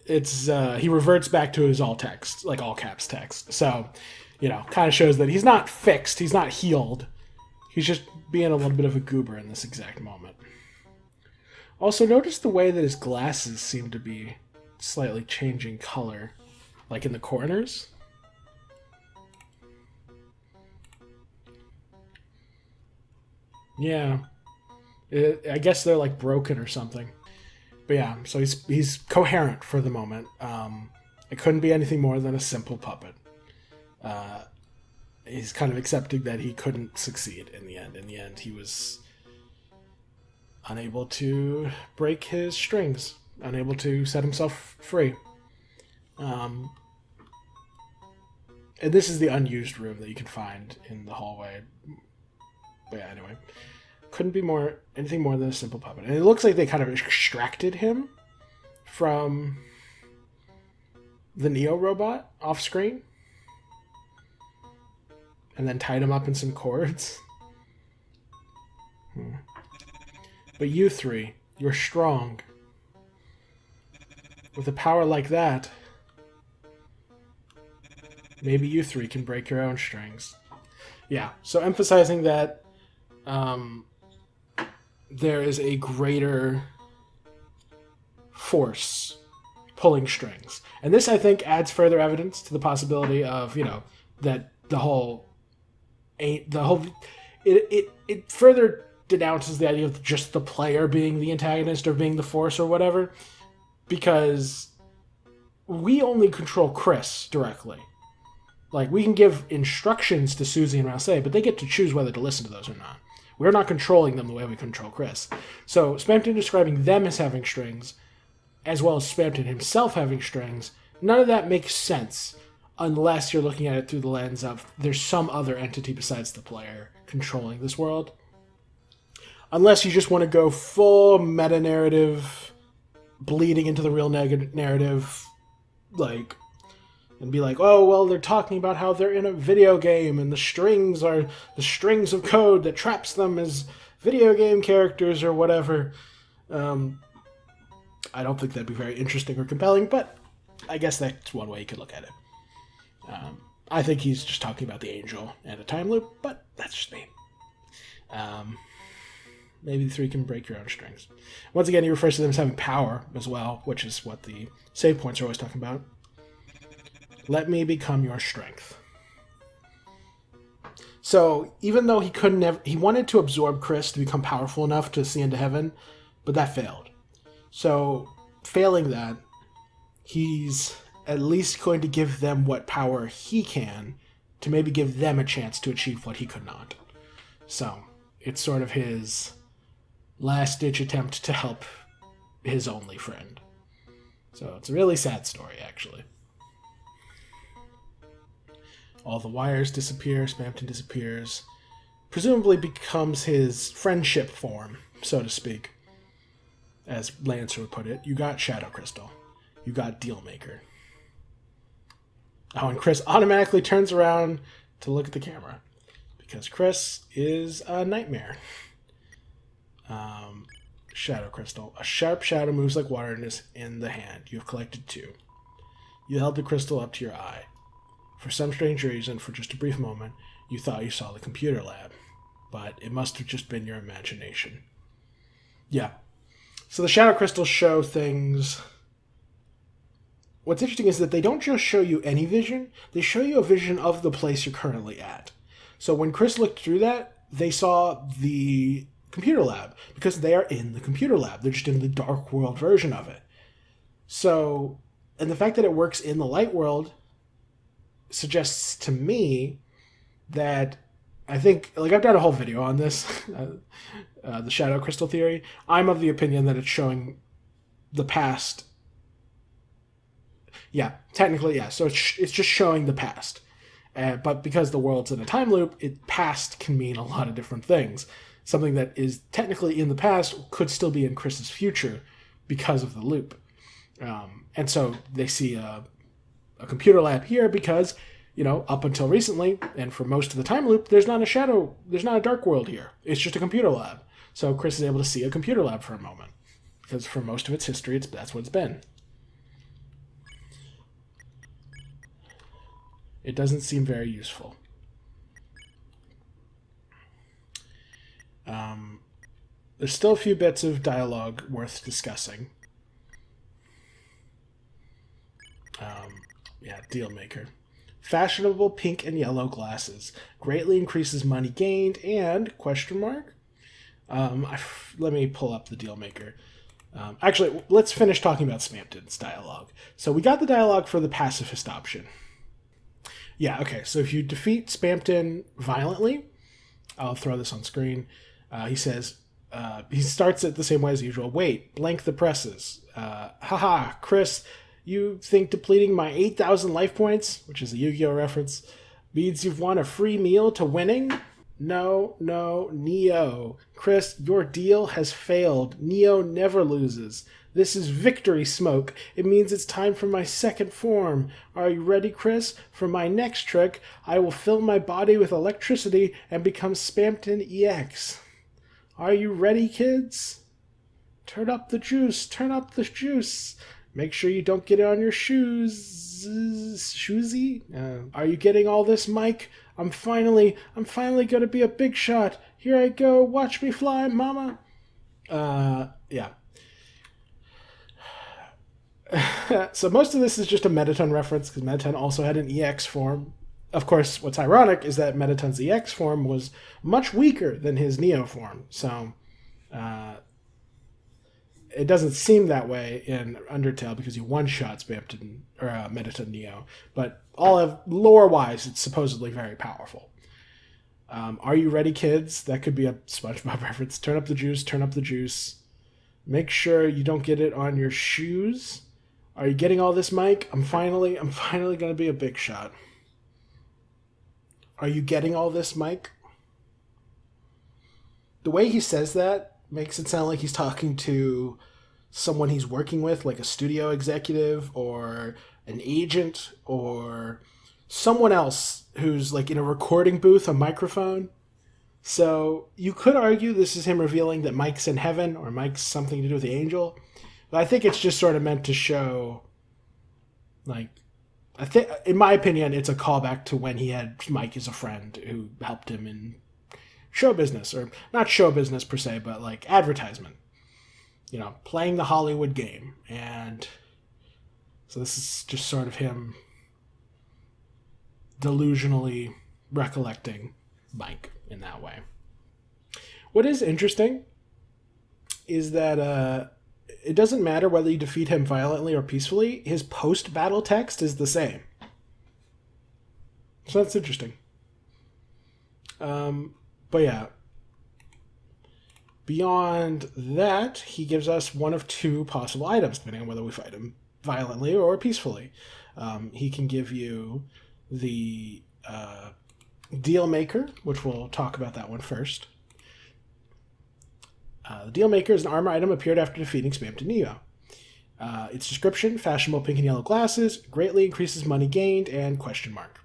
it's he reverts back to his all text, like all caps text. So, kind of shows that he's not fixed, he's not healed. He's just being a little bit of a goober in this exact moment. Also, notice the way that his glasses seem to be slightly changing color, like in the corners. Yeah. I guess they're like broken or something. But yeah, so he's coherent for the moment. It couldn't be anything more than a simple puppet. He's kind of accepting that he couldn't succeed in the end. In the end, he was unable to break his strings, unable to set himself free. And this is the unused room that you can find in the hallway. But yeah, anyway. Couldn't be anything more than a simple puppet. And it looks like they kind of extracted him from the Neo robot off screen. And then tied him up in some cords. But you three, you're strong. With a power like that, maybe you three can break your own strings. Yeah, so emphasizing that there is a greater force pulling strings. And this, I think, adds further evidence to the possibility of, that it further denounces the idea of just the player being the antagonist or being the force or whatever, because we only control Chris directly. Like, we can give instructions to Susie and Rousey, but they get to choose whether to listen to those or not. We're not controlling them the way we control Chris. So Spamton describing them as having strings, as well as Spamton himself having strings, none of that makes sense unless you're looking at it through the lens of there's some other entity besides the player controlling this world. Unless you just want to go full meta-narrative, bleeding into the real narrative, like, and be like, oh, well, they're talking about how they're in a video game and the strings are the strings of code that traps them as video game characters or whatever. I don't think that'd be very interesting or compelling, but I guess that's one way you could look at it. I think he's just talking about the angel and a time loop, but that's just me. Maybe the three can break your own strings. Once again, he refers to them as having power as well, which is what the save points are always talking about. Let me become your strength. So even though he wanted to absorb Chris to become powerful enough to see into heaven, but that failed. So failing that, he's at least going to give them what power he can to maybe give them a chance to achieve what he could not. So it's sort of his last-ditch attempt to help his only friend. So it's a really sad story, actually. All the wires disappear, Spamton disappears. Presumably becomes his friendship form, so to speak. As Lancer would put it, you got Shadow Crystal. You got Dealmaker. Oh, and Chris automatically turns around to look at the camera. Because Chris is a nightmare. Shadow Crystal. A sharp shadow moves like water in the hand. You have collected 2. You held the crystal up to your eye. For some strange reason, for just a brief moment, you thought you saw the computer lab. But it must have just been your imagination. Yeah. So the Shadow Crystals show things. What's interesting is that they don't just show you any vision, they show you a vision of the place you're currently at. So when Chris looked through that, they saw the computer lab, because they are in the computer lab. They're just in the dark world version of it. So, and the fact that it works in the light world suggests to me that I think, like, I've done a whole video on this, the Shadow Crystal theory. I'm of the opinion that it's showing the past. Yeah, technically, yeah. So it's just showing the past. But because the world's in a time loop, past can mean a lot of different things. Something that is technically in the past could still be in Chris's future because of the loop. And so they see a computer lab here because, up until recently, and for most of the time loop, there's not a dark world here. It's just a computer lab. So Chris is able to see a computer lab for a moment. Because for most of its history, that's what it's been. It doesn't seem very useful. There's still a few bits of dialogue worth discussing. Dealmaker. Fashionable pink and yellow glasses. Greatly increases money gained and, question mark? Let me pull up the Dealmaker. Actually, let's finish talking about Spamton's dialogue. So we got the dialogue for the pacifist option. Yeah, okay, so if you defeat Spamton violently, I'll throw this on screen. He says, he starts it the same way as usual. Wait, blank the presses. Haha, Chris, you think depleting my 8,000 life points, which is a Yu-Gi-Oh reference, means you've won a free meal to winning? No, Neo. Chris, your deal has failed. Neo never loses. This is victory smoke. It means it's time for my second form. Are you ready, Chris? For my next trick, I will fill my body with electricity and become Spamton EX. Are you ready, kids? Turn up the juice. Turn up the juice. Make sure you don't get it on your shoes. Shoesy? Are you getting all this, Mike? I'm finally gonna be a big shot. Here I go. Watch me fly, mama. Yeah. So most of this is just a Mettaton reference, because Mettaton also had an EX form. Of course, what's ironic is that Mettaton's EX form was much weaker than his Neo form. So, it doesn't seem that way in Undertale because you one-shot Spamton or Mettaton Neo, but all of lore-wise, it's supposedly very powerful. Are you ready, kids? That could be a SpongeBob reference. Turn up the juice. Turn up the juice. Make sure you don't get it on your shoes. Are you getting all this, Mike? I'm finally gonna be a big shot. Are you getting all this, Mike? The way he says that makes it sound like he's talking to someone he's working with, like a studio executive or an agent or someone else who's like in a recording booth, a microphone. So you could argue this is him revealing that Mike's in heaven or Mike's something to do with the angel. But I think it's just sort of meant to show, like, I think, in my opinion, it's a callback to when he had Mike as a friend who helped him in show business, or not show business per se, but like advertisement. You know, playing the Hollywood game. And so this is just sort of him delusionally recollecting Mike in that way. What is interesting is that it doesn't matter whether you defeat him violently or peacefully, his post-battle text is the same. So that's interesting. But yeah. Beyond that, he gives us one of two possible items, depending on whether we fight him violently or peacefully. He can give you the Deal Maker, which we'll talk about that one first. The Deal Maker is an armor item appeared after defeating Spamton Neo. Its description, fashionable pink and yellow glasses, greatly increases money gained, and question mark.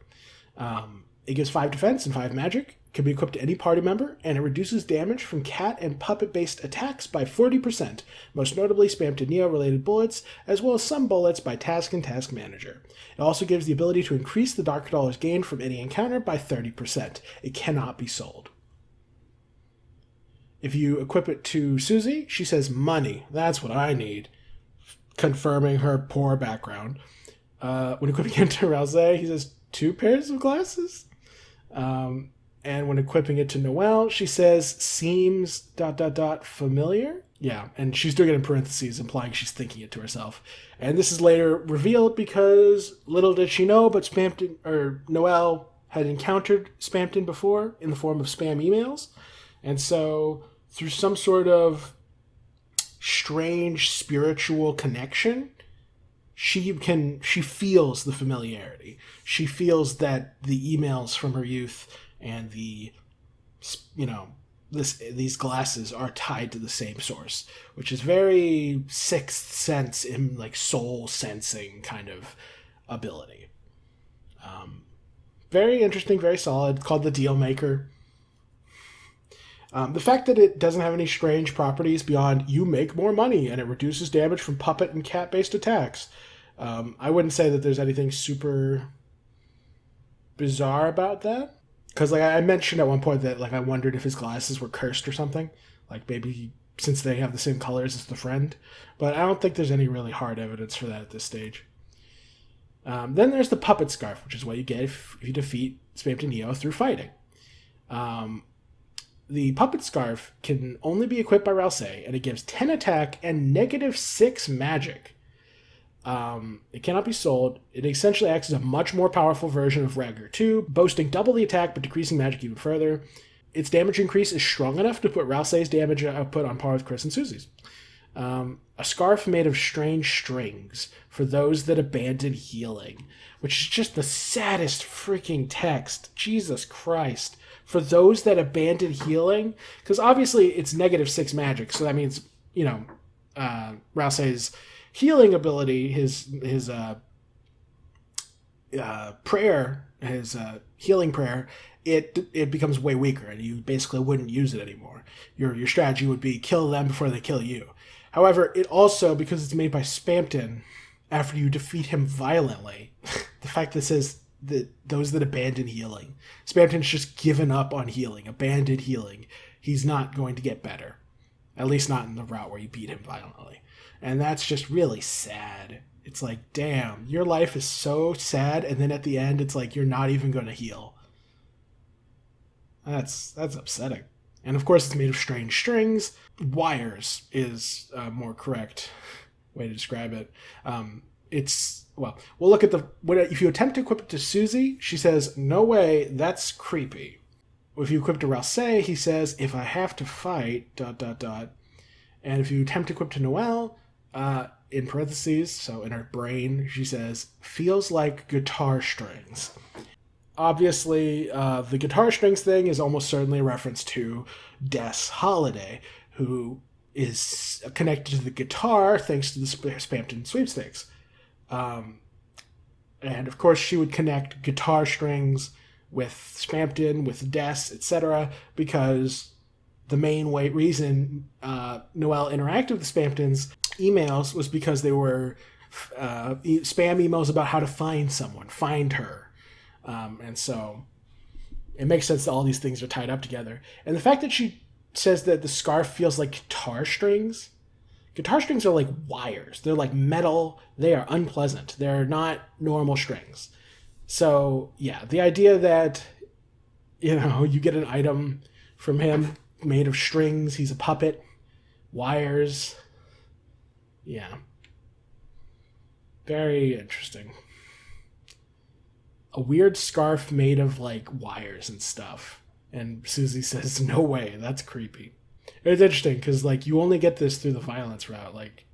It gives 5 defense and 5 magic, can be equipped to any party member, and it reduces damage from cat and puppet-based attacks by 40%, most notably Spamton Neo-related bullets, as well as some bullets by Task and Task Manager. It also gives the ability to increase the Dark dollars gained from any encounter by 30%. It cannot be sold. If you equip it to Susie, she says, money, that's what I need, confirming her poor background. When equipping it to Rouse, he says, 2 pairs of glasses? And when equipping it to Noelle, she says, seems ... familiar? Yeah, and she's doing it in parentheses, implying she's thinking it to herself. And this is later revealed because little did she know, but Noelle had encountered Spamton before in the form of spam emails. And so through some sort of strange spiritual connection, she feels the familiarity. She feels that the emails from her youth and these glasses are tied to the same source, which is very sixth sense in like soul sensing kind of ability. Very interesting, very solid, called the Deal Maker. The fact that it doesn't have any strange properties beyond you make more money and it reduces damage from puppet and cat-based attacks. I wouldn't say that there's anything super bizarre about that. Because like I mentioned at one point that like I wondered if his glasses were cursed or something. Like maybe since they have the same colors as the friend. But I don't think there's any really hard evidence for that at this stage. Then there's the Puppet Scarf, which is what you get if you defeat Spamton Neo through fighting. The Puppet Scarf can only be equipped by Rouse, and it gives 10 attack and -6 magic. It cannot be sold. It essentially acts as a much more powerful version of Ragger 2, boasting double the attack but decreasing magic even further. Its damage increase is strong enough to put Rousse's damage output on par with Chris and Susie's. A scarf made of strange strings for those that abandon healing, which is just the saddest freaking text. Jesus Christ. For those that abandon healing, because obviously it's -6 magic, so that means, Rousse's healing ability, his prayer, his healing prayer, it becomes way weaker, and you basically wouldn't use it anymore. Your strategy would be kill them before they kill you. However, it also, because it's made by Spamton, after you defeat him violently, the fact that it says that those that abandon healing, Spamton's just given up on healing, abandoned healing. He's not going to get better, at least not in the route where you beat him violently. And that's just really sad. It's like, damn, your life is so sad, and then at the end, it's like you're not even going to heal. That's upsetting. And of course, it's made of strange strings. Wires is a more correct way to describe it. We'll look at if you attempt to equip it to Susie, she says, no way, that's creepy. If you equip to Rouse, he says, if I have to fight, ... And if you attempt to equip to Noelle, in parentheses, so in her brain, she says, feels like guitar strings. Obviously, the guitar strings thing is almost certainly a reference to Des Holiday, who is connected to the guitar thanks to the Spamton sweepstakes. And of course, she would connect guitar strings with Spamton, with Des, etc., because the main reason Noelle interacted with the Spamtons' emails was because they were spam emails about how to find someone, find her. And so it makes sense that all these things are tied up together. And the fact that she says that the scarf feels like guitar strings. Guitar strings are like wires. They're like metal. They are unpleasant. They're not normal strings. So, yeah, the idea that, you get an item from him made of strings, he's a puppet, wires. Yeah. Very interesting. A weird scarf made of, like, wires and stuff. And Susie says, no way, that's creepy. It's interesting, because, like, you only get this through the violence route. Like,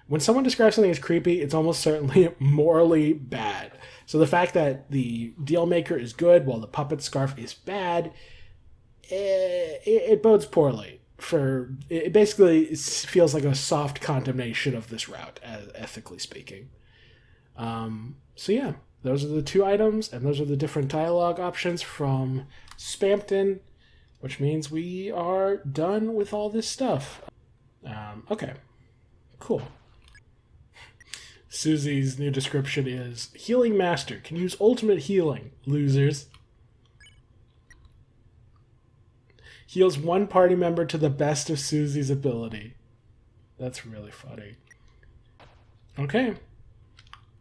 when someone describes something as creepy, it's almost certainly morally bad. So the fact that the deal maker is good while the puppet scarf is bad, it bodes poorly. It basically feels like a soft condemnation of this route, ethically speaking. So yeah, those are the two items, and those are the different dialogue options from Spamton, which means we are done with all this stuff. Okay, cool. Susie's new description is, Healing Master can use ultimate healing, losers. Heals one party member to the best of Susie's ability. That's really funny. Okay.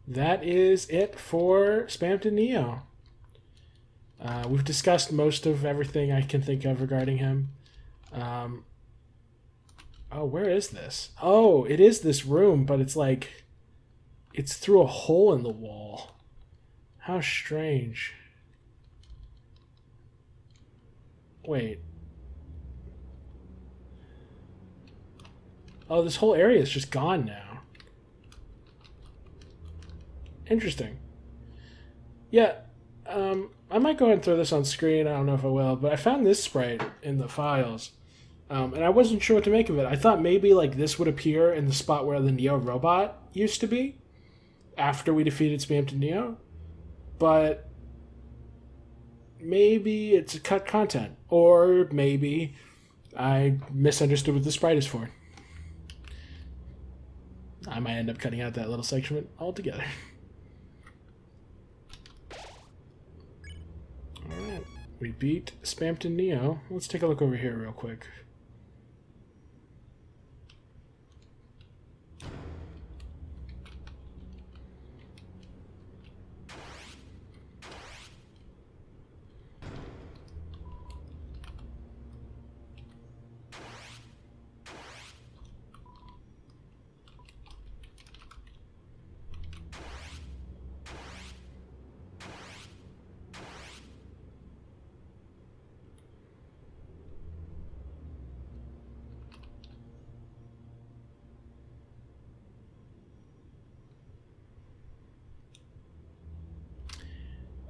That is it for Spamton Neo. We've discussed most of everything I can think of regarding him. Oh, where is this? Oh, it is this room, but it's like... It's through a hole in the wall. How strange. Wait. Oh, this whole area is just gone now. Interesting. Yeah, I might go ahead and throw this on screen. I don't know if I will, but I found this sprite in the files. And I wasn't sure what to make of it. I thought maybe like this would appear in the spot where the Neo robot used to be after we defeated Spamton Neo, but maybe it's a cut content, or maybe I misunderstood what the sprite is for. I might end up cutting out that little section altogether. Alright, we beat Spamton Neo. Let's take a look over here real quick.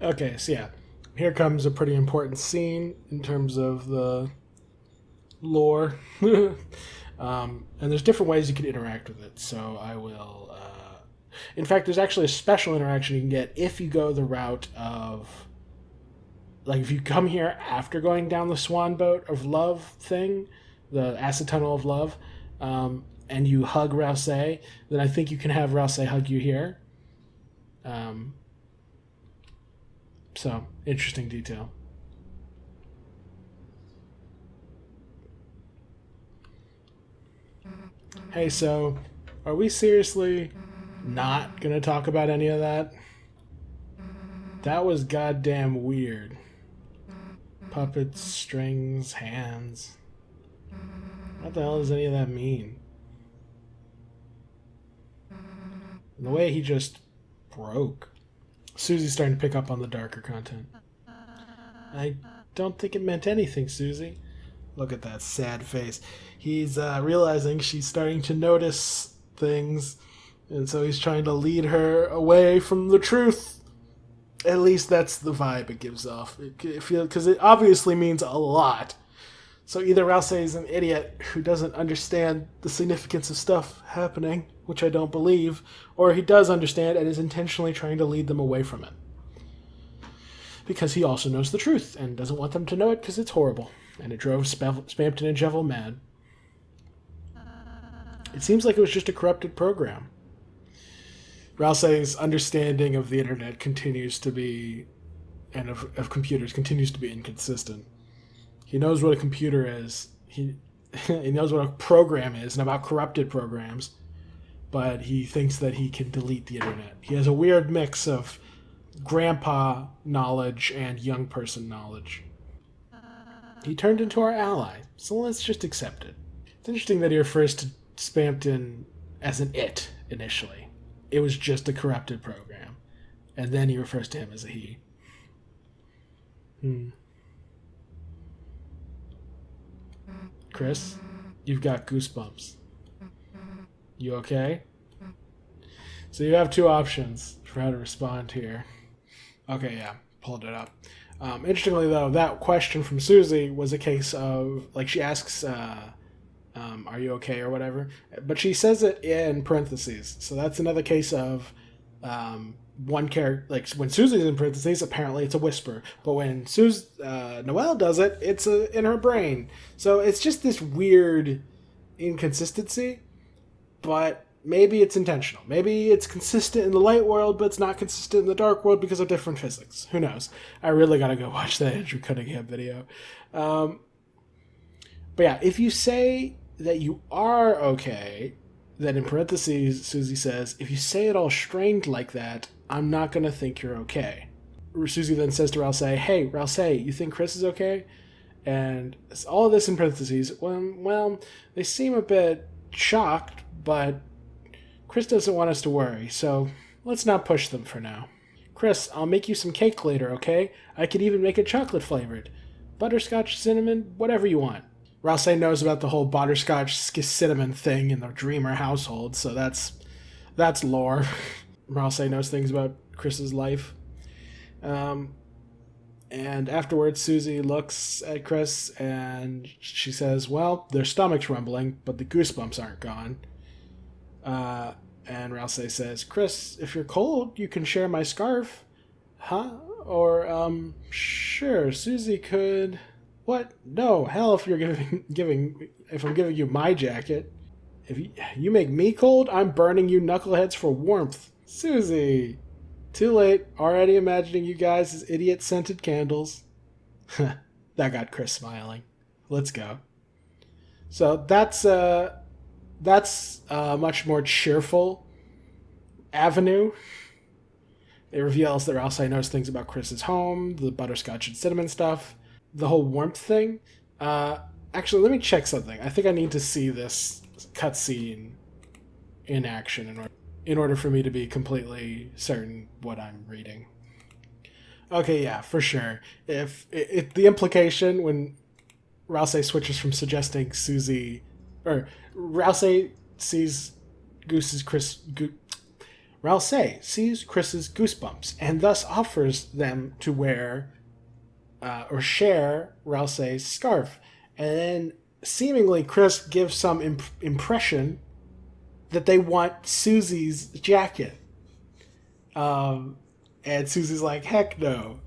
Okay, so yeah, here comes a pretty important scene in terms of the lore. And there's different ways you can interact with it, so I will... In fact, there's actually a special interaction you can get if you go the route of... Like, if you come here after going down the Swan Boat of Love thing, the Acid Tunnel of Love, and you hug Rousey, then I think you can have Rousey hug you here. So, interesting detail. Hey, so, are we seriously not gonna talk about any of that? That was goddamn weird. Puppets, strings, hands. What the hell does any of that mean? And the way he just broke. Susie's starting to pick up on the darker content. I don't think it meant anything, Susie. Look at that sad face. He's realizing she's starting to notice things, and so he's trying to lead her away from the truth. At least that's the vibe it gives off. Because it obviously means a lot. So either Rousey is an idiot who doesn't understand the significance of stuff happening, which I don't believe, or he does understand and is intentionally trying to lead them away from it. Because he also knows the truth and doesn't want them to know it because it's horrible. And it drove Spamton and Jevel mad. It seems like it was just a corrupted program. Ralsei's understanding of the internet continues to be, and of computers continues to be inconsistent. He knows what a computer is. He knows what a program is and about corrupted programs, but he thinks that he can delete the internet. He has a weird mix of grandpa knowledge and young person knowledge. He turned into our ally, so let's just accept it. It's interesting that he refers to Spamton as an it initially. It was just a corrupted program. And then he refers to him as a he. Chris, you've got goosebumps. You okay? So you have two options for how to respond here. Okay, yeah, pulled it up. Interestingly, though, that question from Susie was a case of, like, she asks, are you okay or whatever? But she says it in parentheses. So that's another case of one character, like when Susie's in parentheses, apparently it's a whisper. But when Noelle does it, it's in her brain. So it's just this weird inconsistency. But maybe it's intentional. Maybe it's consistent in the light world, but it's not consistent in the dark world because of different physics. Who knows? I really gotta go watch that Andrew Cunningham video. But yeah, if you say that you are okay, then in parentheses, Susie says, if you say it all strained like that, I'm not gonna think you're okay. Susie then says to Ralsei, hey, Ralsei, you think Chris is okay? And all of this in parentheses, well, they seem a bit shocked, but Chris doesn't want us to worry, so let's not push them for now. Chris, I'll make you some cake later, okay? I could even make it chocolate flavored. Butterscotch, cinnamon, whatever you want. Ralsei knows about the whole butterscotch cinnamon thing in the Dreamer household, so that's lore. Ralsei knows things about Chris's life. And afterwards, Susie looks at Chris and she says, well, their stomach's rumbling, but the goosebumps aren't gone. And Ralsei says, Chris, if you're cold, you can share my scarf. Huh? Or, sure, Susie could... What? No, hell, if you're if I'm giving you my jacket. If you make me cold, I'm burning you knuckleheads for warmth. Susie! Too late, already imagining you guys as idiot-scented candles. That got Chris smiling. Let's go. So that's a much more cheerful avenue. It reveals that Ralsei knows things about Chris's home, the butterscotch and cinnamon stuff, the whole warmth thing. Actually, let me check something. I think I need to see this cutscene in action in order for me to be completely certain what I'm reading. Okay, yeah, for sure. If the implication when Ralsei switches from suggesting Susie, or Ralsei sees Ralsei sees Chris's goosebumps and thus offers them to wear or share Ralsei's scarf. And then seemingly Chris gives some impression that they want Susie's jacket. And Susie's like, heck no.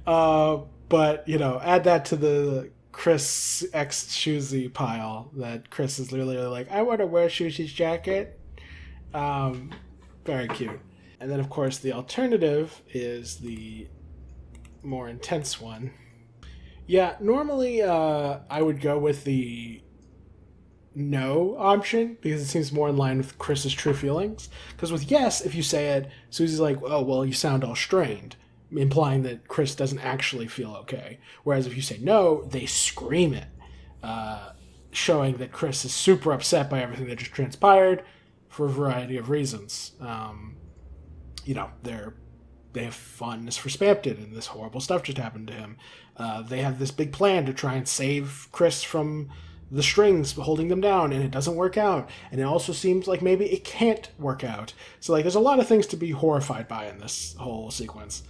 But, add that to the Chris X Susie pile that Chris is literally like, I want to wear Susie's jacket. Very cute. And then, of course, the alternative is the more intense one. Yeah, normally I would go with the no option because it seems more in line with Chris's true feelings. Because with yes, if you say it, Susie's like, oh, well, you sound all strained, implying that Chris doesn't actually feel okay. Whereas if you say no, they scream it, showing that Chris is super upset by everything that just transpired for a variety of reasons. They have fondness for Spamton, and this horrible stuff just happened to him. They have this big plan to try and save Chris from the strings holding them down, and it doesn't work out. And it also seems like maybe it can't work out. So, there's a lot of things to be horrified by in this whole sequence.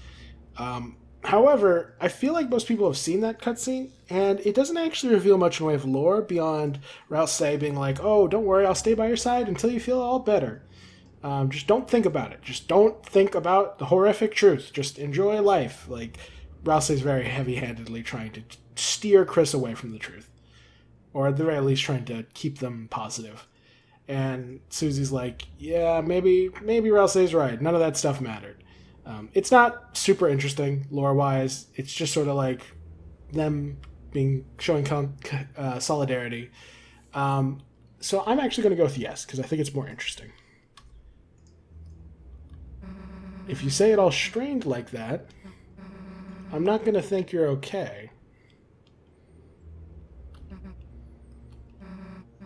However, I feel like most people have seen that cutscene, and it doesn't actually reveal much in the way of lore beyond Ralsei being like, oh, don't worry, I'll stay by your side until you feel all better. Just don't think about it. Just don't think about the horrific truth. Just enjoy life. Ralsei's very heavy-handedly trying to steer Chris away from the truth. Or at the very least trying to keep them positive. And Susie's like, yeah, maybe Ralsei's right. None of that stuff mattered. It's not super interesting lore-wise. It's just sort of like them showing solidarity. So I'm actually going to go with yes, because I think it's more interesting. If you say it all strained like that, I'm not going to think you're okay.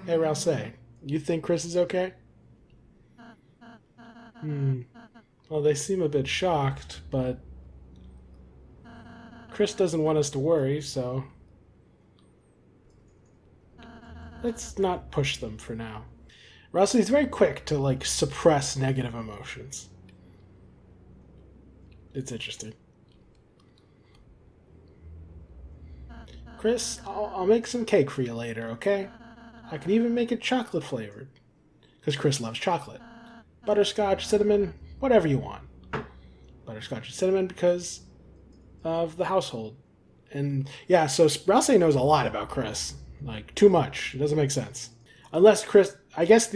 Hey, Ralsei, you think Chris is okay? Well, they seem a bit shocked, but Chris doesn't want us to worry, so let's not push them for now. Ralsei's very quick to, like, suppress negative emotions. It's interesting. Chris, I'll make some cake for you later, okay? I can even make it chocolate flavored. Because Chris loves chocolate. Butterscotch, cinnamon, whatever you want. Butterscotch and cinnamon because of the household. And yeah, so Ralsei knows a lot about Chris. Like, too much. It doesn't make sense. Unless Chris, I guess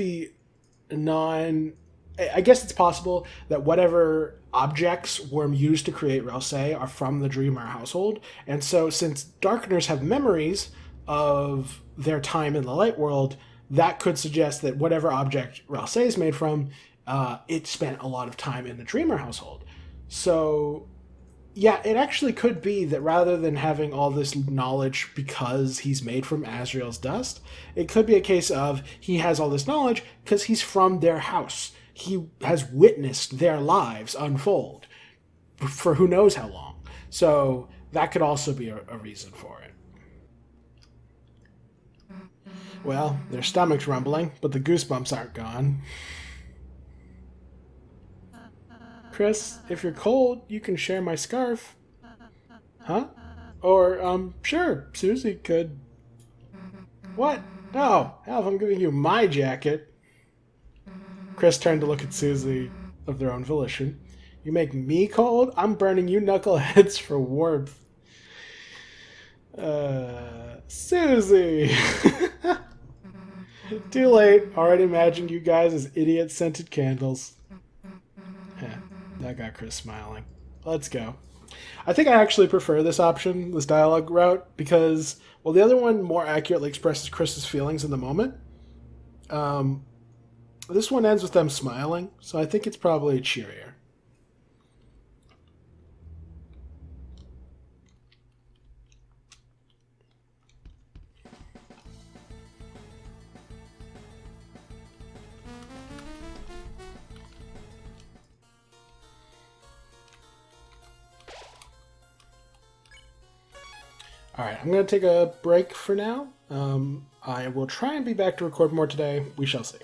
it's possible that whatever objects were used to create Ralsei are from the Dreamer household. And so since Darkeners have memories of their time in the light world, that could suggest that whatever object Ralsei is made from, it spent a lot of time in the Dreamer household. So yeah, it actually could be that rather than having all this knowledge because he's made from Azrael's dust, it could be a case of he has all this knowledge because he's from their house. He has witnessed their lives unfold for who knows how long. So that could also be a reason for it. Well, their stomach's rumbling, but the goosebumps aren't gone. Chris, if you're cold, you can share my scarf. Huh? Or, sure, Susie could. What? No, Alf, I'm giving you my jacket. Chris turned to look at Susie of their own volition. You make me cold? I'm burning you knuckleheads for warmth. Susie! Too late. Already imagined you guys as idiot-scented candles. That got Chris smiling. Let's go. I think I actually prefer this option, this dialogue route, because, well, the other one more accurately expresses Chris's feelings in the moment. This one ends with them smiling, so I think it's probably cheerier. Alright, I'm going to take a break for now. I will try and be back to record more today. We shall see.